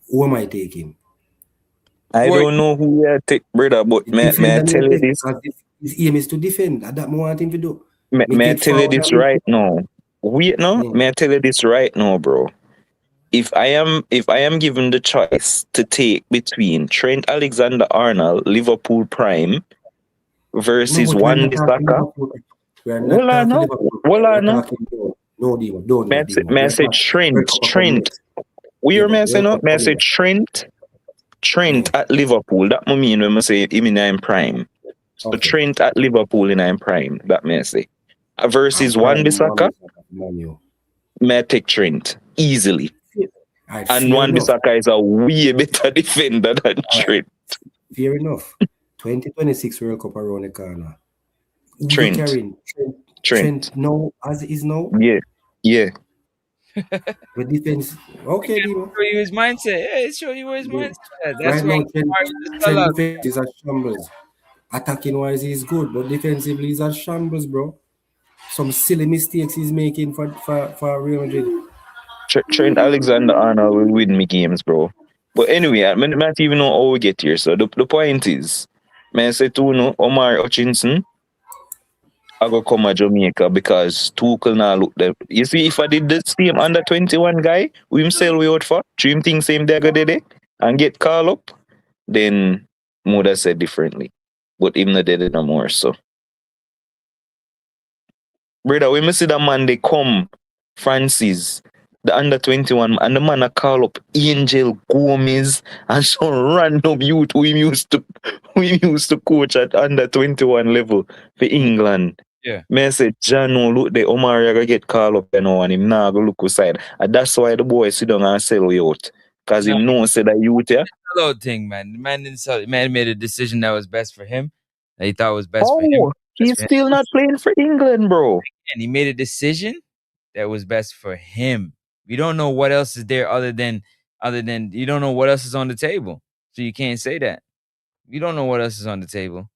Who am I taking? I don't know who you take, brother, but may I tell you this? His aim is to defend. That's what I want him to do. May I tell you this right now? May I tell you this right now, bro? If I am given the choice to take between Trent Alexander-Arnold, Liverpool Prime, versus Wan-Bissaka, May I say Trent. We are messing up. May I say Trent at Liverpool. That mean when I say him in prime. So Trent at Liverpool in prime. That may I say. Versus Wan-Bissaka, may I take Trent easily. And Wan-Bissaka is a way better defender than Trent. Fair enough. 2026 World Cup around the corner. Trent. No, as is now. Yeah. The defense. Okay, show you his mindset. Yeah, show you his mindset. That's right now, Trent defense is a shambles. Attacking wise, he's good, but defensively, he's a shambles, bro. Some silly mistakes he's making for Real Madrid. Trent Alexander-Arnold will win me games, bro. But anyway, I not even know how we get here. So the point is, man, I say to no Omar Hutchinson, I go come to Jamaica because Tuchel now look there. You see, if I did the same under 21 guy, we him sell we out for dream thing same day go there and get called up, then would have said differently. But him not did it no more. So brother, when me see that man they come, Francis, the under 21, and the man a call up Angel Gomez and some random youth who him used to coach at under 21 level for England. Yeah. Me say, Jano, look, the Omar gonna get called up, you know, and him now go look aside. And that's why the boy sit down and sell you out. Because him know say that youth, yeah. Hello thing, man. The man didn't sell it. Man made a decision that was best for him. That he thought was best for him. He's still not playing for England, bro. And he made a decision that was best for him. We don't know what else is there other than you don't know what else is on the table. So you can't say that. You don't know what else is on the table.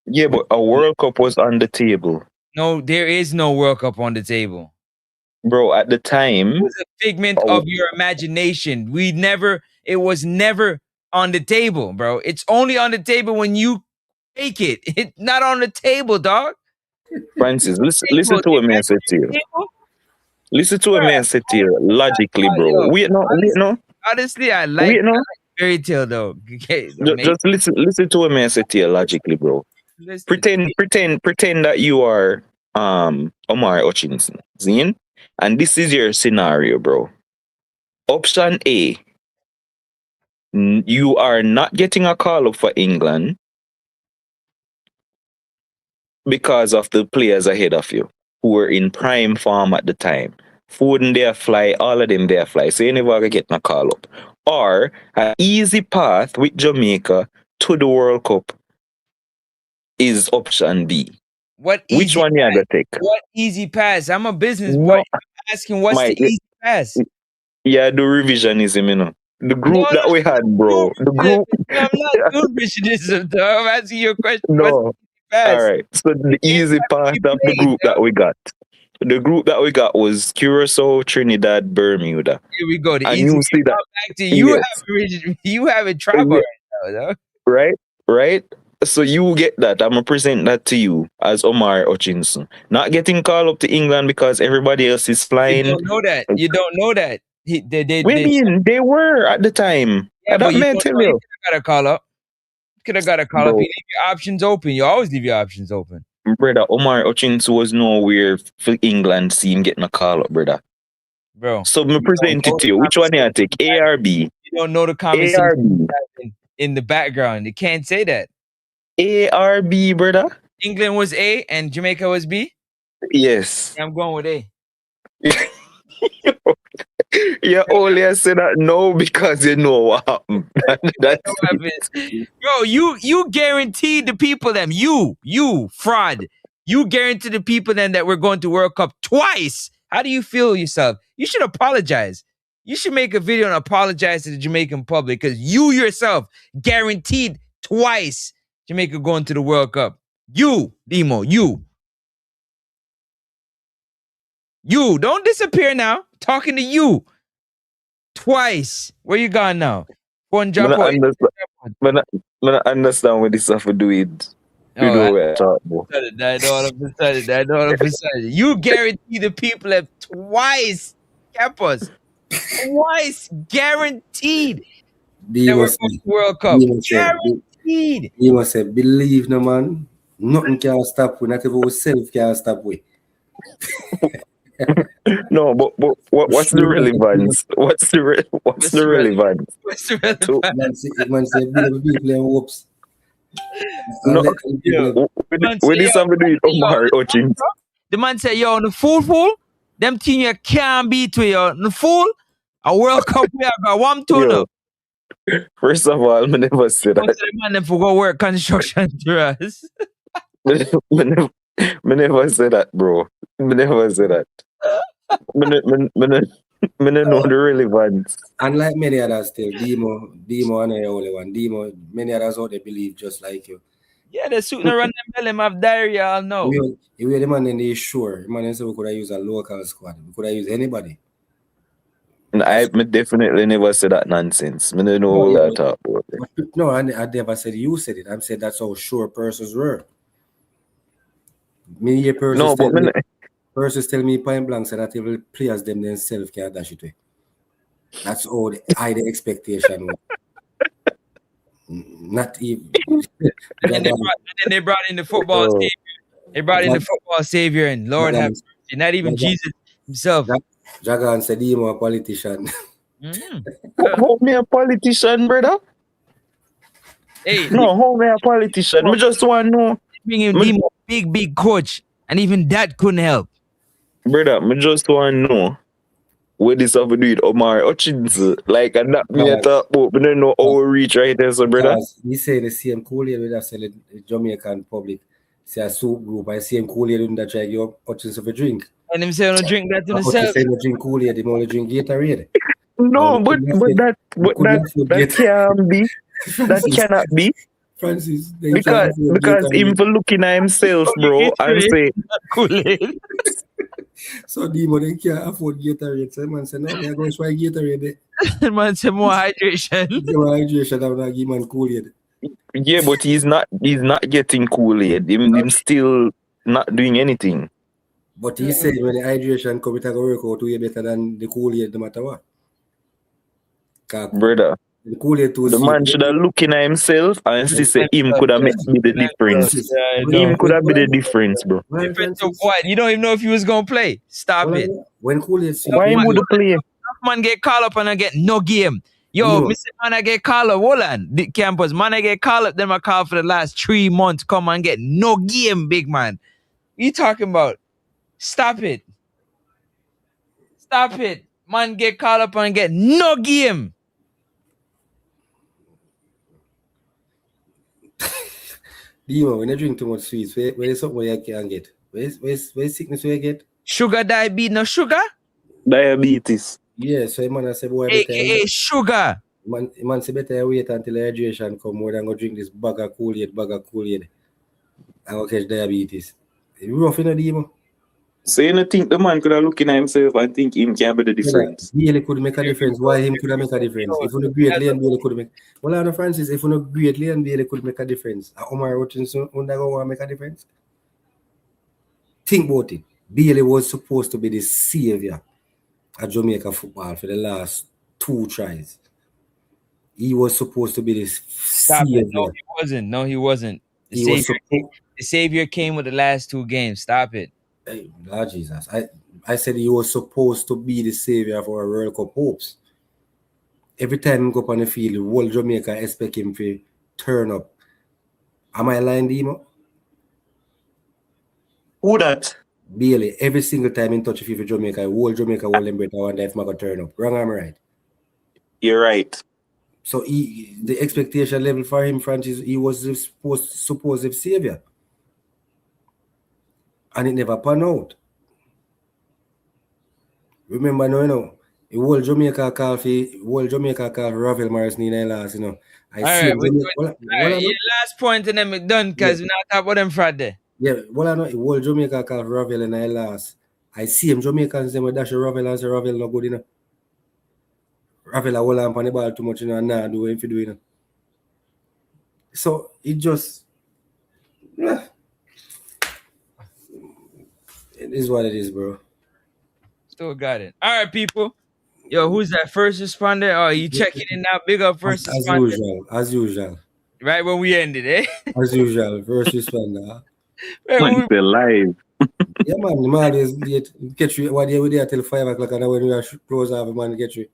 Yeah, but a World Cup was on the table. No, there is no World Cup on the table. Bro, at the time, it was a figment of your imagination. It was never on the table, bro. It's only on the table when you make it. It's not on the table, dog. Francis, listen to what man said to you. Listen to what man said to you logically, bro. Wait, no. Honestly, I like fairy tale though. Okay, just listen to what man said to you logically, bro. Pretend that you are Omar Hutchinson, Zine, and this is your scenario, bro. Option A, you are not getting a call up for England because of the players ahead of you who were in prime form at the time. Foden there fly, all of them there fly, so you never gonna get a call up. Or an easy path with Jamaica to the World Cup is option B. Which one you gonna take? What easy pass? I'm a business boy. I'm asking what's the easy pass? Yeah, the revisionism, you know. The group that we had, bro. The group. I'm not doing revisionism, though. I'm asking you a question. No. All right. So the easy part of the group that we got. The group that we got was Curacao, Trinidad, Bermuda. Here we go. The and easy you see that. Back to you, you have a travel right now, though. Right? So you get that. I'm going to present that to you as Omar Hutchinson. Not getting called up to England because everybody else is flying. You don't know that. You don't know that. They were at the time. Yeah, but you could have got a call up. Could have got a call up. You leave your options open. You always leave your options open. Brother, Omar Hutchinson was nowhere for England see him getting a call up, brother. Bro. So me present it to you. Which one you take? A or B? You don't know the conversation in the background. You can't say that. A or B, brother? England was A and Jamaica was B? Yes. I'm going with A. You only say that no because you know what happened. Bro, you guaranteed the people them. You fraud. You guaranteed the people then that we're going to World Cup twice. How do you feel yourself? You should apologize. You should make a video and apologize to the Jamaican public because you yourself guaranteed twice Jamaica going to the World Cup. You, Demo, you. You, don't disappear now. Talking to you. Twice. Where you gone now? One jump I understand what this have to do with that all of a sudden. You guarantee the people have twice, Campos. Twice guaranteed that we're going to World Cup. Guaranteed. You must say, believe no man. Nothing can stop we. Not even ourselves can stop we. No, but what's the relevance? What's the relevance? What's the relevance? Man say people and whoops. No, when this have to do with Omar Hutchinson. The man say, yo, the fool, them team you can't beat with you. The fool, a World Cup we have got 1-2 now. First of all, I never said that. The man them for go work construction to us. I never said that, bro. I never said that. I don't know the relevance. Unlike many others still, Demo and the only one. Demo, many others out there believe just like you. Yeah, they're shooting around them belly, them have diarrhea, I'll know. You were the man in the sure. The man said we could have used a local squad. We could have used anybody. I definitely never said that nonsense. I don't know what you're talking about. No, I never said you said it. I'm saying that's how sure persons were. Me hear persons tell me point blank so that even players themselves can dash it away. That's all the expectation was. Not even. And then they brought in the football savior. They brought in the football savior, and Lord have mercy, not even Jesus himself. Jagan said he was a politician. How me a politician, brother? Hey, no, how me a politician? I just want to know. Bring him big coach, and even that couldn't help. Brother, I just want to know what this have to do with Omar Hutchins. Like, and that me talk about, but I don't know how we reach right there, so brother. He say the same Kool-Aid with us the Jamaican public. Say a soup group, I see him Kool-Aid in that try give Hutchins of a drink. And him say no drink that to himself. Hutchins say no drink Kool-Aid, he only drink Gatorade. No, but that can't be. That cannot be. Francis, because him for looking at himself, bro, and say Kool-Aid. So Demo they can't afford Gatorade. So man say no, we are going to try Gatorade. Man say more hydration. More hydration than I give man Kool-Aid. Yeah, but he's not getting Kool-Aid. Him still not doing anything. But he said when the hydration come, it will work out way better than the Kool-Aid, no matter what. Brother, the man should have looking at himself and see say him could have made the difference. Him could have been the difference, bro. You don't even know if he was gonna play. Stop it. When Kool-Aid why would he play? Man get called up and I get no game. Yo, Mr. Man, I get called up. Hold on, the campus. Man, I get called up. Then I call for the last 3 months. Come and get no game, big man. What you talking about? Stop it. Stop it. Man get called up and get no game. Demo, when you drink too much sweets, where is something where you can get? Where's sickness where you get? Sugar diabetes, no sugar? Diabetes. Yeah, so man say boy AKA sugar. Man say better wait until hydration come more than go drink this bag of Kool-Aid. And go catch diabetes. You rough in a Demo? So you don't think the man could have looking at himself and think him can be the difference? Bailey could make a difference. Why him could make a difference? If you great Leon Bailey could make. Well, I know Francis, if you great Leon Bailey could make a difference. Omar Hutchinson undergo make a difference. Think about it. Bailey was supposed to be the savior of Jamaica football for the last 2 tries. He was supposed to be the savior. No, he wasn't. The savior came with the last 2 games. Stop it. Hey, Lord Jesus. I said he was supposed to be the savior of our World Cup hopes. Every time he go up on the field, the whole Jamaica expect him to turn up. Am I lying, Demo? Who that? Bailey, every single time in touch with FIFA Jamaica, whole Jamaica will them better one day if I go turn up. Wrong, am I right? You're right. So the expectation level for him, Francis, he was the supposed savior. And it never panned out. Remember now, the whole Jamaica call for Ravel Morris in last, last point and then we're done because we're not talking about them Friday. Yeah, well, I know the whole Jamaica call for Ravel in last. I see him Jamaicans them with dash Ravel and say Ravel not good enough. Ravel hold on the ball too much, and now do what if you do, So it just it is what it is, bro. Still got it. All right, people. Yo, who's that first responder? Oh, you checking in now? Big up first responder. As usual. Right when we ended, eh? As usual, first responder. When we're live. Yeah, man. The man is get you. What day we there till 5 o'clock, and when we are close off, man, get you.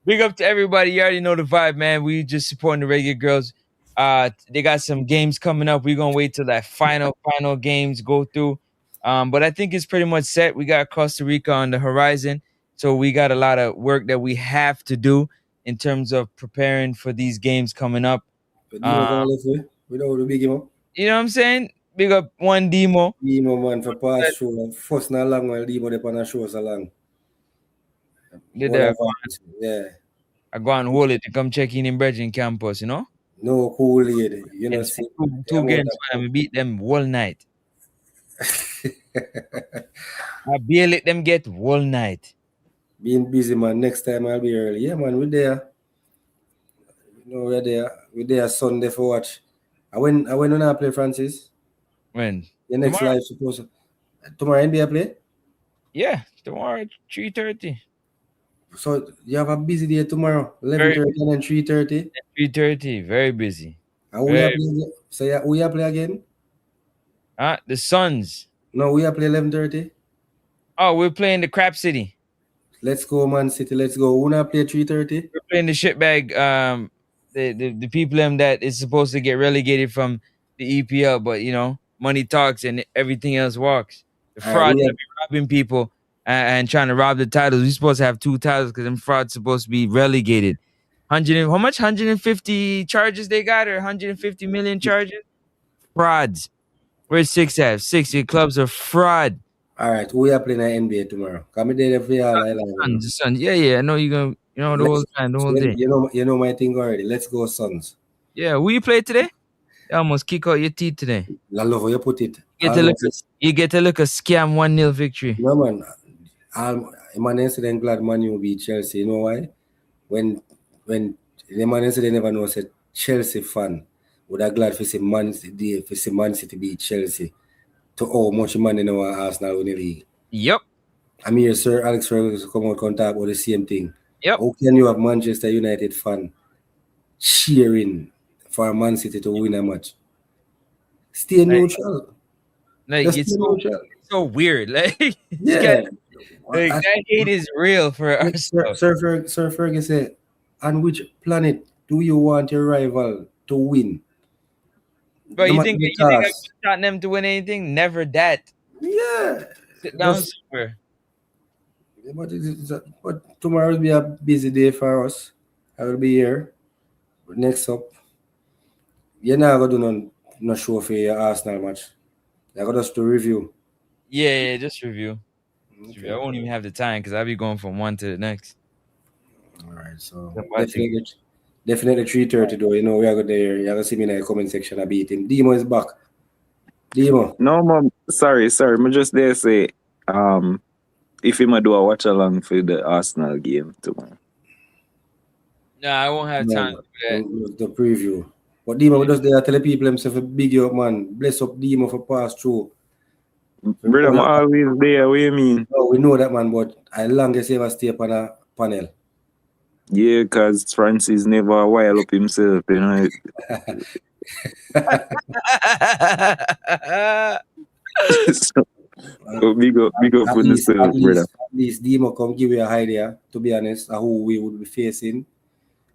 Big up to everybody. You already know the vibe, man. We just supporting the Reggae Girls. They got some games coming up. We're gonna wait till that final games go through. But I think it's pretty much set. We got Costa Rica on the horizon. So we got a lot of work that we have to do in terms of preparing for these games coming up. We don't the big game. You know what I'm saying? Big up one Demo. Demo, man, for past show. First not long while Demo they on a show so long. Yeah. I go and hold it to come check in Bridging campus, No Kool-Aid. You know, see. 2 games when I beat them whole night. I barely let them get whole night. Being busy, man. Next time I'll be early. Yeah, man, we're there. You know, we're there. We're there Sunday for watch. When I play, Francis? When? The next Tomorrow? live supposed tomorrow NBA play? Yeah, tomorrow 3:30. So you have a busy day tomorrow, Very 11:30 and then 3:30. 3:30. Very busy. And we are Very. playing. So yeah, we are play again. The Suns. No, we are play 11:30. Oh, we're playing the Crap City. Let's go, Man City. Let's go. We not play 3:30. We're playing the shitbag. The people them that is supposed to get relegated from the EPL, but you know, money talks and everything else walks. The All right, frauds we that are, be robbing people and trying to rob the titles. We're supposed to have 2 titles because them frauds supposed to be relegated. How much? 150 charges they got, or 150 million charges? Frauds. Where's 6 at? 60 clubs are fraud. all right. We are playing NBA tomorrow. Come there for y'all. I like Suns, the Suns. Yeah. I know you're gonna, the whole time, the whole day. You know my thing already. Let's go, Suns. Yeah, who you play today? You almost kick out your teeth today. I love how you put it. You get to look a scam 1-0 victory. No man. Man incident glad Man U beat Chelsea. You know why? When the man incident never know said Chelsea fan would have glad for see Man City beat Chelsea to how much money in our Arsenal win the league. Yep. I'm here, Sir Alex Ferguson come out and talk about the same thing. Yep. How can you have Manchester United fan cheering for Man City to win a match? Stay neutral. Like it's so weird. Like yeah. That hate is real for us. Sir Ferguson said, on which planet do you want your rival to win? But you think I shot them to win anything? Never that. Yeah. Sit down somewhere. But tomorrow will be a busy day for us. I will be here. Next up, you're not going to do no show for your Arsenal match. You're going to just to review. Yeah, just review. Okay. I won't even have the time because I'll be going from one to the next. All right, so definitely 3:30 though. You know we are going there. You're gonna see me in the comment section. I beat him. Demo is back. Demo. No, mom. Sorry. Me just there say, if he might do a watch along for the Arsenal game tomorrow. No, I won't have time for that. The preview. But Demo just there tell the people himself a big up man. Bless up Demo for pass through. Brother, I'm always there. What do you mean? No, we know that man, but I longest ever stay up on a panel. Yeah, because Francis never wild up himself, you know. So big up for yourself, brother. At least Demo come give you a idea, to be honest, of who we would be facing.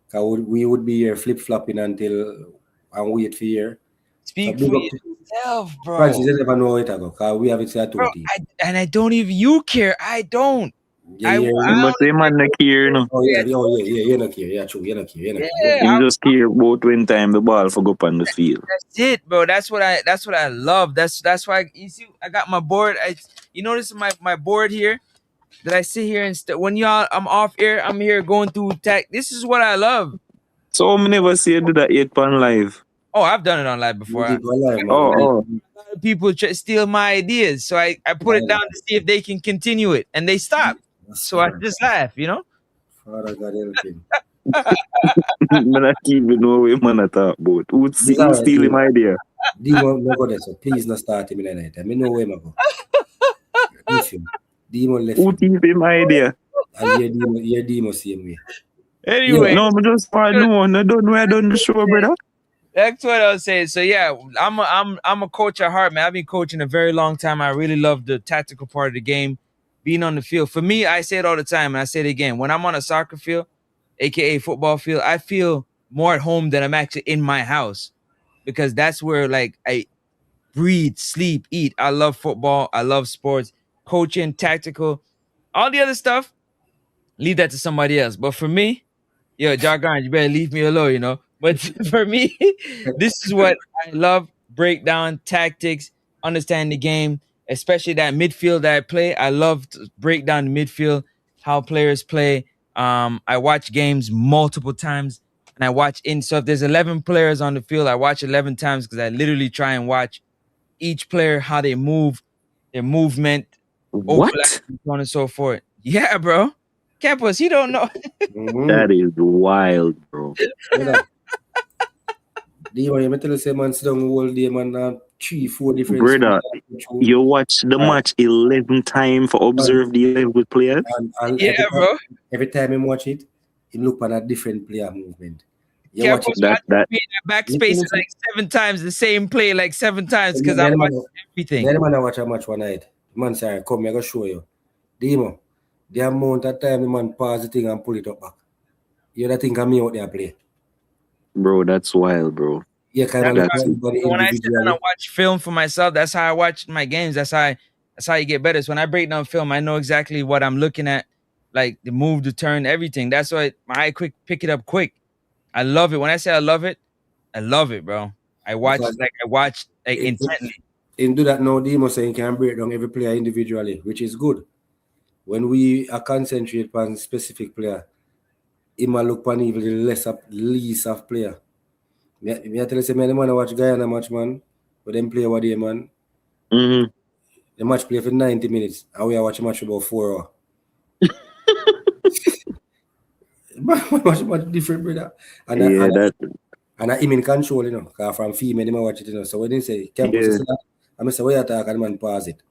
Because we would be here flip-flopping until and wait for here. Speak for yourself, bro. Francis, you never know it ago, because we have it set to and I don't even, you care. I don't. You must say man not care, no. Oh yeah, you not care. Yeah, true, you not care. You just care about when time the ball for go up on the field. That's it, bro. That's what I love. That's why you see I got my board. You notice my board here that I sit here and when I'm off air, I'm here going through tech. This is what I love. So I never see you do that 8-pan live. Oh, I've done it on live before. A lot of people steal my ideas, so I put it down to see if they can continue it, and they stop. So I just laugh, you know. Father God help him. Man, I keep you know what man I talk about. Who's stealing my idea? Demo, no go there, so please not start him in the night. I mean, no way, man. Demo left. Who stealing my idea? And your Demo same way. Anyway, no, I just want to know. I don't know. I done the show, brother. That's what I was saying. So yeah, I'm a coach at heart, man. I've been coaching a very long time. I really love the tactical part of the game, being on the field. For me, I say it all the time, and I say it again. When I'm on a soccer field, aka football field, I feel more at home than I'm actually in my house, because that's where like I breathe, sleep, eat. I love football. I love sports, coaching, tactical, all the other stuff. Leave that to somebody else. But for me, yo, Jargon, you better leave me alone, you know. But for me, this is what I love: breakdown, tactics, understand the game, especially that midfield that I play. I love to break down the midfield, how players play. I watch games multiple times, and I watch so if there's 11 players on the field, I watch 11 times because I literally try and watch each player, how they move, their movement, what, so on and so forth. Yeah, bro. Campus, you don't know. That is wild, bro. Demo, you tell us, man, sit down all day, man, 3-4 different Brother, schools. you watch the match 11 times for observe the 11 good players? And Yeah, bro. every time you watch it, you look at a different player movement. You Campus watch it. watch me in the backspace like 7 times, the same play like 7 times because I watch everything. Then man, I watch a match one night. Man say, come, I go show you. Demo, the amount of time the man pause the thing and pull it up back. You don't think of me out there play? Bro, that's wild, bro. Yeah, kind of When I sit down and watch film for myself, that's how I watch my games. That's how you get better. So when I break down film, I know exactly what I'm looking at, like the move, the turn, everything. That's why my eye pick it up quick. I love it. When I say I love it, bro. I watch intently. In do that now, Demo saying you can break down every player individually, which is good. When we are concentrate on specific player, it might look on even the least of player. Me I tell you, say, man, the man watch Guyana match, man, but them play what day, man. Mm-hmm. The match play for 90 minutes, and we are watching match for about 4 hours. Much different, brother. And I him in control, you know, because from female, they watch it, you know. So when they say, campus, I say, where you talk, and the man pause it.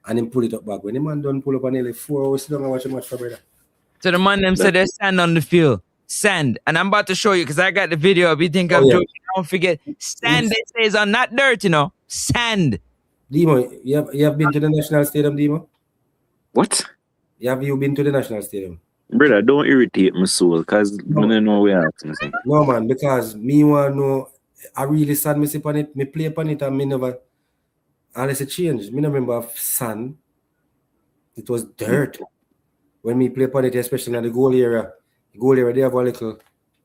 And then pull it up back. When the man done pull up and nearly 4 hours, sit down and watch a match for brother. So the man them said there's sand on the field. Sand. And I'm about to show you because I got the video up. You think I'm joking? Don't forget. Sand, they say, is on, not dirt, you know. Sand. Demo, you have been to the National Stadium, Demo? What? Have you been to the National Stadium? Brother, don't irritate my soul, because I don't know where I'm saying. No, man, because me want to know, I really sad me see upon it, me play upon it and me never, unless it changed. Me never remember sand. It was dirt. When me play upon it, especially in the goal area, they have a little,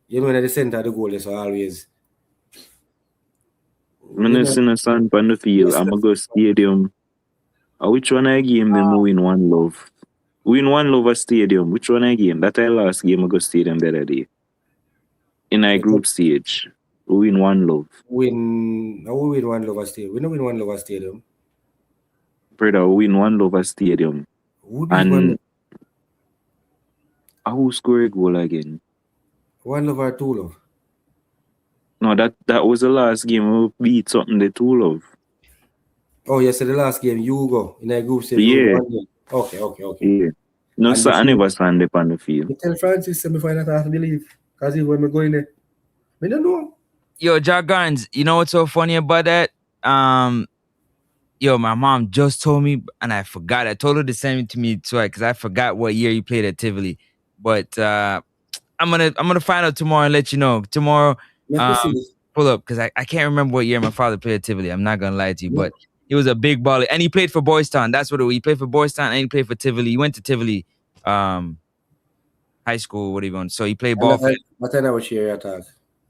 you know, in the center of the goal, so always. I'm not seeing a sand on the field. I'm going to go stadium. Which one I game them win one love? Win one love a stadium. Which one I game? That I last game I go stadium the other day. In a group stage. We win one love. We win one love a stadium. We don't win one love a stadium. Brother, we win one love a stadium. And who score a goal again? One love or two love? No, that was the last game we beat something the two love. Oh, yes, so the last game you go in a group stage. Yeah. Okay. Yeah. No, sir, I never stand up on the field. You tell Francis me find out I have to believe. Because even when I go in there, I don't know. Yo, Jargons, you know what's so funny about that? Yo, my mom just told me, and I forgot. I told her to send it to me too, because I forgot what year you played at Tivoli. But I'm gonna find out tomorrow and let you know. Tomorrow, pull up, because I can't remember what year my father played at Tivoli. I'm not gonna lie to you, but he was a big baller, and he played for Boys Town. That's what he played for Boys Town, and he played for Tivoli. He went to Tivoli, high school, whatever. So he played ball for. What I know what year you talk?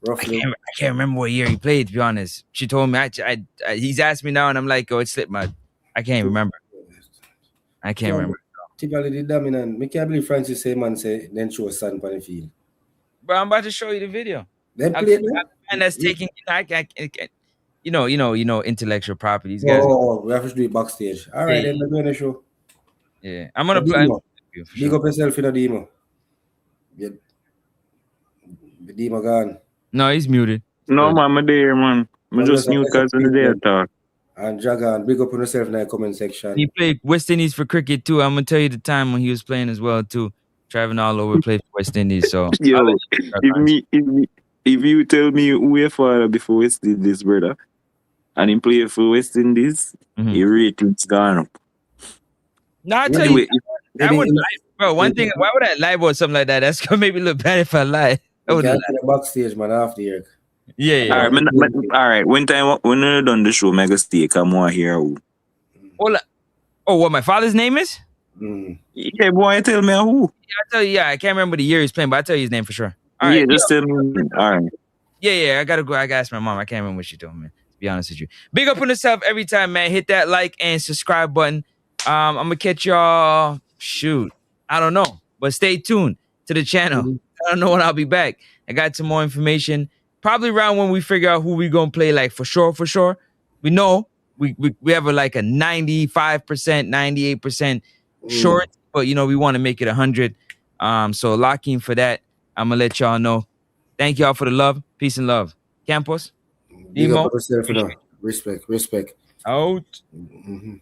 Roughly. I can't remember what year he played, to be honest. She told me. He's asked me now, and I'm like, oh, it slipped my. I can't remember. Tivoli the dominant. I can't believe Francis say man say then show sand on the field. But I'm about to show you the video. Then play it. And that's taking. You know, intellectual property. These guys. Oh, we have to do it backstage. All right, then we're doing the show. Yeah, I'm gonna play. Big up yourself in a demo. The demo gone. No, he's muted. No, man, I'm there, man. I'm just mute because I'm there talk. And Jagan, big up on yourself in the comment section. He played West Indies for cricket too. I'm gonna tell you the time when he was playing as well too. Traveling all over, played for West Indies. So yo, if you tell me who your father before West Indies, brother, and he played for West Indies, your rating's gone up. No, I tell you, I wouldn't lie, bro. One thing, why would I lie about something like that? That's gonna make me look bad if I lie. I wouldn't lie. Backstage, man, after year. Yeah. All right. When I done the show, mega steak, I'm more here. Oh, what my father's name is? Yeah, boy, tell me who. Yeah, I tell you. Yeah, I can't remember the year he's playing, but I'll tell you his name for sure. All right, just tell me. All right. Yeah. I gotta go. I gotta ask my mom. I can't remember what she told me. To be honest with you, big up on yourself every time, man. Hit that like and subscribe button. I'm gonna catch y'all. Shoot, I don't know, but stay tuned to the channel. I don't know when I'll be back. I got some more information. Probably around when we figure out who we gonna play, like for sure. We know we have a 95%, 98% short, but we want to make it 100. So lock in for that. I'm gonna let y'all know. Thank y'all for the love. Peace and love. Campos. Big up Demo. yourself, you know. Respect. Out. Mhm.